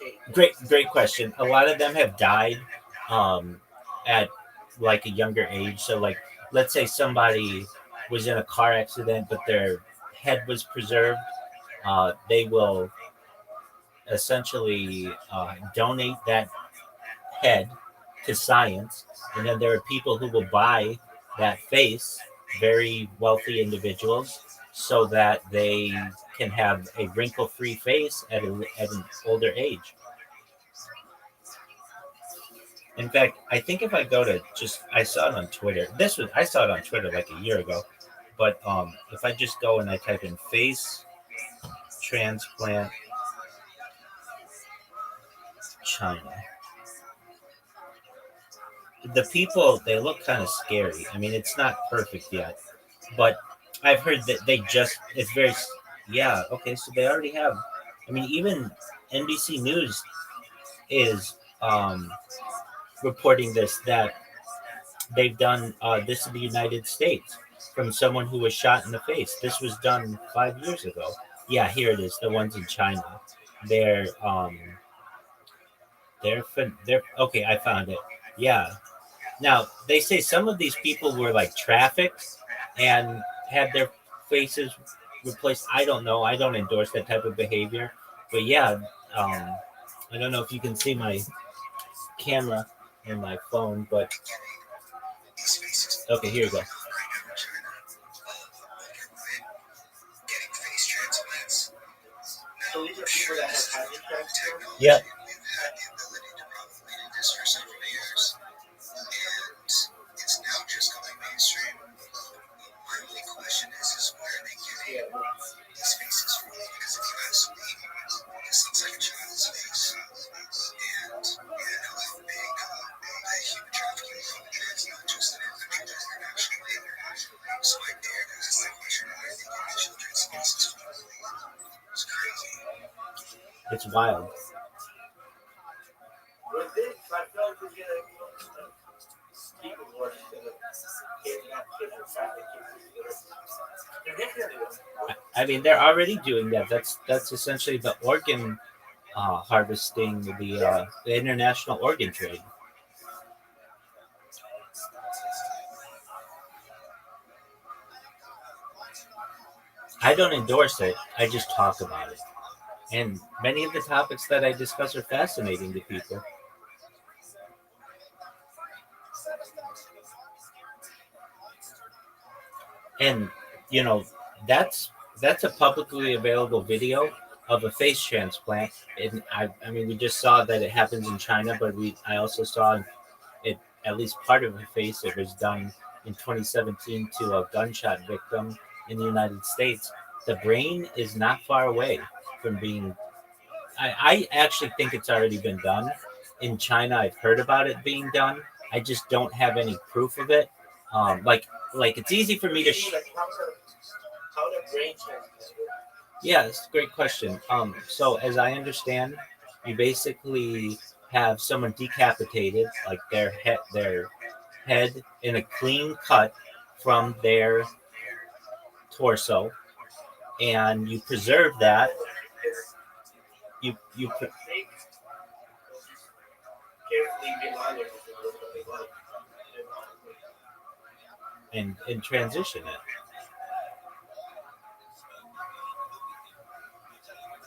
changed? Great question. A lot of them have died at like a younger age. So like, let's say somebody was in a car accident, but their head was preserved. They will essentially donate that head to science. And then there are people who will buy that face, very wealthy individuals, so that they can have a wrinkle-free face at an older age. In fact, I think if I go to I saw it on Twitter. I saw it on Twitter like a year ago, but if I just go and I type in face transplant China, the people, they look kind of scary. I mean, it's not perfect yet, but I've heard that it's very, yeah, okay, so they already have, I mean, even NBC News is reporting that they've done this in the United States from someone who was shot in the face. This was done 5 years ago. Yeah, here it is, the ones in China. They're okay, I found it. Yeah. Now, they say some of these people were like trafficked and had their faces replaced. I don't know. I don't endorse that type of behavior. But yeah, I don't know if you can see my camera in my phone, but okay, here you go. So these are people that have had transplants? Yep. It's wild. With this, I feel like we're getting people who are just going to kidnap kids and traffic kids. They're definitely. I mean, they're already doing that. That's essentially the organ harvesting, the international organ trade. I don't endorse it. I just talk about it. And many of the topics that I discuss are fascinating to people. And, you know, that's a publicly available video of a face transplant. And I mean, we just saw that it happens in China, but I also saw it, at least part of the face, it was done in 2017 to a gunshot victim in the United States. The brain is not far away from being. I actually think it's already been done in China. I've heard about it being done. I just don't have any proof of it. Like it's easy for me to. How the brain transplant? Yeah, that's a great question. So as I understand, you basically have someone decapitated, like their head in a clean cut from their torso, and you preserve that you put, and transition it.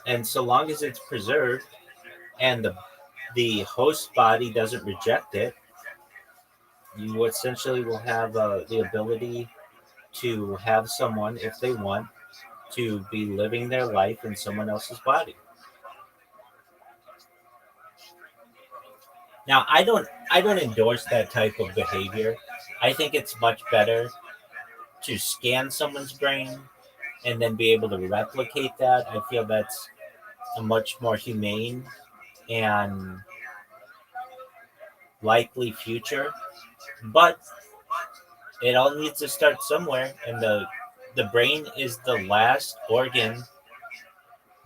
And so long as it's preserved and the host body doesn't reject it, you essentially will have the ability to have someone, if they want, to be living their life in someone else's body. Now, I don't endorse that type of behavior. I think it's much better to scan someone's brain and then be able to replicate that. I feel that's a much more humane and likely future. But it all needs to start somewhere, and the brain is the last organ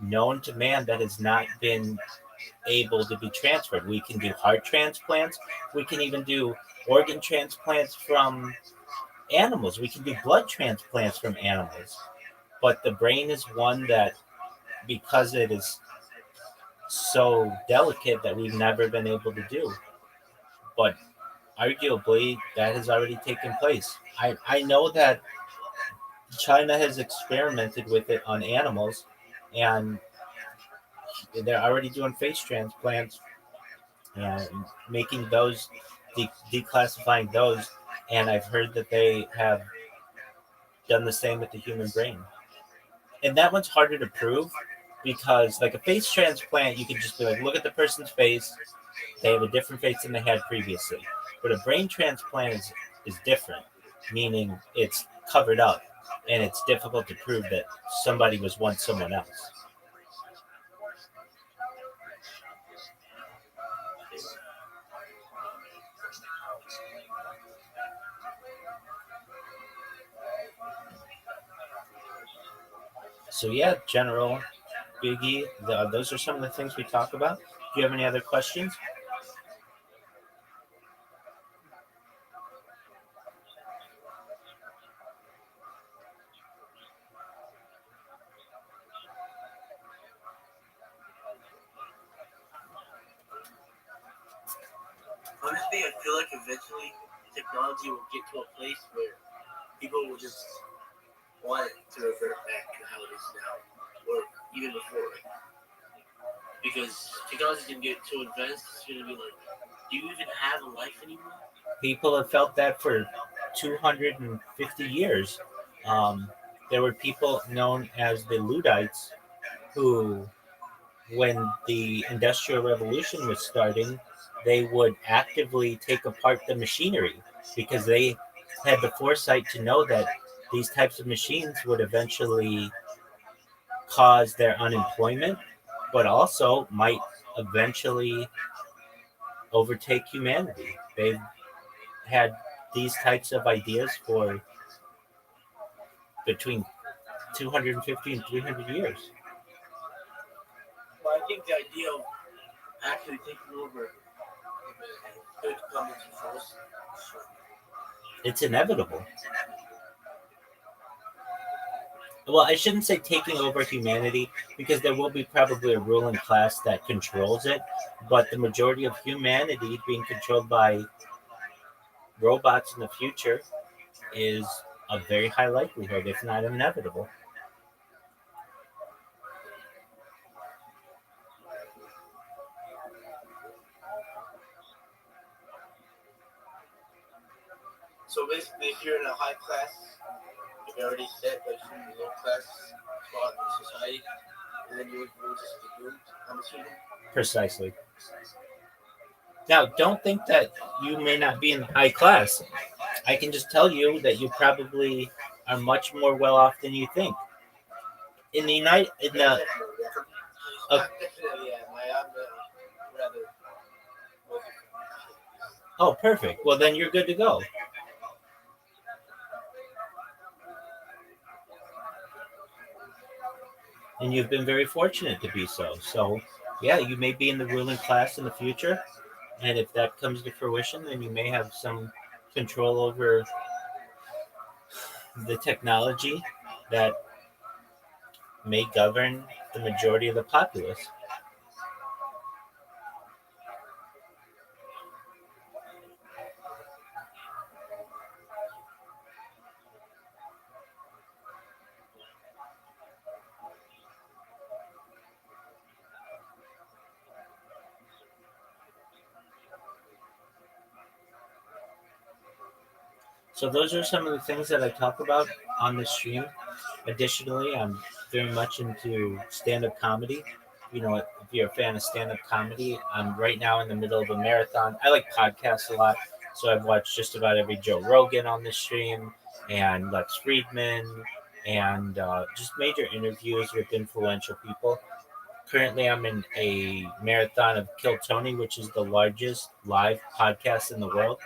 known to man that has not been able to be transferred. We can do heart transplants. We can even do organ transplants from animals. We can do blood transplants from animals. But the brain is one that, because it is so delicate, that we've never been able to do. But arguably, that has already taken place. I know that China has experimented with it on animals, and they're already doing face transplants and making those, declassifying those. And I've heard that they have done the same with the human brain. And that one's harder to prove because, like a face transplant, you can just be like, look at the person's face. They have a different face than they had previously. But a brain transplant is different, meaning it's covered up and it's difficult to prove that somebody was once someone else. So yeah, General Biggie, those are some of the things we talk about. Do you have any other questions? Honestly, I feel like eventually technology will get to a place where people will just want it to revert back to how it is now, or even before. Because technology can get too advanced, it's going to be like, do you even have a life anymore? People have felt that for 250 years. There were people known as the Luddites who, when the Industrial Revolution was starting, they would actively take apart the machinery because they had the foresight to know that these types of machines would eventually cause their unemployment, but also might eventually overtake humanity. They've had these types of ideas for between 250 and 300 years. Well, I think the idea of actually taking over could come into force. It's inevitable. Well, I shouldn't say taking over humanity because there will be probably a ruling class that controls it, but the majority of humanity being controlled by robots in the future is a very high likelihood, if not inevitable. So basically, if you're in a high class, you're already set, but if you're in a low class spot in society, and then you just be doomed, I'm assuming. Precisely. Now, don't think that you may not be in high class. I can just tell you that you probably are much more well off than you think. In the Oh, perfect. Well, then you're good to go. And you've been very fortunate to be so. So, yeah, you may be in the ruling class in the future. And if that comes to fruition, then you may have some control over the technology that may govern the majority of the populace. So those are some of the things that I talk about on the stream. Additionally, I'm very much into stand-up comedy. You know, if you're a fan of stand-up comedy, I'm right now in the middle of a marathon. I like podcasts a lot, so I've watched just about every Joe Rogan on the stream and Lex Friedman and just major interviews with influential people. Currently, I'm in a marathon of Kill Tony, which is the largest live podcast in the world,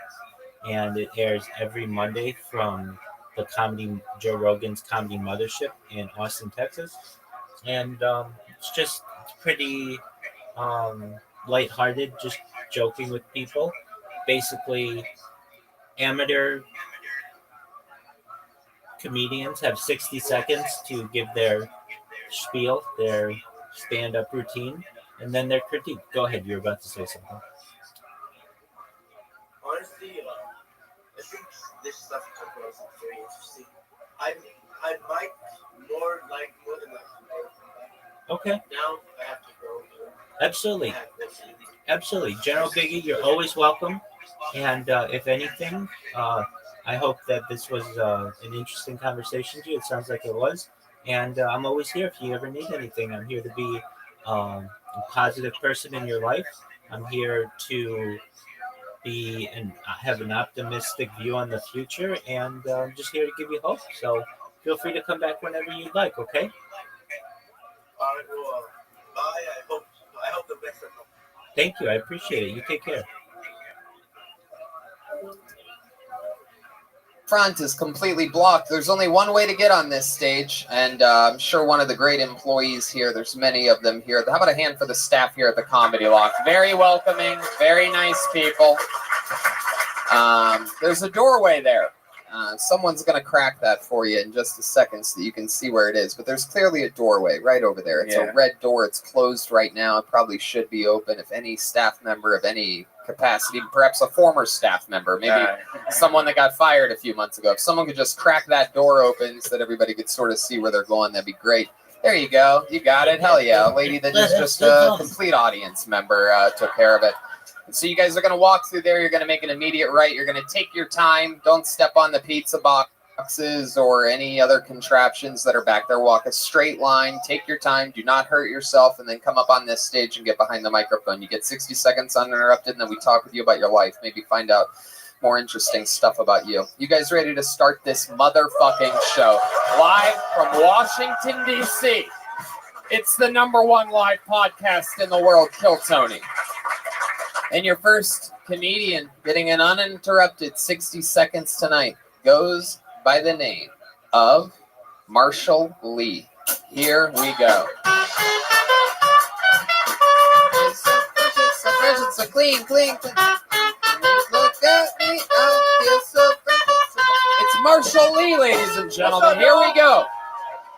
and it airs every Monday from the comedy Joe Rogan's Comedy Mothership in Austin, Texas, and it's pretty lighthearted, just joking with people. Basically, amateur comedians have 60 seconds to give their spiel, their stand-up routine, and then their critique. Go ahead, you're about to say something. Honestly, I think this stuff you talk about is very interesting. I might more than like. Okay. Now I have to go. Absolutely. Absolutely. General Biggie, you're always welcome. And if anything, I hope that this was an interesting conversation to you. It sounds like it was. And I'm always here if you ever need anything. I'm here to be a positive person in your life. I'm here to be and have an optimistic view on the future. And I'm just here to give you hope. So feel free to come back whenever you'd like, okay? All right, well, bye. I hope the best of luck. Thank you. I appreciate it. You take care. Front is completely blocked. There's only one way to get on this stage, and I'm sure one of the great employees here, there's many of them here. How about a hand for the staff here at the Comedy Loft? Very welcoming, very nice people. There's a doorway there. Someone's going to crack that for you in just a second so that you can see where it is. But there's clearly a doorway right over there. It's a red door. It's closed right now. It probably should be open. If any staff member of any capacity, perhaps a former staff member, maybe someone that got fired a few months ago, if someone could just crack that door open so that everybody could sort of see where they're going, that'd be great. There you go. You got it. Hell yeah. A lady that is just a complete audience member took care of it. So you guys are going to walk through there. You're going to make an immediate right. You're going to take your time. Don't step on the pizza boxes or any other contraptions that are back there. Walk a straight line. Take your time. Do not hurt yourself. And then come up on this stage and get behind the microphone. You get 60 seconds uninterrupted, and then we talk with you about your life. Maybe find out more interesting stuff about you. You guys ready to start this motherfucking show? Live from Washington, D.C. It's the #1 live podcast in the world, Kill Tony. And your first comedian getting an uninterrupted 60 seconds tonight goes by the name of Marshall Lee. Here we go. So clean. Look at me, I feel so fresh. It's Marshall Lee, ladies and gentlemen. Here we go.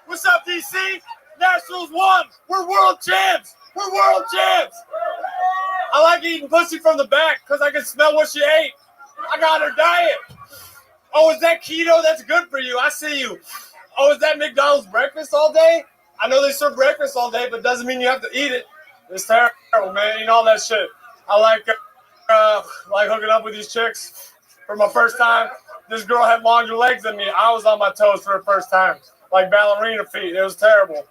What's up, DC? Nationals won. We're world champs. We're world champs. I like eating pussy from the back because I can smell what she ate. I got her diet. Oh, is that keto? That's good for you. I see you. Oh, is that McDonald's breakfast all day? I know they serve breakfast all day, but doesn't mean you have to eat it. It's terrible, man. Eating all that shit. I like hooking up with these chicks. For my first time, this girl had longer legs than me. I was on my toes for the first time, like ballerina feet. It was terrible.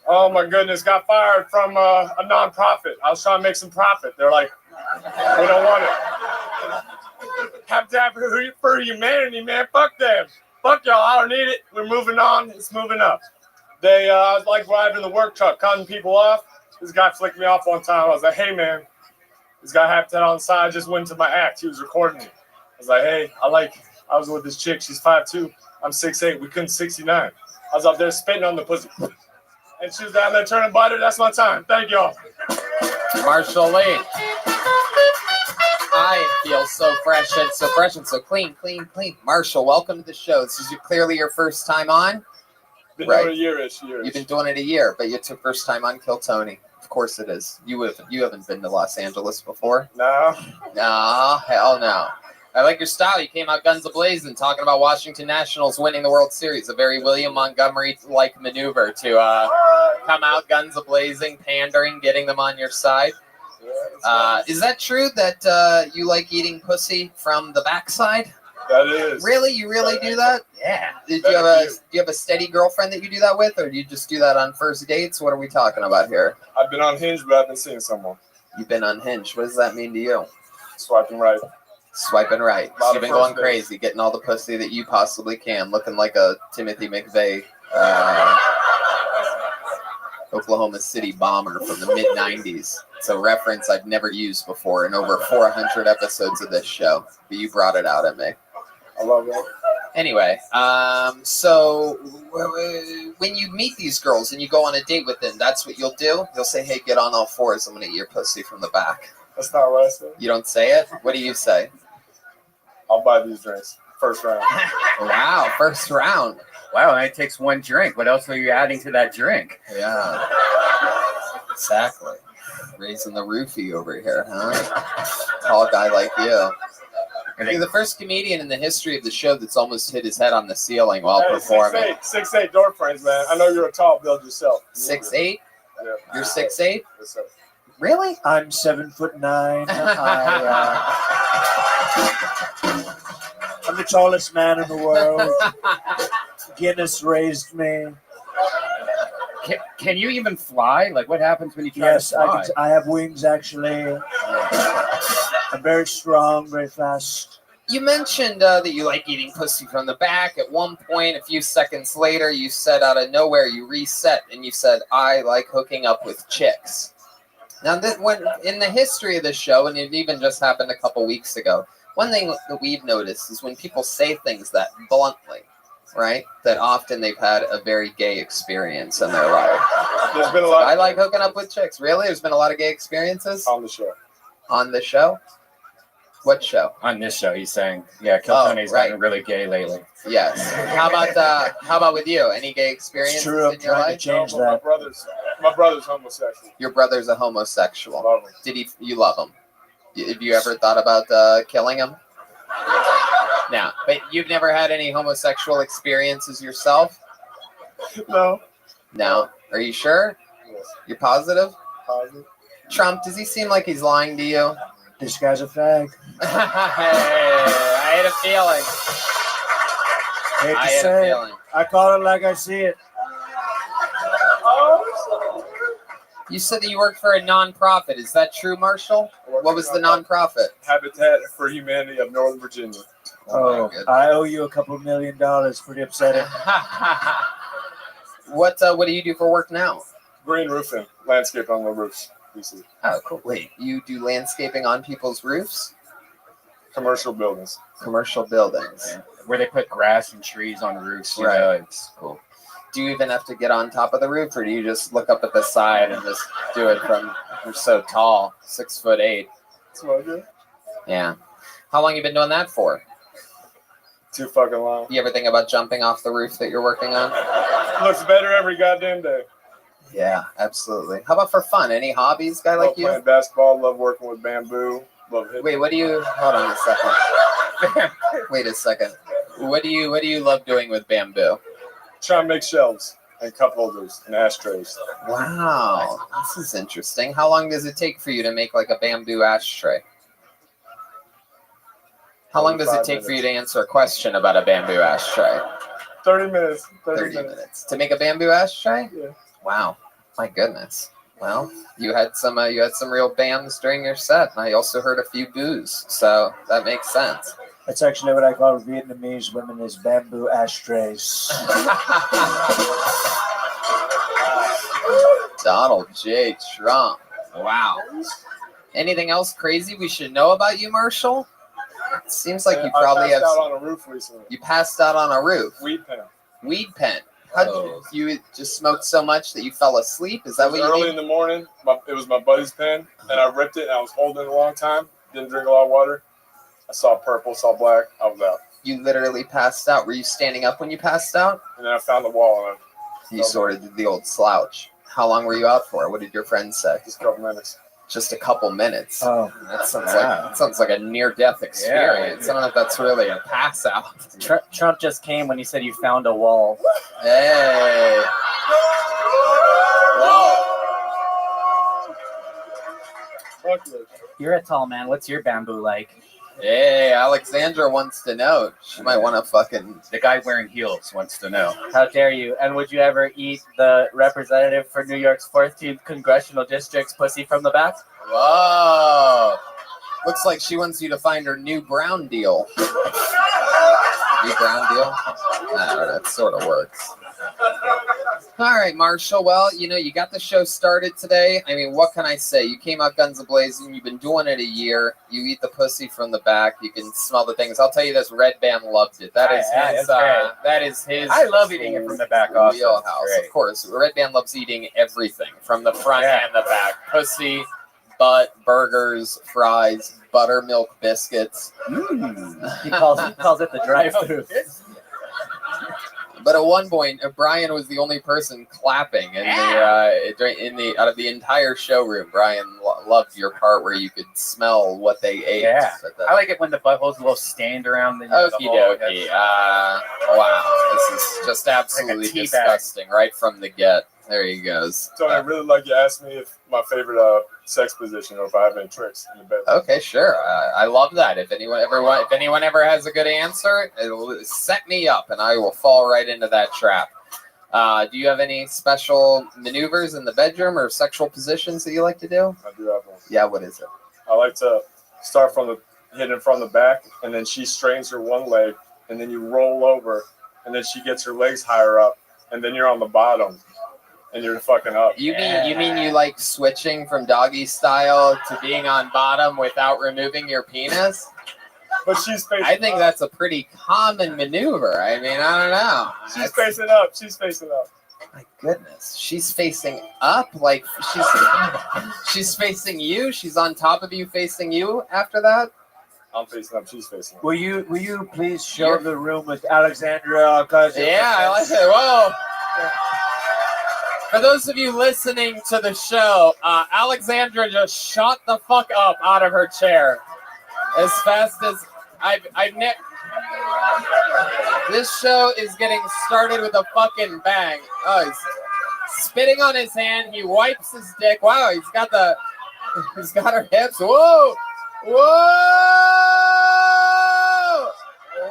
Oh my goodness, got fired from a nonprofit. I was trying to make some profit. They're like, we don't want it. Have to have for humanity, man. Fuck them. Fuck y'all. I don't need it. We're moving on. It's moving up. I was like driving the work truck, cutting people off. This guy flicked me off one time. I was like, hey man, this guy half that on the side just went to my act. He was recording me. I was like, hey, I was with this chick. She's 5'2". I'm 6'8". We couldn't 69. I was up there spitting on the pussy. And she was down there turning butter. That's my time. Thank y'all. Marshall Lee. I feel so fresh and so clean. Marshall, welcome to the show. This is clearly your first time on. Been doing it a year-ish. You've been doing it a year, but it's your first time on Kill Tony. Of course it is. You haven't been to Los Angeles before? No. No, hell no. I like your style. You came out guns a-blazing, talking about Washington Nationals winning the World Series. A very William Montgomery-like maneuver to come out guns a-blazing, pandering, getting them on your side. Is that true that you like eating pussy from the backside? That is. Really? You really do that? Yeah. Do you have a steady girlfriend that you do that with, or do you just do that on first dates? What are we talking about here? I've been on Hinge, but I've been seeing someone. You've been unhinged. What does that mean to you? Swiping right. Swiping right. Lot So you've of been first going dates. crazy, getting all the pussy that you possibly can, looking like a Timothy McVeigh, Oklahoma City bomber from the mid-'90s. It's a reference I've never used before in over 400 episodes of this show, but you brought it out at me. I love that. Anyway, so when you meet these girls and you go on a date with them, that's what you'll do? You'll say, hey, get on all fours. I'm going to eat your pussy from the back. That's not what I said. You don't say it? What do you say? I'll buy these drinks. First round. Wow, first round. Wow, and it takes one drink. What else are you adding to that drink? Yeah. Exactly. Raising the roofie over here, huh? Tall guy like you. You're the first comedian in the history of the show that's almost hit his head on the ceiling while performing. 6'8" door frames, man. I know you're a tall build yourself. 6'8"? Yeah. You're 6'8"? Yes, sir. Really? I'm 7'9". I'm the tallest man in the world. Guinness raised me. Can you even fly? Like, what happens when you try Yes, to fly? I have wings, actually. I'm very strong, very fast. You mentioned that you like eating pussy from the back. At one point, a few seconds later, you said out of nowhere, you reset, and you said, I like hooking up with chicks. Now, when in the history of the show, and it even just happened a couple weeks ago, one thing that we've noticed is when people say things that bluntly, right, that often they've had a very gay experience in their life. There's been a lot. I like hooking up with chicks. Really? There's been a lot of gay experiences? On the show. On the show? What show? On this show, he's saying, yeah, Kiltony's right. gotten really gay lately. Yes. How about with you? Any gay experiences True, I'm in your trying life? to change My that. brother's homosexual. Your brother's a homosexual. Love him. You love him? Have you ever thought about killing him? No, but you've never had any homosexual experiences yourself? No. No. Are you sure? Yes. You're positive? Positive. Trump, does he seem like he's lying to you? This guy's a fag. I had a feeling. Hate to I had a say it. feeling. I call it like I see it. You said that you worked for a non-profit. Is that true, Marshall? What was the non-profit? Habitat for Humanity of Northern Virginia. Oh, I owe you a couple $1 million. Pretty upsetting. What do you do for work now? Green roofing, landscape on the roofs. Oh, cool. Wait, you do landscaping on people's roofs? Commercial buildings. Commercial buildings. Yeah. Where they put grass and trees on roofs. You Right. know, it's cool. Do you even have to get on top of the roof, or do you just look up at the side and just do it from? You're so tall, 6'8". That's what I do. Yeah. How long you been doing that for? Too fucking long. You ever think about jumping off the roof that you're working on? Looks better every goddamn day. Yeah, absolutely. How about for fun? Any hobbies, guy Love like you? playing basketball. Love working with bamboo. Love hitting. Wait, what do you? Hold on a second. Wait a second. What do you love doing with bamboo? Trying to make shelves and cup holders and ashtrays. Wow, this is interesting. How long does it take for you to make like a bamboo ashtray? How long does it take for you to answer a question about a bamboo ashtray? 30 minutes. 30 minutes. To make a bamboo ashtray? Yeah. Wow. My goodness. Well, you had some real bands during your set, and I also heard a few boos, so that makes sense. That's actually what I call Vietnamese women is bamboo ashtrays. Donald J. Trump. Wow. Anything else crazy we should know about you, Marshall? It seems like you probably I have. passed out on a roof recently. You passed out on a roof. Weed pen. Weed pen. How did you just smoked so much that you fell asleep? Is that what you Early mean? in the morning, it was my buddy's pen, and I ripped it, and I was holding it a long time. Didn't drink a lot of water. I saw purple, saw black. I was out. You literally passed out. Were you standing up when you passed out? And then I found the wall, and You sort of did the old slouch. How long were you out for? What did your friend say? Just a couple minutes. Just a couple minutes. Oh, that sounds like a near-death experience. I don't know if that's really a pass out. Trump just came when he said you found a wall. Hey. You're a tall man. What's your bamboo like? Hey, Alexandra wants to know. She might want to fucking. The guy wearing heels wants to know. How dare you? And would you ever eat the representative for New York's 14th congressional district's pussy from the back? Whoa. Looks like she wants you to find her new brown deal. New brown deal? No, that sort of works. All right, Marshall. Well, you got the show started today. I mean, what can I say? You came out guns a-blazing. You've been doing it a year. You eat the pussy from the back. You can smell the things. I'll tell you this, Red Band loved it. That is his. I love eating it from the back also. Wheelhouse, of course. Red Band loves eating everything from the front and the back. Pussy, butt, burgers, fries, buttermilk biscuits. He calls it the drive-thru. But at one point, Brian was the only person clapping in the out of the entire showroom. Brian loved your part where you could smell what they ate. Yeah, I like it when the butthole's a little stained around the. Okie dokie. Wow, this is just absolutely disgusting right from the get. There he goes. Tony, I'd really like you asked me if my favorite sex position or if I have any tricks in the bed. Okay, sure. I love that. If anyone ever has a good answer, it'll set me up, and I will fall right into that trap. Do you have any special maneuvers in the bedroom or sexual positions that you like to do? I do have one. Yeah, what is it? I like to start hitting from the back, and then she strains her one leg, and then you roll over, and then she gets her legs higher up, and then you're on the bottom. And you're fucking up. You mean you like switching from doggy style to being on bottom without removing your penis? But she's facing I think that's a pretty common maneuver. I mean, I don't know. She's facing up. She's facing up. My goodness. She's facing up? Like she's facing you? She's on top of you facing you after that? I'm facing up. She's facing up. Will you please show the room with Alexandra? Yeah, I like it. Whoa. For those of you listening to the show, Alexandra just shot the fuck up out of her chair as fast as I've never. This show is getting started with a fucking bang. Oh, he's spitting on his hand. He wipes his dick. Wow, he's got her hips. Whoa, whoa,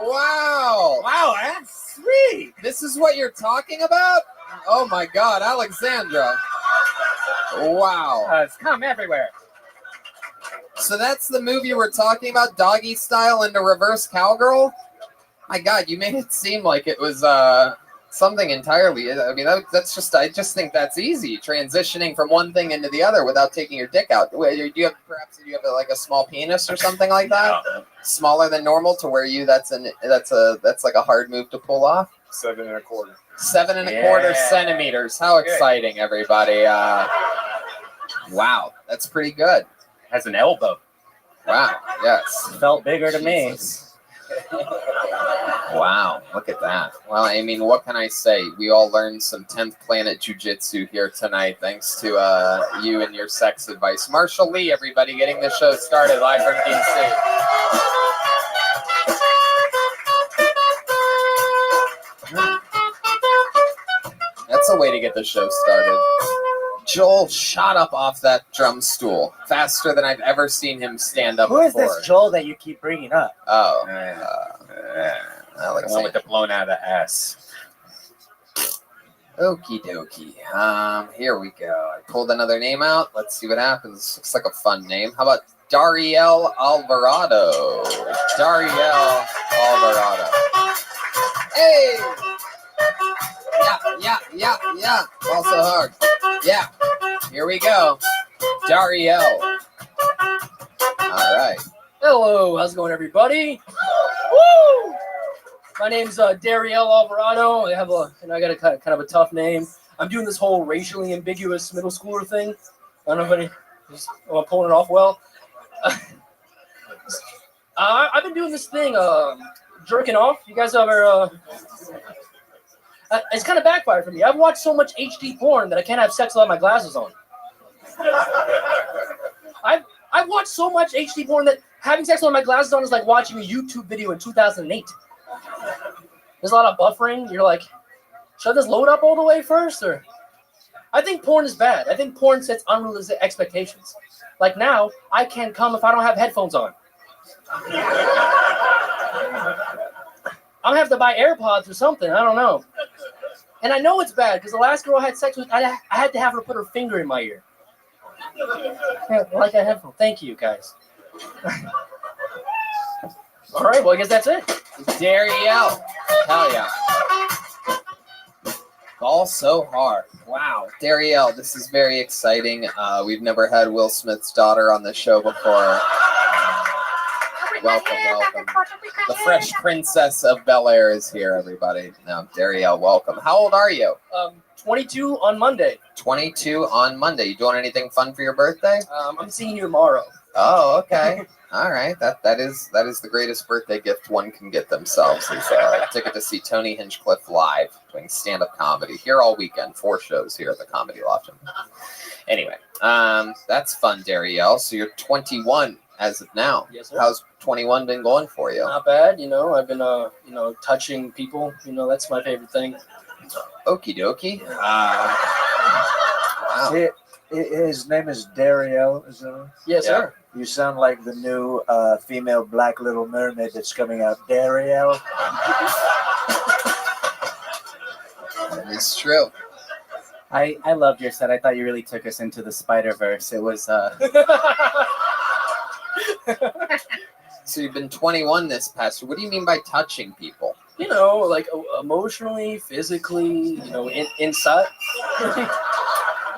wow, wow, that's sweet. This is what you're talking about? Oh my God, Alexandra. Wow. It's come everywhere. So that's the movie you were talking about, Doggy Style into Reverse Cowgirl? My God, you made it seem like it was something entirely. I mean, I just think that's easy, transitioning from one thing into the other without taking your dick out. Do you have like a small penis or something like that? No. Smaller than normal to where that's like a hard move to pull off? 7 1/4. 7 1/4 centimeters. How exciting, everybody. Wow, that's pretty good. Has an elbow. Wow, yes. Felt bigger to me. Wow, look at that. Well, I mean, what can I say? We all learned some 10th Planet Jiu-Jitsu here tonight, thanks to you and your sex advice. Marshall Lee, everybody, getting the show started live from DC. That's a way to get the show started. Joel shot up off that drum stool faster than I've ever seen him stand up before. Who is this Joel that you keep bringing up? Oh. The one with the blown out of the ass. Okie dokie. Here we go. I pulled another name out. Let's see what happens. Looks like a fun name. How about Dariel Alvarado? Dariel Alvarado. Hey! Yeah. Also hard. Yeah. Here we go. Dariel. All right. Hello, how's it going, everybody? Woo! My name's Dariel Alvarado. I got a kind of a tough name. I'm doing this whole racially ambiguous middle schooler thing. I don't know if I'm pulling it off well. I've been doing this thing, jerking off. You guys ever? It's kind of backfired for me. I've watched so much HD porn that I can't have sex without my glasses on. I've watched so much HD porn that having sex without my glasses on is like watching a YouTube video in 2008. There's a lot of buffering. You're like, should I just load up all the way first? Or I think porn is bad. I think porn sets unrealistic expectations. Like now, I can't come if I don't have headphones on. I'm gonna have to buy AirPods or something. I don't know. And I know it's bad because the last girl I had sex with, I had to have her put her finger in my ear. Yeah, like a headphone. Thank you, guys. All right, well, I guess that's it. Darielle. Hell yeah. All so hard. Wow. Darielle, this is very exciting. We've never had Will Smith's daughter on the show before. Welcome, welcome. The Fresh Princess of Bel-Air is here, everybody. Now, Darielle, welcome. How old are you? 22 on Monday. 22 on Monday. You doing anything fun for your birthday? I'm seeing you tomorrow. Oh, okay. All right. That is the greatest birthday gift one can get themselves is a ticket to see Tony Hinchcliffe live doing stand-up comedy here all weekend. 4 shows here at the Comedy Loft. Anyway, that's fun, Darielle. So you're 21 as of now. Yes, sir. How's 21 been going for you? Not bad, I've been, touching people. That's my favorite thing. Okie dokie. Wow. His name is Darielle, is that right? Yes, sir. You sound like the new female Black Little Mermaid that's coming out, Darielle. It's true. I loved your set. I thought you really took us into the Spider-Verse. It was So you've been 21 this past year. What do you mean by touching people? Like emotionally, physically, inside.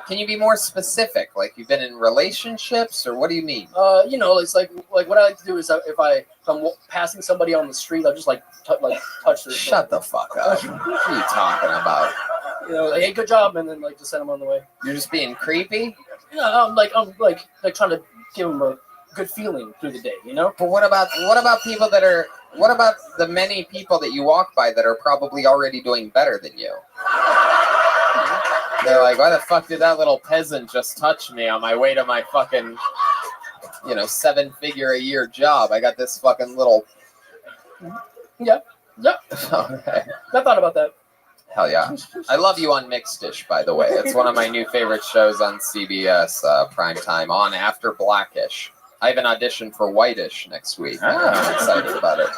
Can you be more specific? Like you've been in relationships, or what do you mean? It's like what I like to do is if I'm passing somebody on the street, I'll just touch their. Shut the fuck up. What are you talking about? Hey, good job, and then just send them on the way. You're just being creepy. I'm trying to give them a good feeling through the day, But what about people that are? What about the many people that you walk by that are probably already doing better than you? They're like, why the fuck did that little peasant just touch me on my way to my fucking, 7-figure-a-year job? I got this fucking little. Yep. Okay. I thought about that. Hell yeah. I love you on Mixed-ish, by the way. It's one of my new favorite shows on CBS primetime on after Blackish. I have an audition for Whitish next week. I'm excited about it.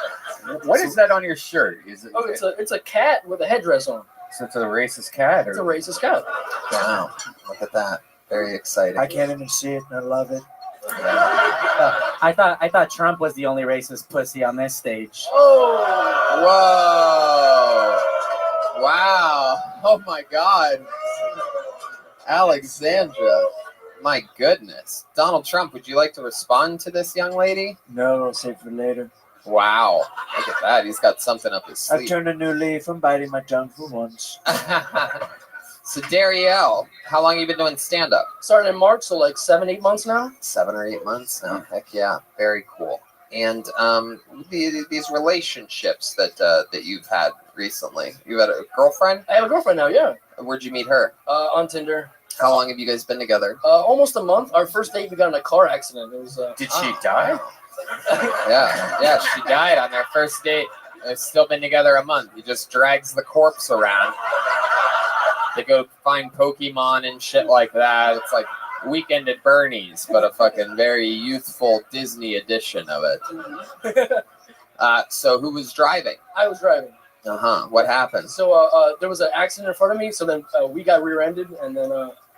What is that on your shirt? Is it? Oh, it's a cat with a headdress on. So it's a racist cat? It's a racist cat. Wow. Look at that. Very exciting. I can't even see it, and I love it. I thought Trump was the only racist pussy on this stage. Oh! Whoa! Wow! Oh my God! Alexandra, my goodness! Donald Trump, would you like to respond to this young lady? No, I'll save for later. Wow! Look at that. He's got something up his sleeve. I've turned a new leaf. I'm biting my tongue for once. So Darielle, how long have you been doing stand-up? Started in March, so 7-8 months now. 7 or 8 months now. Heck yeah, very cool. And these relationships that you've had recently. You had a girlfriend? I have a girlfriend now. Yeah. Where'd you meet her? On Tinder. How long have you guys been together? Almost a month. Our first date, we got in a car accident. It was. Did she die? Yeah, she died on their first date. They've still been together a month. He just drags the corpse around. They go find Pokemon and shit like that. It's like Weekend at Bernie's, but a fucking very youthful Disney edition of it. So who was driving? I was driving. What happened? So there was an accident in front of me. So then we got rear-ended, and then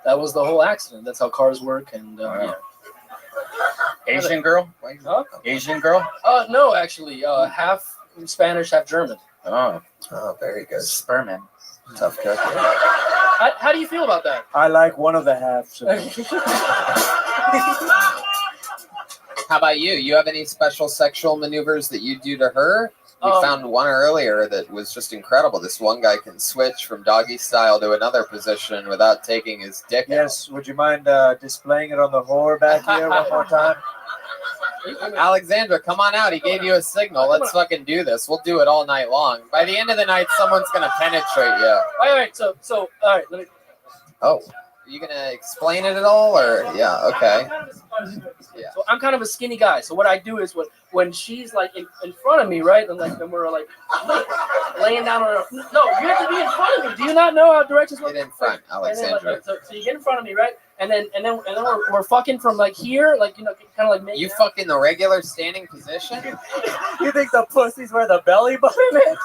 that was the whole accident. That's how cars work. And yeah. Asian girl? Huh? Asian girl? No, actually, half Spanish, half German. Oh, very good. Sperman. Tough cookie. How do you feel about that? I like one of the halves. How about you? You have any special sexual maneuvers that you do to her? We found one earlier that was just incredible. This one guy can switch from doggy style to another position without taking his dick out. Yes, would you mind displaying it on the whore back here one more time? Alexandra, come on out. He gave you a signal. Let's fucking do this. We'll do it all night long. By the end of the night, someone's going to penetrate you. All right, so all right, let me... Oh, you gonna explain it at all, or yeah? Okay. Yeah. So I'm kind of a skinny guy. So what I do is when she's like in front of me, right, and like then we're like laying down on her. No, you have to be in front of me. Do you not know how directions work? Get in front, Alexandra. So you get in front of me, right, and then we're fucking from like here, like kind of like making. You fuck in the regular standing position. You think the pussy's where the belly button is?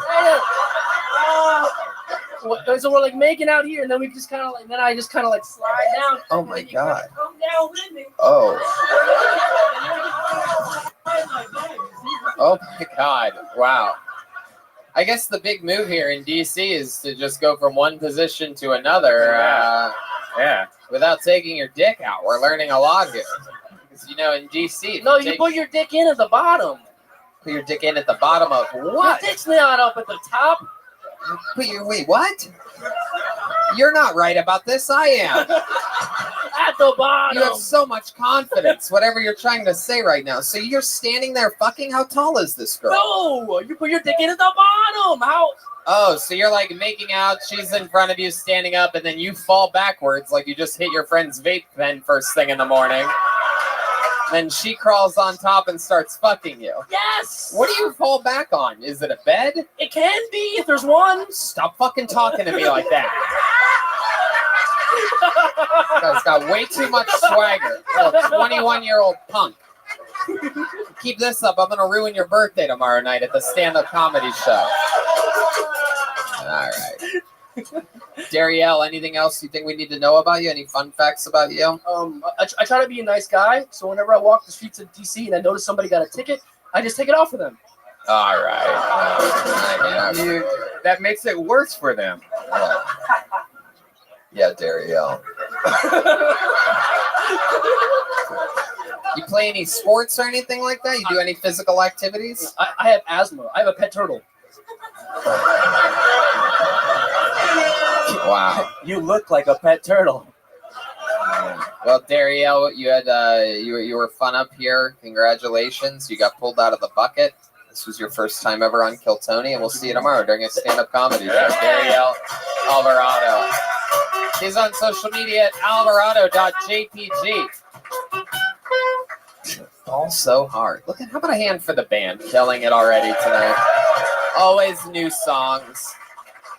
So we're like making out here, and then we just kind of like, then I just kind of like slide down. Oh my god. Come down with me. Oh. Oh my god. Wow. I guess the big move here in DC is to just go from one position to another. Yeah. Without taking your dick out. We're learning a lot here. Because in DC. No, you put your dick in at the bottom. Put your dick in at the bottom of what? Your dick's not up at the top. Wait, what? You're not right about this. I am. At the bottom. You have so much confidence, whatever you're trying to say right now. So you're standing there fucking? How tall is this girl? No, you put your dick in at the bottom. How? Oh, so you're like making out, she's in front of you, standing up, and then you fall backwards like you just hit your friend's vape pen first thing in the morning. Then she crawls on top and starts fucking you. Yes! What do you fall back on? Is it a bed? It can be if there's one. Stop fucking talking to me like that. This guy's got way too much swagger. A 21-year-old punk. Keep this up. I'm going to ruin your birthday tomorrow night at the stand-up comedy show. All right. Darielle, anything else you think we need to know about you? Any fun facts about you? I try to be a nice guy, so whenever I walk the streets of DC and I notice somebody got a ticket, I just take it off for them. All right. That makes it worse for them. Yeah, Darielle. You play any sports or anything like that? You do any physical activities? I have asthma. I have a pet turtle. Wow. You look like a pet turtle. Well, Darielle, you had you were fun up here. Congratulations. You got pulled out of the bucket. This was your first time ever on Kill Tony, and we'll see you tomorrow during a stand-up comedy show. Darielle Alvarado. She's on social media at alvarado.jpg. All so hard. Look at, how about a hand for the band? Killing it already tonight. Always new songs.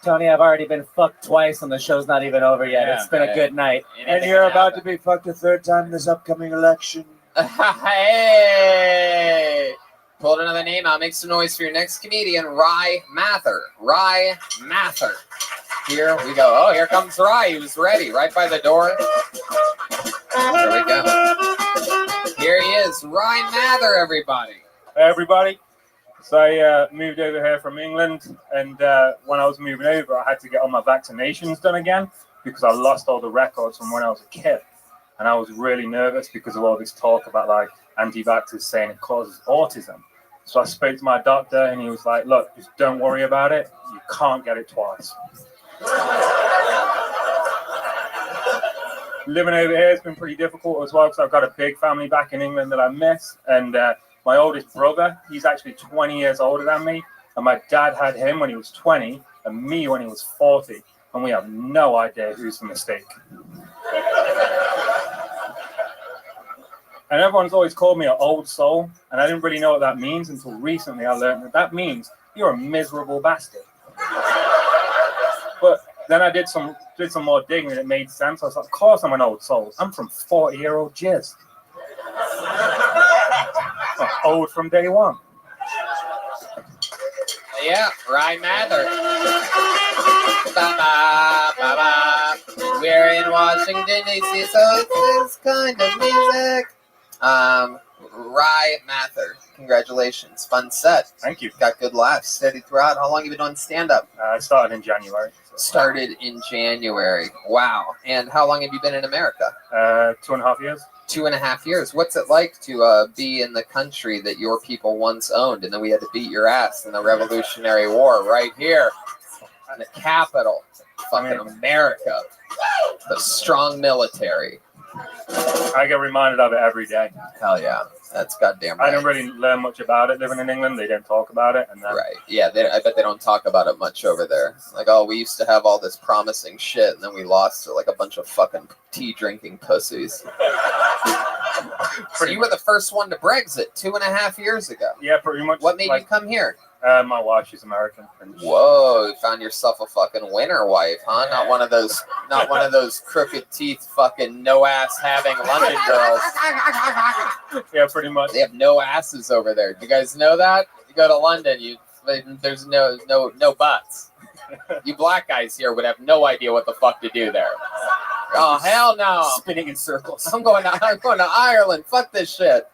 Tony, I've already been fucked twice and the show's not even over yet. Yeah, it's been a good night. And you're about to be fucked a third time in this upcoming election. Hey! Pulled another name out. Make some noise for your next comedian, Rye Mather. Rye Mather. Here we go. Oh, here comes Rye. He was ready right by the door. There we go. Here he is, Rye Mather, everybody. Hey, everybody. So I moved over here from England, and when I was moving over, I had to get all my vaccinations done again because I lost all the records from when I was a kid. And I was really nervous because of all this talk about like anti-vaxxers saying it causes autism. So I spoke to my doctor, and he was like, look, just don't worry about it. You can't get it twice. Living over here has been pretty difficult as well because I've got a big family back in England that I miss. And my oldest brother, he's actually 20 years older than me. And my dad had him when he was 20 and me when he was 40. And we have no idea who's the mistake. And everyone's always called me an old soul. And I didn't really know what that means until recently I learned that means you're a miserable bastard. But then I did some more digging and it made sense. I was like, of course I'm an old soul. I'm from 40-year-old jizz. I'm old from day one. Yeah, Rye Mather. Ba-ba, ba-ba. We're in Washington, D.C., so it's this kind of music. Rye Mather, congratulations. Fun set. Thank you. Got good laughs steady throughout. How long have you been doing stand-up? I started in January. Started in January. Wow. And how long have you been in America? 2.5 years. 2.5 years. What's it like to be in the country that your people once owned, and then we had to beat your ass in the Revolutionary War right here in the capital, fucking America, the strong military? I get reminded of it every day. Hell yeah, that's goddamn right. I didn't really learn much about it living in England. They didn't talk about it, and then Right. Yeah, I bet they don't talk about it much over there. Like, oh, we used to have all this promising shit, and then we lost to like a bunch of fucking tea drinking pussies. So you were the first one to Brexit 2.5 years ago. Yeah, pretty much. What made you come here? My wife, she's American. Whoa, you found yourself a fucking winner wife, huh? Not one of those crooked teeth fucking no ass having London girls. Yeah, pretty much. They have no asses over there. Do you guys know that? You go to London, there's no butts. You black guys here would have no idea what the fuck to do there. Oh hell no! Spinning in circles. I'm going to Ireland. Fuck this shit.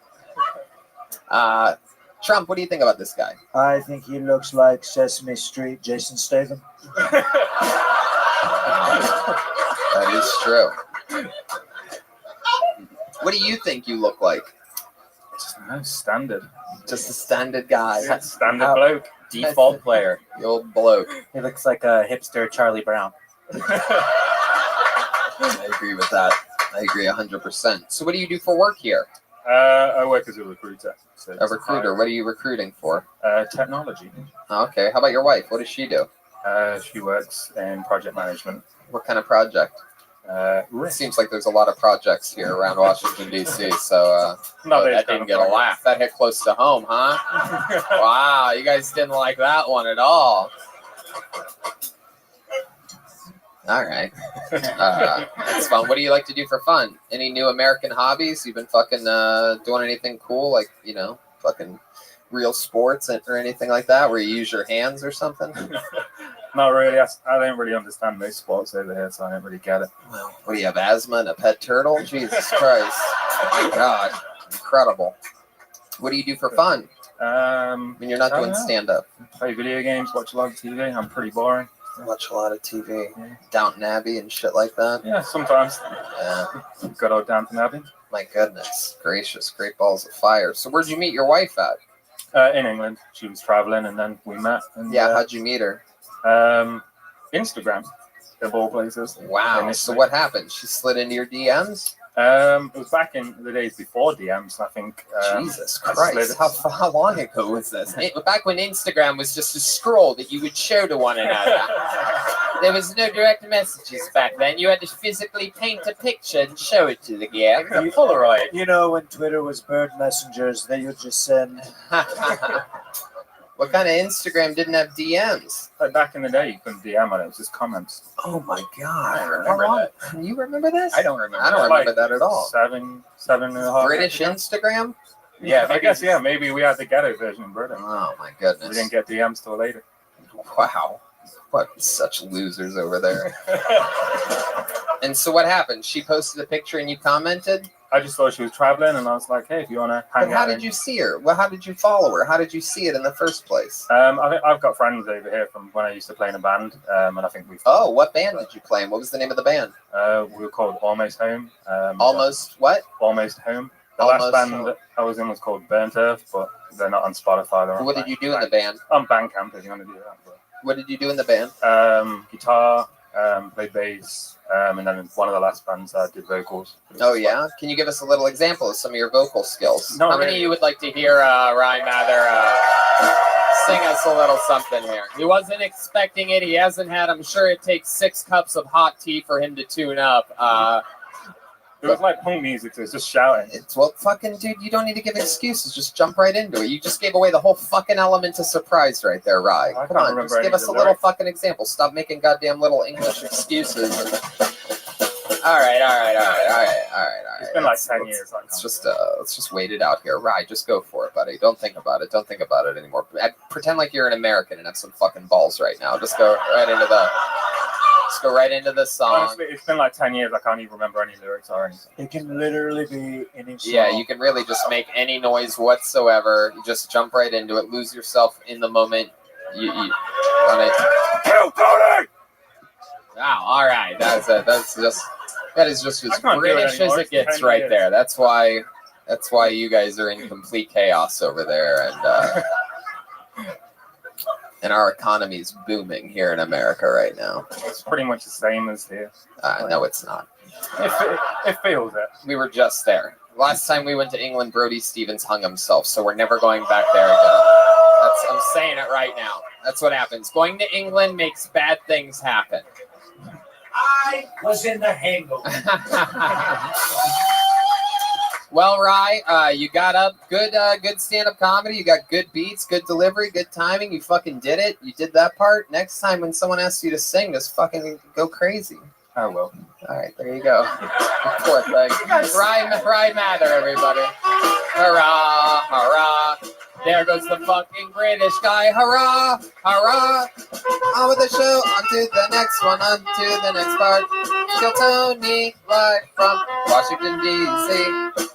Trump, what do you think about this guy? I think he looks like Sesame Street Jason Statham. That is true. What do you think you look like? Standard. Just a standard guy. Standard bloke. Default player. The old bloke. He looks like a hipster Charlie Brown. I agree with that. I agree 100%. So what do you do for work here? I work as a recruiter. So A recruiter. What are you recruiting for? Technology. Okay. How about your wife? What does she do? She works in project management. What kind of project? Risk. Seems like there's a lot of projects here around Washington, D.C., so that didn't get a laugh. That hit close to home, huh? Wow, you guys didn't like that one at all. All right. That's fun. What do you like to do for fun? Any new American hobbies? You've been fucking doing anything cool, like, fucking real sports or anything like that, where you use your hands or something? Not really. I don't really understand most sports over here, so I don't really get it. Well, what do you have, asthma and a pet turtle? Jesus Christ. Oh my God. Incredible. What do you do for fun? When you're not doing stand-up? Play video games, watch a lot of TV. I'm pretty boring. Watch a lot of TV. Downton Abbey and shit like that? Yeah, sometimes. Yeah. Good old Downton Abbey. My goodness gracious. Great balls of fire. So where'd you meet your wife at? In England. She was traveling, and then we met. And, how'd you meet her? Instagram, of all places. Wow. So what happened? She slid into your DMs? It was back in the days before DMs, I think. Jesus Christ. How long ago was this? Back when Instagram was just a scroll that you would show to one another. There was no direct messages back then. You had to physically paint a picture and show it to the guy. It was a Polaroid. You know, when Twitter was bird messengers, they would just send. What kind of Instagram didn't have DMs? Like back in the day, you couldn't DM on it. It was just comments. Oh my God. I remember that. You remember this? I don't remember. I don't remember that at all. Seven and a half. British Instagram? Yeah, I guess, maybe we had the ghetto version in Britain. Oh my goodness. We didn't get DMs till later. Wow. What such losers over there. And so what happened? She posted a picture and you commented? I just thought she was traveling, and I was like, hey, if you want to hang out. But how did you see her? Well, how did you follow her? How did you see it in the first place? I think I've got friends over here from when I used to play in a band, and I think we've... Oh, what band did you play in? What was the name of the band? We were called Almost Home. Almost what? Almost Home. The Almost last band Home. I was in was called Burnt Earth, but they're not on Spotify. What did you do in the band? On Bandcamp, if you want to do that. But... What did you do in the band? Guitar, played bass, and then in one of the last bands I did vocals. Oh yeah? Can you give us a little example of some of your vocal skills? Not How many really. of you would like to hear Ryan Mather sing us a little something here? He wasn't expecting it. He hasn't had, I'm sure it takes 6 cups of hot tea for him to tune up. It was like punk music, so it's just shouting. Well, fucking dude, you don't need to give excuses. Just jump right into it. You just gave away the whole fucking element of surprise right there, Rye. Come on, just give us a little fucking example. Stop making goddamn little English excuses. All right. It's been like 10 years. Let's just wait it out here. Rye, just go for it, buddy. Don't think about it. Don't think about it anymore. Pretend like you're an American and have some fucking balls right now. Just go right into the... Let's go right into the song. Honestly, it's been like 10 years. I can't even remember any lyrics or anything. It can literally be any song. Yeah, you can really just make any noise whatsoever. You just jump right into it. Lose yourself in the moment. You want it. Kill Tony! Wow, all right. That is just as I can't do it British as anymore. it gets It's 10 right years. there. That's why you guys are in complete chaos over there, and our economy's booming here in America right now. It's pretty much the same as here. No, it's not. It feels it. We were just there. Last time we went to England, Brody Stevens hung himself, so we're never going back there again. I'm saying it right now. That's what happens. Going to England makes bad things happen. I was in the hangover. Well, Rye, you got up good stand-up comedy. You got good beats, good delivery, good timing. You fucking did it. You did that part. Next time when someone asks you to sing, just fucking go crazy. I will. All right, there you go. Poor thing. Rye Mather, everybody. Hurrah, hurrah. There goes the fucking British guy. Hurrah, hurrah. On with the show. On to the next one. On to the next part. Kill Tony live from Washington, D.C.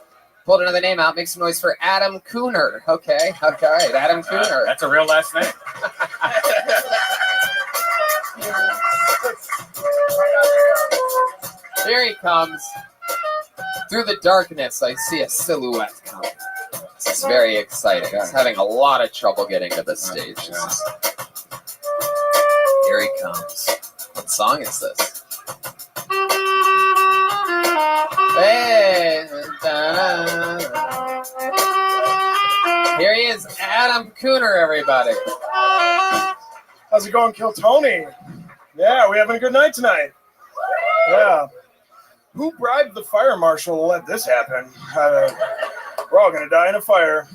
Pulled another name out. Make some noise for Adam Cooner. Okay, all right. Adam Cooner. That's a real last name. Here he comes. Through the darkness, I see a silhouette coming. This is very exciting. He's having a lot of trouble getting to the stage. Here he comes. What song is this? Hey! Here he is, Adam Cooner, everybody. How's it going, Kill Tony? Yeah, we having a good night tonight. Yeah. Who bribed the fire marshal to let this happen? We're all gonna die in a fire.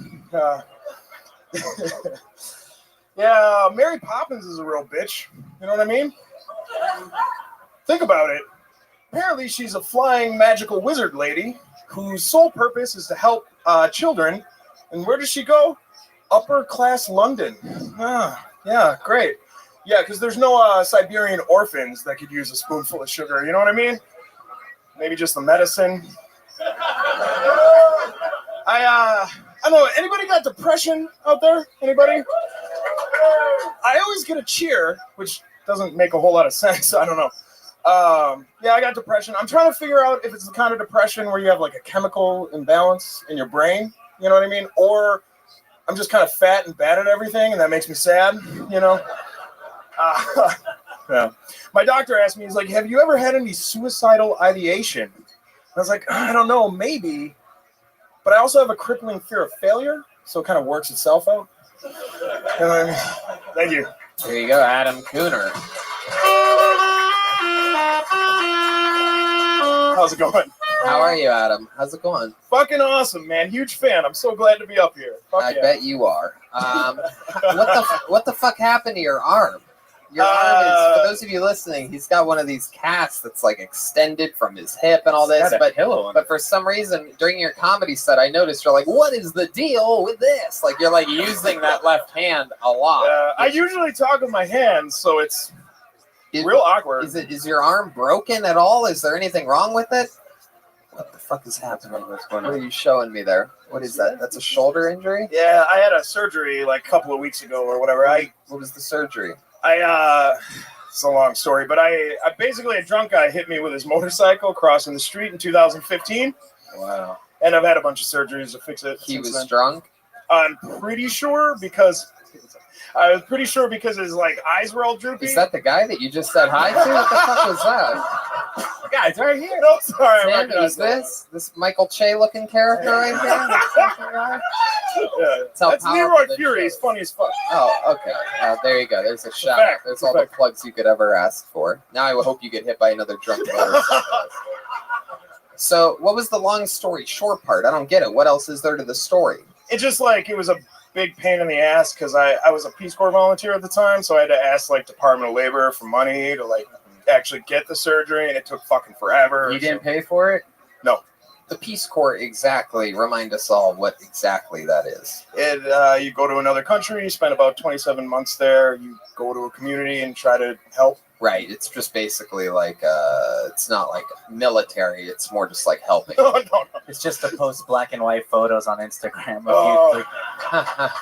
Yeah, Mary Poppins is a real bitch. You know what I mean? Think about it. Apparently, she's a flying magical wizard lady whose sole purpose is to help children. And where does she go? Upper class London. Yeah, great. Yeah, because there's no Siberian orphans that could use a spoonful of sugar. You know what I mean? Maybe just the medicine. I don't know. Anybody got depression out there? Anybody? I always get a cheer, which doesn't make a whole lot of sense. I don't know. Yeah, I got depression. I'm trying to figure out if it's the kind of depression where you have like a chemical imbalance in your brain. You know what I mean? Or I'm just kind of fat and bad at everything, and that makes me sad. You know? Yeah. My doctor asked me, he's like, have you ever had any suicidal ideation? I was like, I don't know, maybe. But I also have a crippling fear of failure, so it kind of works itself out. Thank you. There you go, Adam Cooner. How's it going? How are you, Adam? How's it going? Fucking awesome, man. Huge fan. I'm so glad to be up here. I bet you are. What the fuck happened to your arm? Your arm is, for those of you listening, he's got one of these casts that's like extended from his hip and all this. But for some reason, during your comedy set, I noticed you're like, what is the deal with this? Like, you're like using that left hand a lot. I usually talk with my hands, so it's real awkward. Is your arm broken at all? Is there anything wrong with it? What the fuck is happening? What are you showing me there? What is that? That's a shoulder injury? Yeah, I had a surgery like a couple of weeks ago or whatever. What was the surgery? It's a long story, but I basically, a drunk guy hit me with his motorcycle crossing the street in 2015. Wow. And I've had a bunch of surgeries to fix it. He was drunk? I'm pretty sure because his like eyes were all droopy. Is that the guy that you just said hi to? What the fuck was that? Guys, right here. No, sorry. Sam, who's this Michael Che looking character right here? Yeah, that's Leroy Fury. He's funny as fuck. Oh, okay. There you go. There's a shout out. There's all the plugs you could ever ask for. Now I hope you get hit by another drunk motorcycle. So, what was the long story short part? I don't get it. What else is there to the story? It's just like it was a big pain in the ass because I was a Peace Corps volunteer at the time, so I had to ask like Department of Labor for money to like actually get the surgery, and it took fucking forever. You didn't pay for it? No. The Peace Corps, exactly. Remind us all what exactly that is. You go to another country, you spend about 27 months there, you go to a community and try to help. Right. It's just basically like, it's not like military. It's more just like helping. No. It's just to post black and white photos on Instagram.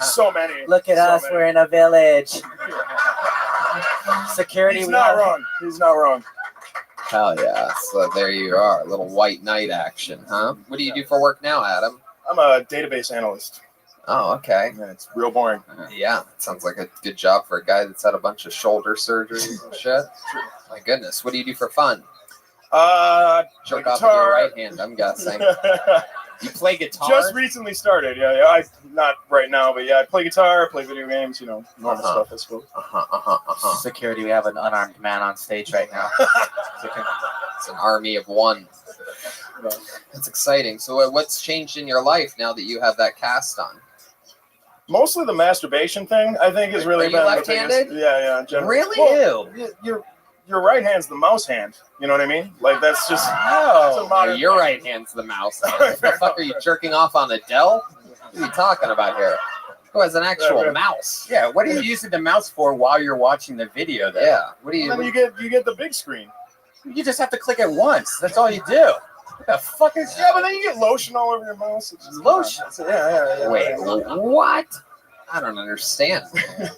So many. Look at us. We're in a village. Security. He's not wrong. He's not wrong. Hell yeah. So there you are. A little white knight action, huh? What do you do for work now, Adam? I'm a database analyst. Oh, okay. Yeah, it's real boring. Yeah, it sounds like a good job for a guy that's had a bunch of shoulder surgeries and shit. My goodness. What do you do for fun? Jerk play off with your guitar. right hand, I'm guessing. You play guitar? Just recently started. Yeah. I not right now, but yeah, I play guitar, play video games. Normal stuff, I suppose. Security, we have an unarmed man on stage right now. It's an army of one. That's exciting. So what's changed in your life now that you have that cast on? Mostly the masturbation thing, I think, is really Are you been the left-handed? biggest. Yeah. In general. Really? Well, your right hand's the mouse hand. You know what I mean? Like that's just. Oh, your right hand's the mouse hand. What the fuck are you jerking off on Adele? What are you talking about here? Who has an actual mouse? Yeah, what are you using the mouse for while you're watching the video? Then? Yeah, what do you? And then you get the big screen. You just have to click it once. That's all you do. What the fuck is? Yeah, but then you get lotion all over your mouse. It's just lotion. Yeah. Wait, what? I don't understand.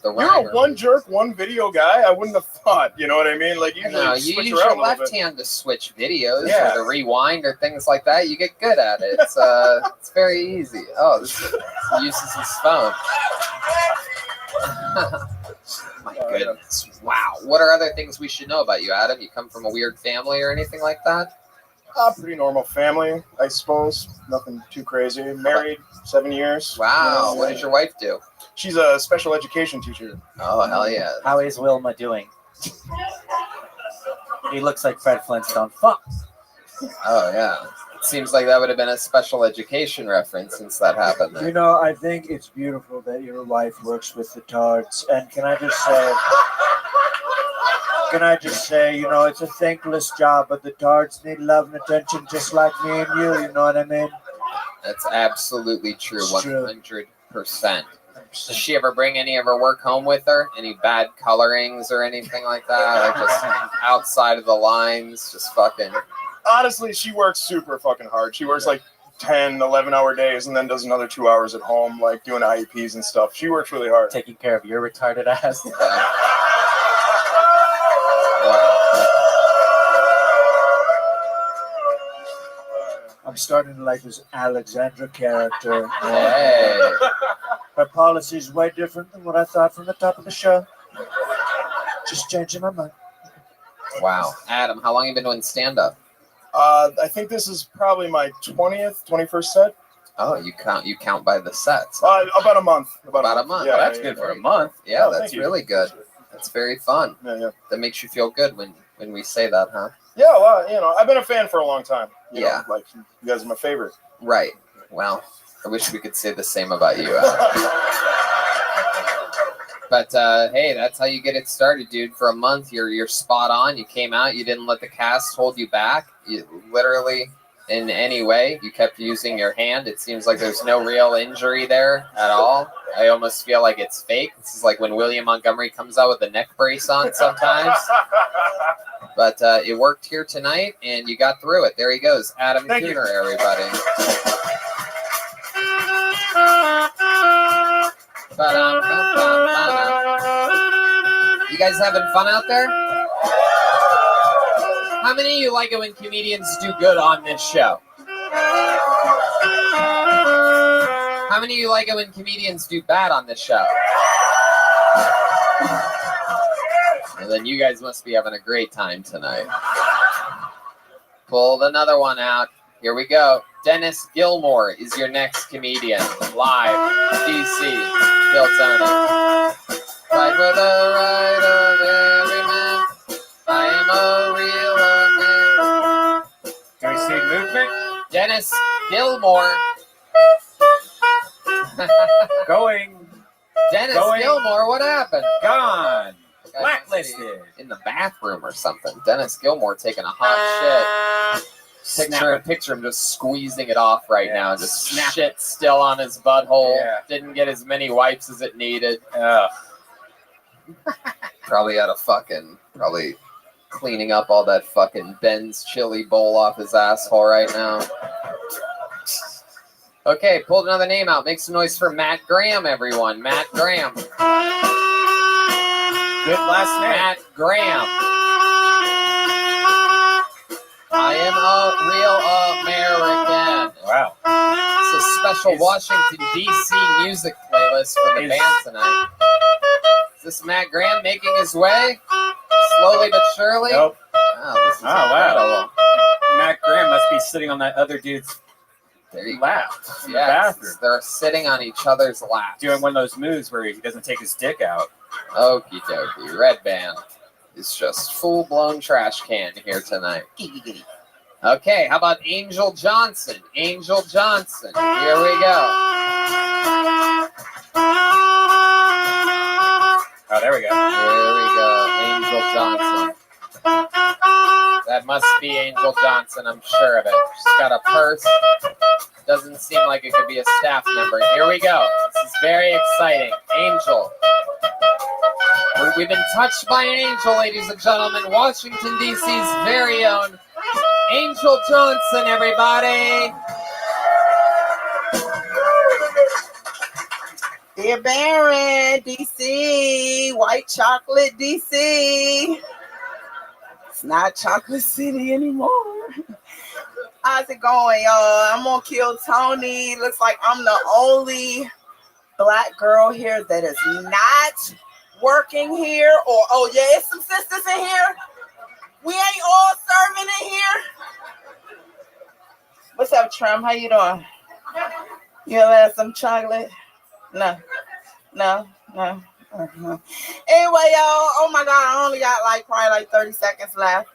You're a one jerk, one video guy. I wouldn't have thought. You know what I mean? Like usually No, you you switch use around your a little left bit. hand to switch videos Yeah. or to rewind or things like that. You get good at it. It's very easy. Oh, this uses his phone. My goodness. Wow. What are other things we should know about you, Adam? You come from a weird family or anything like that? Pretty normal family, I suppose. Nothing too crazy. Married 7 years. Wow. What does your wife do? She's a special education teacher. Oh, hell yeah. How is Wilma doing? He looks like Fred Flintstone. Fuck. Oh, yeah. It seems like that would have been a special education reference since that happened. You know, I think it's beautiful that your wife works with the tards. And can I just say, you know, it's a thankless job, but the tards need love and attention just like me and you. You know what I mean? That's absolutely true. It's true. 100%. Does she ever bring any of her work home with her? Any bad colorings or anything like that? Like just outside of the lines, just fucking... Honestly, she works super fucking hard. She works like 10, 11-hour days and then does another 2 hours at home, like doing IEPs and stuff. She works really hard. Taking care of your retarded ass. I'm starting to like this Alexandra character. Hey. Her policy is way different than what I thought from the top of the show. Just changing my mind. Wow. Adam, how long have you been doing stand-up? I think this is probably my 20th, 21st set. Oh, you count by the sets. About a month. About a month. Yeah, That's yeah, good yeah. for a month. Yeah, Oh, that's thank you. really good. That's very fun. Yeah. That makes you feel good when we say that, huh? Yeah, well, you know, I've been a fan for a long time. You Yeah. know, like you guys are my favorite. Right. Well, I wish we could say the same about you. But hey, that's how you get it started, dude. For a month, you're spot on. You came out. You didn't let the cast hold you back. You literally, in any way, you kept using your hand. It seems like there's no real injury there at all. I almost feel like it's fake. This is like when William Montgomery comes out with a neck brace on sometimes. But it worked here tonight, and you got through it. There he goes, Adam Thank you. Cooner, everybody. You guys having fun out there? How many of you like it when comedians do good on this show? How many of you like it when comedians do bad on this show? Well, then you guys must be having a great time tonight. Pulled another one out. Here we go. Dennis Gilmore is your next comedian. Live, DC, Bill Tony. Fight for the right of every man. I am a real man. Do we see movement? Dennis Gilmore. Going. Dennis Going. Gilmore, what happened? Gone. Guys, Blacklisted. In the bathroom or something. Dennis Gilmore taking a hot shit. Picture him just squeezing it off right now. Just shit still on his butthole. Yeah. Didn't get as many wipes as it needed. Ugh. Probably cleaning up all that fucking Ben's chili bowl off his asshole right now. Okay, pulled another name out. Make some noise for Matt Graham, everyone. Matt Graham. Good last name. Matt Graham. I am a real American. Wow. It's a special Washington, D.C. music playlist for the band tonight. Is this Matt Graham making his way? Slowly but surely? Nope. Wow, this is wow. incredible. Graham must be sitting on that other dude's lap in the bathroom. They're sitting on each other's laps. Doing one of those moves where he doesn't take his dick out. Okie dokie. Red Band is just full-blown trash can here tonight. Okay, how about Angel Johnson? Angel Johnson. Here we go. Oh, there we go. There we go. Angel Johnson. That must be Angel Johnson, I'm sure of it. She's got a purse. Doesn't seem like it could be a staff member. Here we go. This is very exciting. Angel. We've been touched by an angel, ladies and gentlemen. Washington, D.C.'s very own Angel Johnson, everybody. Dear Baron, DC, white chocolate, DC. It's not Chocolate City anymore. How's it going, y'all? I'm on Kill Tony. Looks like I'm the only black girl here that is not working here. Or, oh yeah, it's some sisters in here. We ain't all serving in here. What's up, Trump? How you doing? You ever had some chocolate? No. Anyway, y'all. Oh my God, I only got probably 30 seconds left.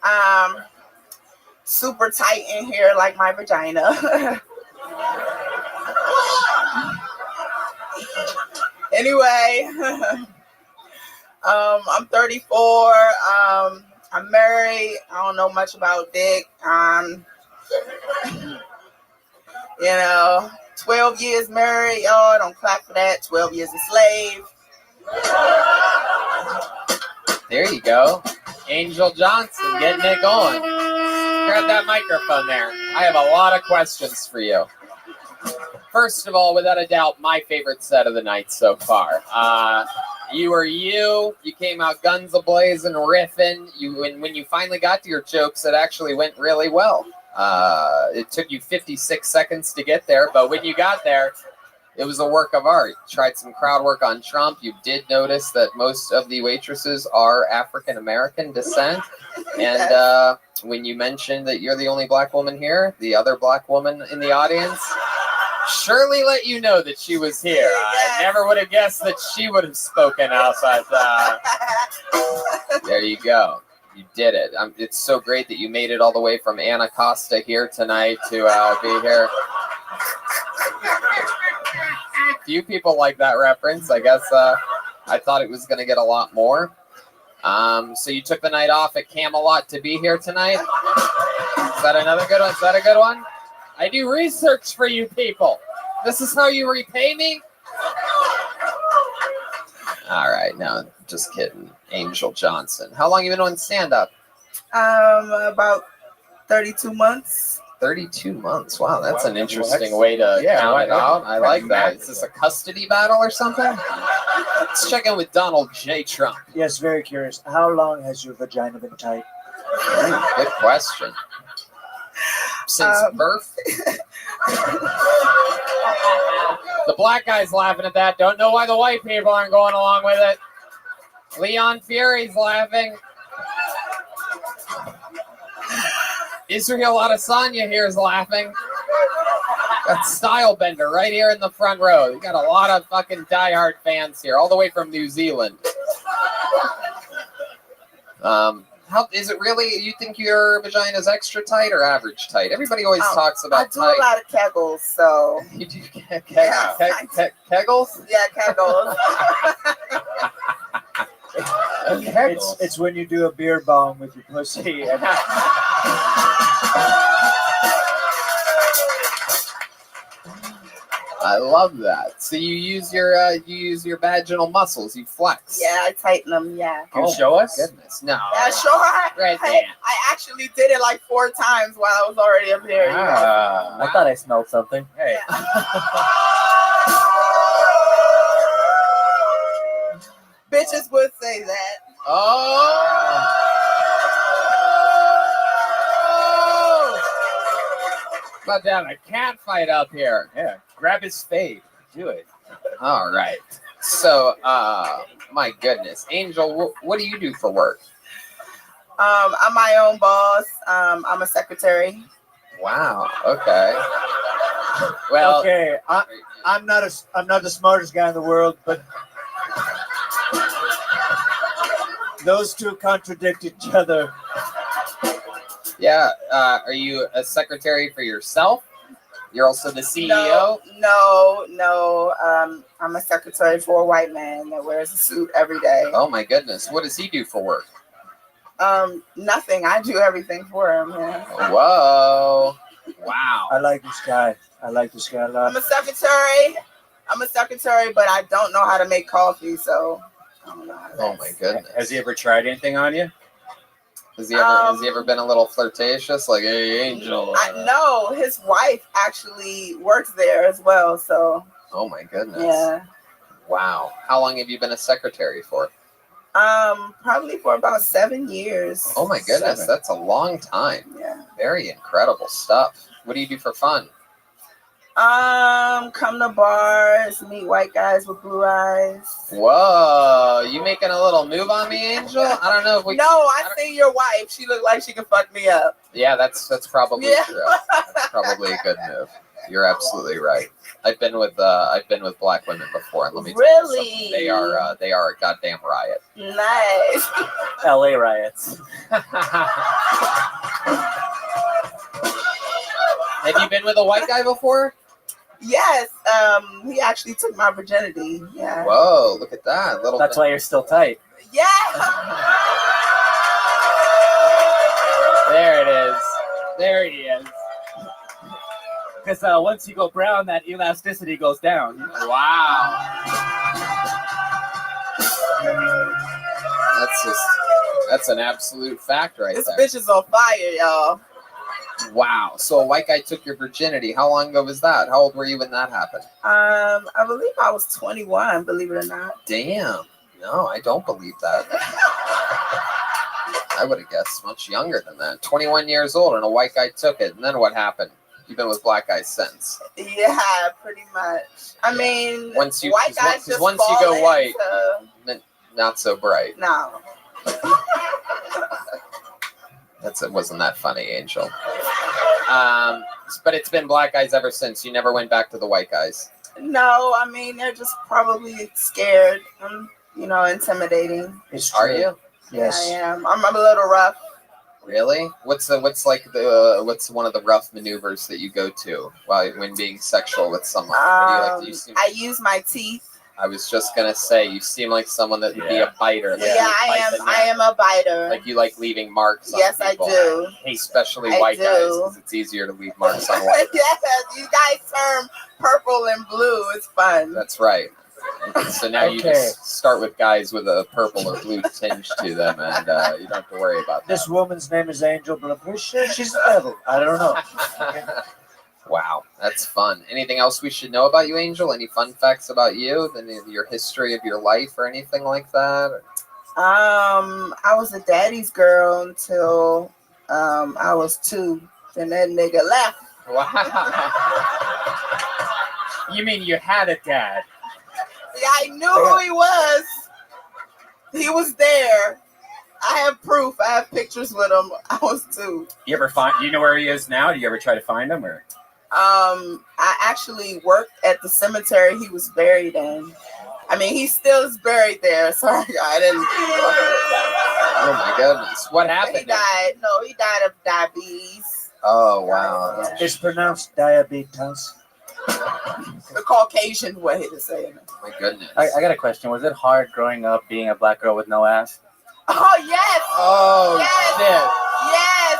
Super tight in here, like my vagina. Anyway, I'm 34. I'm married. I don't know much about dick. 12 years married, y'all. Don't clap for that. 12 years a slave. There you go. Angel Johnson getting it going. Grab that microphone there. I have a lot of questions for you. First of all, without a doubt, my favorite set of the night so far. You were you. You came out guns a-blazing, riffing. When you finally got to your jokes, it actually went really well. It took you 56 seconds to get there, but when you got there, it was a work of art. You tried some crowd work on Trump. You did notice that most of the waitresses are African-American descent. And when you mentioned that you're the only black woman here, the other black woman in the audience surely let you know that she was here. I never would have guessed that she would have spoken outside. There you go. You did it. It's so great that you made it all the way from Anacostia here tonight to be here. Few people like that reference. I guess I thought it was going to get a lot more. So you took the night off at Camelot to be here tonight. Is that another good one? Is that a good one? I do research for you people. This is how you repay me? All right, no, just kidding. Angel Johnson. How long have you been on stand-up? About 32 months. 32 months. Wow, that's an interesting way to count it out. I like that. Is this a custody battle or something? Let's check in with Donald J. Trump. Yes, very curious. How long has your vagina been tight? Good question. Since birth? The black guy's laughing at that. Don't know why the white people aren't going along with it. Leon Fury's laughing. Israel Adesanya here is laughing. Got Style Bender right here in the front row. You got a lot of fucking diehard fans here, all the way from New Zealand. How is it really? You think your vagina is extra tight or average tight? Everybody always talks about tight. I do a lot of kegels, so. You do kegels? Yeah, kegels. It's when you do a beer bong with your pussy. And I love that. So you use your vaginal muscles. You flex. Yeah, I tighten them. Yeah. Can you show us? Goodness, no. Yeah, sure. Right I actually did it 4 times while I was already up here. I thought I smelled something. Hey. Bitches would say that. Oh. About to have a cat fight up here. Yeah, grab his fade. Do it. All right. So, my goodness. Angel, what do you do for work? I'm my own boss. I'm a secretary. Wow. Okay. Well, okay, I'm not the smartest guy in the world, but those two contradict each other. yeah. Are you a secretary for yourself? You're also the CEO? No. I'm a secretary for a white man that wears a suit every day. Oh my goodness. What does he do for work? Nothing. I do everything for him. Yeah. Whoa. Wow. I like this guy. I like this guy a lot. I'm a secretary, but I don't know how to make coffee, so I don't know how to. Oh my goodness. Has he ever tried anything on you? Has he ever been a little flirtatious? Like, hey, Angel. No, his wife actually works there as well, so. Oh my goodness. Yeah. Wow. How long have you been a secretary for? Probably for about 7 years. Oh my goodness, that's a long time. Yeah. Very incredible stuff. What do you do for fun? Come to bars, meet white guys with blue eyes. Whoa, you making a little move on me, Angel? I don't know if we. No, I see your wife. She looked like she could fuck me up. Yeah, that's probably true. That's probably a good move. You're absolutely right. I've been with black women before, and let me tell you something. They are a goddamn riot. Nice. LA riots. Have you been with a white guy before? Yes. He actually took my virginity. Yeah. Whoa, look at that. That's why you're still tight. Yeah. There it is. There he is. Because once you go brown, that elasticity goes down. Wow. That's an absolute fact right This there. bitch is on fire, y'all. Wow. So a white guy took your virginity. How long ago was that? How old were you when that happened? I believe I was 21, believe it or not. Damn. No, I don't believe that. I would have guessed much younger than that. 21 years old and a white guy took it. And then what happened? You've been with black guys since. Yeah, pretty much. I mean, once you white guys just once you fall go white, into- not so bright. No. It wasn't that funny, Angel. But it's been black guys ever since. You never went back to the white guys. No, I mean, they're just probably scared. Intimidating. Are you? Yes. Yeah, I am. I'm a little rough. Really? What's one of the rough maneuvers that you go to when being sexual with someone? What do you like to use? I use my teeth. I was just gonna say, you seem like someone that would be a biter. Yeah, I am a biter. Like you like leaving marks on Yes, people. I do. Especially I white do. guys, because it's easier to leave marks on white. Yes, you guys term purple and blue. It's fun. That's right. So now you just start with guys with a purple or blue tinge to them, and you don't have to worry about that. This woman's name is Angel, but I'm pretty sure she's a devil. I don't know. Wow, that's fun. Anything else we should know about you, Angel? Any fun facts about you? Your history of your life or anything like that? I was a daddy's girl until I was 2. Then that nigga left. Wow. You mean you had a dad? Yeah, I knew who he was. He was there. I have proof. I have pictures with him. I was 2. You ever find? You know where he is now? Do you ever try to find him or? I actually worked at the cemetery he was buried in. I mean, he still is buried there. Sorry, I didn't. Oh my goodness! What happened? He died. No, he died of diabetes. Oh wow! Yeah. It's pronounced diabetes. The Caucasian way to say it. My goodness. I got a question. Was it hard growing up being a black girl with no ass? Oh yes. Oh yes. shit. Yes.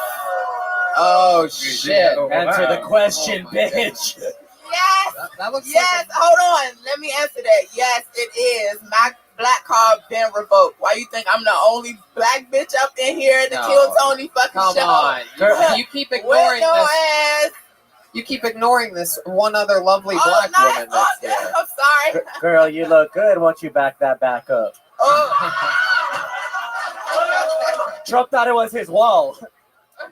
Oh shit! Answer the question, bitch. Yes. That looks yes. Hold on. Let me answer that. Yes, it is. My black card been revoked. Why you think I'm the only black bitch up in here at the Kill Tony fucking show? Come on. You keep ignoring no this. Ass. You keep ignoring this one other lovely black woman that's here. I'm sorry. Girl, you look good. Won't you back that back up? Oh. Trump thought it was his wall.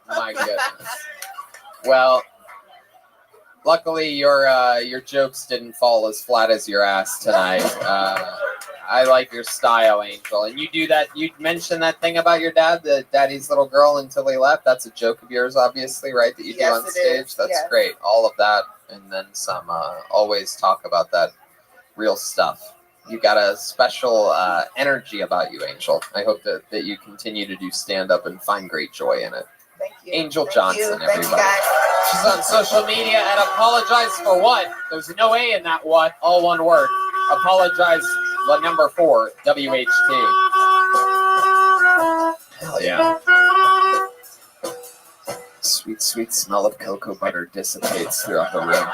My goodness. Well, luckily your jokes didn't fall as flat as your ass tonight. I like your style, Angel. And you do that. You mentioned that thing about your dad, the daddy's little girl until he left. That's a joke of yours, obviously, right? That you do on stage. That's great. All of that and then some. Always talk about that real stuff. You got a special energy about you, Angel. I hope that you continue to do stand-up and find great joy in it. Thank you. Angel Thank Johnson, you. everybody. Thank you, guys. She's on social media at apologize for what? There's no A in that what, all one word. Apologize, the number 4, WHT. Hell yeah. Sweet, sweet smell of cocoa butter dissipates throughout the room.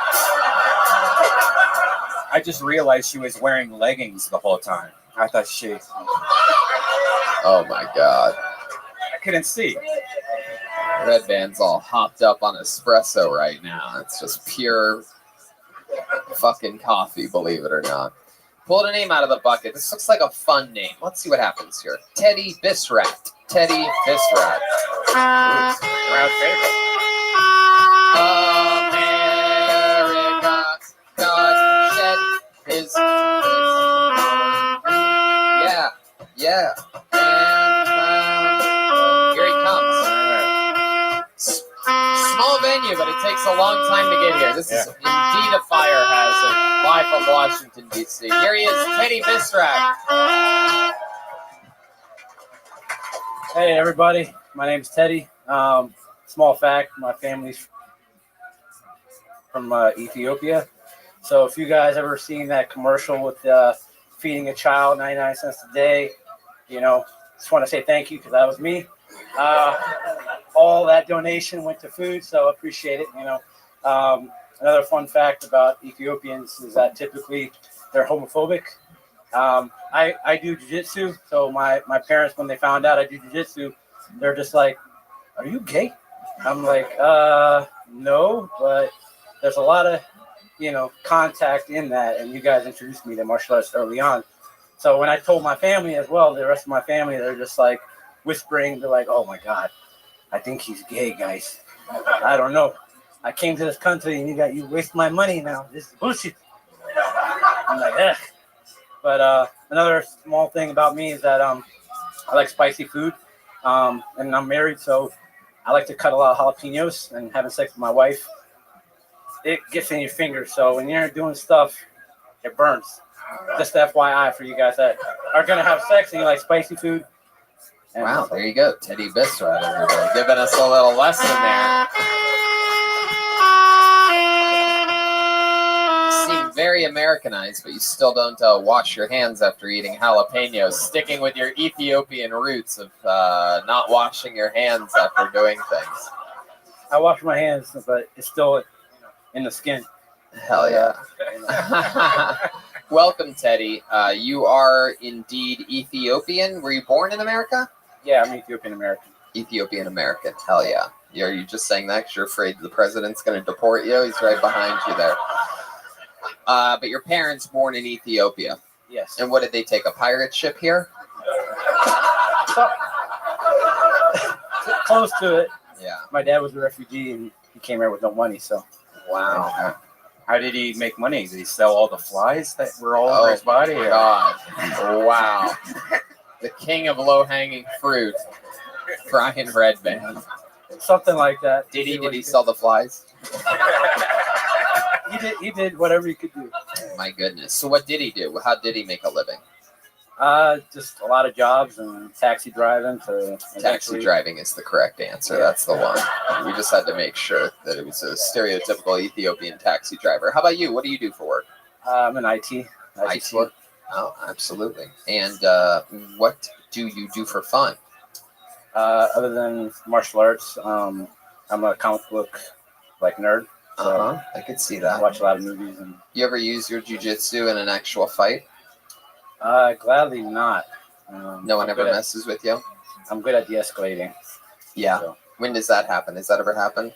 I just realized she was wearing leggings the whole time. I thought she... Oh my God. I couldn't see. Red Band's all hopped up on espresso right now. It's just pure fucking coffee, believe it or not. Pulled a name out of the bucket. This looks like a fun name. Let's see what happens here. Teddy Bisrat. Teddy Bisrat. Crowd favorite. America, God shed his. Yeah. And here he comes. Small venue, but it takes a long time to get here. This is indeed a fire hazard. Live from Washington, D.C. Here he is, Teddy Bistrak. Hey, everybody. My name's Teddy. Small fact, my family's from Ethiopia. So if you guys ever seen that commercial with feeding a child 99 cents a day, just want to say thank you because that was me. All that donation went to food, so appreciate it. Another fun fact about Ethiopians is that typically they're homophobic. I do jiu-jitsu, so my parents, when they found out I do jiu-jitsu, they're just like, "Are you gay?" I'm like, no, but there's a lot of, contact in that, and you guys introduced me to martial arts early on. So when I told my family as well, the rest of my family, they're just like whispering, they're like, "Oh my God, I think he's gay, guys. I don't know. I came to this country and you waste my money now. This is bullshit." I'm like, eh. But another small thing about me is that I like spicy food, and I'm married, so I like to cut a lot of jalapenos, and having sex with my wife, it gets in your fingers. So when you're doing stuff, it burns. Just FYI for you guys that are going to have sex and you like spicy food. And wow, there you go. Teddy Bistrat, everybody, giving us a little lesson there. You seem very Americanized, but you still don't wash your hands after eating jalapenos, sticking with your Ethiopian roots of not washing your hands after doing things. I wash my hands, but it's still in the skin. Hell yeah. Welcome, Teddy. You are indeed Ethiopian. Were you born in America? Yeah, I'm Ethiopian American. Ethiopian American. Hell yeah. Are you just saying that because you're afraid the president's going to deport you? He's right behind you there. But your parents born in Ethiopia. Yes. And what did they take? A pirate ship here? Close to it. Yeah. My dad was a refugee and he came here with no money, so. Wow. How did he make money? Did he sell all the flies that were all over his body? Oh, God. Wow. The king of low-hanging fruit, Brian Redband. Something like that. Did he sell the flies? He did whatever he could do. My goodness. So what did he do? How did he make a living? Just a lot of jobs and taxi driving Taxi driving is the correct answer. Yeah. That's the one. We just had to make sure that it was a stereotypical Ethiopian taxi driver. How about you? What do you do for work? I'm in IT. IT. Oh, absolutely. And what do you do for fun? Other than martial arts, I'm a comic book nerd. So I could see that. I watch a lot of movies. And you ever use your jiu-jitsu in an actual fight? Gladly not. No one ever messes with you? I'm good at de-escalating. Yeah. So. When does that happen? Has that ever happened?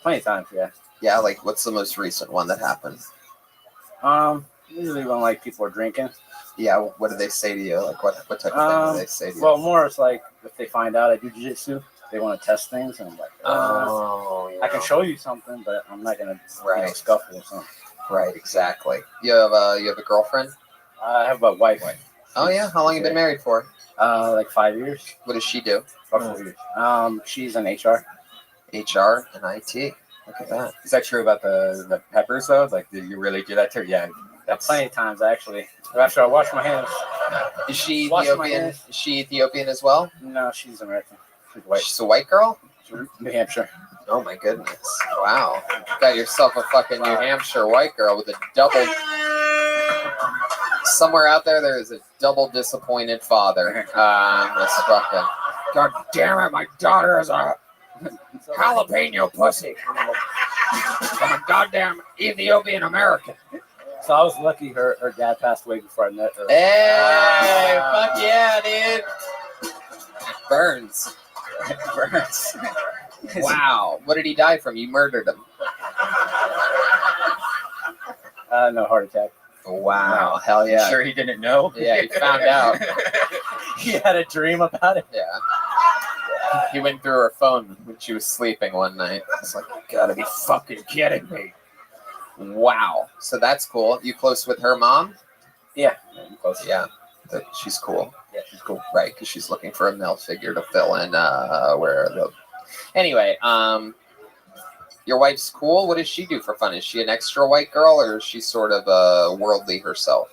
Plenty of times, yeah. Yeah, what's the most recent one that happened? Usually when people are drinking. Yeah, what do they say to you? What type of thing do they say to you? Well, more it's if they find out I do jiu-jitsu, they want to test things, and I'm like, I can show you something, but I'm not gonna scuffle or something. Right, exactly. You have a girlfriend? I have a wife. Oh yeah, how long you been married for? Like 5 years. What does she do? About 4 years. She's in HR. HR and IT. Look at that. Is that true about the peppers though? Like, did you really do that to her? Yeah, that's Plenty of times actually. After I wash my hands. Is she Wash my Ethiopian? hands. Is she Ethiopian as well? No, she's American. She's white. She's a white girl? New Hampshire. Oh my goodness. Wow. Got yourself a fucking New Hampshire white girl with a double. Somewhere out there is a double disappointed father. This fucking. God damn it, my daughter is a jalapeno pussy. I'm a goddamn Ethiopian American. So I was lucky her dad passed away before I met her. Hey, fuck yeah, dude. Burns. Burns. Wow. What did he die from? You murdered him. No, heart attack. Wow. Hell yeah. You sure he didn't know? Yeah, he found out. He had a dream about it. Yeah. He went through her phone when she was sleeping one night. It's like, you gotta be fucking kidding me. Wow. So that's cool. You close with her mom? Yeah, I'm close. Yeah. She's cool. Yeah, she's cool. Right, because she's looking for a male figure to fill in where the. Anyway, your wife's cool. What does she do for fun? Is she an extra white girl, or is she sort of worldly herself?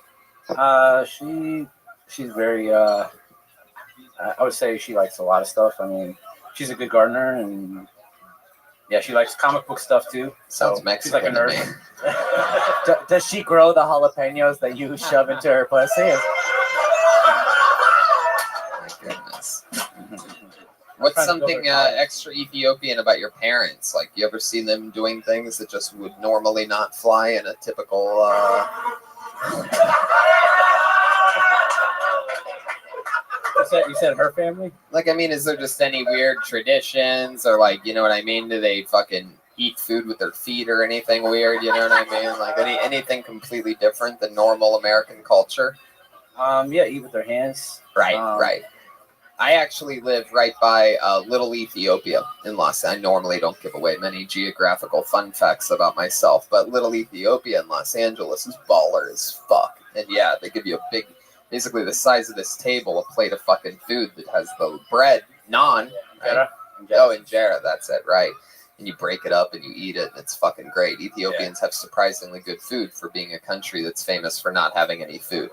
She's very. I would say she likes a lot of stuff. I mean, she's a good gardener, and yeah, she likes comic book stuff too. Sounds so Mexican she's like a nerd. to me. Does she grow the jalapenos that you shove into her pussy? My goodness. What's something extra Ethiopian about your parents? Like, you ever seen them doing things that just would normally not fly in a typical... You said her family? Like, I mean, is there just any weird traditions? Or, like, you know what I mean? Do they fucking eat food with their feet or anything weird? You know what I mean? Like, anything completely different than normal American culture? Yeah, eat with their hands. Right, right. I actually live right by Little Ethiopia in Los Angeles. I normally don't give away many geographical fun facts about myself, but Little Ethiopia in Los Angeles is baller as fuck. And yeah, they give you a big, basically the size of this table, a plate of fucking food that has the bread, naan. Right? Oh, injera, that's it, right. And you break it up and you eat it, and it's fucking great. Ethiopians have surprisingly good food for being a country that's famous for not having any food.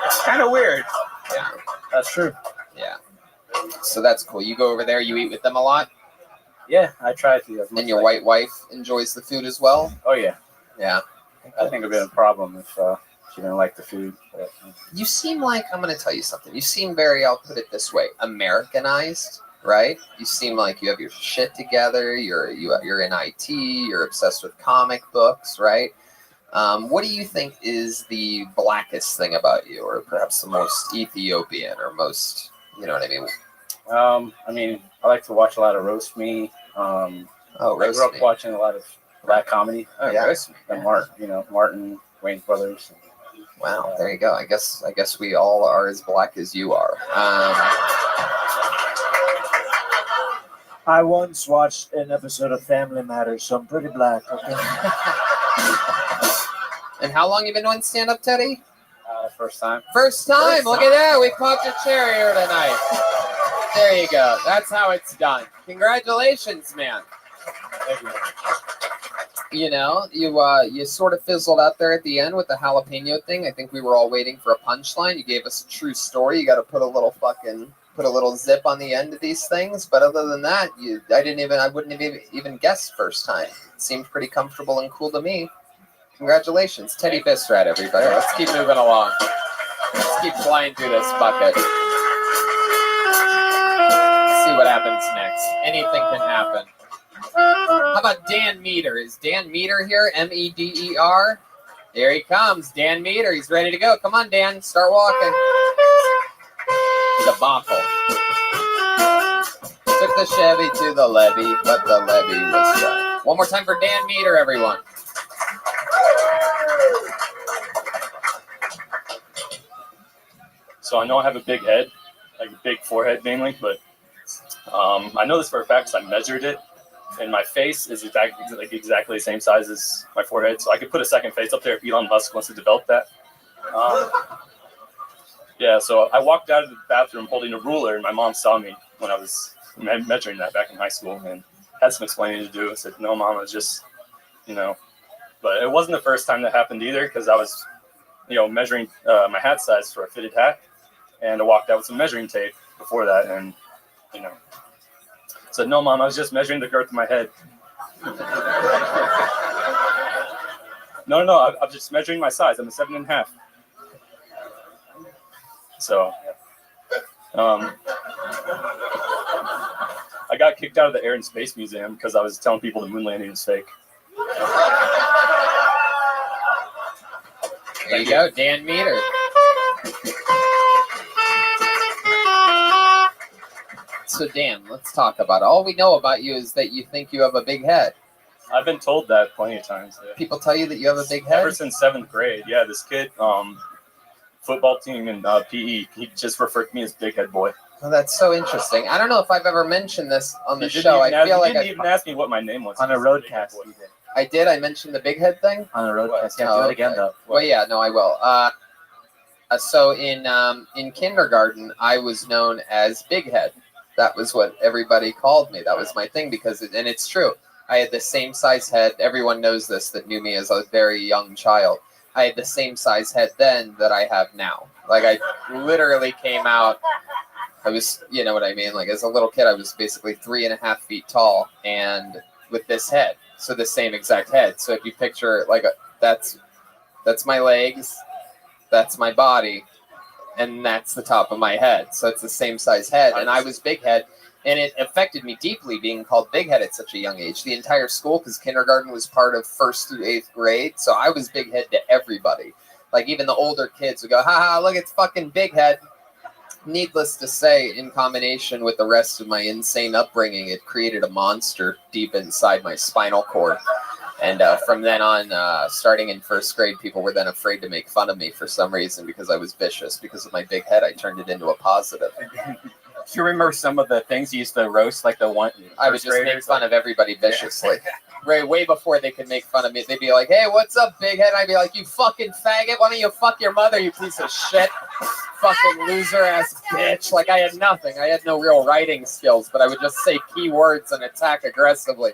It's kind of weird. Yeah. That's true. Yeah. So that's cool. You go over there, you eat with them a lot? Yeah, I try to. And your white wife enjoys the food as well? Oh, yeah. Yeah. I think it would be a problem if she didn't like the food. But, you seem like, I'm going to tell you something. You seem very, I'll put it this way, Americanized, right? You seem like you have your shit together. You're in IT. You're obsessed with comic books, right? What do you think is the blackest thing about you, or perhaps the most Ethiopian, or most, you know what I mean? I mean, I like to watch a lot of roast me. I grew up watching a lot of black comedy. Oh, yeah. And Martin, Wayne's brothers. Wow, there you go. I guess we all are as black as you are. I once watched an episode of Family Matters, so I'm pretty black. Okay. And how long you been doing stand-up, Teddy? First time. First time. Look at that. We popped a chair here tonight. There you go. That's how it's done. Congratulations, man. You know, you sort of fizzled out there at the end with the jalapeno thing. I think we were all waiting for a punchline. You gave us a true story. You got to put a little zip on the end of these things. But other than that, I wouldn't have even guessed first time. It seemed pretty comfortable and cool to me. Congratulations, Teddy Bistrat, everybody. Let's keep moving along. Let's keep flying through this bucket. Let's see what happens next. Anything can happen. How about Dan Meter? Is Dan Meter here? Meder? Here he comes, Dan Meter. He's ready to go. Come on, Dan. Start walking. Debacle. Took the Chevy to the levee, but the levee was dry. One more time for Dan Meter, everyone. So I know I have a big head, like a big forehead mainly, but I know this for a fact because I measured it, and my face is exactly the same size as my forehead. So I could put a second face up there if Elon Musk wants to develop that. Yeah, so I walked out of the bathroom holding a ruler, and my mom saw me when I was measuring that back in high school, and had some explaining to do. I said, "No, Mom, it's just, you know." But it wasn't the first time that happened either, because I was, measuring my hat size for a fitted hat, and I walked out with some measuring tape before that, and said, "No, Mom, I was just measuring the girth of my head." No, I'm just measuring my size. I'm a 7.5. So, I got kicked out of the Air and Space Museum because I was telling people the moon landing is fake. There you go, Dan Meter. So Dan, let's talk about it. All we know about you is that you think you have a big head. I've been told that plenty of times. Yeah. People tell you that you have a big head? Ever since 7th grade. Yeah, this kid, football team and PE, he just referred to me as Big Head Boy. Well, that's so interesting. I don't know if I've ever mentioned this on the You show. I feel like you didn't even ask me what my name was. On a roadcast, you did. I did. I mentioned the big head thing. On a roadcast, yeah. Oh, Do it again, okay. though. Well, yeah, no, I will. So in kindergarten, I was known as Big Head. That was what everybody called me. That was my thing and it's true. I had the same size head. Everyone knows this that knew me as a very young child. I had the same size head then that I have now. Like I literally came out. I was, you know what I mean? Like as a little kid, I was basically 3.5 feet tall and with this head. So the same exact head. So if you picture that's my legs, that's my body, and that's the top of my head. So it's the same size head. And I was big head. And it affected me deeply being called big head at such a young age. The entire school, because kindergarten was part of 1st through 8th grade. So I was big head to everybody. Like even the older kids would go, ha, look, it's fucking big head. Needless to say, in combination with the rest of my insane upbringing, it created a monster deep inside my spinal cord. And from then on, starting in 1st grade, people were then afraid to make fun of me for some reason because I was vicious. Because of my big head, I turned it into a positive. Do you remember some of the things you used to roast, like the one? I would just make fun of everybody viciously. Right, way before they could make fun of me. They'd be like, hey, what's up, big head? I'd be like, you fucking faggot. Why don't you fuck your mother, you piece of shit? Fucking loser-ass bitch. Like, I had nothing. I had no real writing skills, but I would just say key words and attack aggressively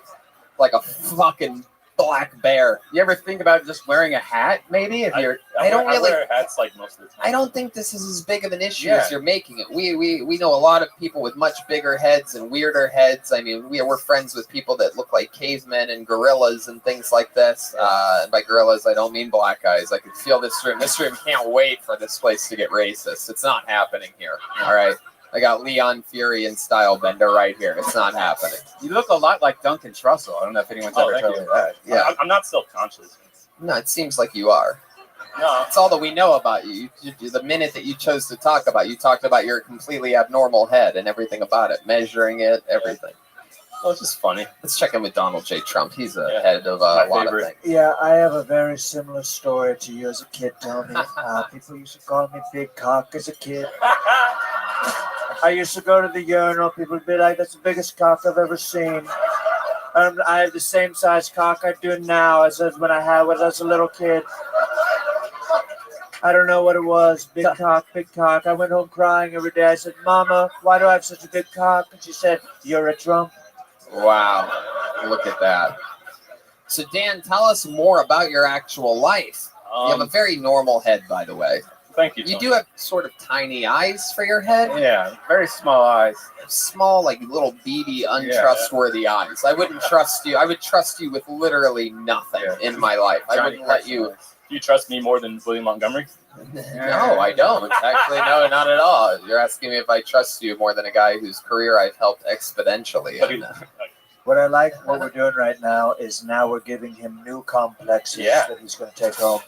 like a fucking black bear. You ever think about just wearing a hat, maybe? If you're, I wear hats like most of the time. I don't think this is as big of an issue Yeah. as you're making it. We know a lot of people with much bigger heads and weirder heads. I mean, we're friends with people that look like cavemen and gorillas and things like this. And by gorillas, I don't mean black guys. I could feel this room. This room can't wait for this place to get racist. It's not happening here. All right. I got Leon Fury and Stylebender right here. It's not happening. You look a lot like Duncan Trussell. I don't know if anyone's ever told you that. Yeah. I'm not self-conscious. No, it seems like you are. No. It's all that we know about you. The minute that you chose to talk about, you talked about your completely abnormal head and everything about it, measuring it, everything. Well, it's just funny. Let's check in with Donald J. Trump. He's a head of a lot of things. Yeah, I have a very similar story to you as a kid, Tony. People used to call me Big Cock as a kid. I used to go to the urinal. People would be like, that's the biggest cock I've ever seen. I have the same size cock I do now as when I was a little kid. I don't know what it was. Big cock, big cock. I went home crying every day. I said, Mama, why do I have such a big cock? And she said, you're a Trump. Wow. Look at that. So, Dan, tell us more about your actual life. You have a very normal head, by the way. Thank you. You do have sort of tiny eyes for your head. Yeah, very small eyes. Small, like little beady, untrustworthy eyes. I wouldn't trust you. I would trust you with literally nothing in my life. I wouldn't let you. Do you trust me more than William Montgomery? No, I don't. Actually, no, not at all. You're asking me if I trust you more than a guy whose career I've helped exponentially. What I like, what we're doing right now is now we're giving him new complexes that he's going to take home.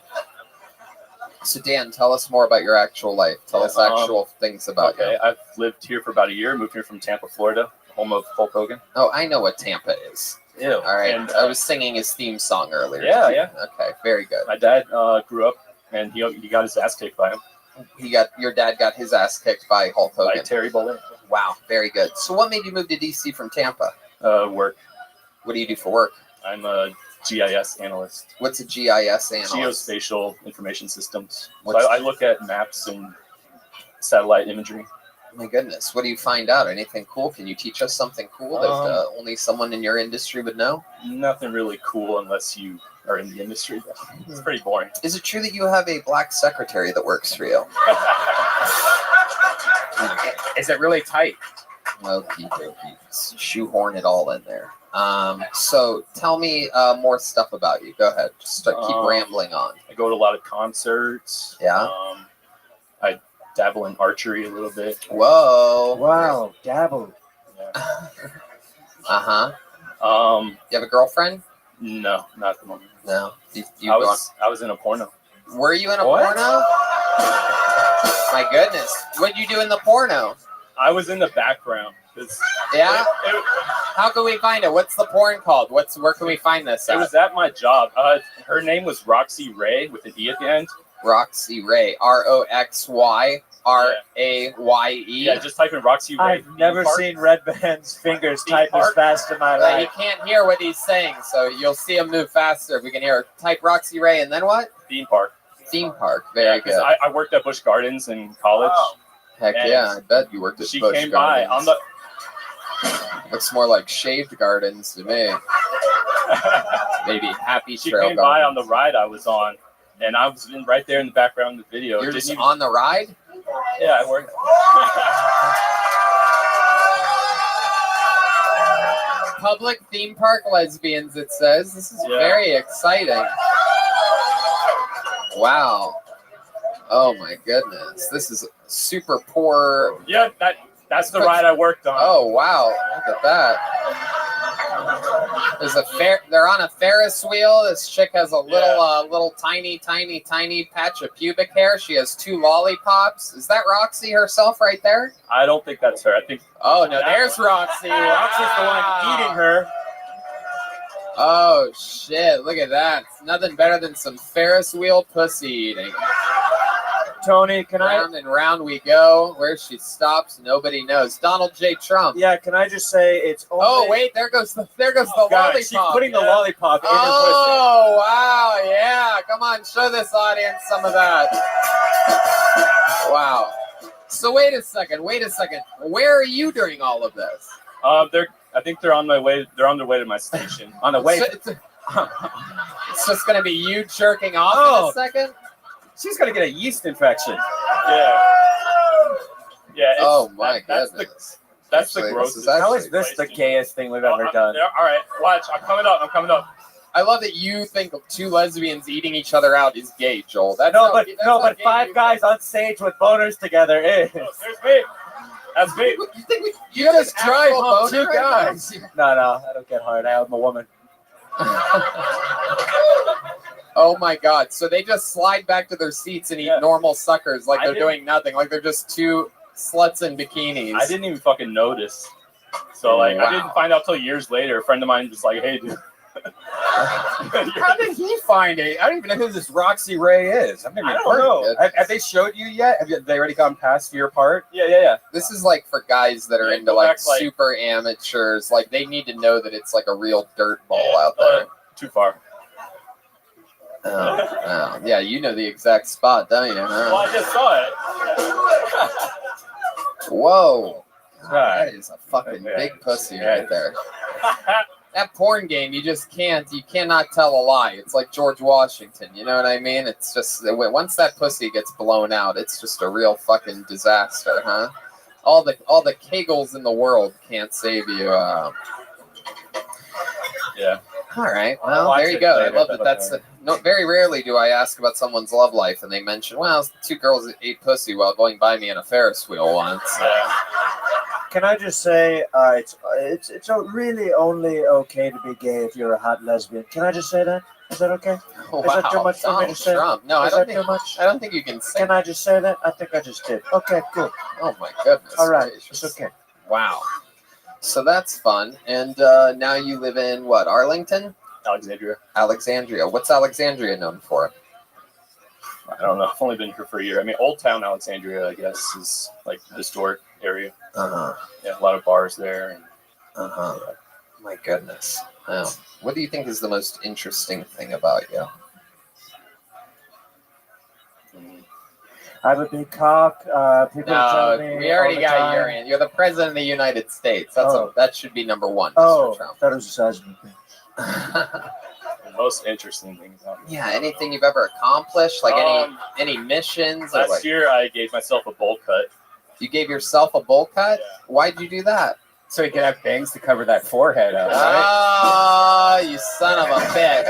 So, Dan, tell us more about your actual life. Tell us actual things about you. I've lived here for about a year, moved here from Tampa, Florida, home of Hulk Hogan. Oh, I know what Tampa is. Ew. All right. And, I was singing his theme song earlier. Yeah. Okay, very good. My dad grew up, and he got his ass kicked by him. Your dad got his ass kicked by Hulk Hogan. By Terry Bollea. Wow, very good. So what made you move to DC from Tampa? Work. What do you do for work? I'm a GIS analyst. What's a GIS analyst? Geospatial information systems. So I look at maps and satellite imagery. My goodness, what do you find out? Anything cool? Can you teach us something cool that only someone in your industry would know? Nothing really cool unless you are in the industry. It's pretty boring. Is it true that you have a black secretary that works for you? Is it really tight? Okie dokie. Shoehorn it all in there. So tell me more stuff about you. Go ahead. Just keep rambling on. I go to a lot of concerts. Yeah. I dabble in archery a little bit. Whoa. Wow, dabble. Yeah. Uh-huh. You have a girlfriend? No, not at the moment. No. I was in a porno. Were you in a porno? My goodness. What'd you do in the porno? I was in the background. Yeah? How can we find it? What's the porn called? Where can we find this It at? was at my job. Her name was Roxy Ray with an E at the end. Roxy Ray. ROXYRAYE. Yeah, just type in Roxy Ray. I've never seen Red Band's fingers type as fast in my You life. can't hear what he's saying, so you'll see him move faster if we can hear her. Type Roxy Ray and then what? Theme park. Theme park. Very good. I worked at Busch Gardens in college. Heck yeah, I bet you worked at She Busch came by Gardens. on the. Looks more like shaved gardens to me. Maybe Happy She Trail came by on the ride I was on, and I was right there in the background of the video. You're just on the ride? Yeah, I worked. Public theme park lesbians, it says. This is very exciting. Wow. Oh my goodness. This is super poor. Yeah, that's the ride I worked on. Oh wow. Look at that. There's they're on a Ferris wheel. This chick has a little tiny patch of pubic hair. She has 2 lollipops. Is that Roxy herself right there? I don't think that's her. I think. Oh no, there's Roxy. Roxy's the one eating her. Oh shit, look at that. It's nothing better than some Ferris wheel pussy eating. Tony, can round and round we go. Where she stops, nobody knows. Donald J. Trump. Yeah, can I just say it's only... Oh wait, there goes the lollipop. She's putting the lollipop in her pussy. Oh wow, yeah. Come on, show this audience some of that. Wow. So wait a second. Where are you during all of this? I think they're on their way. They're on their way to my station. On the way. It's just gonna be you jerking off in a second. She's gonna get a yeast infection. Yeah. Yeah. Oh my goodness. That's the grossest. How is this the gayest thing we've ever done? All right, watch. I'm coming up. I love that you think 2 lesbians eating each other out is gay, Joel. That's but 5 guys on stage with boners together is. There's me. That's me. You just drive up 2 guys. No, I don't get hard. I'm a woman. Oh my god. So they just slide back to their seats and eat normal suckers like they're doing nothing. Like they're just 2 sluts in bikinis. I didn't even fucking notice. So I didn't find out till years later. A friend of mine was like, "Hey, dude." How did he find it? I don't even know who this Roxy Ray is. I've never I heard don't know. of it. Have they showed you yet? Have they already gone past your part? Yeah. This is like for guys that are into like super amateurs. Like they need to know that it's like a real dirt ball out there. Too far. Oh, yeah, you know the exact spot, don't you? Huh? Well, I just saw it. Whoa. That is a fucking big pussy right there. That porn game, you cannot tell a lie. It's like George Washington, you know what I mean? It's just, once that pussy gets blown out, it's just a real fucking disaster, huh? All the kegels in the world can't save you. Yeah. All right. Well, there you go. I love that. Very rarely do I ask about someone's love life, and they mention, well, 2 girls that ate pussy while going by me on a Ferris wheel once. Can I just say, it's really only okay to be gay if you're a hot lesbian. Can I just say that? Is that okay? Wow. Is that too much for me to say? Trump. No, Is I that don't think. too much? I don't think you can say. Can I just say that? I think I just did. Okay, cool. Oh my goodness. All right, gracious. it's okay. Wow. So that's fun. And now you live in what? Arlington? Alexandria. What's Alexandria known for? I don't know. I've only been here for a year. I mean, Old Town Alexandria, I guess, is like the historic area. Uh-huh. Yeah, a lot of bars there. And, My goodness. Wow. What do you think is the most interesting thing about you? I have a big cock. People tell me we already all the got time. your answer. You're the president of the United States. That should be number one. Oh, Mr. Trump. that was the size of my The most interesting thing about me. Yeah, anything you've ever accomplished? Like any missions? Or Last year, I gave myself a bowl cut. You gave yourself a bowl cut? Yeah. Why'd you do that? So he could have bangs to cover that forehead up, right? Ah, you son of a bitch.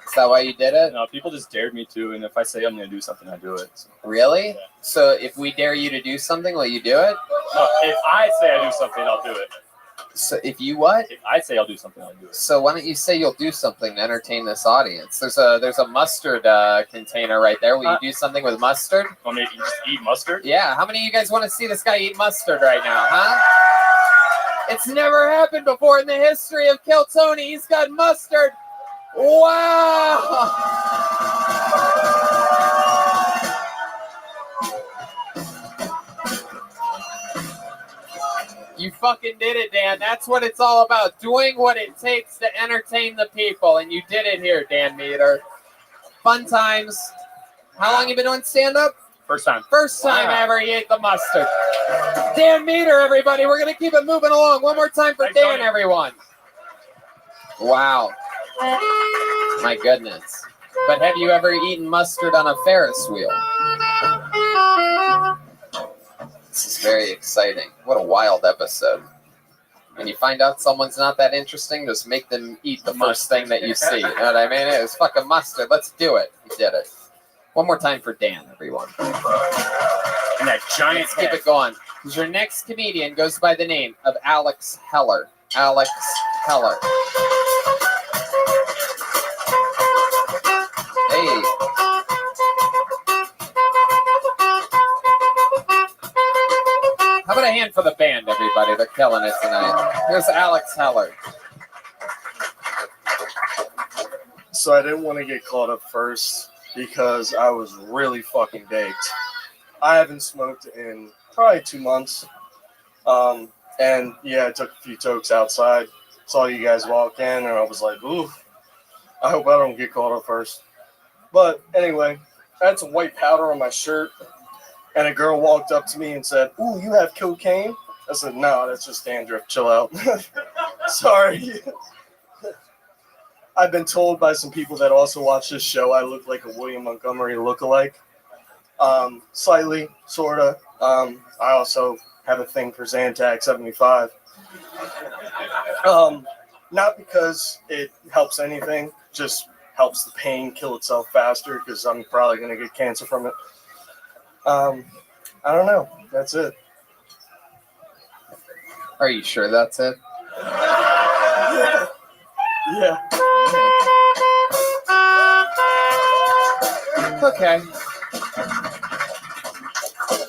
Is that why you did it? No, people just dared me to, and if I say I'm going to do something, I do it. So. Really? Yeah. So if we dare you to do something, will you do it? No, if I say I do something, I'll do it. So if you what? If I say I'll do something, I'll do it. So why don't you say you'll do something to entertain this audience? There's a mustard container right there. Will you do something with mustard? Want me to just eat mustard? Yeah. How many of you guys want to see this guy eat mustard right now, huh? It's never happened before in the history of Kill Tony. He's got mustard. Wow. You fucking did it, Dan. That's what it's all about. Doing what it takes to entertain the people. And you did it here, Dan Meter. Fun times. How long you been doing stand-up? First time. First time ever he ate the mustard. Dan Meter, everybody. We're going to keep it moving along. One more time for Dan, everyone. Wow. My goodness. But have you ever eaten mustard on a Ferris wheel? This is very exciting. What a wild episode. When you find out someone's not that interesting, just make them eat the first thing that you see. You know what I mean? It was fucking mustard. Let's do it. He did it. One more time for Dan, everyone. And that giant Let's keep it going. Your next comedian goes by the name of Alex Heller. Alex Heller. Hey. How about a hand for the band, everybody? They're killing it tonight. Here's Alex Heller. So I didn't want to get caught up first because I was really fucking baked. I haven't smoked in probably 2 months. And yeah, I took a few tokes outside. Saw you guys walk in, and I was like, ooh, I hope I don't get caught up first. But anyway, I had some white powder on my shirt, and a girl walked up to me and said, ooh, you have cocaine? I said, no, that's just dandruff. Chill out. Sorry. I've been told by some people that also watch this show I look like a William Montgomery lookalike. Slightly, sort of. I also have a thing for Zantac 75. Not because it helps anything, just helps the pain kill itself faster because I'm probably going to get cancer from it. I don't know. That's it. Are you sure that's it? Yeah. Okay.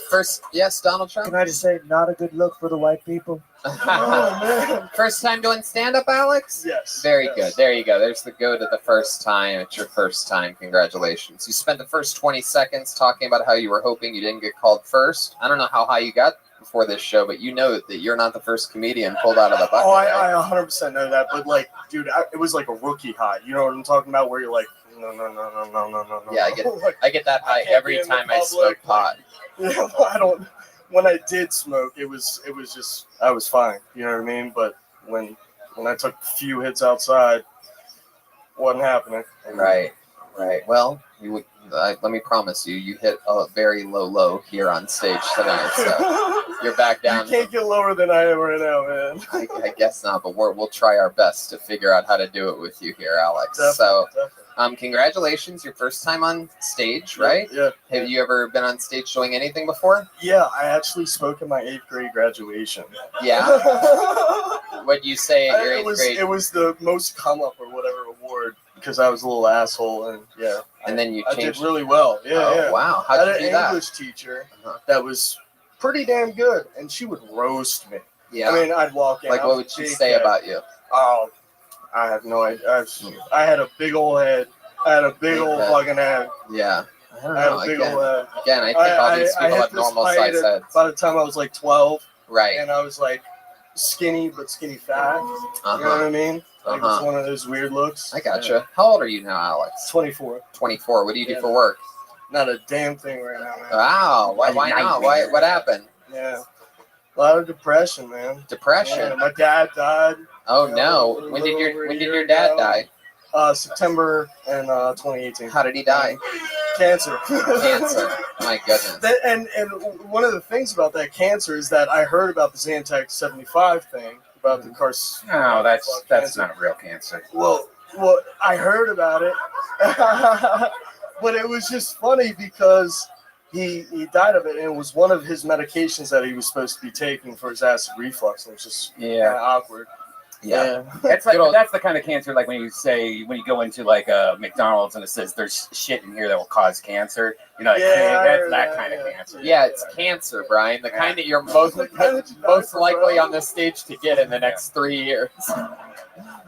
First, yes, Donald Trump. Can I just say, not a good look for the white people? Oh, man. First time doing stand-up, Alex? Yes. Very good. There you go. There's the go to the first time. It's your first time. Congratulations. You spent the first 20 seconds talking about how you were hoping you didn't get called first. I don't know how high you got before this show, but you know that you're not the first comedian pulled out of the bucket. Oh, right? I 100% know that. But, like, dude, it was like a rookie high. You know what I'm talking about? Where you're like, no. Yeah, I get that high every time I smoke pot. Yeah, I don't. When I did smoke, it was just I was fine. You know what I mean? But when I took a few hits outside, wasn't happening. Right. Well, let me promise you, you hit a very low here on stage tonight. So you're back down. You can't get lower than I am right now, man. I guess not, but we'll try our best to figure out how to do it with you here, Alex. Definitely. Congratulations, your first time on stage, right? Yeah. Have you ever been on stage doing anything before? Yeah, I actually spoke at my 8th grade graduation. Yeah. What'd you say at your 8th grade? It was the most come up or whatever award because I was a little asshole, and yeah. And then you changed. I did really well. Yeah. Wow. How'd you do that? I had an English teacher that was pretty damn good, and she would roast me. Yeah. I mean, I'd walk in. Like, what would she say about you? Oh, I have no idea. I had a big old head. I had a big old fucking head. Yeah. I don't know. I had a big old head. Again, I think all these people have normal size heads. By the time I was like 12. Right. And I was like, skinny but skinny fat. You know what I mean? Like it's one of those weird looks. I gotcha. How old are you now, Alex? 24. 24. What do you do for work? Not a damn thing right now, man. Wow. Why not? What happened? Yeah. A lot of depression, man. Depression? Yeah, my dad died. Oh, no. When did your dad die? September in 2018. How did he die? Cancer. Cancer. My goodness. And one of the things about that cancer is that I heard about the Zantac 75 thing about the carcinoma. No, that's not real cancer. Well, I heard about it, but it was just funny because he died of it, and it was one of his medications that he was supposed to be taking for his acid reflux. And it was just kind of awkward. Yeah. That's the kind of cancer like when you go into like a McDonald's and it says there's shit in here that will cause cancer. You know, that's that kind of cancer. Yeah, it's cancer, Brian. The kind that you're most likely on the stage to get in the next 3 years.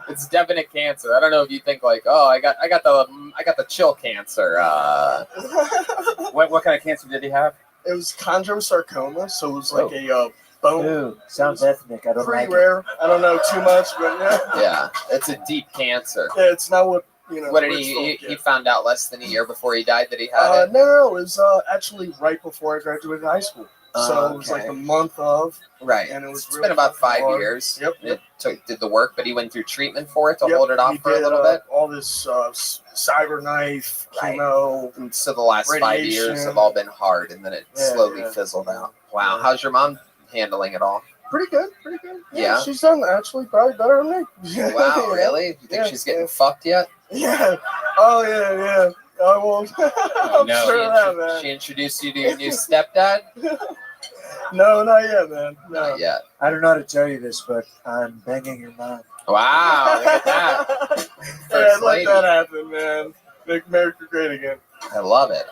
It's definite cancer. I don't know if you think like, oh, I got the chill cancer. What kind of cancer did he have? It was chondrosarcoma, so it was like a bone. Ooh, sounds ethnic. I don't pretty like rare. I don't know too much, but yeah. Yeah, it's a deep cancer. Yeah, it's not what you know. What did he found out less than a year before he died that he had it? No, it was actually right before I graduated high school. So it was like a month of. Right. And it was been about 5 years. Yep. It did the work, but he went through treatment for it to hold it off for a little bit. All this cyber knife, chemo. And so the last 5 years have all been hard, and then it slowly fizzled out. Wow. How's your mom handling it all? Pretty good. Yeah. She's done actually probably better than me. Wow, really? You think she's getting fucked yet? Yeah. Oh, yeah. I won't. I'm sure of that, man. She introduced you to your new stepdad? No, not yet, man. No. Not yet. I don't know how to tell you this, but I'm banging your mom. Wow, look at that. Yeah, let that happen, man. Make America great again. I love it.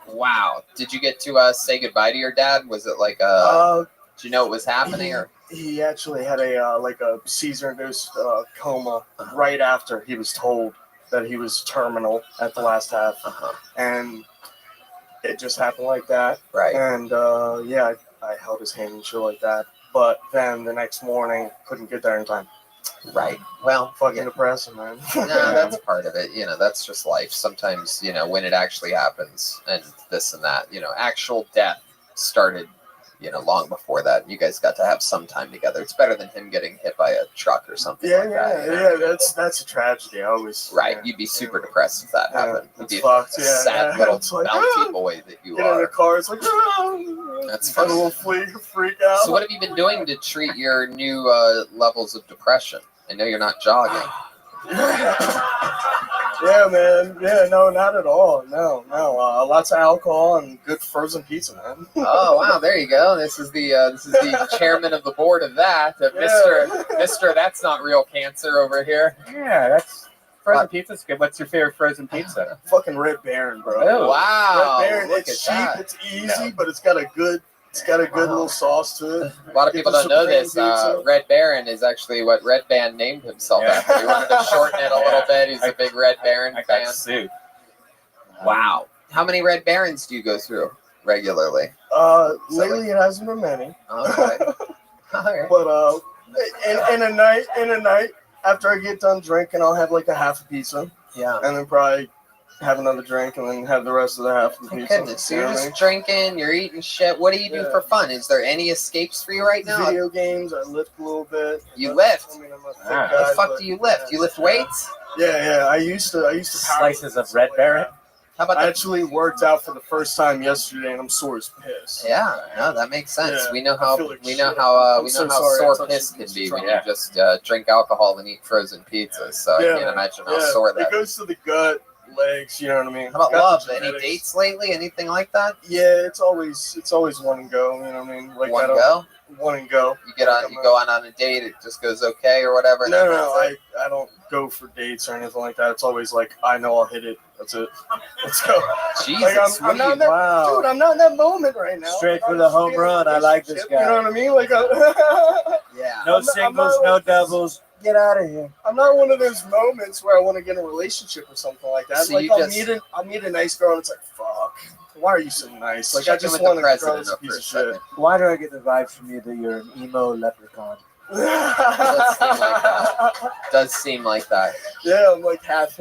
Wow. Did you get to say goodbye to your dad? Was it like did you know what was happening? Or He actually had a Caesar-induced coma right after he was told that he was terminal at the last half. And it just happened like that. Right. And I held his hand and shit like that. But then the next morning, couldn't get there in time. Right. Well, fucking depressing, man. No, that's part of it. That's just life. Sometimes, when it actually happens and this and that, actual death started, long before that. You guys got to have some time together. It's better than him getting hit by a truck or something like that. Yeah, that's a tragedy. I always. Right. You'd be super depressed if that happened. You'd be fucked. a sad little It's like, bounty boy that you get are. in the car, it's like, That's got a fun. little freak out. So what have you been doing to treat your new levels of depression? I know you're not jogging. Yeah, man. Yeah, no, not at all. No. Lots of alcohol and good frozen pizza, man. Oh wow, there you go. This is the chairman of the board of that, Mr. That's not real cancer over here. Yeah, that's frozen pizza's good. What's your favorite frozen pizza? Fucking Red Baron, bro. Oh, wow. Red Baron, Look it's at cheap, that. it's easy, but it's got a good little sauce to it. A lot of people don't know this. Red Baron is actually what Red Band named himself after. He wanted to shorten it a little bit. He's a big Red Baron fan. Wow. How many Red Barons do you go through regularly? Lately it hasn't been many. Okay. All right. But in a night, after I get done drinking, I'll have like a half a pizza. Yeah. And then probably have another drink and then have the rest of the half of the pizza. Goodness, so you're just drinking, you're eating shit. What do you do for fun? Is there any escapes for you right now? Video games, I lift a little bit. You lift? I mean, I'm a thick What guy, the fuck but- do you lift? You lift weights? Yeah. I used to Slices of Red Baron. How about I actually worked out for the first time yesterday, and I'm sore as piss. Yeah, no, that makes sense. Yeah, we know I how feel like we know shit. how I'm we so know how sorry, I sore touched piss the can be strong. when you just drink alcohol and eat frozen pizzas. So I can't imagine how sore that It goes to the gut, legs. You know what I mean? How about Got love? the Any genetics. dates lately? Anything like that? Yeah, it's always one and go. You know what I mean? Like One I don't- go? One and go. You go on a date, it just goes okay or whatever. and No, then no, that's it? I don't go for dates or anything like that. It's always like I know I'll hit it. That's it. Let's go. Jesus, I'm not in that, dude. I'm not in that moment right now. Straight for I'm the just home being in a run. I like this relationship, guy. You know what I mean? Like, yeah. No I'm not- singles, no doubles. Get out of here. I'm not one of those moments where I want to get in a relationship or something like that. So Like you I'll meet a nice girl and it's like, fuck. Why are you so nice? Like I Check in just with the want a girl president that's a up for piece a of shit. second. Why do I get the vibes from you that you're an emo leprechaun? Does seem like that. Yeah, I'm like half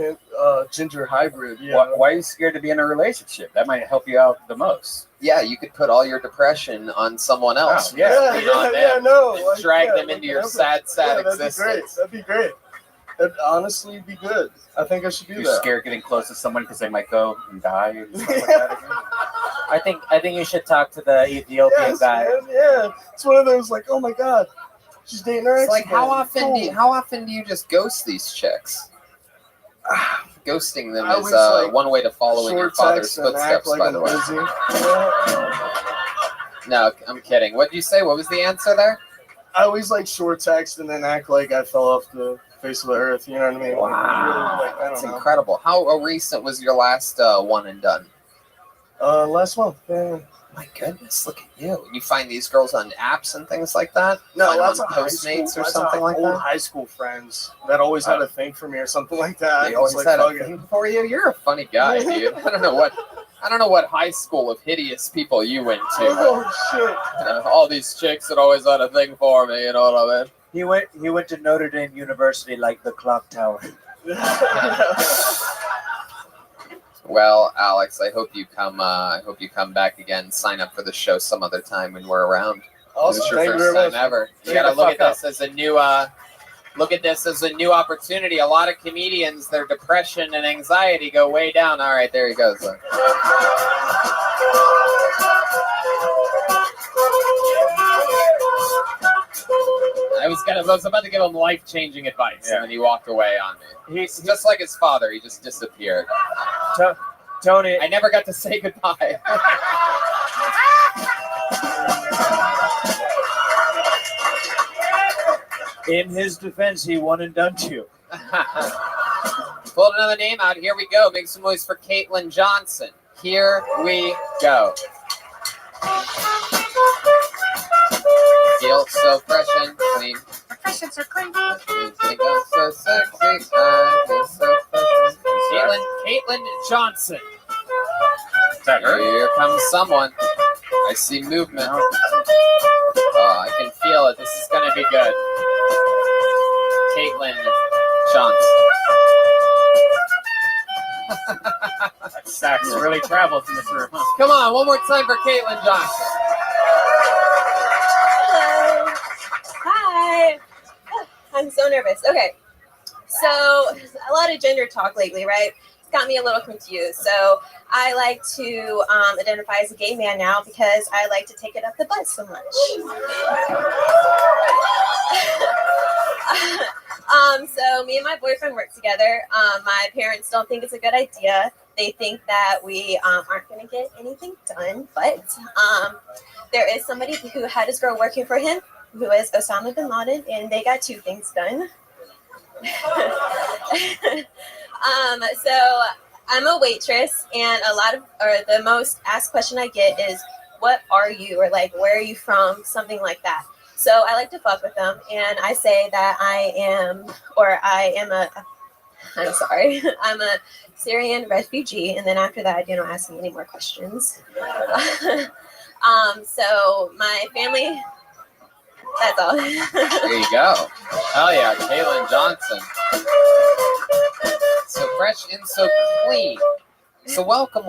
ginger hybrid. Yeah. Why are you scared to be in a relationship? That might help you out the most. Yeah, you could put all your depression on someone else. Oh, yeah. Lean on them, no. and Like, drag yeah, them like into your whatever. sad That'd existence. be great. That'd honestly be good. I think I should do You're that. scared getting close to someone because they might go and die and stuff like that again. I think you should talk to the Ethiopian Yes, guy. man, yeah. It's one of those like, oh my god, she's dating her ex. It's like how again. often do you just ghost these chicks? Ghosting them I is always, like, one way to follow in your short father's text and act footsteps, like by I'm the way. busy. No, I'm kidding. What did you say? What was the answer there? I always like short text and then act like I fell off the face of the earth. You know what I mean? Wow, Like, I that's don't know. incredible. How recent was your last one and done? Last month. Yeah. My goodness, look at you. You find these girls on apps and things like that? No, Find them lots on of high school, Postmates or lots something of like old that? high school friends that always had a thing for me or something like that. They It's always like, had a fuck it. thing for you? You're a funny guy, dude. I don't know what high school of hideous people you went to. Oh shit! All these chicks that always had a thing for me, you know what I mean? He went to Notre Dame University like the clock tower. Well, Alex, I hope you come back again. Sign up for the show some other time when we're around. Awesome. This is your Thank you first very time much. ever. You Shut gotta the look at fuck this as a new opportunity. A lot of comedians, their depression and anxiety go way down. All right, there he goes. I was about to give him life-changing advice, and then he walked away on me. He's just like his father. He just disappeared. Tony, I never got to say goodbye. In his defense, he one and done too. Pulled another name out. Here we go. Make some noise for Caitlin Johnson. Here we go. Feel so fresh and clean. Freshness are clean. So sexy. I feel so fresh and Caitlin Johnson. Is that her? Here comes someone. I see movement. Oh, I can feel it. This is going to be good. Caitlin Johnson. That sax really travels in this room, huh? Come on, one more time for Caitlin Johnson. Hello. Hi. I'm so nervous. Okay. So, a lot of gender talk lately, right? It's got me a little confused. So, I like to identify as a gay man now because I like to take it up the butt so much. So me and my boyfriend work together. My parents don't think it's a good idea. They think that we aren't going to get anything done. But there is somebody who had his girl working for him, who is Osama bin Laden, and they got 2 things done. So I'm a waitress, and the most asked question I get is, "What are you?" or like, "Where are you from?" Something like that. So I like to fuck with them, and I say that I'm a Syrian refugee, and then after that, ask me any more questions. So my family, that's all. There you go. Hell yeah, Caitlin Johnson. So fresh and so clean. So welcome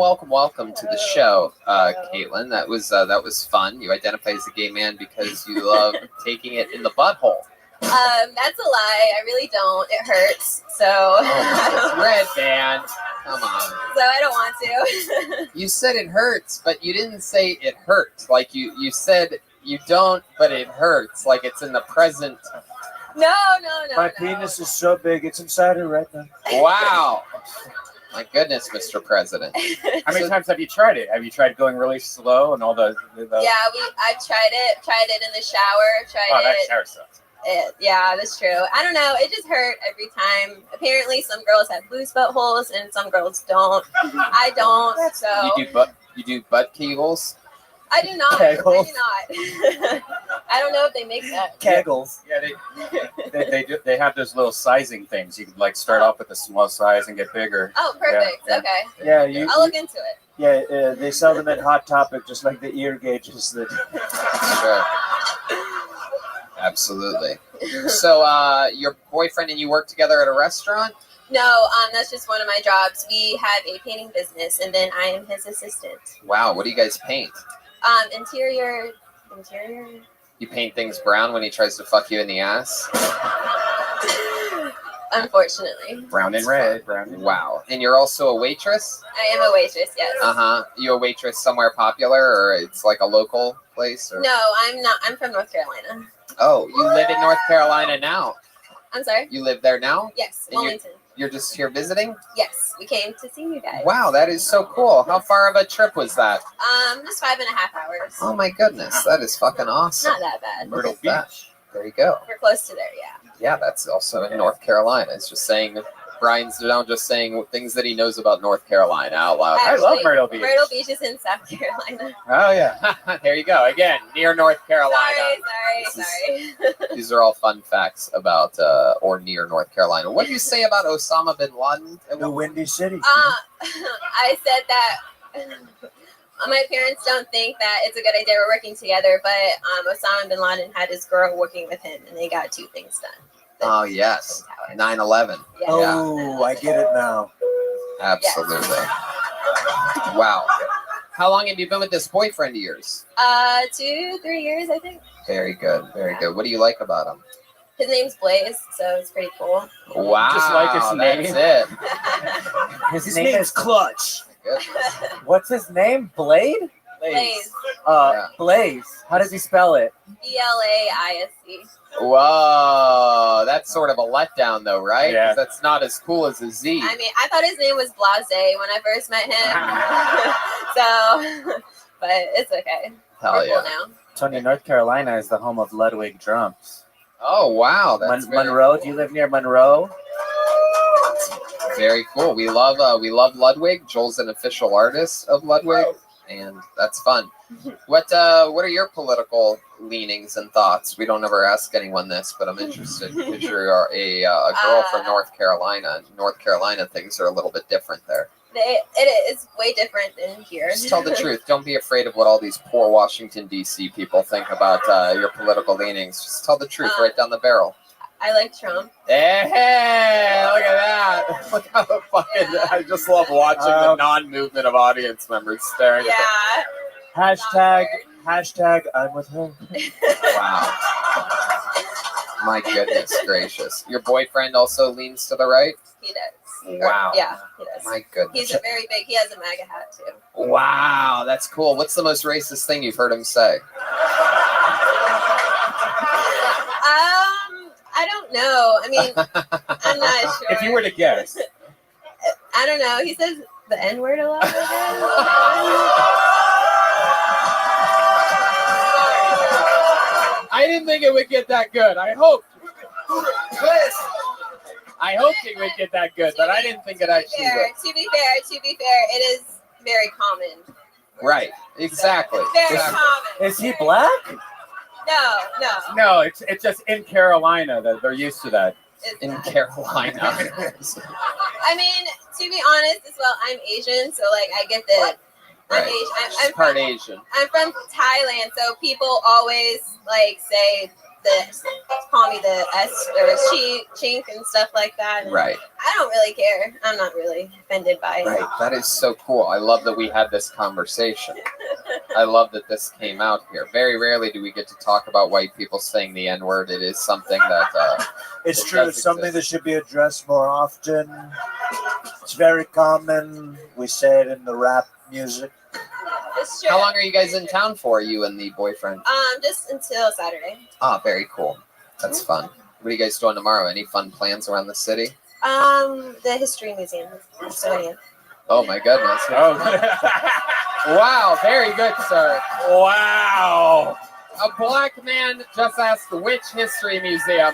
to the show, Caitlin. That was fun. You identify as a gay man because you love taking it in the butthole. That's a lie. I really don't. It hurts. So. Oh, red band. Come on. So I don't want to. You said it hurts, but you didn't say it hurt. Like you said you don't, but it hurts. Like it's in the present. No. My penis is so big, it's inside her right now. Wow. My goodness, Mr. President. How many times have you tried it? Have you tried going really slow and all the Yeah, I tried it in the shower. that shower sucks. Yeah, that's true. I don't know. It just hurt every time. Apparently, some girls have loose buttholes and some girls don't. I don't. So You do butt kegels? I do not. Kegels. I do not. I don't know if they make that. Kegels. Yeah, they have those little sizing things. You can like start off with a small size and get bigger. Oh, perfect. Yeah. Okay. Yeah, I'll look into it. Yeah, they sell them at Hot Topic, just like the ear gauges that. Sure. Absolutely. So, your boyfriend and you work together at a restaurant? No, that's just one of my jobs. We have a painting business, and then I am his assistant. Wow, what do you guys paint? Interior. You paint things brown when he tries to fuck you in the ass? Unfortunately. Brown and red. Wow. And you're also a waitress? I am a waitress, yes. Uh-huh. You a waitress somewhere popular, or it's like a local place? Or? No, I'm not. I'm from North Carolina. Oh, you live in North Carolina now? I'm sorry? You live there now? Yes, And Wilmington. You're just here visiting? Yes, we came to see you guys. Wow, that is so cool. How far of a trip was that? Just 5.5 hours. Oh my goodness, that is fucking awesome. Not that bad. Myrtle Beach. There you go. We're close to there, yeah. Yeah, that's also in North Carolina. It's just saying, Brian's now just saying things that he knows about North Carolina out loud. Actually, I love Myrtle Beach. Myrtle Beach is in South Carolina. Oh, yeah. There you go. Again, near North Carolina. Sorry. These are all fun facts about or near North Carolina. What do you say about Osama bin Laden? The Windy City. I said that my parents don't think that it's a good idea we're working together, but Osama bin Laden had his girl working with him, and they got 2 things done. Oh, yes. 9/11. Yeah. Oh, I get it now. Absolutely. Wow. How long have you been with this boyfriend of yours? 2-3 years, I think. Very good. Very good. What do you like about him? His name's Blaze, so it's pretty cool. Wow. Just like his name. That's it. His name is Clutch. Goodness. What's his name? Blade? Blaze. Blaze. How does he spell it? BLAISC. Whoa, that's sort of a letdown, though, right? Yeah. 'Cause that's not as cool as a Z. I mean, I thought his name was Blase when I first met him. So, but it's okay. Hell We're yeah. cool now. Tony, North Carolina is the home of Ludwig drums. Oh, wow. That's very Monroe. cool. Do you live near Monroe? Very cool. We love Ludwig. Joel's an official artist of Ludwig, and that's fun. What are your political leanings and thoughts? We don't ever ask anyone this, but I'm interested because you're a girl from North Carolina. North Carolina things are a little bit different there. It is way different than here. Just tell the truth. Don't be afraid of what all these poor Washington, D.C. people think about your political leanings. Just tell the truth right down the barrel. I like Trump. Hey, look at that. Look how the fucking, I just love watching the non-movement of audience members staring at Yeah. Hashtag I'm with her. Wow. My goodness gracious. Your boyfriend also leans to the right? He does. Wow. Yeah, he does. My goodness. He's a very big, he has a MAGA hat too. Wow, that's cool. What's the most racist thing you've heard him say? I don't know. I mean, I'm not sure. If you were to guess. I don't know. He says the N-word a lot. I didn't think it would get that good. I hoped it would get that good, but I didn't think it actually would. To be fair, it is very common. Right. Exactly. Very common. Is he black? No. No, it's just in Carolina that they're used to that. In Carolina. I mean, to be honest as well, I'm Asian, so like I get that. I'm Right. Asian. She's part Asian. I'm from Thailand, so people always like say this, call me the S or chink and stuff like that. And Right. I don't really care. I'm not really offended by it. Right. That is so cool. I love that we had this conversation. I love that this came out here. Very rarely do we get to talk about white people saying the N-word. It is something that It's it true. does It's something exist. that should be addressed more often. It's very common. We say it in the rap music. It's true. How long are you guys in town for, you and the boyfriend? Just until Saturday. Ah, very cool. That's fun. What are you guys doing tomorrow? Any fun plans around the city? The History Museum. Smithsonian. Oh my goodness. Oh. Wow, very good, sir. Wow. A black man just asked which history museum.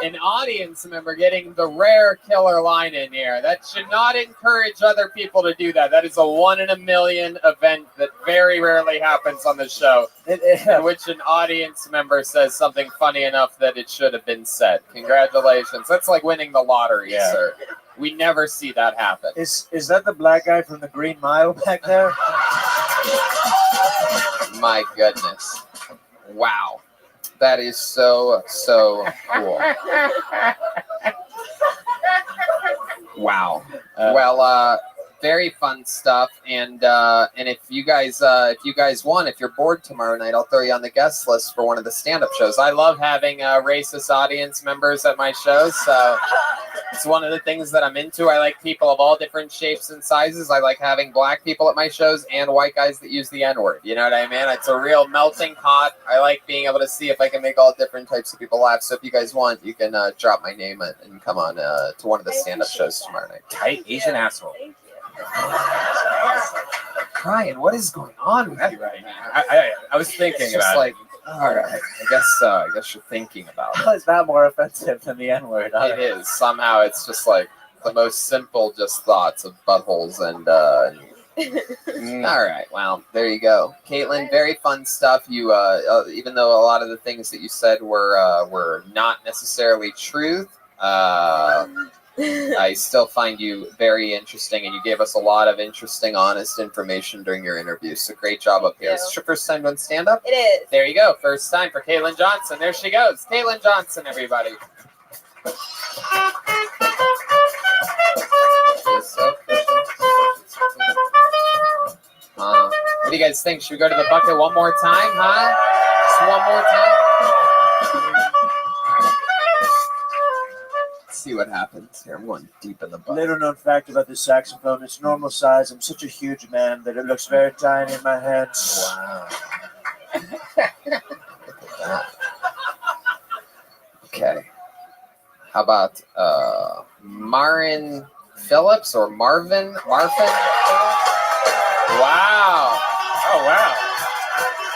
An audience member getting the rare killer line in here. That should not encourage other people to do that. That is a 1 in a million event that very rarely happens on the show, in which an audience member says something funny enough that it should have been said. Congratulations. That's like winning the lottery, sir. We never see that happen. Is that the black guy from the Green Mile back there? My goodness. Wow. That is so cool. Wow. Well, very fun stuff. And if you guys want, if you're bored tomorrow night, I'll throw you on the guest list for one of the stand-up shows. I love having racist audience members at my shows, so it's one of the things that I'm into. I like people of all different shapes and sizes. I like having black people at my shows and white guys that use the N-word. You know what I mean? It's a real melting pot. I like being able to see if I can make all different types of people laugh. So if you guys want, you can drop my name and come on to one of the stand-up shows tomorrow night. Tight Asian asshole. Brian, what is going on with you right now? I was thinking It's just about like, it. all right, I guess so. I guess you're thinking about it. How is that more offensive than the N-word? It is. Somehow it's just like the most simple just thoughts of buttholes and all right, well, there you go. Caitlin, very fun stuff. You even though a lot of the things that you said were not necessarily truth, I still find you very interesting, and you gave us a lot of interesting, honest information during your interview. So great job up here. Is this your first time doing stand-up? It is. There you go. First time for Caitlin Johnson. There she goes. Caitlin Johnson, everybody. What do you guys think? Should we go to the bucket one more time, huh? Just one more time? See what happens here. I'm going deep in the butt. Little known fact about this saxophone, it's normal size. I'm such a huge man that it looks very tiny in my hands. Wow. Okay. How about Marin Phillips or Marvin? Marvin? Wow. Oh, wow.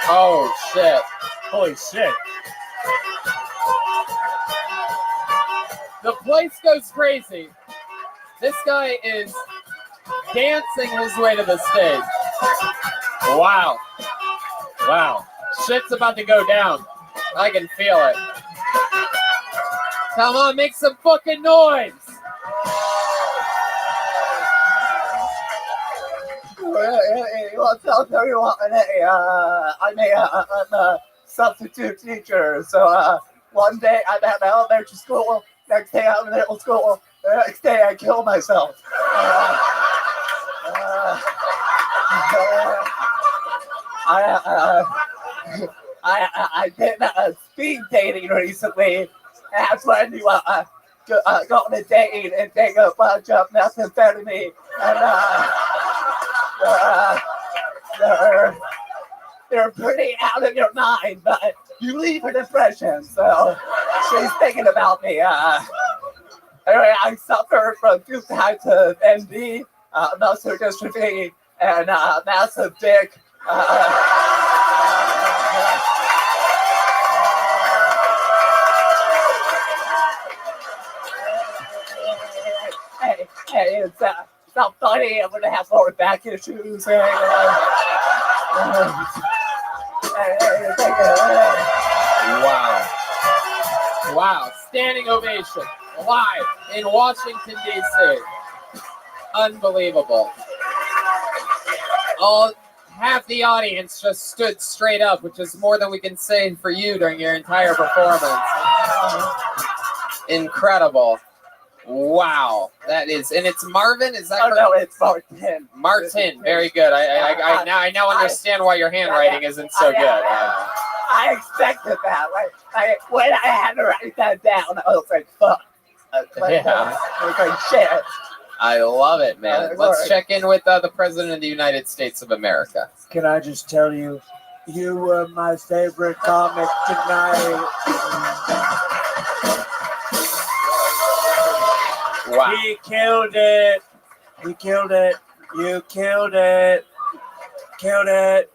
Oh, shit. Holy shit. The place goes crazy. This guy is dancing his way to the stage. Wow. Wow. Shit's about to go down. I can feel it. Come on, make some fucking noise. You want to tell everyone, I'm a substitute teacher. So one day I'm at elementary school, next day I'm in middle school, the next day I kill myself. I did speed dating recently. That's when you go on a date and take a bunch of methamphetamine and they're pretty out of your mind, but you leave an impression. So she's thinking about me. Anyway, I suffer from 2 types of MD, muscular dystrophy, and massive dick. Hey, it's not funny. I'm gonna have lower back issues. Wow. Wow. Standing ovation. Live in Washington, D.C. Unbelievable. Half the audience just stood straight up, which is more than we can say for you during your entire performance. Incredible. Wow, that is, and it's Marvin. Is that correct? No, it's Martin. Martin, very good. I now understand why your handwriting isn't so good. I expected that. When I had to write that down, I was like, "Fuck." I was like, "Shit." I love it, man. Let's check in with the President of the United States of America. Can I just tell you, you were my favorite comic tonight. Wow. He killed it. He killed it. You killed it. Killed it.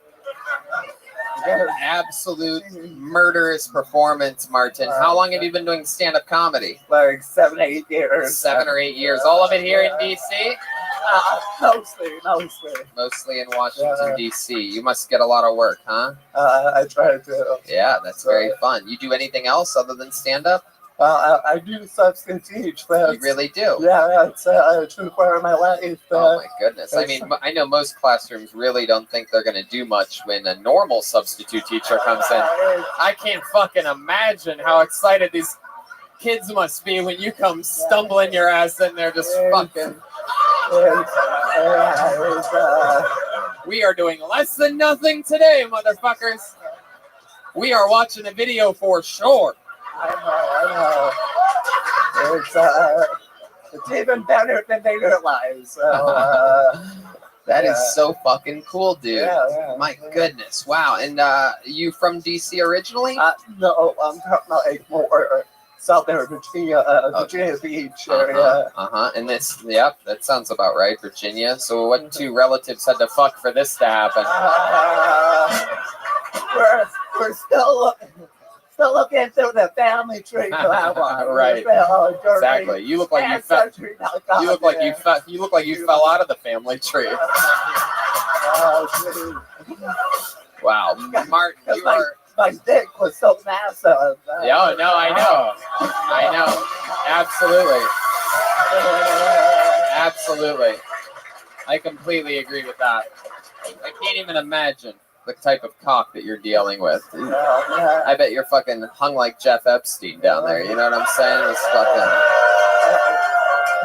Absolute murderous performance, Martin. How long have you been doing stand-up comedy? Like 7 or 8 years. 7 or 8 years. All of it here in D.C.? Mostly. Mostly in Washington, D.C. You must get a lot of work, huh? I try to. Yeah, that's very fun. You do anything else other than stand-up? I do substance teach. You really do. Yeah, it's a true part of my life. Oh my goodness. I mean, I know most classrooms really don't think they're going to do much when a normal substitute teacher comes in. I can't fucking imagine how excited these kids must be when you come stumbling your ass in there just fucking. We are doing less than nothing today, motherfuckers. We are watching a video for sure. I know. It's even better than they realize. So, that is so fucking cool, dude. Yeah. My goodness. Wow. And you from DC originally? No, I'm talking like more Southern Virginia, Virginia Beach area. And this, yep, that sounds about right, Virginia. So what two relatives had to fuck for this to happen? We're still looking through the family tree for that one. Right. Exactly. You look like you fell. You look like you fell out of the family tree. Wow, Mark, you are. My dick was so massive. Yeah, no, I know. Absolutely. I completely agree with that. I can't even imagine the type of cock that you're dealing with. I bet you're fucking hung like Jeff Epstein down there. You know what I'm saying? It's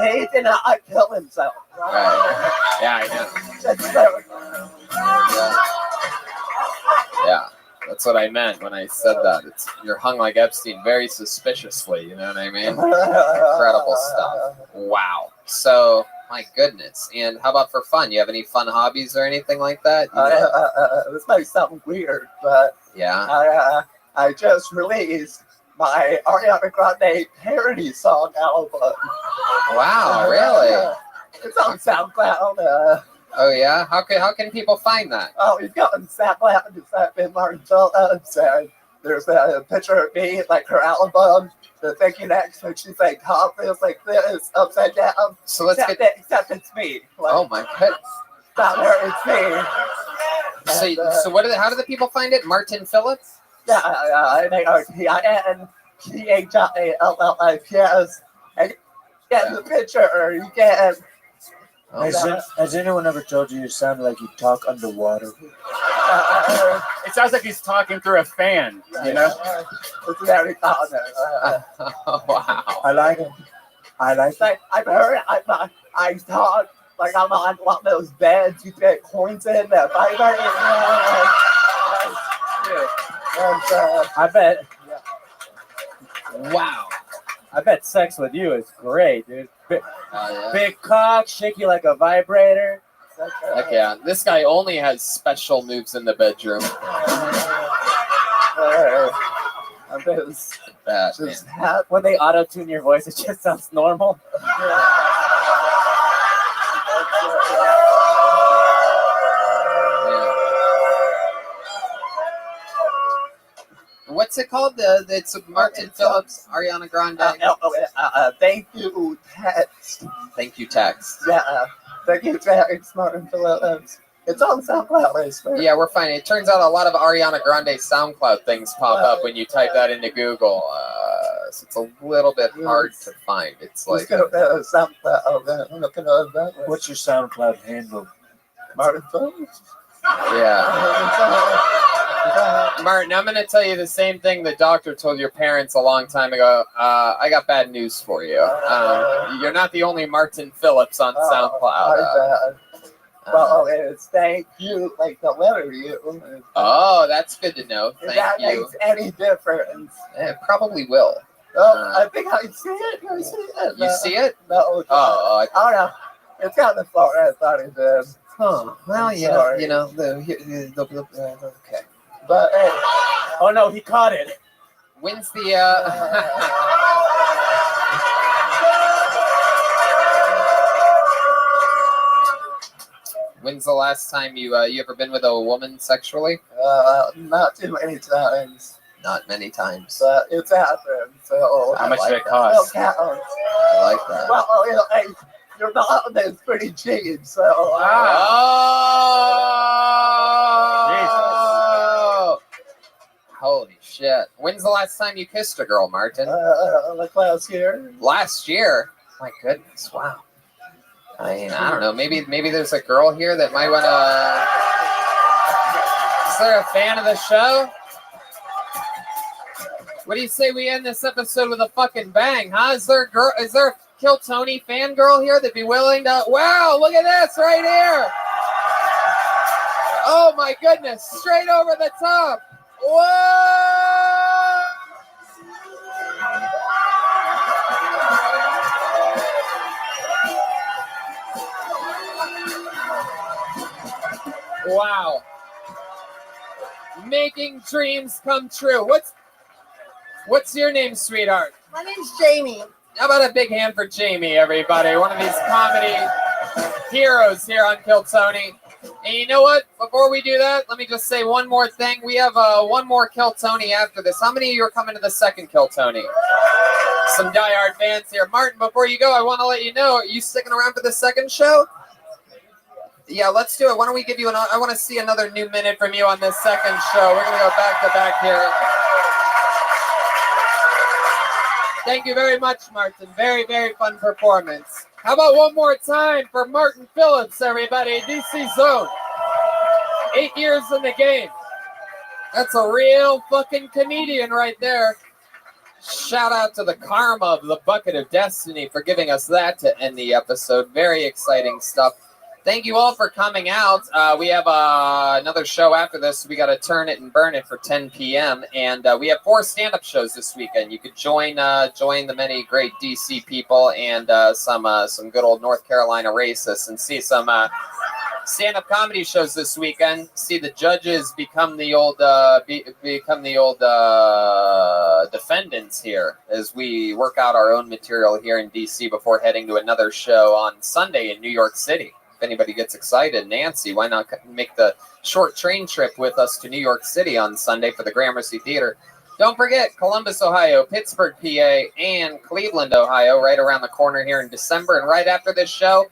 fucking. He did not kill himself. Right. Yeah, I know. Yeah. That's what I meant when I said that. You're hung like Epstein very suspiciously, you know what I mean? Incredible stuff. Wow. So, my goodness. And how about for fun? You have any fun hobbies or anything like that? This might sound weird, but yeah. I just released my Ariana Grande parody song album. Wow, really? It's on SoundCloud. Oh yeah? How can people find that? Oh, you go on SoundCloud, just type in Martin Phillips, and there's a picture of me, like her album, the thank you next, which she's like, top feels like this, upside down. So let's except it's me. Like, oh my goodness. Not her, it's me. And, so how do the people find it? Martin Phillips? Yeah, MartinPhillips. And get the picture, or you can. Has anyone ever told you sound like you talk underwater? It sounds like he's talking through a fan, you know? It's very common. Wow. I like it. I've heard I talk like I'm on one of those beds you get coins in that vibrate. I bet. Wow. I bet sex with you is great, dude. Yeah. Big cock, shake you like a vibrator. Heck yeah. This guy only has special moves in the bedroom. I bet it's just when they auto-tune your voice, it just sounds normal. What's it called? It's Martin Phillips, Ariana Grande. Thank you, text. Thank you, text. Yeah, thank you, text, Martin Phillips. It's on SoundCloud, I swear. Yeah, we're finding. It turns out a lot of Ariana Grande SoundCloud things pop up when you type that into Google. So it's a little bit hard to find. It's like SoundCloud. I'm looking at that. What's your SoundCloud handle? Martin Phillips. Yeah. Martin, I'm going to tell you the same thing the doctor told your parents a long time ago. I got bad news for you. You're not the only Martin Phillips on SoundCloud. Well, it's thank you, like the letter U. Oh, that's good to know. If that makes any difference. It probably will. I think I see it. I see it. You see it? No. Oh, no. It's got the floor. I thought it did. Huh. Well, yeah. Sorry. You know, okay. But hey. Oh no, he caught it. When's the When's the last time you ever been with a woman sexually? Not too many times. Not many times. But it's happened. So how much did it cost? I like that. Well, you know, your mom is pretty cheap, so. Holy shit. When's the last time you kissed a girl, Martin? Like last year. Last year? My goodness, wow. I mean, I don't know. Maybe there's a girl here that might want to... Is there a fan of the show? What do you say we end this episode with a fucking bang, huh? Is there a Kill Tony fangirl here that'd be willing to... Wow, look at this right here. Oh my goodness, straight over the top. Whoa! Wow. Making dreams come true. What's your name, sweetheart? My name's Jamie. How about a big hand for Jamie, everybody? One of these comedy heroes here on Kill Tony. And you know what? Before we do that, let me just say one more thing. We have one more Kill Tony after this. How many of you are coming to the second Kill Tony? Some diehard fans here. Martin, before you go, I want to let you know, are you sticking around for the second show? Yeah, let's do it. Why don't we give you I want to see another new minute from you on this second show. We're going to go back to back here. Thank you very much, Martin. Very, very fun performance. How about one more time for Martin Phillips, everybody? DC Zone. 8 years in the game. That's a real fucking comedian right there. Shout out to the Karma of the Bucket of Destiny for giving us that to end the episode. Very exciting stuff. Thank you all for coming out. We have another show after this. We got to turn it and burn it for 10 p.m. And we have 4 stand-up shows this weekend. You could join the many great DC people and some good old North Carolina racists and see some stand-up comedy shows this weekend. See the judges become the old defendants here as we work out our own material here in DC before heading to another show on Sunday in New York City. Anybody gets excited, Nancy, why not make the short train trip with us to New York City on Sunday for the Gramercy Theater? Don't forget Columbus, Ohio, Pittsburgh, PA, and Cleveland, Ohio, right around the corner here in December. And right after this show,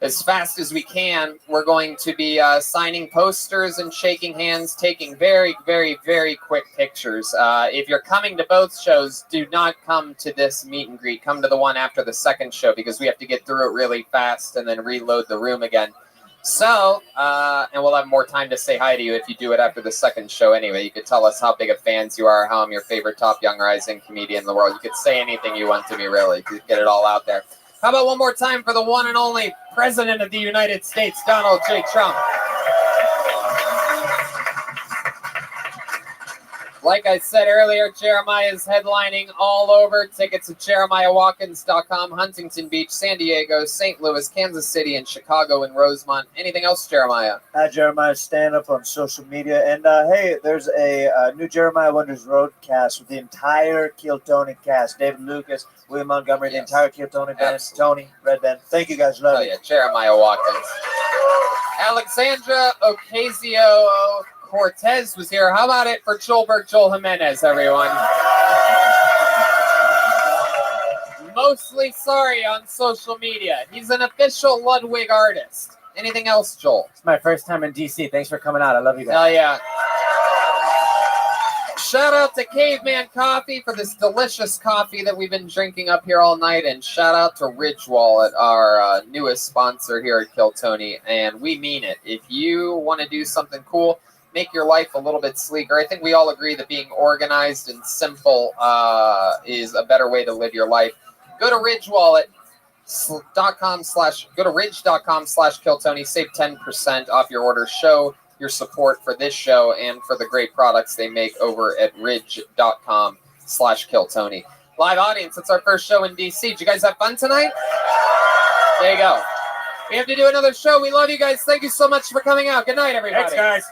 as fast as we can, we're going to be signing posters and shaking hands, taking very, very, very quick pictures. If you're coming to both shows, do not come to this meet and greet. Come to the one after the second show because we have to get through it really fast and then reload the room again. So, and we'll have more time to say hi to you if you do it after the second show anyway. You could tell us how big of fans you are, how I'm your favorite top young rising comedian in the world. You could say anything you want to me, really. You could get it all out there. How about one more time for the one and only President of the United States, Donald J. Trump. Like I said earlier, Jeremiah is headlining all over. Tickets at jeremiahwatkins.com, Huntington Beach, San Diego, St. Louis, Kansas City, and Chicago and Rosemont. Anything else, Jeremiah? Jeremiah stand-up on social media. And hey, there's a new Jeremiah Wonders Roadcast with the entire Kill Tony cast. David Lucas, William Montgomery, the entire Kill Tony band, Tony, Red Band. Thank you guys. Love it. Yeah, Jeremiah Watkins. Alexandra Ocasio Cortez was here. How about it for Joelberg Joel Jimenez, everyone? Mostly sorry on social media. He's an official Ludwig artist. Anything else, Joel? It's my first time in DC. Thanks for coming out. I love you guys. Hell yeah. Shout out to Caveman Coffee for this delicious coffee that we've been drinking up here all night. And shout out to Ridge Wallet, our newest sponsor here at Kill Tony. And we mean it. If you want to do something cool, make your life a little bit sleeker. I think we all agree that being organized and simple is a better way to live your life. Go to ridgewallet.com/Killtony. Save 10% off your order. Show your support for this show and for the great products they make over at ridge.com/Killtony. Live audience, it's our first show in DC. Did you guys have fun tonight? There you go. We have to do another show. We love you guys. Thank you so much for coming out. Good night, everybody. Thanks, guys.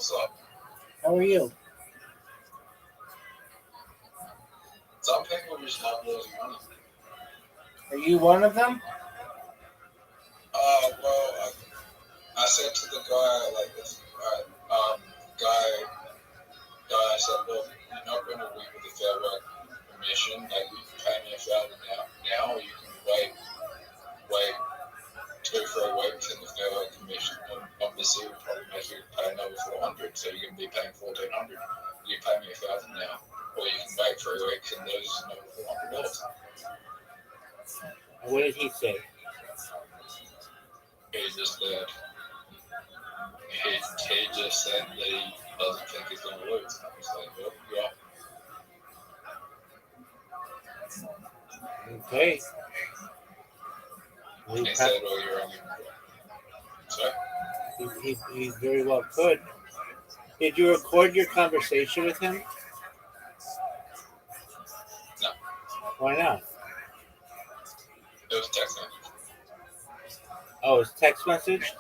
What's up? How are you? Some people just love losing money. Are you one of them? Well, I said to the guy, like this, guy said, look, you're not going to win with the Fair Work Commission. Like, you can pay me $1,000 now, or you can wait 2-3 weeks in the Fair Work Commission. And obviously, it would probably make you pay another $400, so you're going to be paying $1,400. You pay me $1,000 now, or you can wait 3 weeks and lose another $400. What did he say? He just said that he doesn't think he's going to lose. I was like, well, yeah. Okay. He said, well, you're only. Sorry? He very well could. Did you record your conversation with him? No. Why not? It was text message. Oh, it's text message?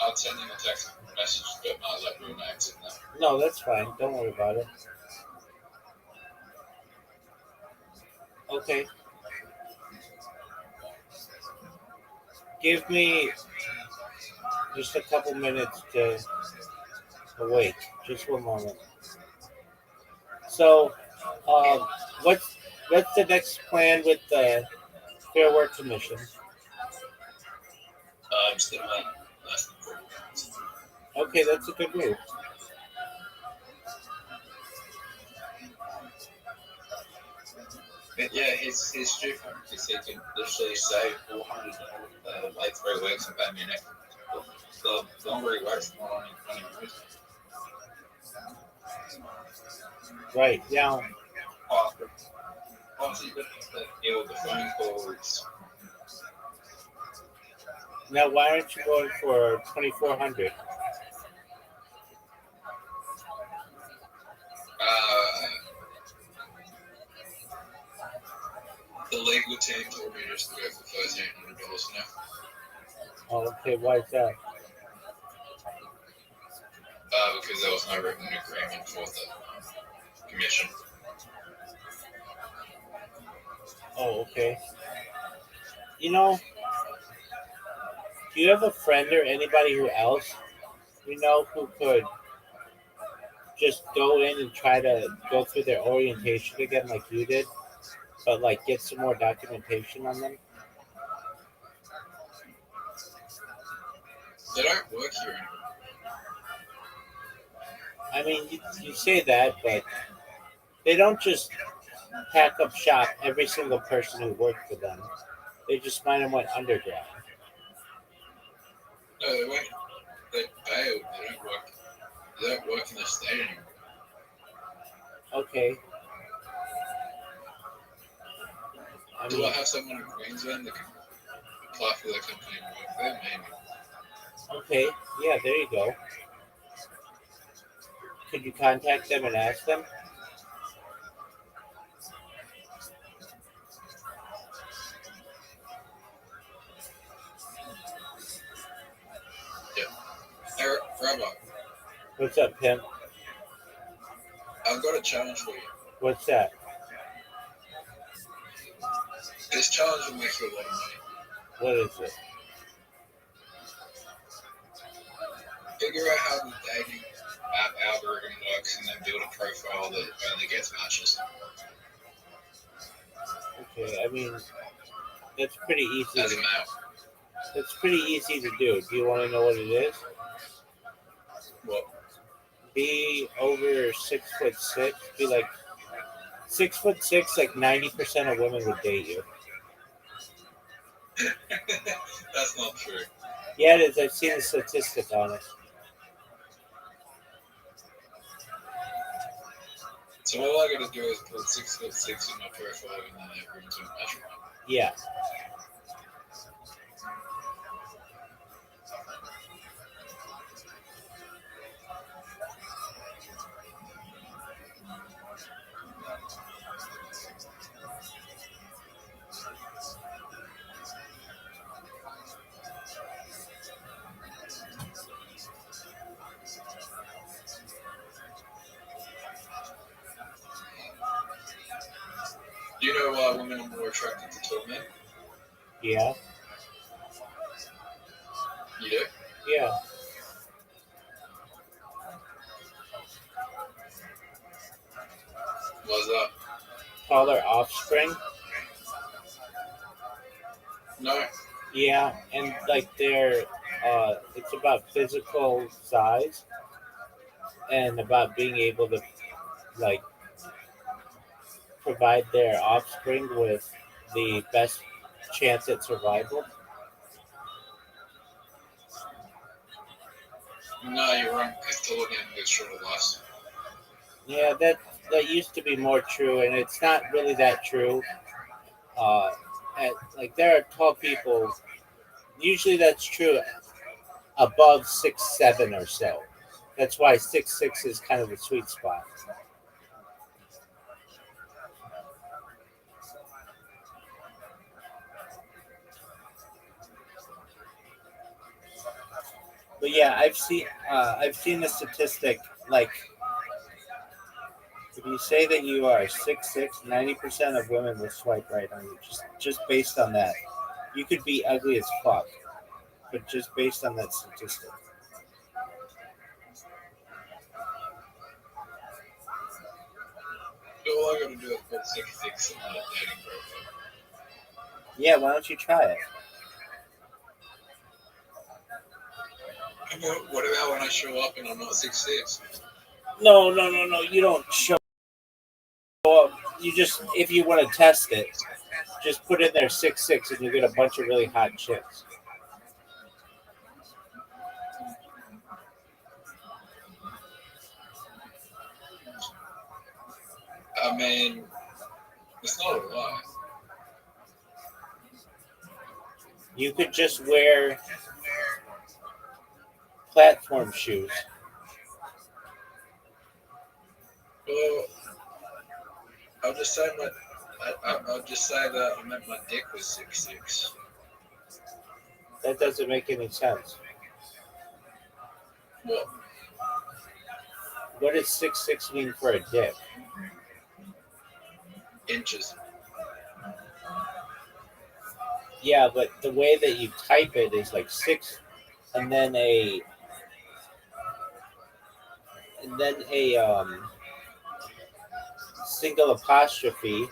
I'll send him a text message, but not like real names in there. No, that's fine. Don't worry about it. Okay. Give me just a couple minutes to awake. Just one moment. So, what's the next plan with the Fair Work Commission? I'm still on less than 40 minutes. Okay, that's a good move. But yeah, he's stupid because he can literally save $400 like 3 weeks and pay me an extra. The longer he waits, the more money he loses. Right, now. Obviously, but deal with the phone calls. Now, why aren't you going for 2,400? The legal team told me just to go for $1,300 now. Oh, okay, why is that? Because there was no written agreement for the commission. Oh, okay. You know, do you have a friend or anybody who else you know who could just go in and try to go through their orientation again like you did, but like get some more documentation on them? They don't work here anymore. I mean, you say that, but they don't just pack up shop every single person who worked for them. They just might have went underground. No, they went. They bailed. They don't work in the state anymore. Okay. Do I have someone in Queensland that can apply for the company and work there? Maybe. Okay, yeah, there you go. Could you contact them and ask them? Yeah. Hey, Rabbi, What's up, Pim? I've got a challenge for you. What's that? This challenge will make you a lot of money. What is it? Figure out how the dating app algorithm works and then build a profile that only gets matches. Okay, I mean, that's pretty easy. As a male. That's pretty easy to do. Do you want to know what it is? What? Be over 6'6". Be like 6'6". Like 90% of women would date you. That's not true. Yeah, it is. I've seen a statistic on it. So all I gotta do is put 6'6" in my profile and then everyone's gonna measure it. Yeah. why women are more attracted to tall men? Yeah. You do? Yeah. Why's that? Taller offspring. No. Yeah, and like they're it's about physical size and about being able to like provide their offspring with the best chance at survival. No, you're wrong. Because tall men get shorter lives. Yeah, that used to be more true, and it's not really that true. Uh, like there are tall people. Usually, that's true above 6'7" or so. That's why 6'6" is kind of the sweet spot. But yeah, I've seen the statistic like if you say that you are 6'6", 90% of women will swipe right on you just based on that. You could be ugly as fuck, but just based on that statistic. All I gotta do is put 6'6" in my dating profile. Yeah, why don't you try it? And what about when I show up and I'm not 6'6"? No. You don't show up. You just if you want to test it, just put in there 6'6" and you get a bunch of really hot chicks. I mean, it's not a lie. You could just wear platform shoes. Well, I'll just say I'll just say that I meant my dick was 6'6". That doesn't make any sense. What? What does 6'6" mean for a dick? Inches. Yeah, but the way that you type it is like 6 and then a single apostrophe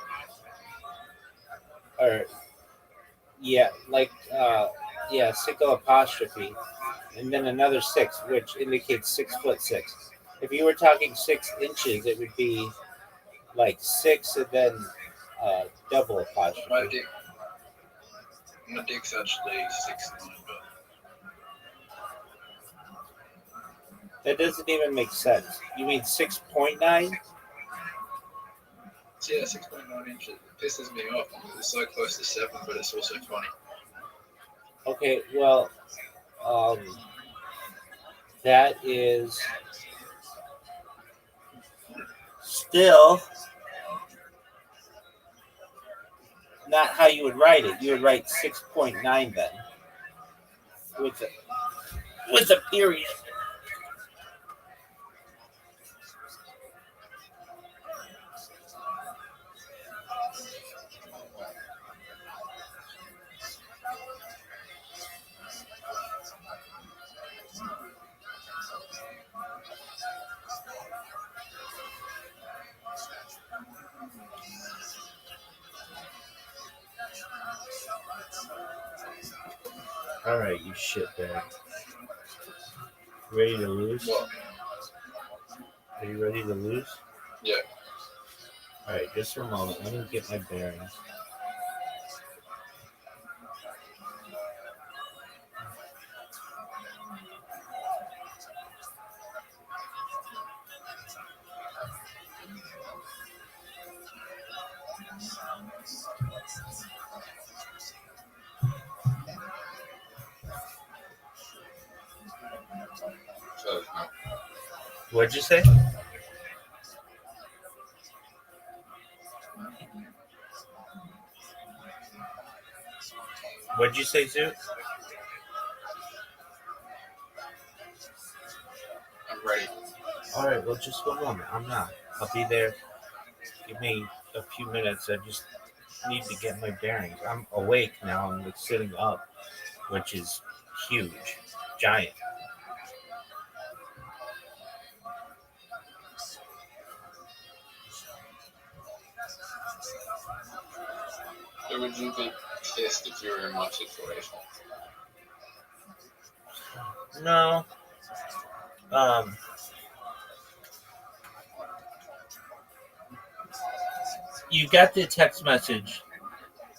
or single apostrophe and then another 6, which indicates 6'6". If you were talking 6 inches, it would be like 6 and then double apostrophe. My dick's actually 6'9", but That doesn't even make sense. You mean 6.9? yeah, 6.9 inches. It pisses me off because it's so close to 7, but it's also funny. Okay, well, that is still not how you would write it. You would write 6.9 then with a period. All right, you shitbag. Ready to lose? What? Are you ready to lose? Yeah. All right, just for a moment. Let me get my bearings. What'd you say? What'd you say, Zoo? I'm ready. All right, well, just one moment. I'm not. I'll be there. Give me a few minutes. I just need to get my bearings. I'm awake now. I'm like sitting up, which is huge, giant. So would you be pissed if you were in my situation? No. You got the text message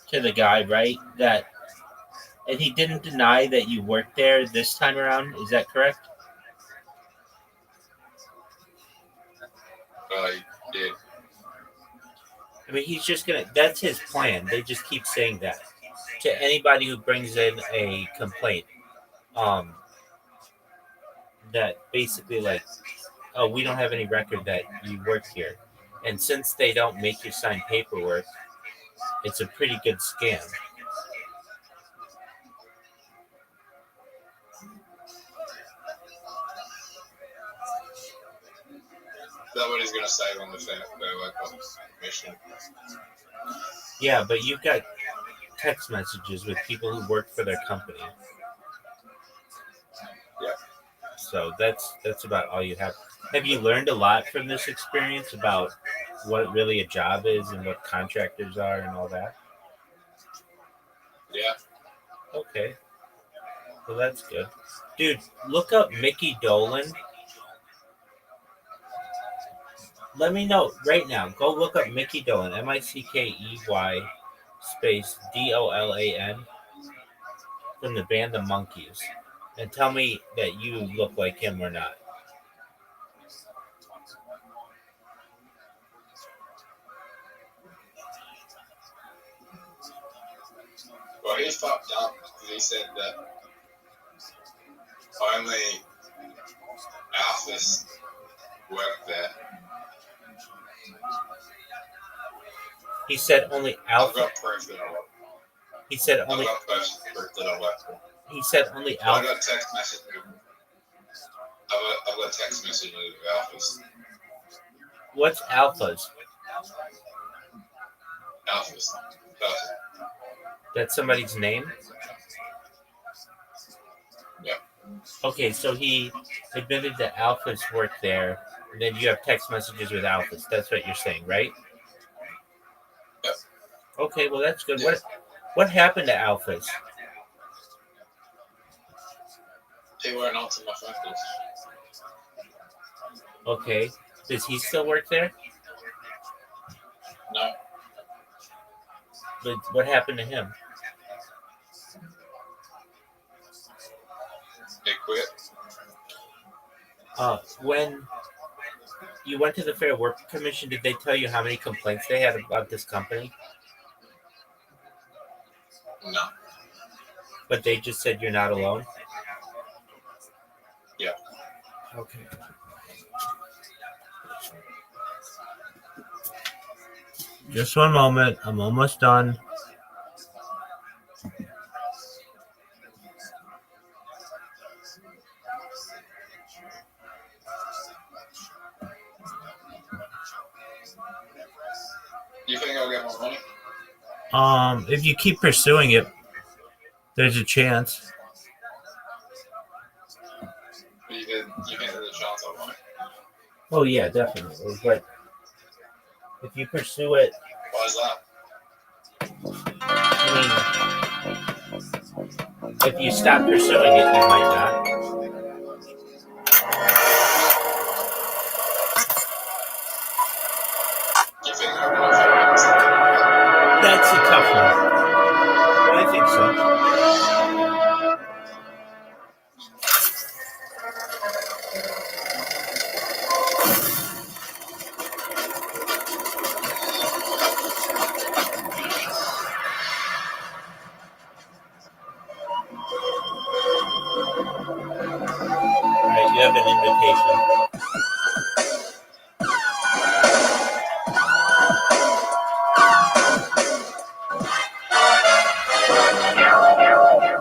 to the guy, right? And he didn't deny that you worked there this time around. Is that correct? I did. I mean, he's just gonna. That's his plan. They just keep saying that to anybody who brings in a complaint. That basically like, oh, we don't have any record that you work here, and since they don't make you sign paperwork, it's a pretty good scam. Somebody's gonna say on the mission. Yeah, but you've got text messages with people who work for their company. Yeah. So that's about all you have. Have you learned a lot from this experience about what really a job is and what contractors are and all that? Yeah. Okay. Well, that's good. Dude, look up Mickey Dolan. Let me know right now. Go look up Mickey Dolan. Mickey space DOLAN from the band The Monkees. And tell me that you look like him or not. Well, he fucked up because he said that only alphas work there. He said only alpha. I've got proof that I work. He said only. I've got proof that I work there. He said only I've alpha. got text messages. I've got text messages of alphas. What's alphas? Alphas. That's somebody's name? Yeah. Okay, so he admitted that alphas work there, and then you have text messages with alphas. That's what you're saying, right? Yep. Okay, well that's good. What happened to alphas? They weren't answering my phone calls. Okay. Does he still work there? No. But what happened to him? They quit. When you went to the Fair Work Commission, did they tell you how many complaints they had about this company? No. But they just said you're not alone? Yeah. Okay. Just one moment. I'm almost done. You think I'll get more money? If you keep pursuing it, there's a chance. You think there's a chance I'll win? Oh yeah, definitely. But if you pursue it, Why is that? I mean, if you stop pursuing it, you might not. You think I'll win? That's a tough one. But I think so. Alright, you have an invitation.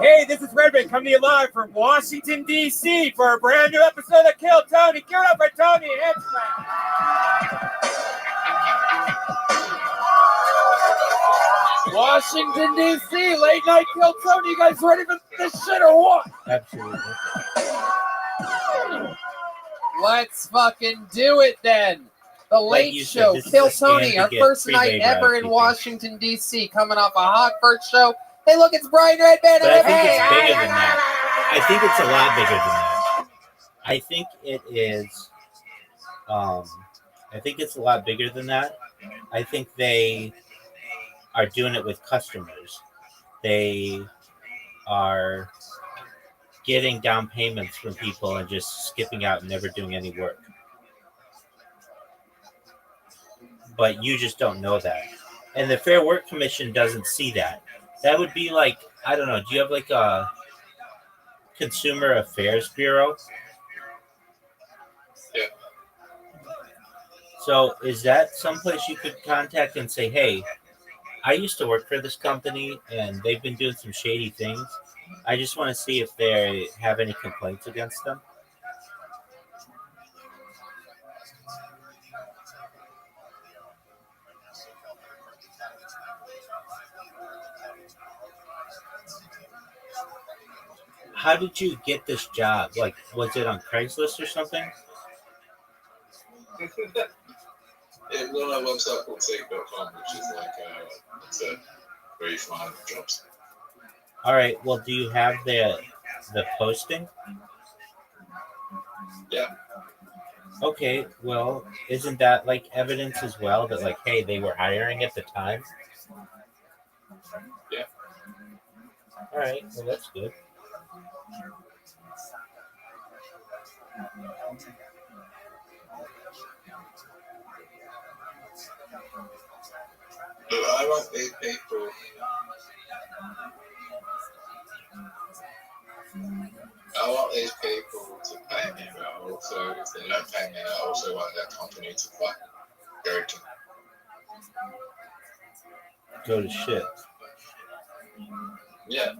Hey, this is Rabbi coming to you live from Washington, D.C. for a brand new episode of Kill Tony. Give it up for Tony Henchman. Washington, D.C., late night Kill Tony. You guys ready for this shit or what? Absolutely. Let's fucking do it then. The Like Late you said, Show, this is Kill a scam Tony, to our get first free night labor out ever of in people. Washington, D.C., coming off a hot first show. Hey, look, it's Brian Redband. But I think it's bigger than that. I think it's a lot bigger than that. I think it is. I think it's a lot bigger than that. I think they are doing it with customers. They are getting down payments from people and just skipping out and never doing any work. But you just don't know that. And the Fair Work Commission doesn't see that. That would be like, I don't know, do you have like a Consumer Affairs Bureau? Yeah. So is that someplace you could contact and say, hey, I used to work for this company and they've been doing some shady things. I just want to see if they have any complaints against them. How did you get this job? Like, was it on Craigslist or something? Yeah, we're on a website called Take.com, which is like it's a where you find jobs. All right. Well, do you have the posting? Yeah. Okay. Well, isn't that like evidence as well that like, hey, they were hiring at the time? Yeah. All right. Well, that's good. Look, I want these people. I want these people to pay me, but also if they don't pay me, I also want that company to fucking go to. Go to shit. Yeah.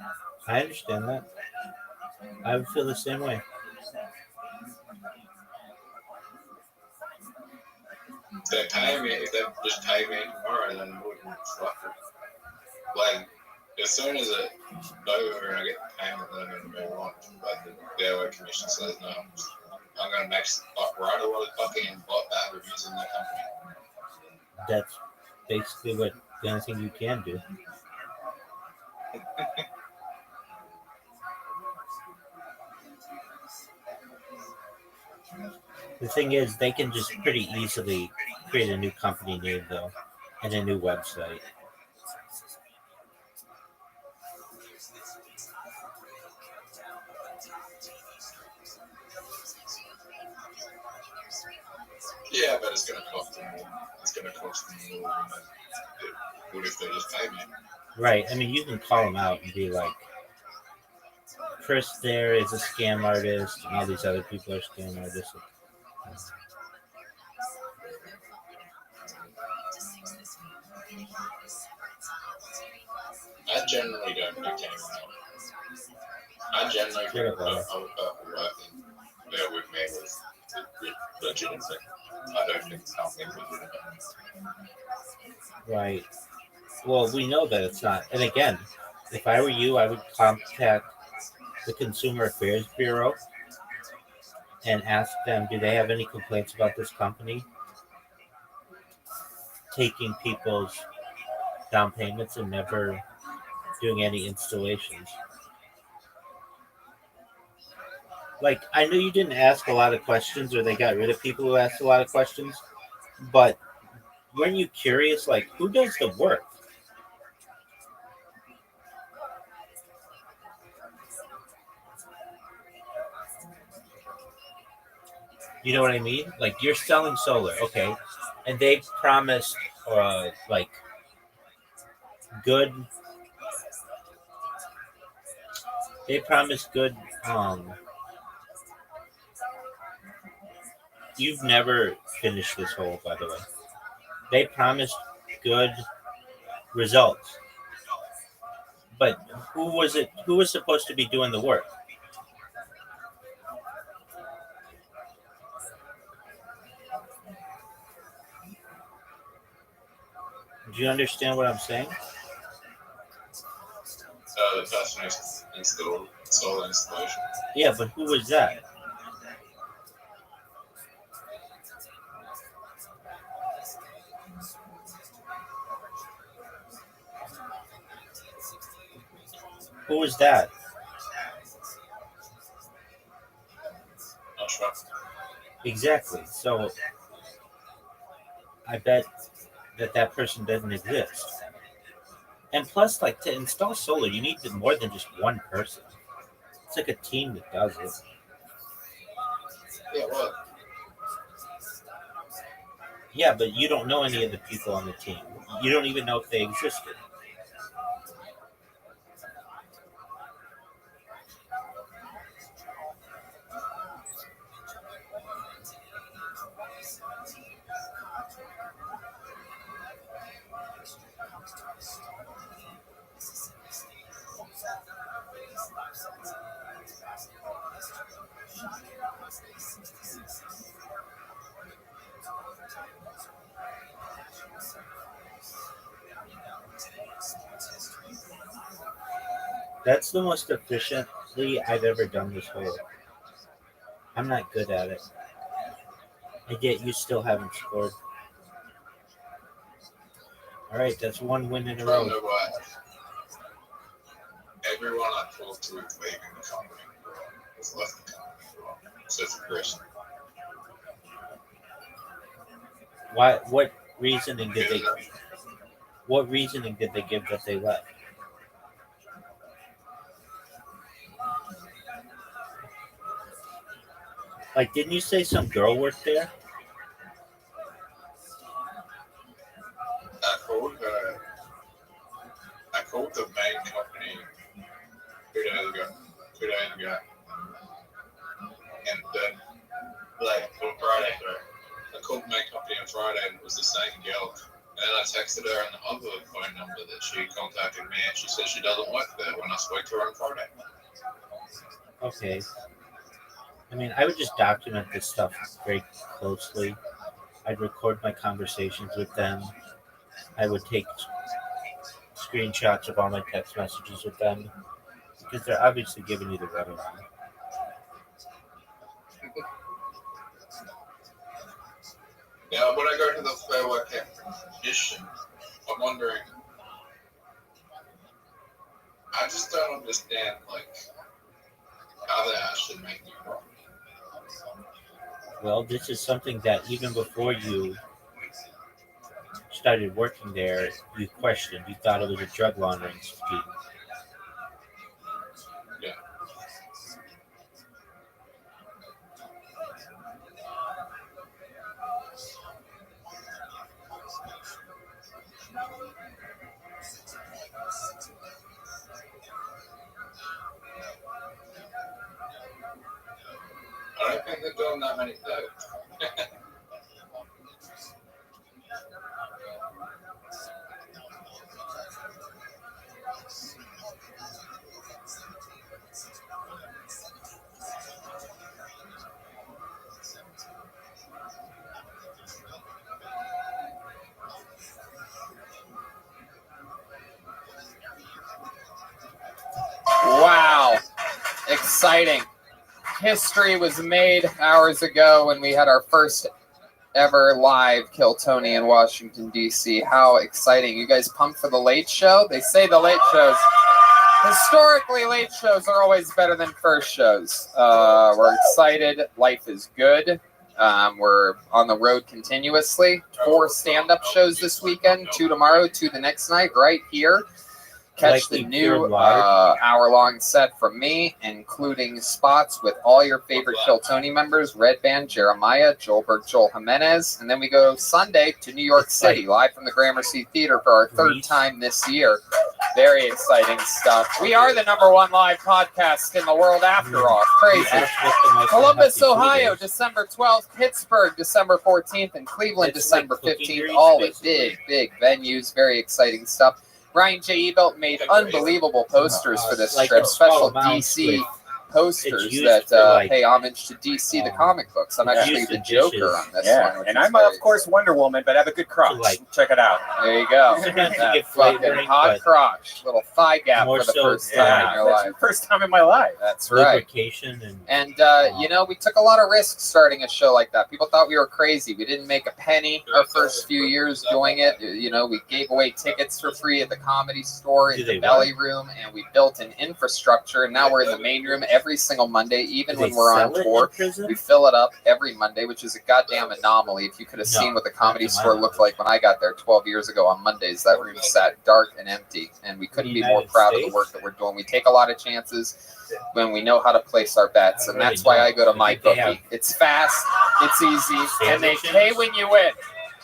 I understand that. I would feel the same way. If they pay me, if they just pay me tomorrow, then I wouldn't fuck it. Like, as soon as it's over and I get the payment, then I'm going to move on. But the DOA commission says no. I'm going to write a lot of fucking bad reviews in that company. That's basically what the only thing you can do. The thing is, they can just pretty easily create a new company name, though, and a new website. Yeah, but it's going to cost them more. It's going to cost them more than it would if they just pay me. Right. I mean, you can call them out and be like, Chris there is a scam artist, and all these other people are scam artists. I generally don't do anyone else. I generally do other people working there with me was legitimate. I don't think the company was legitimate. Right. Well, we know that it's not. And again, if I were you, I would contact the Consumer Affairs Bureau and ask them, do they have any complaints about this company taking people's down payments and never doing any installations? Like, I know you didn't ask a lot of questions, or they got rid of people who asked a lot of questions, but weren't you curious, like, who does the work? You know what I mean? Like, you're selling solar, okay, and they promised, like, good. They promised good. You've never finished this whole, by the way. They promised good results, but who was it? Who was supposed to be doing the work? Do you understand what I'm saying? solar installation. Yeah, but who was that? Who was that? Not sure. Exactly. So I bet that person doesn't exist. And plus, like, to install solar, you need more than just one person. It's like a team that does it. Yeah, well, Yeah, but you don't know any of the people on the team. You don't even know if they existed. That's the most efficiently I've ever done this hole. I'm not good at it. And yet you still haven't scored. All right, that's one win in a I don't row. know why everyone I talked to is leaving the company, has left the company, so it's aggressive. What reasoning did they give that they left? Like, didn't you say some girl worked there? I called the main company 2 days ago, and then, like, on Friday, I called the main company on Friday and it was the same girl. And then I texted her on the other phone number that she contacted me, and she said she doesn't work there when I spoke to her on Friday. Okay. I mean, I would just document this stuff very closely. I'd record my conversations with them. I would take screenshots of all my text messages with them because they're obviously giving you the runaround. Now, when I go to the Fair Work competition, I'm wondering, I just don't understand, like, how they actually make you work. Well, this is something that even before you started working there, you questioned. You thought it was a drug laundering scheme. Yeah. I don't think they're doing that many things. Wow. Exciting. History was made hours ago when we had our first ever live Kill Tony in Washington, D.C. How exciting. You guys pumped for the late show? They say the late shows, historically, late shows are always better than first shows. We're excited. Life is good. We're on the road continuously. 4 stand-up shows this weekend, 2 tomorrow, 2 the next night, right here. Catch the new hour-long set from me, including spots with all your favorite Kill Tony members, Red Band, Jeremiah, Joelberg, Joel Jimenez, and then we go Sunday to New York City, live from the Gramercy Theater for our 3rd time this year. Very exciting stuff. We are the #1 live podcast in the world after all. Crazy. Columbus, Ohio, December 12th. Pittsburgh, December 14th. And Cleveland, December 15th. All the big venues. Very exciting stuff. Ryan J. Ebelt made unbelievable posters for this trip. Special DC posters used that for, like, pay homage to DC, the comic books. I'm actually used the to Joker dishes. on this Yeah, one. which and is I'm great. of course Wonder Woman, but I have a good crotch. like- Check it out. There you go. Sometimes you That get fucking flavoring, hot but crotch, little thigh gap more for the so, first time in your That's life. the first time in my life. That's right. lubrication and And we took a lot of risks starting a show like that. People thought we were crazy. We didn't make a penny our first few years doing it. We gave away tickets for free at the Comedy Store in the Belly Room, and we built an infrastructure. And now we're in the main room every single Monday, even Do when they we're on sell it in tour. prison? We fill it up every Monday, which is a goddamn anomaly. If you could have No, seen what the Comedy not to my Store looked like when I got there 12 years ago on Mondays, that room sat dark and empty, and we couldn't be more United proud of States? the work that we're doing. We take a lot of chances when we know how to place our bets, and that's why I go to my think they have bookie. It's fast, it's easy, and they sandwiches? pay when you win.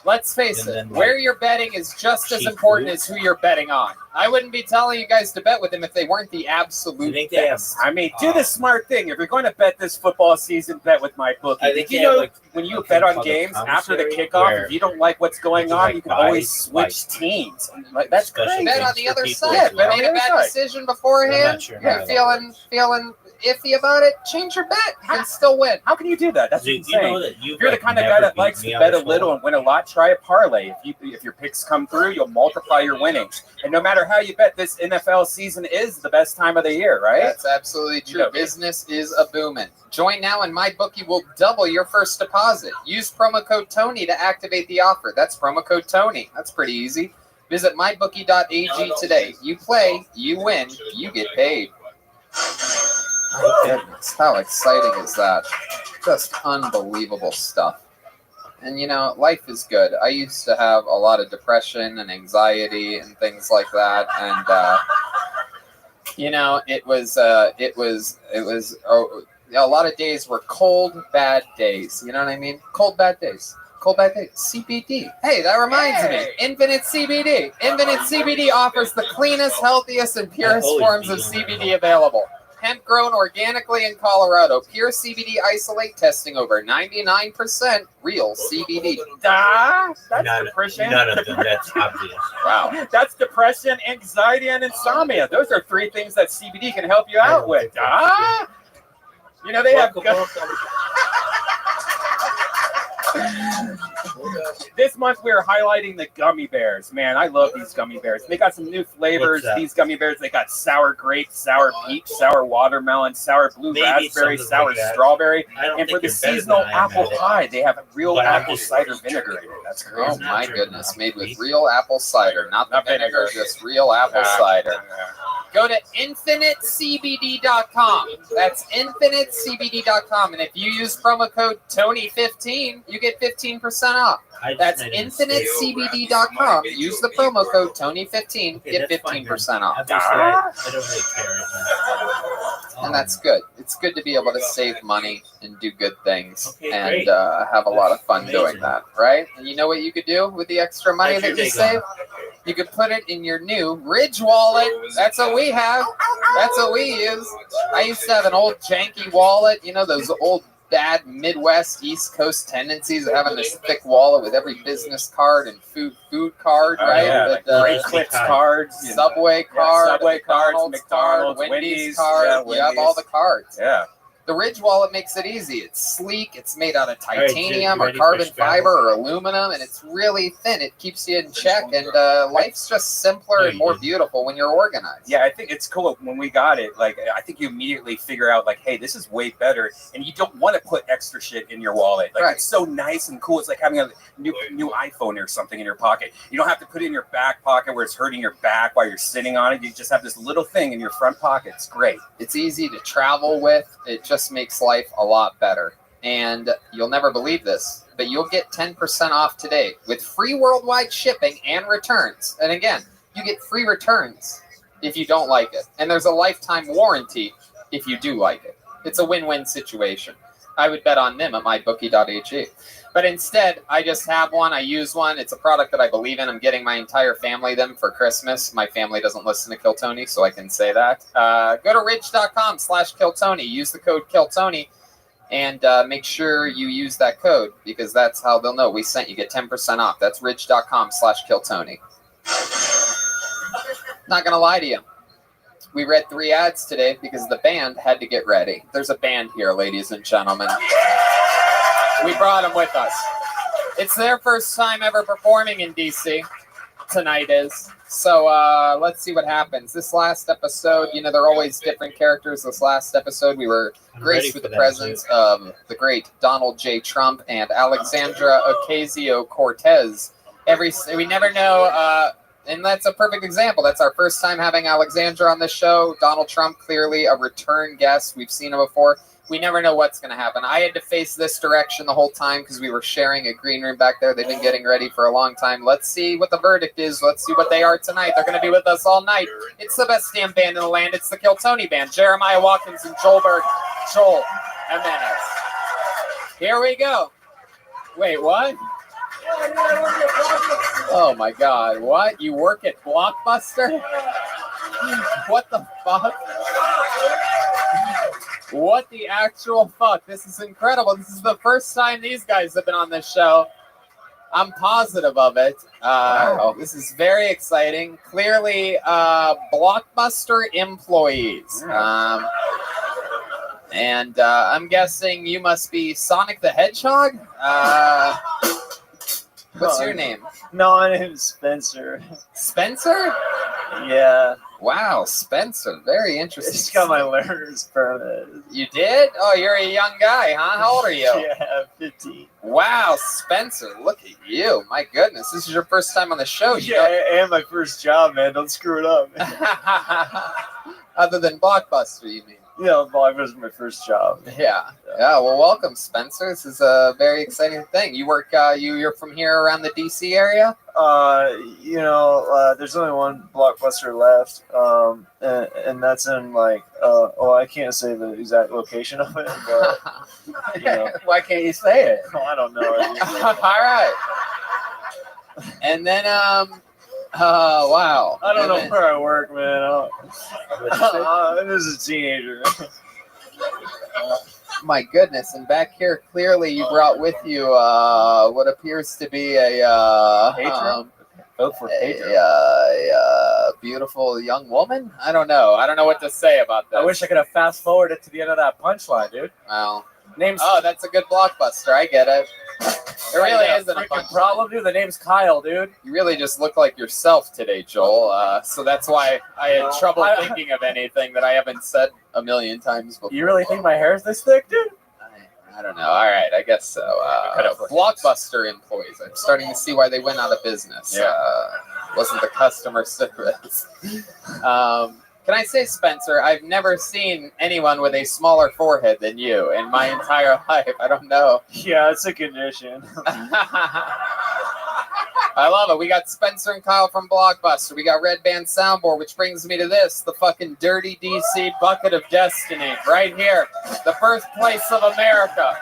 Let's face And it, then, like, where you're betting is just as cheap important food? as who you're betting on. I wouldn't be telling you guys to bet with them if they weren't the I absolute think they have. best. I mean, do the smart thing. If you're going to bet this football season, bet with my bookie. I think Did you they have, know like, when you a bet thing on called a games after the commissary kickoff, where if you don't like what's going you can, on, like, you can buy, always switch teams. Like, that's special great. Bet on things the for other people side. as If well. you made a bad decision I'm beforehand, not sure how you're that feeling iffy about it, change your bet. You can still win. How can you do that? That's You insane. know that you've, If you're the like, kind of never guy that beat likes me to on bet a this little whole- and win a lot, try a parlay. If your picks come through, you'll multiply your winnings. And no matter how you bet, this NFL season is the best time of the year, right? That's absolutely true. You know, Business is a booming. Join now and MyBookie will double your first deposit. Use promo code Tony to activate the offer. That's promo code Tony. That's pretty easy. Visit mybookie.ag today. You play, you win, you get paid. My goodness, how exciting is that? Just unbelievable stuff. And life is good. I used to have a lot of depression and anxiety and things like that, and it was a lot of days were cold, bad days. You know what I mean? Cold, bad days. Cold, bad days. CBD. Hey, that reminds me. Infinite CBD. Infinite CBD offers the cleanest, healthiest, and purest forms of CBD available. Hemp grown organically in Colorado. Pure CBD isolate testing over 99% real CBD. That's None, depression. none of them. That's obvious. Wow. That's depression, anxiety, and insomnia. Those are three things that CBD can help you out with. They have. This month we are highlighting the gummy bears. Man, I love these gummy bears. They got some new flavors. What's that? These gummy bears, they got sour grape, sour peach, sour watermelon, sour blue Maybe raspberry, something sour like that. strawberry. I don't And for think the you're better seasonal than I am apple at it. pie, they have real But apple I'm cider vinegar in it. That's crazy. Oh my goodness, made with real apple cider, not the vinegar, just real apple cider. Go to infinitecbd.com. That's infinitecbd.com. And if you use promo code Tony15, you get 15% off. That's infinitecbd.com. Use the promo code Tony15, get 15% off. Obviously, I don't really care. And that's good. It's good to be able to save money and do good things and great. have a lot of fun Amazing. doing that, right? And you know what you could do with the extra money What's your that you take on save? You could put it in your new Ridge wallet. That's what we have. That's what we use. I used to have an old janky wallet, those old bad Midwest East Coast tendencies of having this thick wallet with every business card and food card, right? Yeah, But, like Clips cards, Subway card, Subway cards, McDonald's card, Wendy's card. You have all the cards. Yeah. The Ridge wallet makes it easy. It's sleek. It's made out of right, Jim, titanium you or ready for carbon Scrabble? fiber or aluminum, and it's really thin. It keeps you in check, and life's just simpler and more beautiful when you're organized. Yeah, I think it's cool when we got it. Like, I think you immediately figure out, like, hey, this is way better, and you don't want to put extra shit in your wallet. Like, Right. it's so nice and cool. It's like having a new iPhone or something in your pocket. You don't have to put it in your back pocket where it's hurting your back while you're sitting on it. You just have this little thing in your front pocket. It's great. It's easy to travel with. It just makes life a lot better. And you'll never believe this, but you'll get 10% off today with free worldwide shipping and returns. And again, you get free returns if you don't like it. And there's a lifetime warranty if you do like it. It's a win-win situation. I would bet on them at mybookie.ag. But instead, I just have one. I use one. It's a product that I believe in. I'm getting my entire family them for Christmas. My family doesn't listen to Kill Tony, so I can say that. Go to ridge.com/KillTony. Use the code KillTony, and make sure you use that code because that's how they'll know we sent you. Get 10% off. That's ridge.com/KillTony. Not going to lie to you. we read 3 ads today because the band had to get ready. There's a band here, ladies and gentlemen. We brought them with us. It's their first time ever performing in DC. Tonight is. So let's see what happens. This last episode, you know, they're always different characters. This last episode, we were graced with the presence of the great Donald J. Trump and Alexandra Ocasio-Cortez. We never know, and that's a perfect example. That's our first time having Alexandra on the show. Donald Trump, clearly a return guest. We've seen him before. We never know what's going to happen. I had to face this direction the whole time because we were sharing a green room back there. They've been getting ready for a long time. Let's see what the verdict is. Let's see what they are tonight. They're going to be with us all night. It's the best damn band in the land. It's the Kill Tony Band. Jeremiah Watkins and Joel Jimenez. Here we go. Wait, what? Oh my God, what? You work at Blockbuster? What the fuck? What the actual fuck? This is incredible. This is the first time these guys have been on this show. I'm positive of it. This is very exciting. Clearly, Blockbuster employees. And I'm guessing you must be Sonic the Hedgehog? What's your name? No, my name's Spencer. Spencer? Yeah. Wow, Spencer. Very interesting. Just got my learner's permit. You did? Oh, you're a young guy, huh? How old are you? Yeah, 15. Wow, Spencer. Look at you. My goodness. This is your first time on the show. And my first job, man. Don't screw it up. Other than Blockbuster, you mean? Yeah, Blockbuster was my first job. Yeah. Well, welcome, Spencer. This is a very exciting thing. You work, you're from here around the DC area? There's only one Blockbuster left. And that's in I can't say the exact location of it, but why can't you say it? Oh, I don't know. All right. And then, wow. I don't know where I work, man. I'm just a teenager. My goodness. And back here, clearly you brought with you what appears to be a beautiful young woman. I don't know what to say about that. I wish I could have fast forwarded to the end of that punchline, dude. Well, that's a good Blockbuster. I get it. It really isn't a freaking problem, dude. The name's Kyle, dude. You really just look like yourself today, Joel. So that's why I had trouble thinking of anything that I haven't said a million times before. You really think my hair's this thick, dude? I don't know. All right, I guess so. Blockbuster employees. I'm starting to see why they went out of business. Yeah. Wasn't the customer service. Can I say, Spencer, I've never seen anyone with a smaller forehead than you in my entire life. I don't know. Yeah, it's a condition. I love it. We got Spencer and Kyle from Blockbuster. We got Red Band Soundboard, which brings me to this, the fucking dirty DC bucket of destiny. Right here, the birthplace of America,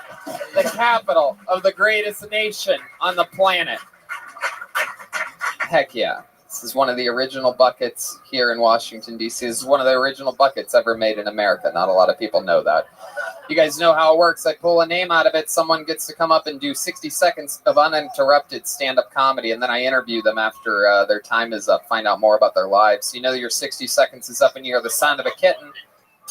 the capital of the greatest nation on the planet. Heck yeah. This is one of the original buckets here in Washington, D.C. This is one of the original buckets ever made in America. Not a lot of people know that. You guys know how it works. I pull a name out of it. Someone gets to come up and do 60 seconds of uninterrupted stand-up comedy, and then I interview them after their time is up, find out more about their lives. You know your 60 seconds is up and you hear the sound of a kitten.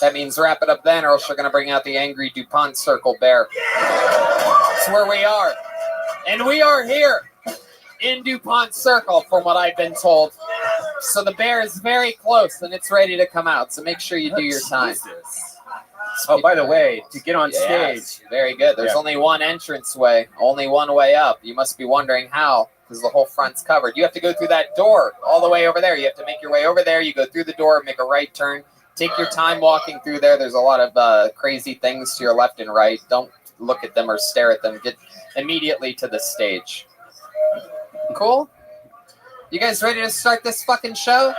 That means wrap it up then, or else you're going to bring out the angry DuPont Circle Bear. That's where we are. And we are here in DuPont Circle, from what I've been told. So the bear is very close, and it's ready to come out. So make sure you do your time. Oh, by the way, to get on Yes, stage. very good. There's only one entrance way, only one way up. You must be wondering how, because the whole front's covered. You have to go through that door all the way over there. You have to make your way over there. You go through the door, make a right turn. Take your time walking through there. There's a lot of crazy things to your left and right. Don't look at them or stare at them. Get immediately to the stage. Cool? You guys ready to start this fucking show?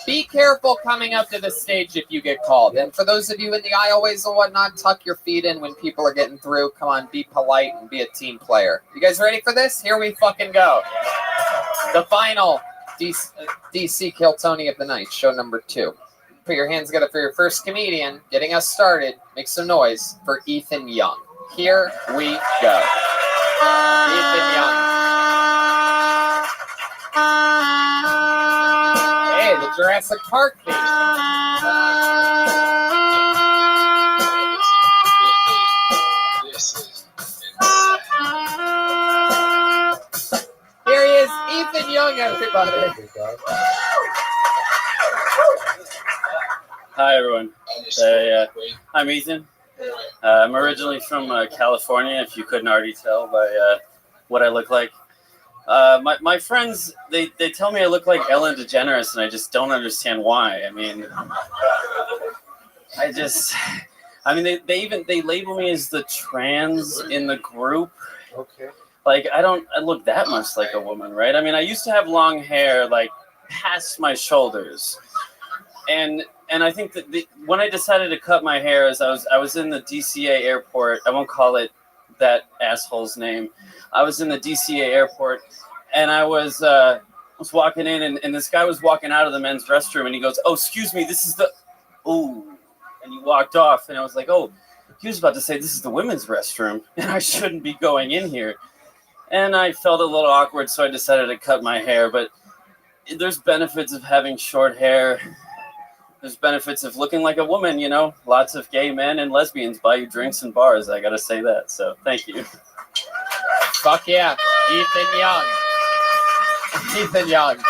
Be careful coming up to the stage if you get called. And for those of you in the aisleways and whatnot, tuck your feet in when people are getting through. Come on, be polite and be a team player. You guys ready for this? Here we fucking go. The final DC Kill Tony of the night, show number 2. Put your hands together for your first comedian. Getting us started. Make some noise for Ethan Young. Here we go. Ethan Young. Jurassic Park theme. Here he is, Ethan Young, everybody. Hi, everyone. I'm Ethan. I'm originally from California, if you couldn't already tell by what I look like. My friends, they tell me I look like Ellen DeGeneres, and I just don't understand why. I mean, they label me as the trans in the group. Okay. Like, I look that much like a woman, right? I mean, I used to have long hair, like, past my shoulders. And I think that when I decided to cut my hair, as I was in the DCA airport, I won't call it that asshole's name. I was in the DCA airport, and I was walking in, and this guy was walking out of the men's restroom, and he goes, "Oh, excuse me, this is the," ooh, and he walked off, and I was like, "Oh," he was about to say, "This is the women's restroom, and I shouldn't be going in here," and I felt a little awkward, so I decided to cut my hair. But there's benefits of having short hair. There's benefits of looking like a woman, you know. Lots of gay men and lesbians buy you drinks in bars. I gotta say that. So thank you. Fuck yeah, Ethan Young. Ethan Young.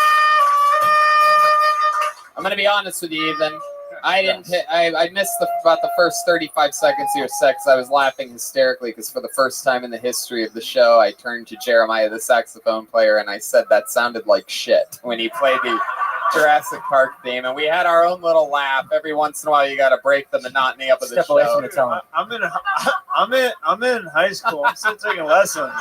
I'm gonna be honest with you, Ethan. I missed about the first 35 seconds of your set because I was laughing hysterically because for the first time in the history of the show, I turned to Jeremiah, the saxophone player, and I said that sounded like shit when he played the Jurassic Park theme, and we had our own little laugh. Every once in a while, you got to break the monotony up of the show. Step away from the tone. I'm in high school. I'm still taking lessons.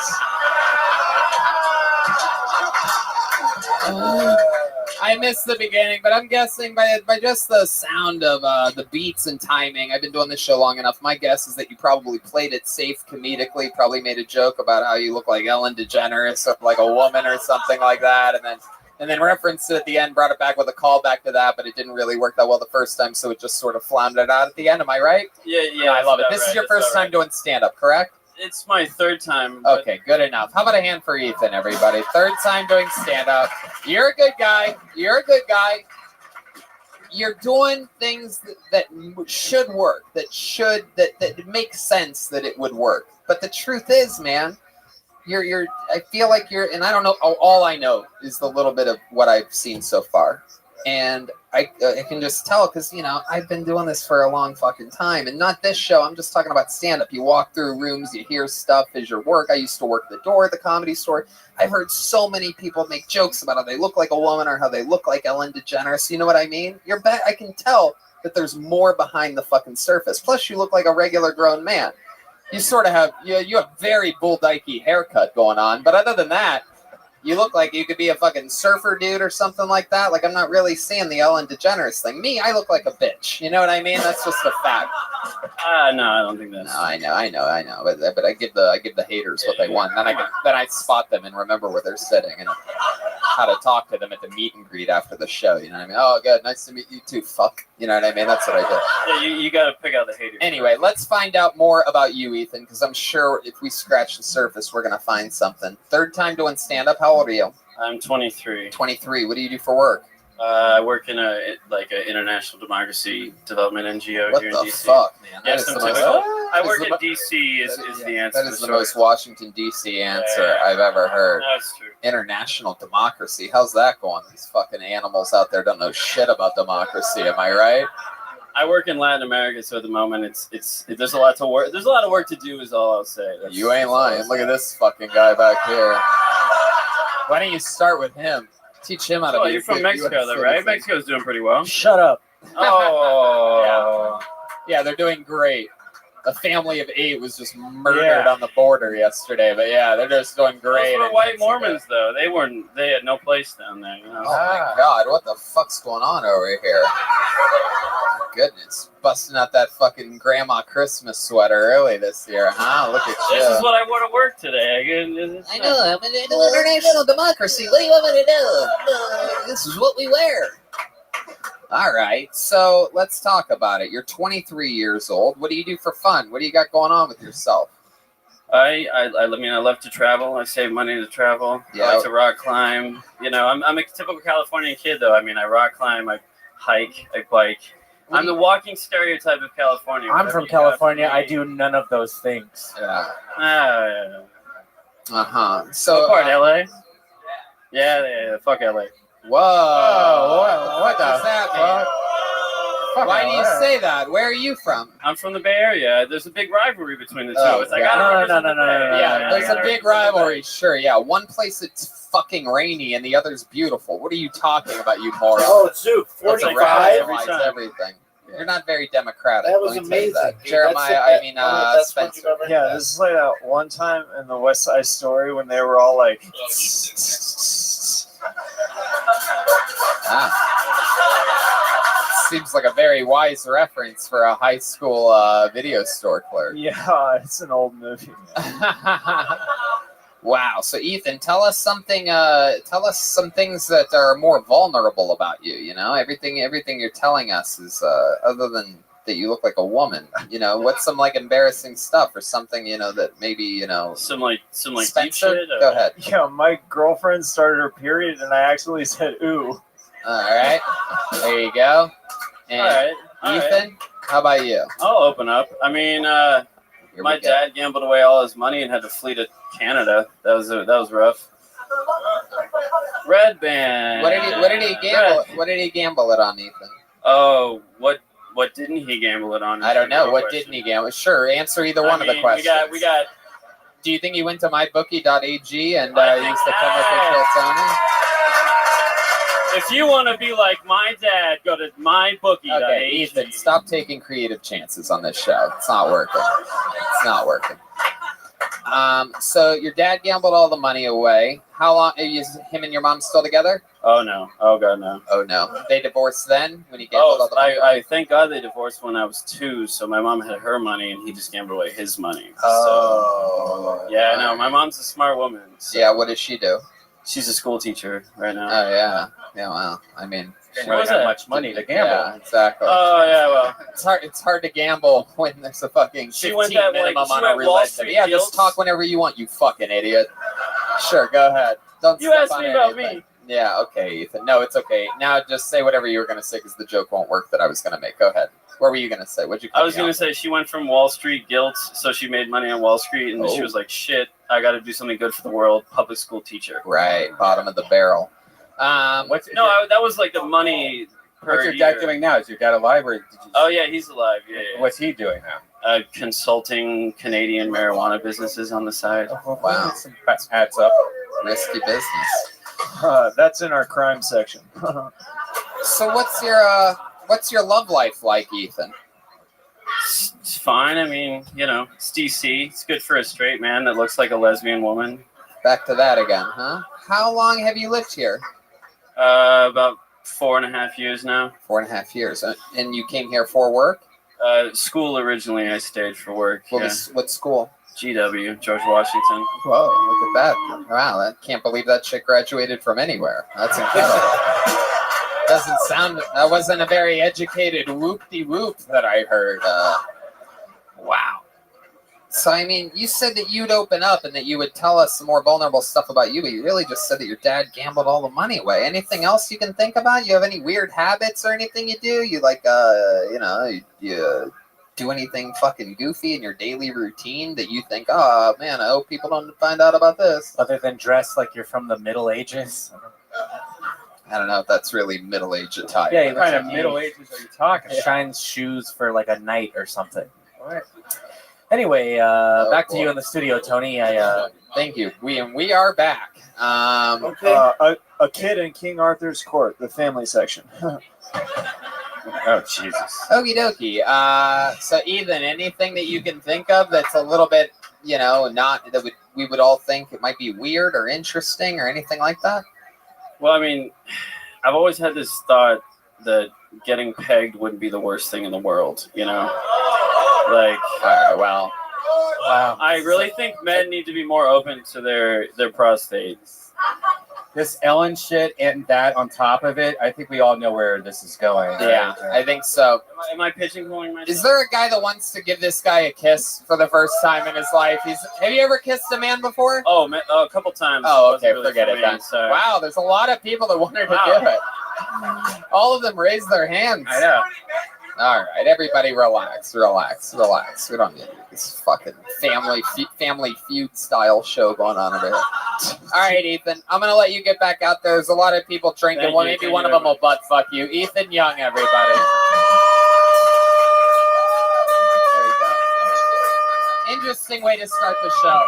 I missed the beginning, but I'm guessing by just the sound of the beats and timing. I've been doing this show long enough. My guess is that you probably played it safe comedically, probably made a joke about how you look like Ellen DeGeneres or like a woman or something like that, and then referenced it at the end, brought it back with a callback to that, but it didn't really work that well the first time, so it just sort of floundered out at the end. Am I right? Yeah, I love it. This is your first time doing stand-up, correct? It's my third time. Okay, good enough. How about a hand for Ethan, everybody? Third time doing stand-up. You're a good guy. You're a good guy. You're doing things that should work, that makes sense that it would work. But the truth is, man, I feel like you're, and I don't know, all I know is the little bit of what I've seen so far. And I can just tell because, you know, I've been doing this for a long fucking time. And not this show, I'm just talking about stand-up. You walk through rooms, you hear stuff as your work. I used to work the door at the Comedy Store. I've heard so many people make jokes about how they look like a woman or how they look like Ellen DeGeneres. You know what I mean? I can tell that there's more behind the fucking surface. Plus, you look like a regular grown man. You sort of have, you have very Bull Dykey haircut going on, but other than that, you look like you could be a fucking surfer dude or something like that. Like, I'm not really seeing the Ellen DeGeneres thing. Me, I look like a bitch. You know what I mean? That's just a fact. No, I don't think that's. No, I know. But I give the haters what they want. Then I spot them and remember where they're sitting and how to talk to them at the meet and greet after the show. You know what I mean? Oh, good, nice to meet you too. Fuck. You know what I mean? That's what I do. Yeah, you got to pick out the haters. Anyway, let's find out more about you, Ethan, because I'm sure if we scratch the surface, we're gonna find something. Third time doing stand-up. How old are you? I'm 23. 23. What do you do for work? I work in an international democracy development NGO What here the in DC. fuck, man? That Yes, is I'm the most- typical. I That work is in the DC is the answer. That is to the story. most Washington, D.C. answer I've ever heard. That's true. International democracy. How's that going? These fucking animals out there don't know shit about democracy. Am I right? I work in Latin America, so at the moment there's a lot to work. There's a lot of work to do, is all I'll say. You ain't lying. Look at this fucking guy back here. Why don't you start with him? Teach him how to be. You're from Mexico, though, right? Mexico's doing pretty well. Shut up. Oh. Yeah, they're doing great. A family of 8 was just murdered on the border yesterday, but yeah, they're just doing great. Those were in white Mexico. Mormons, though. They had no place down there. You know? Oh my God, what the fuck's going on over here? Goodness, busting out that fucking grandma Christmas sweater early this year, huh? Look at you. This is what I wore to work today. I know, I'm in international democracy. What do you want me to do? This is what we wear. All right, so let's talk about it. You're 23 years old. What do you do for fun? What do you got going on with yourself? I mean, I love to travel. I save money to travel. Yeah. I like to rock climb. You know, I'm a typical Californian kid, though. I mean, I rock climb, I hike, I bike. I'm the walking stereotype of California. I'm from California. I do none of those things. Yeah. So So what part, LA? Yeah, fuck LA. Whoa! What does that mean? Why do you say that? Where are you from? I'm from the Bay Area. There's a big rivalry between the two Oh, of us. I gotta represent the Bay. Yeah, there's a big rivalry. Sure, yeah. One place it's fucking rainy and the other's beautiful. What are you talking about, you moron? Oh, Zook, That's a 45 every every time. Everything. You're not very democratic. That was let me tell you amazing, that. dude. Jeremiah, That's the I mean, one of the best ones Spencer. you've ever Yeah, this is like that one time in the West Side Story when they were all like. Seems like a very wise reference for a high school video store clerk. Yeah, it's an old movie. Wow. So Ethan, tell us something. Tell us some things that are more vulnerable about you. You know, everything you're telling us is other than that you look like a woman. You know, what's some like embarrassing stuff or something? You know that maybe some deep Spencer. shit. Go ahead. Yeah, my girlfriend started her period and I actually said ooh. All right. There you go. And All right. Ethan, how about you? I'll open up. I mean, my dad gambled away all his money and had to flee to Canada. That was rough. Red Band. What did he gamble? What did he gamble it on, Ethan? Oh, what didn't he gamble it on? I don't know. What didn't he gamble? Sure, answer either one of the questions. We got. Do you think he went to mybookie.ag and used the promo code Tony? If you want to be like my dad, go to mybookie.ag. Okay, Ethan, stop taking creative chances on this show. It's not working. It's not working. So your dad gambled all the money away. How long? Is him and your mom still together? Oh no! Oh god, no! Oh no! They divorced then when he gambled all the money. I thank God they divorced when I was 2. So my mom had her money and he just gambled away his money. Oh. So, yeah, no. My mom's a smart woman. So Yeah. What does she do? she's a school teacher right now. Oh yeah. Yeah. Well, I mean, Didn't really have much money to gamble. Yeah, exactly. Oh yeah, well, it's hard to gamble when there's a fucking 15 minimum on a roulette. Yeah, just talk whenever you want, you fucking idiot. Sure, go ahead. Don't. You asked me about me. Yeah, okay, Ethan. No, it's okay. Now just say whatever you were gonna say because the joke won't work that I was gonna make. Go ahead. What were you gonna say? What'd you? I was gonna say she went from Wall Street guilt, so she made money on Wall Street, and she was like, "Shit, I got to do something good for the world." Public school teacher. Right, bottom of the barrel. That was like the money. What's your dad doing now? Is your dad alive or? Oh yeah, he's alive. Yeah. What's he doing now? Consulting Canadian marijuana businesses on the side. Wow, adds up. Risky business. That's in our crime section. So what's your love life like, Ethan? It's fine. I mean, it's DC. It's good for a straight man that looks like a lesbian woman. Back to that again, huh? How long have you lived here? About 4.5 years now. 4.5 years. And you came here for work? School originally. I stayed for work. What school? GW, George Washington. Whoa, look at that. Wow, I can't believe that chick graduated from anywhere. That's incredible. Doesn't sound, that wasn't a very educated whoop-de-whoop that I heard. Wow. So, I mean, you said that you'd open up and that you would tell us some more vulnerable stuff about you, but you really just said that your dad gambled all the money away. Anything else you can think about? You have any weird habits or anything you do? You like, you do anything fucking goofy in your daily routine that you think, oh, man, I hope people don't find out about this? Other than dress like you're from the Middle Ages? I don't know if that's really middle-aged attire. Yeah, What kind of you Middle mean? Ages are you talking? Shines shoes for like a knight or something. All right. Anyway, back to you in the studio, Tony. Thank you. We are back. A kid in King Arthur's court, the family section. Oh, Jesus. Okie dokie. So, Ethan, anything that you can think of that's a little bit, not that we would all think it might be weird or interesting or anything like that? Well, I mean, I've always had this thought that getting pegged wouldn't be the worst thing in the world, Like, wow. I really think men need to be more open to their prostates. this Ellen shit and that on top of it, I think we all know where this is going. Yeah, I think so. Am I pigeonholing myself? Is there a guy that wants to give this guy a kiss for the first time in his life? Have you ever kissed a man before? Oh, man, a couple times. Oh, Wasn't okay, really forget for it me, then. so- Wow, there's a lot of people that wanted to give it. All of them raised their hands. I know. All right, everybody relax. We don't need this fucking family feud style show going on over here. All right, Ethan, I'm going to let you get back out there. There's a lot of people drinking. Thank Well, you. maybe Thank one you of them very will butt fuck you. Ethan Young, everybody. There we go. Interesting way to start the show.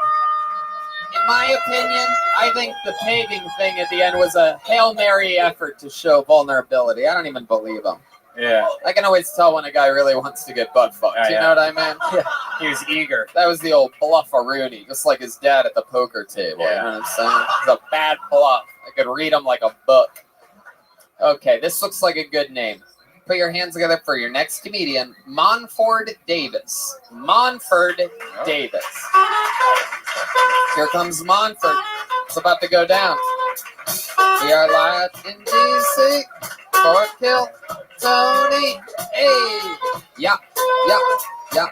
In my opinion, I think the pegging thing at the end was a Hail Mary effort to show vulnerability. I don't even believe him. Yeah. I can always tell when a guy really wants to get butt fucked. Yeah, You yeah. know what I mean? Yeah. He was eager. That was the old bluffaroonie, just like his dad at the poker table. You know what I'm saying? It's a bad bluff. I could read him like a book. Okay, this looks like a good name. Put your hands together for your next comedian, Monford Davis. Monford Davis. Here comes Monford. It's about to go down. We are live in D.C. for Kill Tony. Hey! Yeah. Wow.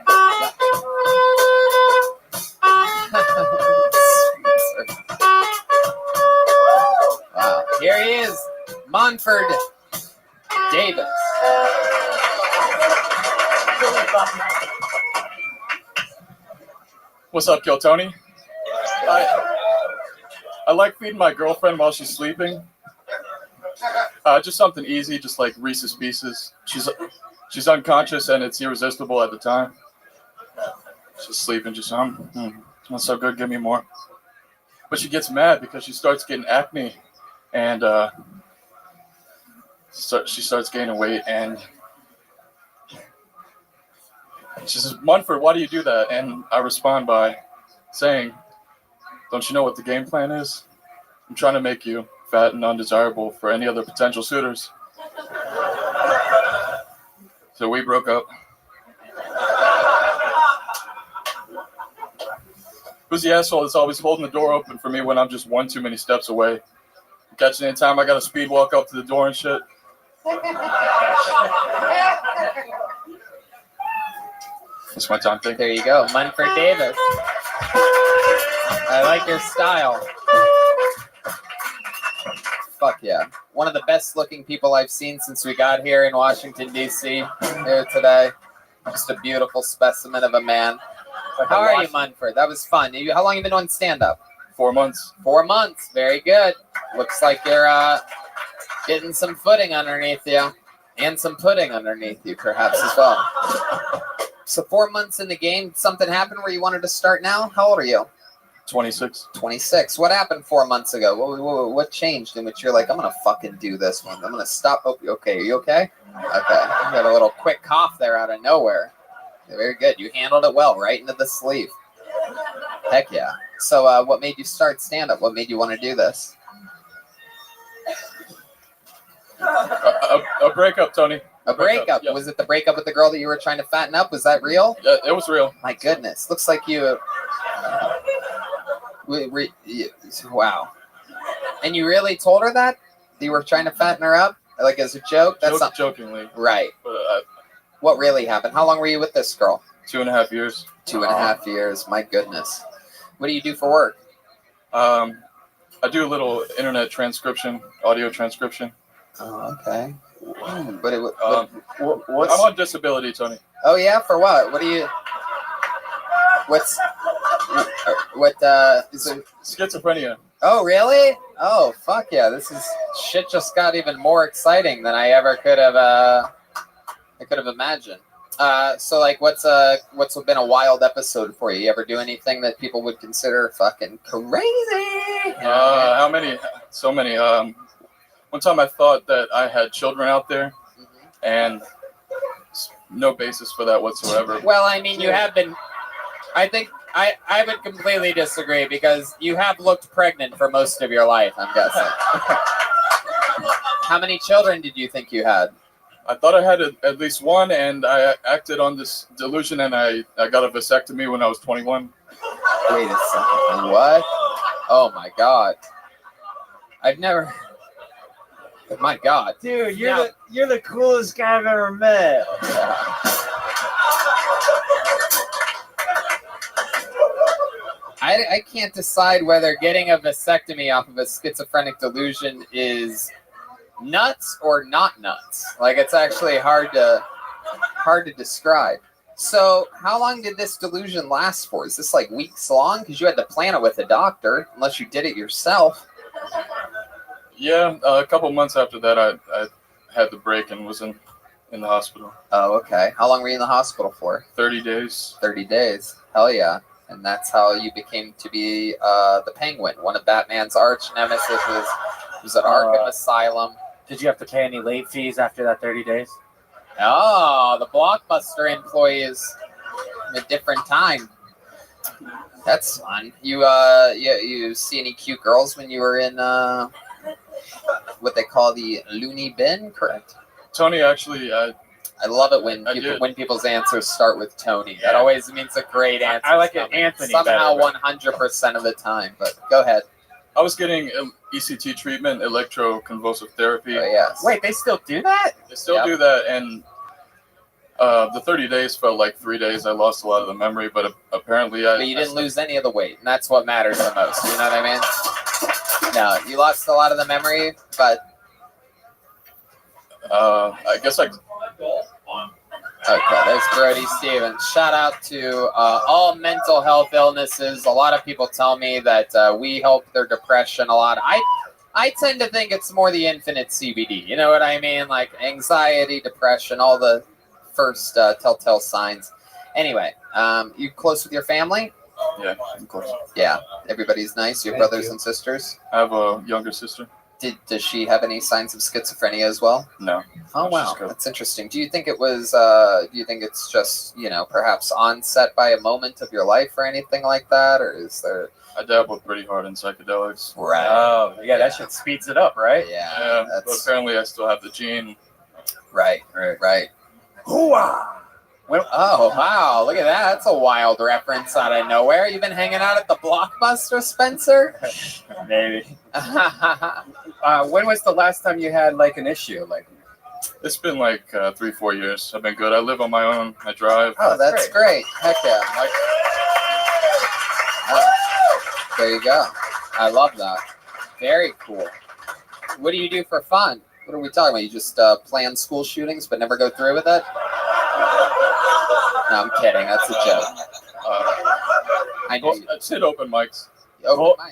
Here he is, Monford Davis. What's up, Kill Tony? I like feeding my girlfriend while she's sleeping. Just something easy, just like Reese's Pieces. She's unconscious and it's irresistible at the time. She's sleeping, just that's so good, give me more. But she gets mad because she starts getting acne and she starts gaining weight and she says, Munford, why do you do that? And I respond by saying, don't you know what the game plan is? I'm trying to make you fat and undesirable for any other potential suitors. So we broke up. Who's the asshole that's always holding the door open for me when I'm just one too many steps away? Catching any time I got to speed walk up to the door and shit. That's my time. There you go, Munford Davis. I like your style. Fuck yeah. One of the best looking people I've seen since we got here in Washington, D.C. here today. Just a beautiful specimen of a man. How are you, Munford? That was fun. How long have you been doing stand-up? 4 months. 4 months. Very good. Looks like you're getting some footing underneath you. And some pudding underneath you, perhaps, as well. So 4 months in the game, something happened where you wanted to start now? How old are you? 26. 26. What happened 4 months ago? What changed in which you're like, I'm going to fucking do this one. I'm going to stop. Oh, okay. Are you okay? Okay. You got a little quick cough there out of nowhere. Very good. You handled it well, right into the sleeve. Heck yeah. So what made you start stand-up? What made you want to do this? A breakup, Tony. A breakup? Yeah. Was it the breakup with the girl that you were trying to fatten up? Was that real? Yeah, it was real. My goodness. Looks like you... Wow. And you really told her that? You were trying to fatten her up? Like as a joke? That's not jokingly. Right. But, what really happened? How long were you with this girl? 2.5 years. 2.5 years. My goodness. What do you do for work? I do a little internet transcription, audio transcription. Oh, okay. But I'm on disability, Tony. Oh yeah, for what? What is it? Schizophrenia. Oh really? Oh fuck yeah! This is shit. Just got even more exciting than I ever could have. Imagined. So like, what's been a wild episode for you? You ever do anything that people would consider fucking crazy? How many? So many. One time I thought that I had children out there, and no basis for that whatsoever. Well, I mean, you have been. I think I would completely disagree because you have looked pregnant for most of your life, I'm guessing. How many children did you think you had? I thought I had at least one, and I acted on this delusion, and I got a vasectomy when I was 21. Wait a second. What? Oh my God. I've never. My God, dude, you're the coolest guy I've ever met. I can't decide whether getting a vasectomy off of a schizophrenic delusion is nuts or not nuts. Like, it's actually hard to describe. So how long did this delusion last for? Is this like weeks long? Because you had to plan it with a doctor, unless you did it yourself. Yeah, a couple months after that, I had the break and was in the hospital. Oh, okay. How long were you in the hospital for? 30 days. 30 days. Hell yeah. And that's how you became to be the Penguin. One of Batman's arch nemesis was at Arkham Asylum. Did you have to pay any late fees after that 30 days? Oh, the Blockbuster employees in a different time. That's fun. You see any cute girls when you were in what they call the loony bin, correct? Tony, actually, I love it when people's answers start with Tony. That always means a great answer. I like it, Anthony. Somehow better, 100% of the time, but go ahead. I was getting ECT treatment, electroconvulsive therapy. Oh, yes. Wait, they still do that? They still do that, and the 30 days felt like 3 days. I lost a lot of the memory, but apparently But you didn't lose any of the weight, and that's what matters the most. You know what I mean? No, you lost a lot of the memory, but I guess I. Okay, there's Brody Stevens. Shout out to all mental health illnesses. A lot of people tell me that we help their depression a lot. I tend to think it's more the infinite CBD. You know what I mean? Like anxiety, depression, all the first telltale signs. Anyway, you close with your family? Yeah, I'm close. Yeah, everybody's nice. Your brothers and sisters? I have a younger sister. Does she have any signs of schizophrenia as well? No. Oh, No, she's wow. good. That's interesting. Do you think it was, do you think it's just, perhaps onset by a moment of your life or anything like that? Or is there... I dabbled pretty hard in psychedelics. Right. Oh, yeah, that shit speeds it up, right? Yeah. But apparently I still have the gene. Right. Hooah! Oh, wow. Look at that. That's a wild reference out of nowhere. You've been hanging out at the Blockbuster, Spencer? Maybe. When was the last time you had like an issue? Like, It's been like 3-4 years. I've been good. I live on my own. I drive. Oh, that's great. Heck yeah. There you go. I love that. Very cool. What do you do for fun? What are we talking about? You just plan school shootings but never go through with it? No, I'm kidding. That's a joke. I know. It's hit open mics.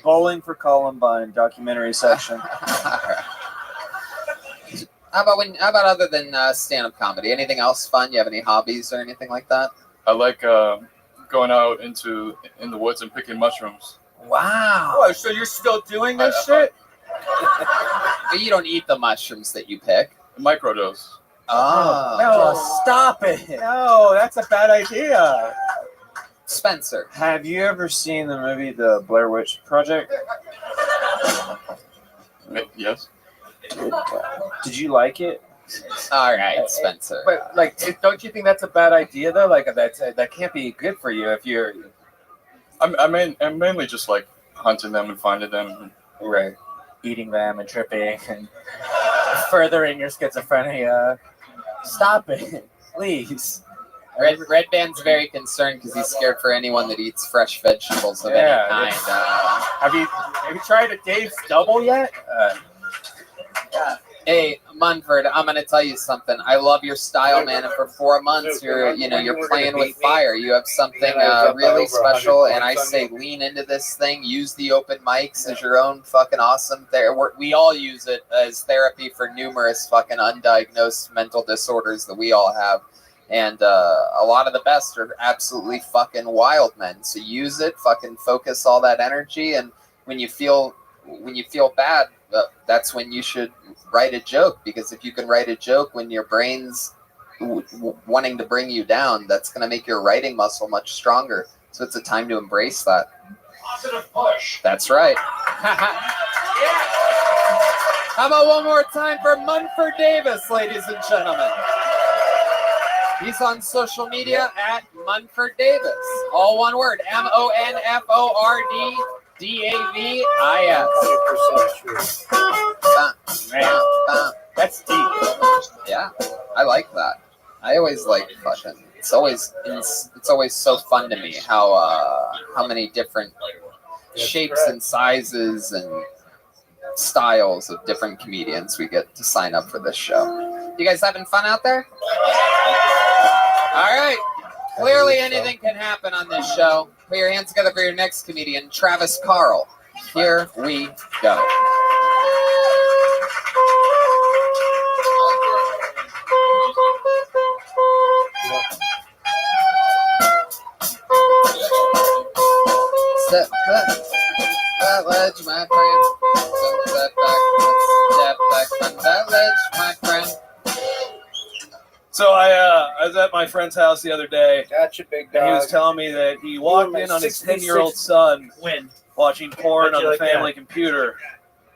Bowling for Columbine documentary section. How about other than stand-up comedy? Anything else fun? You have any hobbies or anything like that? I like going out in the woods and picking mushrooms. Wow. oh, so you're still doing this shit? But you don't eat the mushrooms that you pick. Microdose. Oh. No, stop it. No, that's a bad idea. Spencer. Have you ever seen the movie The Blair Witch Project? Yes. Did you like it? All right, Spencer. But like, don't you think that's a bad idea though? Like that can't be good for you if you're. I'm mainly just like hunting them and finding them. Right. Eating them and tripping and furthering your schizophrenia. Stop it, please. Red Band's very concerned because he's scared for anyone that eats fresh vegetables of any kind. Have you tried a Dave's Double yet? Hey, Munford, I'm gonna tell you something. I love your style, man. And for 4 months, you're playing with fire. You have something really special, and I say lean into this thing. Use the open mics as your own fucking awesome. We all use it as therapy for numerous fucking undiagnosed mental disorders that we all have. And a lot of the best are absolutely fucking wild men. So use it, fucking focus all that energy, and when you feel bad, that's when you should write a joke, because if you can write a joke when your brain's wanting to bring you down, that's going to make your writing muscle much stronger. So it's a time to embrace that. Positive push. That's right. How about one more time for Munford Davis, ladies and gentlemen? He's on social media at Munford Davis. All one word, Monford DAVIS. 100% true. That's deep. Yeah, I like that. I always like fucking. It's always so fun to me how many different shapes and sizes and styles of different comedians we get to sign up for this show. You guys having fun out there? All right. Clearly anything can happen on this show. Put your hands together for your next comedian, Travis Carl. Here we go. Step back, that ledge, my friend. Step back from that ledge, my friend. So I was at my friend's house the other day. Gotcha, big dog. And he was telling me that he walked in on his 10-year-old son watching porn on the family computer.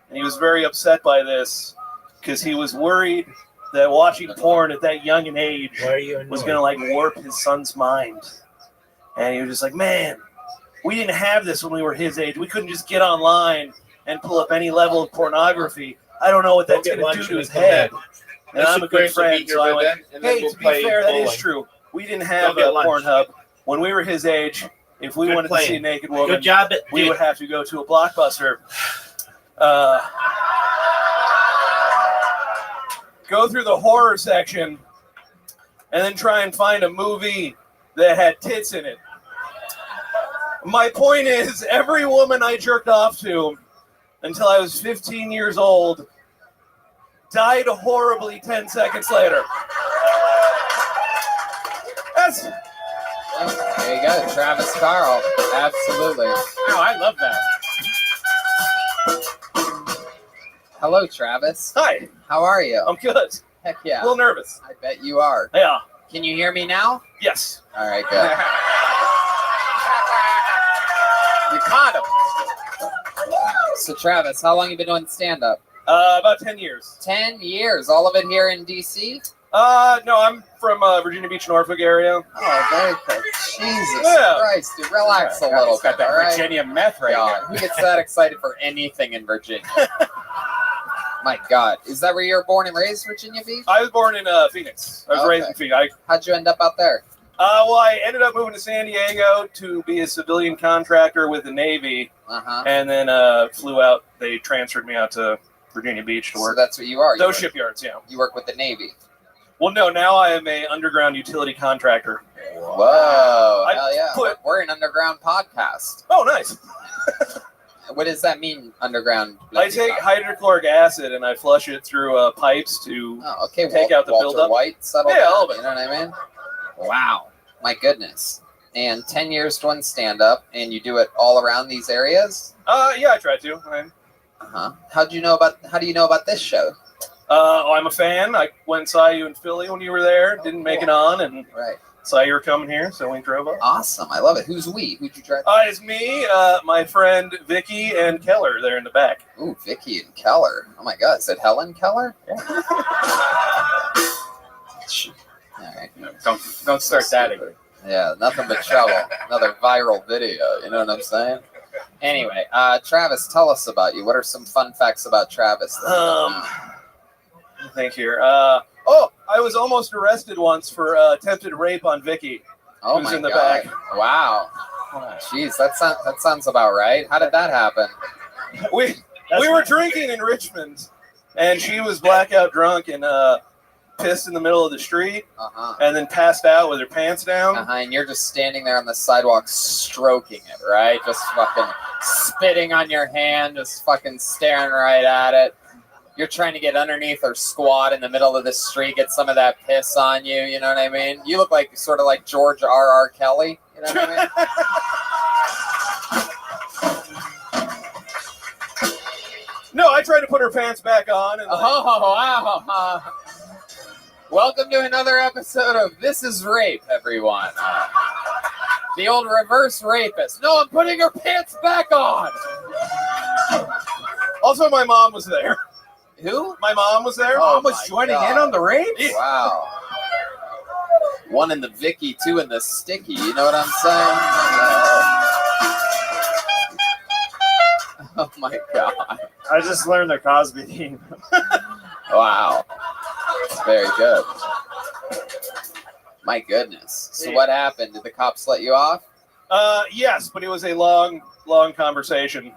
And he was very upset by this because he was worried that watching porn at that young an age was going to like warp his son's mind. And he was just like, man, we didn't have this when we were his age. We couldn't just get online and pull up any level of pornography. I don't know what that's going to do to his head. And I'm a good friend, so I went, hey, to be fair, that is true. We didn't have a Pornhub. When we were his age, if we wanted to see a naked woman, we would have to go to a Blockbuster. Go through the horror section, and then try and find a movie that had tits in it. My point is, every woman I jerked off to until I was 15 years old died horribly 10 seconds later. There you go, Travis Carl. Absolutely. Oh, I love that. Hello, Travis. Hi. How are you? I'm good. Heck yeah. A little nervous. I bet you are. Yeah. Can you hear me now? Yes. All right, good. You caught him. So, Travis, how long you been doing stand-up? About 10 years. 10 years. All of it here in D.C.? No, I'm from Virginia Beach, Norfolk area. Oh, very cool. Jesus Christ, dude, relax a little bit. Got that all right? Virginia meth right God, there. who gets that excited for anything in Virginia? My God. Is that where you were born and raised, Virginia Beach? I was born in Phoenix. I was raised in Phoenix. How'd you end up out there? Well, I ended up moving to San Diego to be a civilian contractor with the Navy, and then flew out. They transferred me out to Virginia Beach to work. So that's what you are. Those shipyards, yeah. You work with the Navy. Well, no, now I am a underground utility contractor. Whoa, hell yeah. We're an underground podcast. Oh, nice. What does that mean, underground? I take hydrochloric acid and I flush it through pipes to take out the Walter buildup. White settled Yeah, down, a little bit. You know what I mean? Wow. My goodness. And 10 years doing stand-up, and you do it all around these areas? Yeah, I try to. How do you know about this show? I'm a fan. I went and saw you in Philly when you were there. Didn't make it on, and saw you were coming here, so we drove up. Awesome. I love it. Who's we? Who'd you drive? It's me, my friend Vicky, and Keller there in the back. Ooh, Vicky and Keller. Oh my God, is it Helen Keller? All right. Don't start that again. Yeah, nothing but trouble. Another viral video. You know what I'm saying? Anyway, Travis, tell us about you. What are some fun facts about Travis? Thank you. I was almost arrested once for attempted rape on Vicky. Oh who's my in the God! back. Wow. Jeez, that sounds about right. How did that happen? We were drinking in Richmond, and she was blackout drunk and pissed in the middle of the street, and then passed out with her pants down. And you're just standing there on the sidewalk stroking it, right? Just fucking spitting on your hand, just fucking staring right at it. You're trying to get underneath or squat in the middle of the street, get some of that piss on you, you know what I mean? You look like sort of like George R.R. Kelly, you know what I mean? No, I tried to put her pants back on. And wow. Welcome to another episode of This Is Rape, everyone. The old reverse rapist. No, I'm putting her pants back on. Also, my mom was there. Who? My mom was there. Oh, Mom was joining in on the rape? Wow. One in the Vicky, two in the Sticky. You know what I'm saying? my god! I just learned the Cosby theme. Wow, it's very good. My goodness. So what happened? Did the cops let you off? Yes, but it was a long, long conversation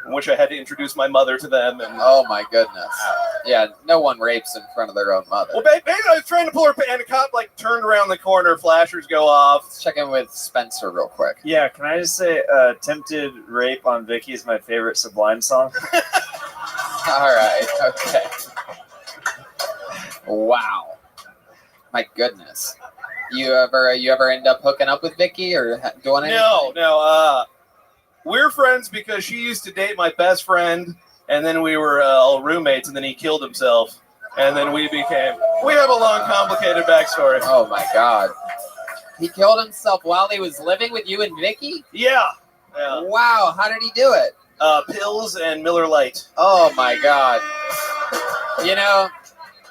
in which I had to introduce my mother to them. And oh my goodness. Yeah, no one rapes in front of their own mother. well, maybe I was trying to pull her, and a cop like turned around the corner, flashers go off. Let's check in with Spencer real quick. Yeah, can I just say, "Attempted Rape on Vicky" is my favorite Sublime song. All right. Okay. Wow. My goodness. You ever end up hooking up with Vicky or doing anything? No. We're friends because she used to date my best friend, and then we were all roommates, and then he killed himself, and then we have a long, complicated backstory. Oh my god. He killed himself while he was living with you and Vicky? Yeah. Wow. How did he do it? Pills and Miller Lite. Oh my god. You know,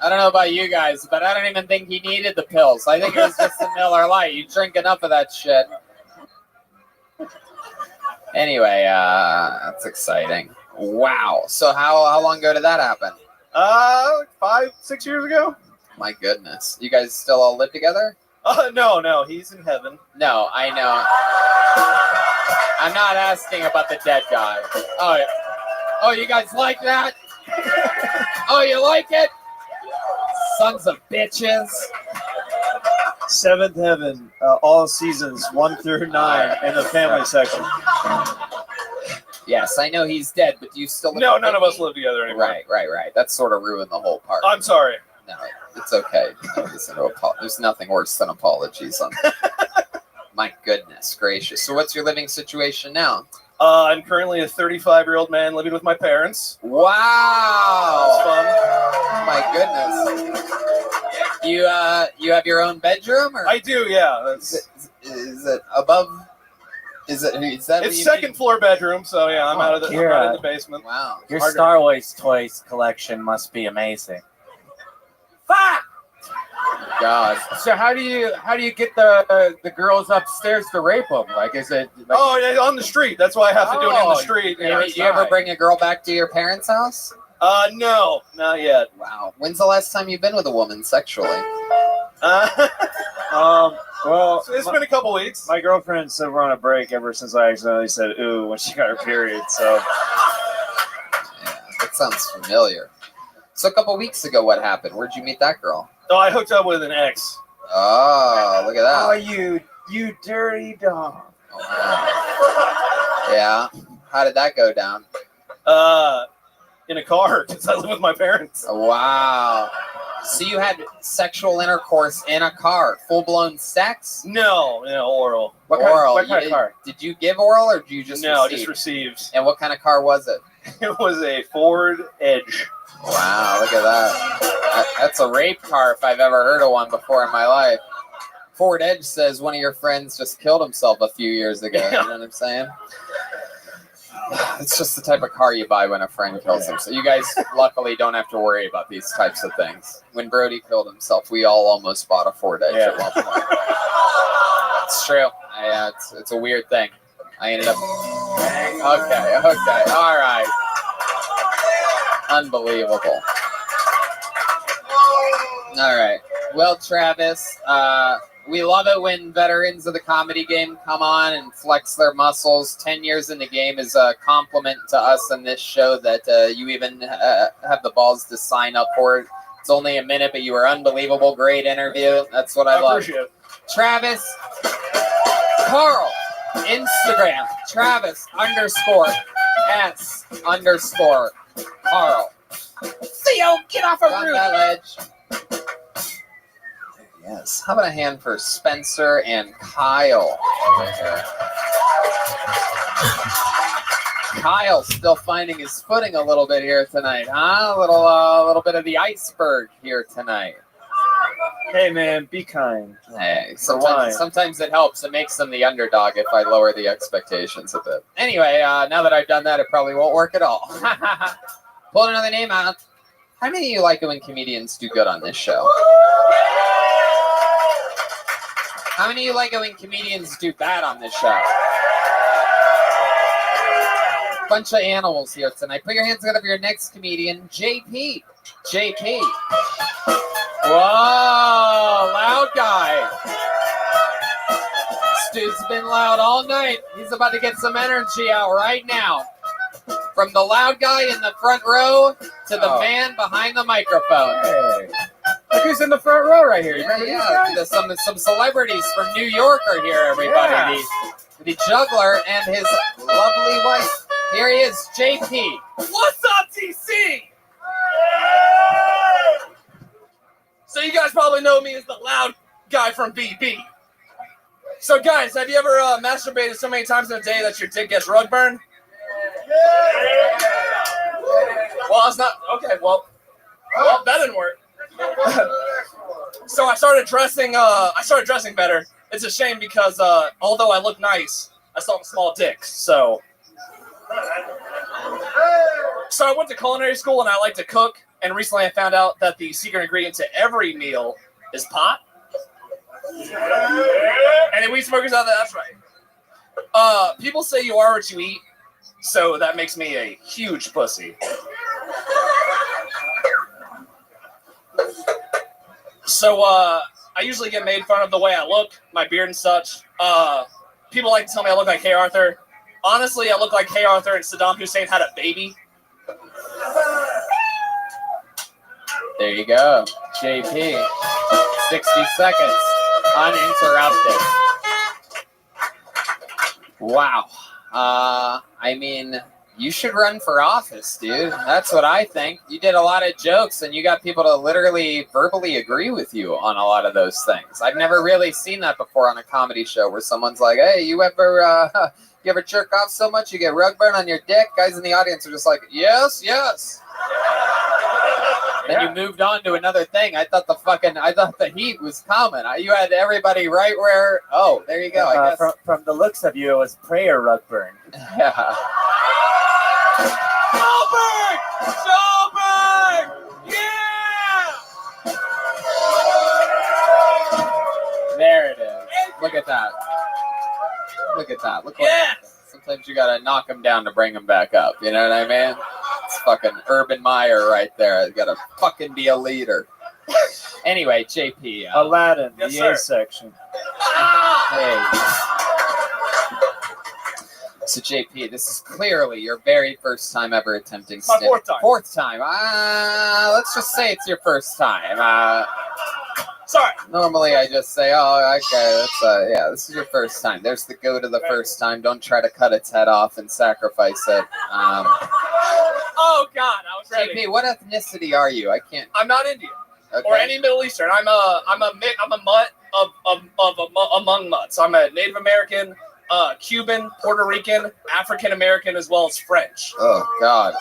I don't know about you guys, but I don't even think he needed the pills. I think it was just the Miller Lite. You drink enough of that shit. Anyway, that's exciting. Wow. So how long ago did that happen? 5-6 years ago. My goodness. You guys still all live together? No. He's in heaven. No, I know. I'm not asking about the dead guy. Oh, you guys like that? Oh, you like it? Sons of bitches. Seventh Heaven, all seasons 1 through 9 in the family section. Yes, I know he's dead, but do you still live No, with none of Vicky? us live together anymore. Right. That sort of ruined the whole part. I'm sorry. No, it's okay. There's nothing worse than apologies on my goodness gracious. So what's your living situation now? I'm currently a 35-year-old man living with my parents. Wow. That's fun. My goodness. You have your own bedroom? Or? I do, yeah. Is it above? Is that it's second floor bedroom, so yeah, I'm out of the basement. Wow. Your Star Wars toys collection must be amazing. Fuck! God. So how do you get the girls upstairs to rape them? Like, is it? Like, yeah, on the street. That's why I have to do it in the street. You ever bring a girl back to your parents' house? No, not yet. Wow. When's the last time you've been with a woman sexually? Well, it's been a couple weeks. My girlfriend said we're on a break ever since I accidentally said "ooh" when she got her period. So yeah, that sounds familiar. So a couple weeks ago, what happened? Where'd you meet that girl? Oh, I hooked up with an ex. Oh, look at that. Oh, you dirty dog. Oh, wow. Yeah. How did that go down? In a car, because I live with my parents. Wow. So you had sexual intercourse in a car, full-blown sex? No, oral. What kind of car? Did you give oral or did you just receive? Just received. And what kind of car was it? It was a Ford Edge. Wow, look at that. That's a rape car if I've ever heard of one before in my life. Ford Edge says one of your friends just killed himself a few years ago. Yeah. You know what I'm saying? It's just the type of car you buy when a friend kills him. So you guys luckily don't have to worry about these types of things. When Brody killed himself, we all almost bought a Ford Edge at one point. It's true. It's a weird thing. I ended up... Okay. All right. Unbelievable. All right. Well, Travis, we love it when veterans of the comedy game come on and flex their muscles. 10 years in the game is a compliment to us on this show that you even have the balls to sign up for it. It's only a minute, but you were unbelievable. Great interview. That's what I love. Appreciate it. Travis, Carl, Instagram, Travis _S_ Carl. Theo, get off a On roof. that ledge. Yes. How about a hand for Spencer and Kyle over here? Kyle still finding his footing a little bit here tonight, huh? A little bit of the iceberg here tonight. Hey, man, be kind. Hey, sometimes it helps. It makes them the underdog if I lower the expectations a bit. Anyway, now that I've done that, it probably won't work at all. Pull another name out. How many of you like it when comedians do good on this show? How many of you like it when comedians do bad on this show? Bunch of animals here tonight. Put your hands together for your next comedian, JP. JP. Whoa, loud guy. This dude's been loud all night. He's about to get some energy out right now. From the loud guy in the front row to the man behind the microphone. Hey. Look who's in the front row right here. You remember these guys? Some celebrities from New York are here, everybody. Yeah. The juggler and his lovely wife. Here he is, JP. What's up, DC? So you guys probably know me as the loud guy from BB. So guys, have you ever masturbated so many times in a day that your dick gets rug burn? Well, it's not okay. Well, that didn't work. So I started dressing better. It's a shame because although I look nice, I still have a small dick. So I went to culinary school and I like to cook. And recently I found out that the secret ingredient to every meal is pot. And the weed smokers out there, that's right. People say you are what you eat, so that makes me a huge pussy. So I usually get made fun of the way I look, my beard and such. People like to tell me I look like K. Arthur. Honestly, I look like K. Arthur and Saddam Hussein had a baby. There you go. JP. 60 seconds. Uninterrupted. Wow. I mean, you should run for office, dude. That's what I think. You did a lot of jokes, and you got people to literally verbally agree with you on a lot of those things. I've never really seen that before on a comedy show where someone's like, hey, you ever jerk off so much you get rug burn on your dick? Guys in the audience are just like, yes, yes. Then you moved on to another thing. I thought the heat was coming. You had everybody right where. Oh, there you go. I guess From the looks of you, it was prayer rug burn. Yeah. Schulberg! Schulberg! Yeah! There it is. Look at that. Look at that. Look what happens. Sometimes you gotta knock them down to bring them back up. You know what I mean? It's fucking Urban Meyer right there. You gotta fucking be a leader. Anyway, JP. Aladdin, Yes, the sir. A section. Hey. So JP, this is clearly your very first time ever attempting My stand-up. fourth time. Fourth time. Let's just say it's your first time. Sorry. Normally I just say, oh, okay, that's this is your first time. There's the go to the first time. Don't try to cut its head off and sacrifice it. Oh God, I was ready. JP, what ethnicity are you? I can't. I'm not Indian Okay. or any Middle Eastern. I'm a mutt among mutts. I'm a Native American, Cuban, Puerto Rican, African American, as well as French. Oh God.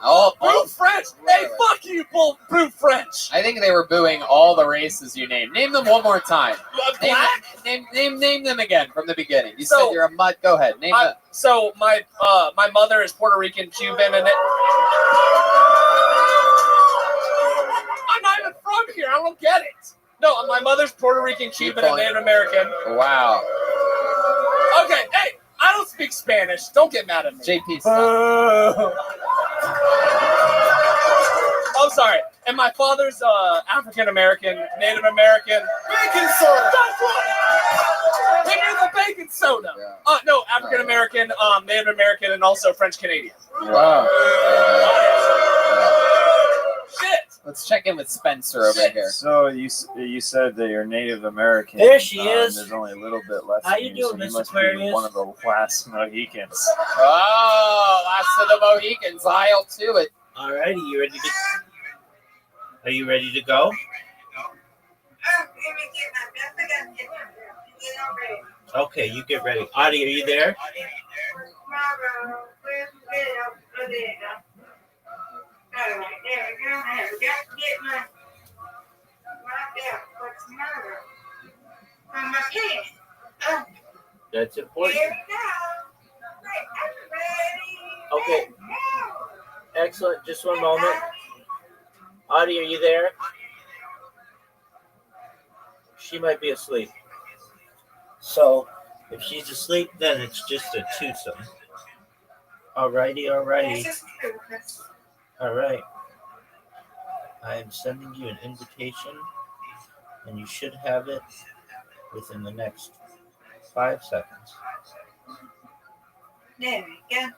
Oh, Brute French. Hey, fuck you, Brute French. I think they were booing all the races you named. Name them one more time. Black. Name them again from the beginning. You So- said you're a mutt. Go ahead. Name them. So my mother is Puerto Rican, Cuban, and I'm not even from here. I don't get it. No, my mother's Puerto Rican, Cuban, and Native American. Wow. Okay, hey, I don't speak Spanish. Don't get mad at me. JP, stop. I'm sorry. And my father's African American, Native American. Bacon soda. That's right. Give me the bacon soda. Yeah. No, African American, Native American, and also French Canadian. Wow. Shit. Let's check in with Spencer over here. So you said that you're Native American. There she is. There's only a little bit left. How of you so doing, you Miss must Aquarius? be one of the last Mohicans. Oh, last of the Mohicans. I'll to it. Alrighty, you ready to? Are you ready to go? Okay, you get ready. Audie, are you there? That's important. Okay. Excellent. Just one moment. Audie, are you there? She might be asleep. So, if she's asleep, then it's just a twosome. Alrighty. This is true, Chris. All right. I am sending you an invitation, and you should have it within the next 5 seconds. There we go.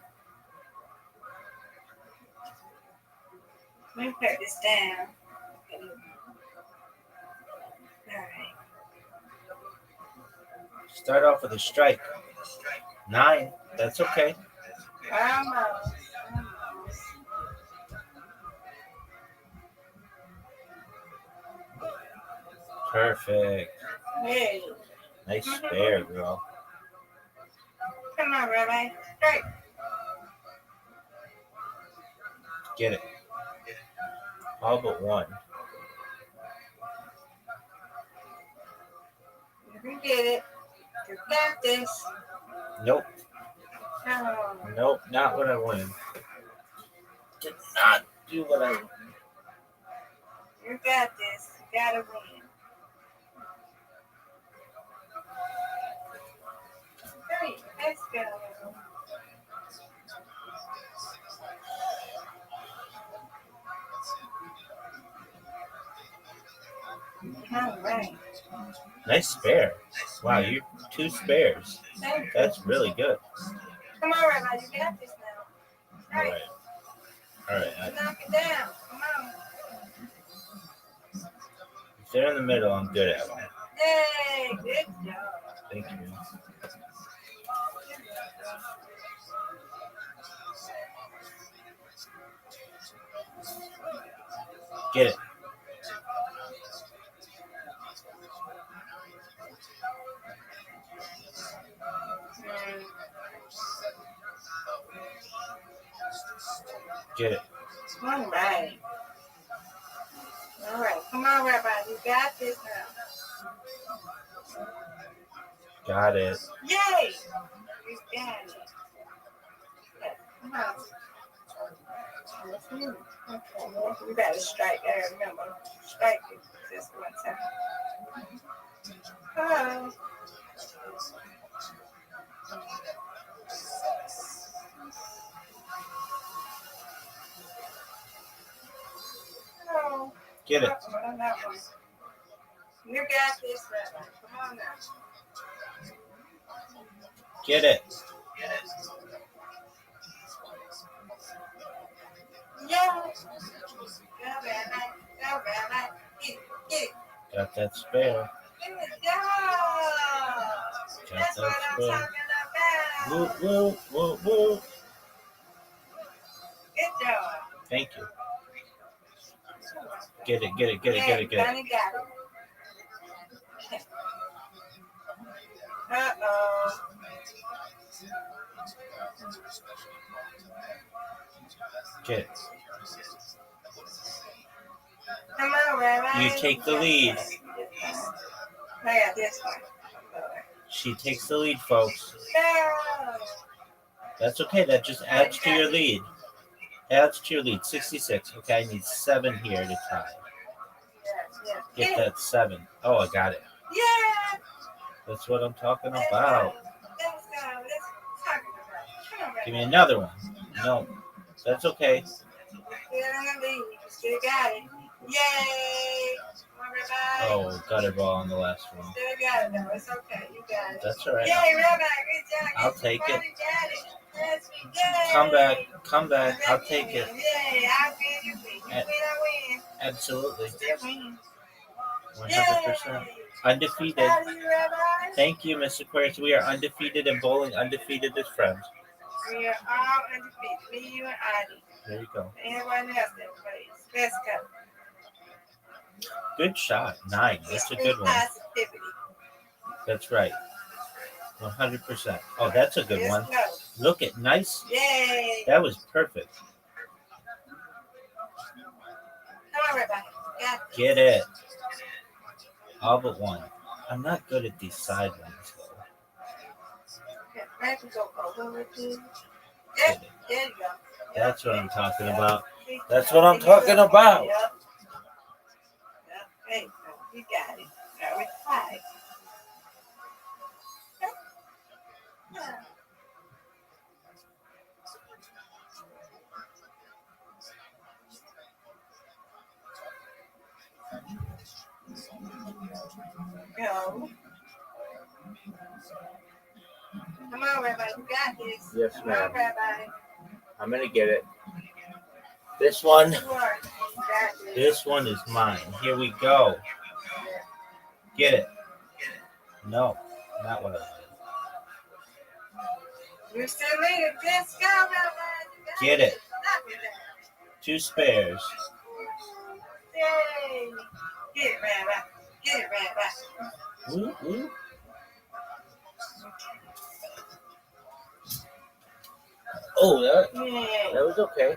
Let me put this down. All right. Start off with a strike. 9. That's okay. Almost. Perfect. Hey. Nice spare, girl. Come on, Rabbi. Straight. Get it. All but one. You get it. You got this. Nope. Oh. Nope. Not what I wanted. Did not do what I wanted. You got this. You gotta win. Hey, let's go. All right. Nice spare. Wow, you 2 spares. That's really good. Come on, Rabbi. You got this now. All right. All right. Knock it down. Come on. If they're in the middle, I'm good at them. Hey, good job. Thank you. Get it. Get it. All right. All right. Come on, Rabbi. You got this now. Got it. Yay! You got it. Yeah, come on. Okay, you better strike there. Remember, strike it just one time. Oh. Oh. Get it. You got this, Rabbi. Come on now. Get it. Yeah. Go, Rabbi. Go, Rabbi. Get it. Got that spare. Good job. That's what I'm talking about. Woo, woo, woo, woo. Good job. Thank you. Get it, get it, get it, get it, get it. Got it. Uh-oh. Get it. Come on, Rabbi. You take the lead. I got this one. She takes the lead, folks. No. That's okay. That just adds to your lead. Adds to your lead. 66. Okay, I need 7 here to tie. Get that 7. Oh, I got it. Yeah. That's what I'm talking about. Let's go. Let's talk about it. Give me another one. No, that's okay. Still in the lead. Still got it. Yay. Come on, Rabbi. Oh, gutter ball on the last one. Still got it, though. It's okay. You got it. That's all right. Yay, Rabbi. Good job. I'll take it. Got it. Yes, we did. Come back. Come back. I'll take it. Yay. I win. You win. You win. I win. Absolutely. Still win. 100%. Undefeated. Proud of you, Rabbi. Thank you, Mr. Aquarius. We are undefeated in bowling, undefeated as friends. We are all undefeated. Me, you, and Adi. There you go. Anyone else that plays. Let's go. Good shot. 9. That's a good one. Positivity. That's right. 100%. Oh, that's a good one. Look at nice. Yay. That was perfect. Come on, Rabbi. Got it. Get it. All but one. I'm not good at these side ones, though. Okay, I can go over with you. Yep. There you go. That's what I'm talking about. That's what I'm talking about. Yep. There you go. You got it. Now we're tied. No. Come on, Rabbi. You got this. Yes, Come ma'am. on, Rabbi. I'm gonna get it. This one. You got this. This one is mine. Here we go. Get it. No, not what I wanted. You're still later. Just go, Rabbi. Get it. Stop with that. 2 spares. Yay. Get it, Rabbi. Get it, Rabbi. Ooh, ooh. Oh, that was okay.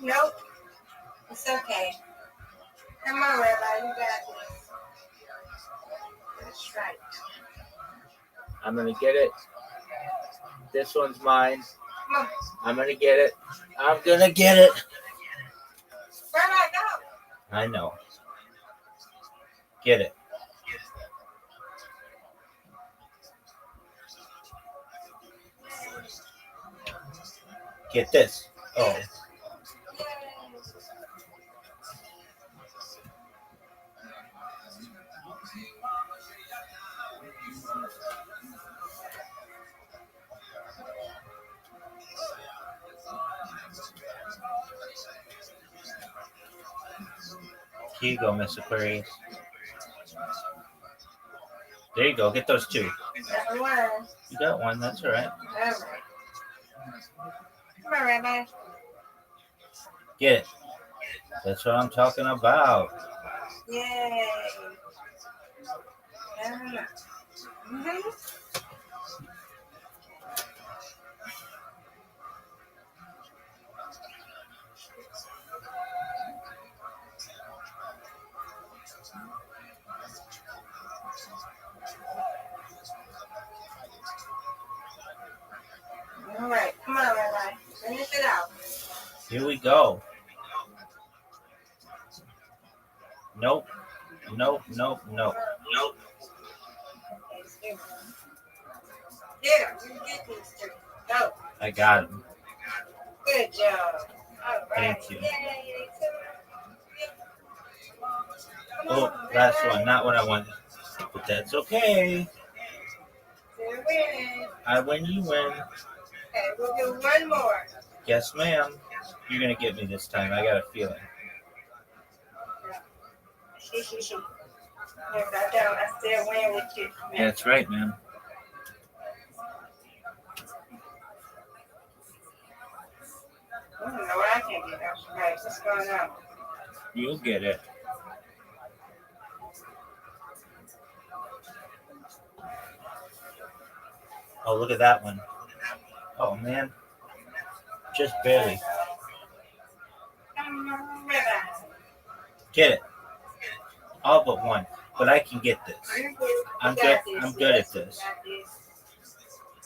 Nope. It's okay. Come on, Rabbi. You got this. That's right. I'm gonna get it. This one's mine. Come on. I'm gonna get it. I'm gonna get it. Rabbi, go. I know. Get it. Get this. Oh. Here you go, Miss Aquarius. There you go. Get those 2. That's one. You got one. That's all right. All right. Come on, Rabbi. Get it. That's what I'm talking about. Yay. Mm-hmm. All right. Come on, Rabbi. Finish it out. Here we go. Nope. Nope. Nope. Nope. Nope. Get him. You get these 2. Go. I got him. Good job. All right. Thank you. Yay. Oh, last one. Not what I wanted. But that's okay. You're winning. I win, you win. Okay, we'll do one more. Yes, ma'am. You're going to get me this time. I got a feeling. If I don't, I still win with you. That's right, ma'am. I don't know why I can't get that right. What's going on? You'll get it. Oh, look at that one. Oh, man. Just barely. Get it. All but one. But I can get this. I'm good. I'm good at this.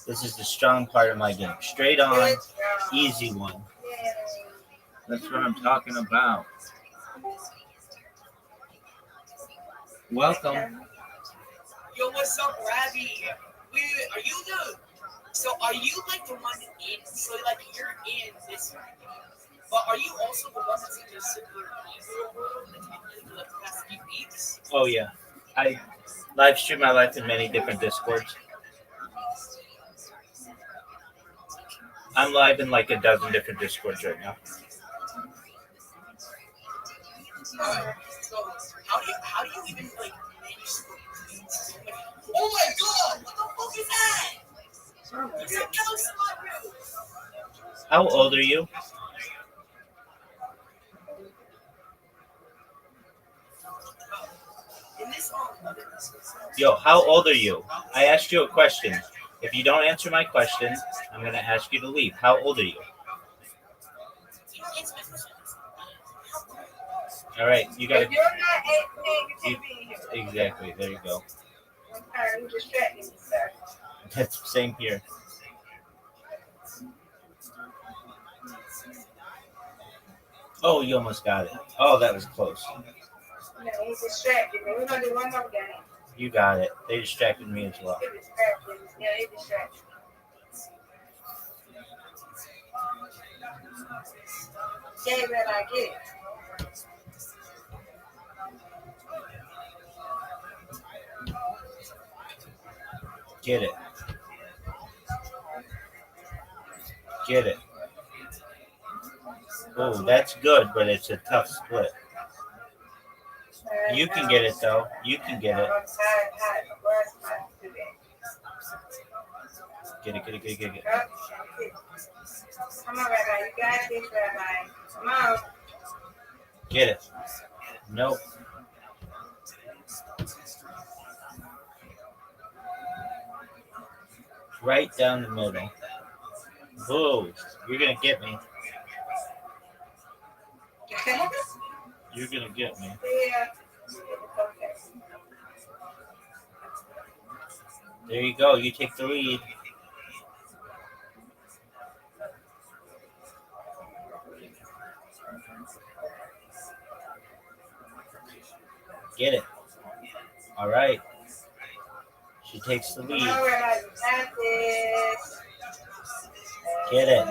This is the strong part of my game. Straight on, easy one. That's what I'm talking about. Welcome. Yo, what's up, Rabbi? Wait, are you are you like the one in, so like you're in this one, but are you also the one that's in the similar world in the past few weeks? Oh, yeah. I live stream my life in many different Discords. I'm live in like a dozen different Discords right now. So how do you even like manage so many? Oh my god! What the fuck is that? It's a ghost in my room. How old are you? Yo, how old are you? I asked you a question. If you don't answer my question, I'm going to ask you to leave. How old are you? All right, you got to... If you're not 18, you can't be here. Exactly, there you go. I'm distracting you, sir. That's the same here. Oh, you almost got it. Oh, that was close. No, he's distracted me. We're going to do one more game. You got it. They distracted me as well. He distracted me. Yeah, he distracted me. Okay, Rabbi, get it. Get it. Get it. Oh, that's good, but it's a tough split. You can get it, though. You can get it. Get it, get it, get it, get it. Come on, Rabbi. You got this, Rabbi. Come on. Get it. Nope. Right down the middle. Whoa, you're gonna get me. You're gonna get me. Yeah. Okay. There you go. You take the lead. Get it. All right. She takes the lead. Come on, Rabbi. You got this. Get it.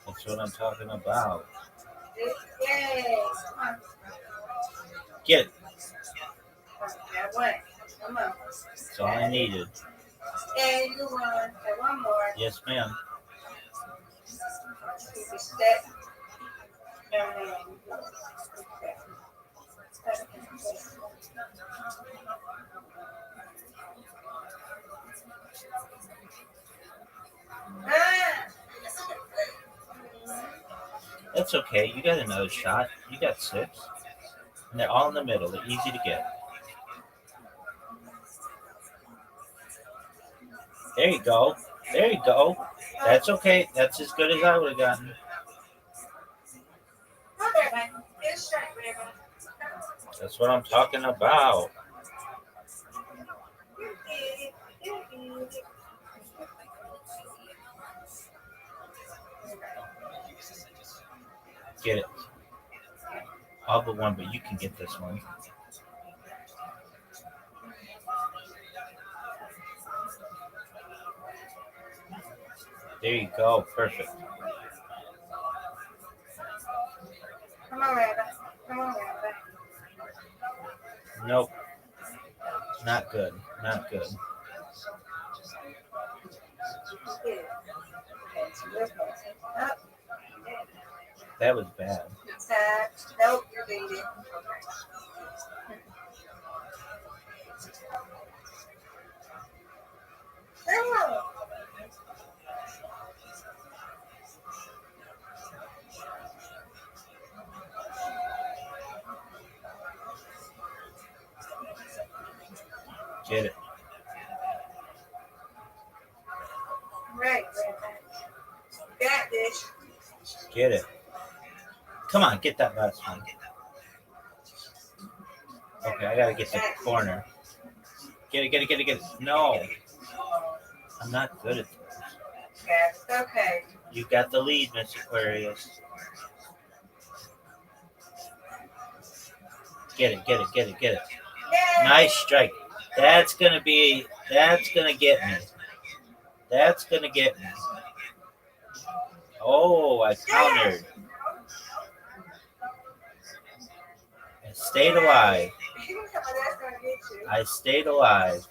That's what I'm talking about. Yay. Come on. Get it. That one. Come on. That's all I needed. And you won. And one more. Yes, ma'am. Keep it step. That's okay. You got another shot. You got 6. And they're all in the middle. They're easy to get. There you go. There you go. That's okay. That's as good as I would have gotten. That's what I'm talking about. Get it. All but one, but you can get this one. There you go. Perfect. Come on, Rabbi. Come on, Rabbi. Nope. Not good. Not good. That was bad. Nope, you're beating. Get it. Right, got this. Get it. Come on, get that last one. Okay, I gotta get the corner. Get it, get it, get it, get it. No. I'm not good at this. Yes, okay. You got the lead, Miss Aquarius. Get it, get it, get it, get it. Yay. Nice strike. That's gonna get me. That's gonna get me. Oh, I countered. I stayed alive. I stayed alive.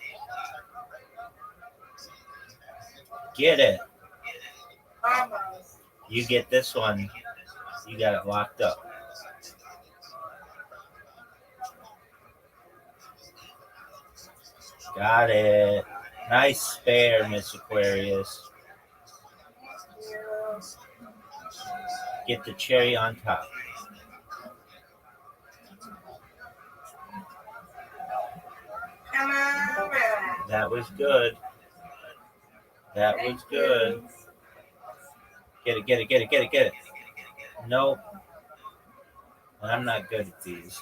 Get it. You get this one. You got it locked up. Got it. Nice spare, Miss Aquarius. Get the cherry on top. Come on, Rabbi. That was good. That was good. Get it, get it, get it, get it, get it. Nope. I'm not good at these.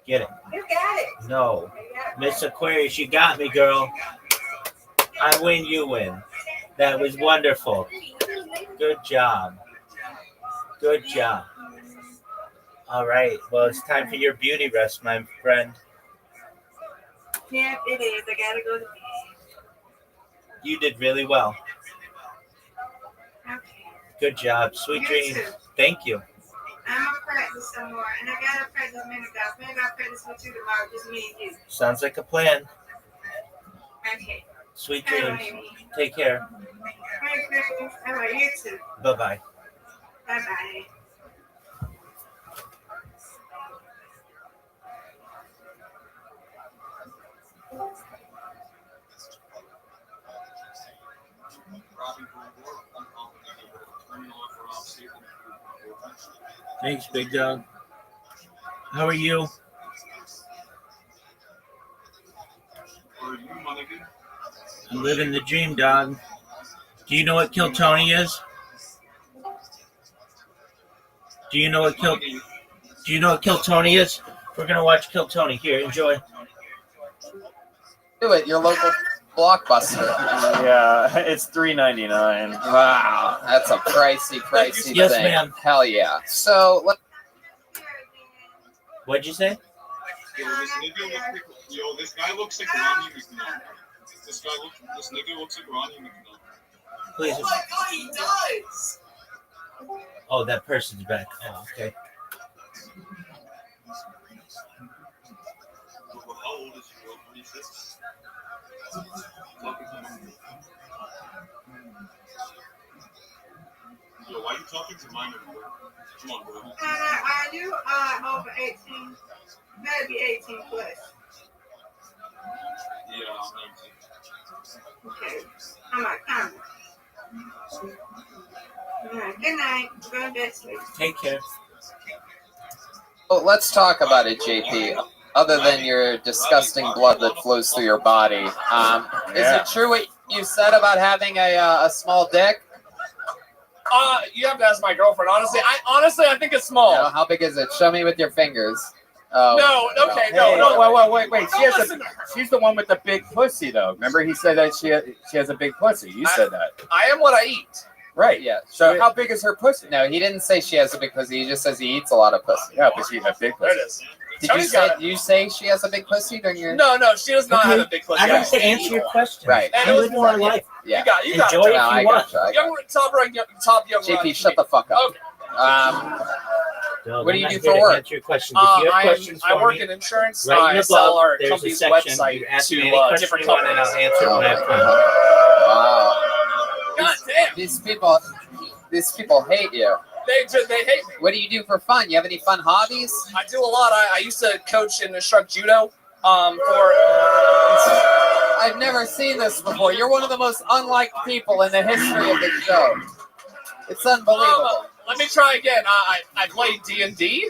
Get it. You got it. No. Miss Aquarius, you got me, girl. I win, you win. That was wonderful. Good job. Good job. All right. Well, it's time for your beauty rest, my friend. Yeah, it is. I gotta go to bed. You did really well. Okay. Good job. Sweet dreams. Thank you. I'm gonna practice some more, and I gotta practice mini golf. Maybe I'll practice with you tomorrow, just me and you. Sounds like a plan. Okay. Sweet dreams. Take care. Merry Christmas. How about you too? Bye-bye. Bye-bye. Thanks, big dog. How are you? I'm living the dream, dog. Do you know what Kill Tony is? Do you know what Kill Tony is? We're gonna watch Kill Tony. Here, enjoy. Do it, your local Blockbuster. Yeah, it's $3.99. Wow, that's a pricey Yes, thing. ma'am. Hell yeah. So, What'd you say? Yo, this guy looks like Ronnie McNutt. This nigga looks like Ronnie McNutt. Please. Oh my god, he does! Oh, that person's back. Oh, okay. How old is he? 26? Yo, why are you talking to minor, bro? Come on, bro. Are you over 18? Maybe 18 plus. Yeah, I'm 19. Okay. I'm like, come. All right. Good night. Go to bed, sleep. Take care. Well, let's talk about it, JP. Other than your disgusting blood that flows through your body, is it true what you said about having a small dick? You have to ask my girlfriend. Honestly, I think it's small. No, how big is it? Show me with your fingers. Oh, No, okay, Hey, no. Wait. She's the one with the big pussy, though. Remember, he said that she has a big pussy. You said that. I am what I eat. Right. Yeah. So how big is her pussy? No, he didn't say she has a big pussy. He just says he eats a lot of pussy. Yeah, but she has a big pussy. There it is. Did you say she has a big pussy during your? No, she does not have a big pussy. I have to answer your question. Right. And I it was live my life. Yeah. You got Enjoy it. it if you want. Top young. JP, shut the fuck up. Okay. No, what do I'm you not do here for to work? answer your questions. If you have questions I for work me, in insurance. right in I the sell above, our there's a company's section. website You ask me to any question different you want, and companies. I'll answer it when I have time. Wow. God damn. These people hate you. They hate me. What do you do for fun? You have any fun hobbies? I do a lot. I used to coach and instruct judo. I've never seen this before. You're one of the most unliked people in the history of the show. It's unbelievable. Let me try again. I played D&D.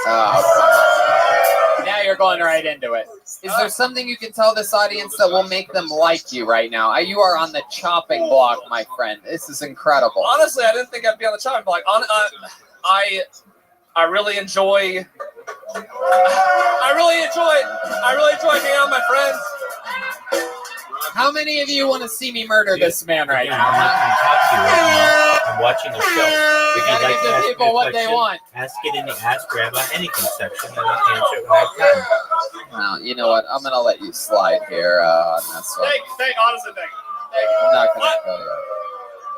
Oh, now you're going right into it. Is there something you can tell this audience that will make them like you right now? You are on the chopping block, my friend. This is incredible. Honestly, I didn't think I'd be on the chopping block. I really enjoy. I really enjoy hanging out with my friends. How many of you want to see me murder this man right now? I'm not going to talk to you right now. I'm watching the show. We If gotta you'd give the ask me people a what they question, want. Ask it in the Ask Rabbi anything section, and I'll answer it when I have time. No, you know what? I'm gonna let you slide here on this one. Honestly, thank you. I'm not gonna kill you.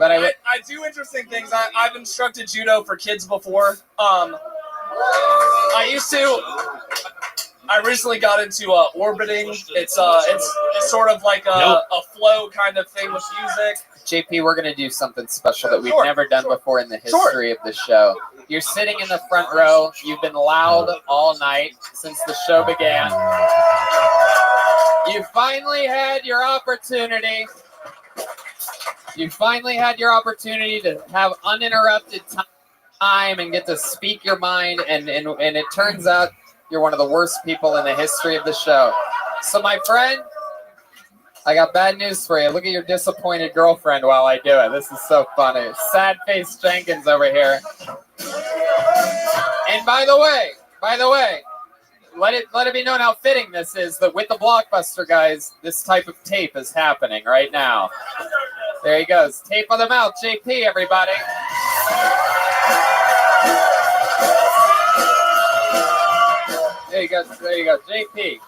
But I do interesting things. I've instructed judo for kids before. I recently got into orbiting. It's sort of like a flow kind of thing with music. JP, we're going to do something special that we've never done before in the history of the show. You're sitting in the front row. You've been loud all night since the show began. You finally had your opportunity. You finally had your opportunity to have uninterrupted time and get to speak your mind. And it turns out you're one of the worst people in the history of the show. So, my friend, I got bad news for you. Look at your disappointed girlfriend while I do it. This is so funny. Sad face Jenkins over here. And by the way, let it be known how fitting this is that with the Blockbuster guys, this type of tape is happening right now. There he goes. Tape on the mouth, JP, everybody. There you go, JP.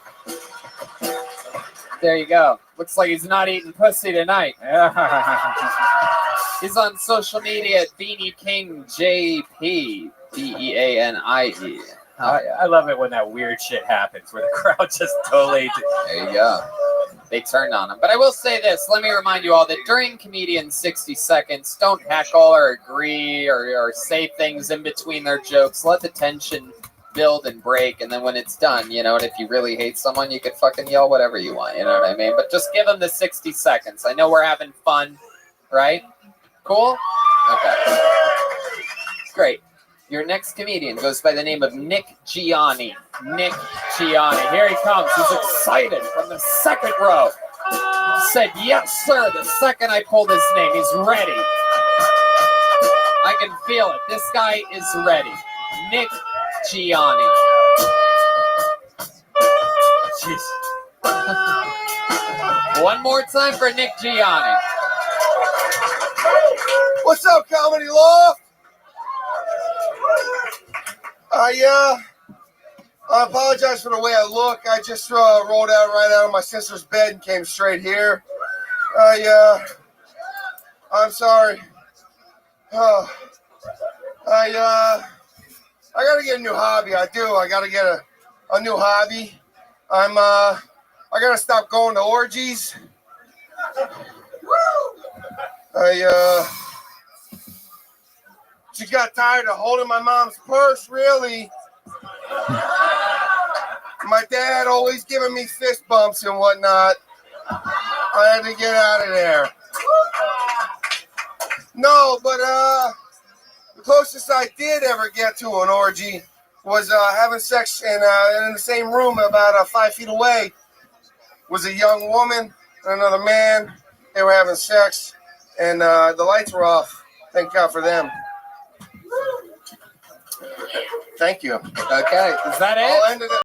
There you go. Looks like he's not eating pussy tonight. He's on social media at Beanie King JP, Beanie. I love it when that weird shit happens, where the crowd just totally. There you go. They turned on him. But I will say this. Let me remind you all that during Comedian 60 Seconds, don't heckle or agree or say things in between their jokes. Let the tension build and break. And then when it's done, you know, and if you really hate someone, you could fucking yell whatever you want. You know what I mean? But just give them the 60 seconds. I know we're having fun, right? Cool? Okay. Great. Your next comedian goes by the name of Nick Gianni. Nick Gianni. Here he comes. He's excited from the second row. Said, yes, sir, the second I pulled his name. He's ready. I can feel it. This guy is ready. Nick Gianni. Jeez. One more time for Nick Gianni. What's up, Comedy Loft? I apologize for the way I look. I just rolled out right out of my sister's bed and came straight here. I'm sorry. I gotta get a new hobby. I do. I gotta get a new hobby. I gotta stop going to orgies. She got tired of holding my mom's purse, really. My dad always giving me fist bumps and whatnot. I had to get out of there. No, but the closest I did ever get to an orgy was having sex in the same room about 5 feet away. Was a young woman and another man. They were having sex, and the lights were off. Thank God for them. Thank you. Okay, is that it? I'll end it.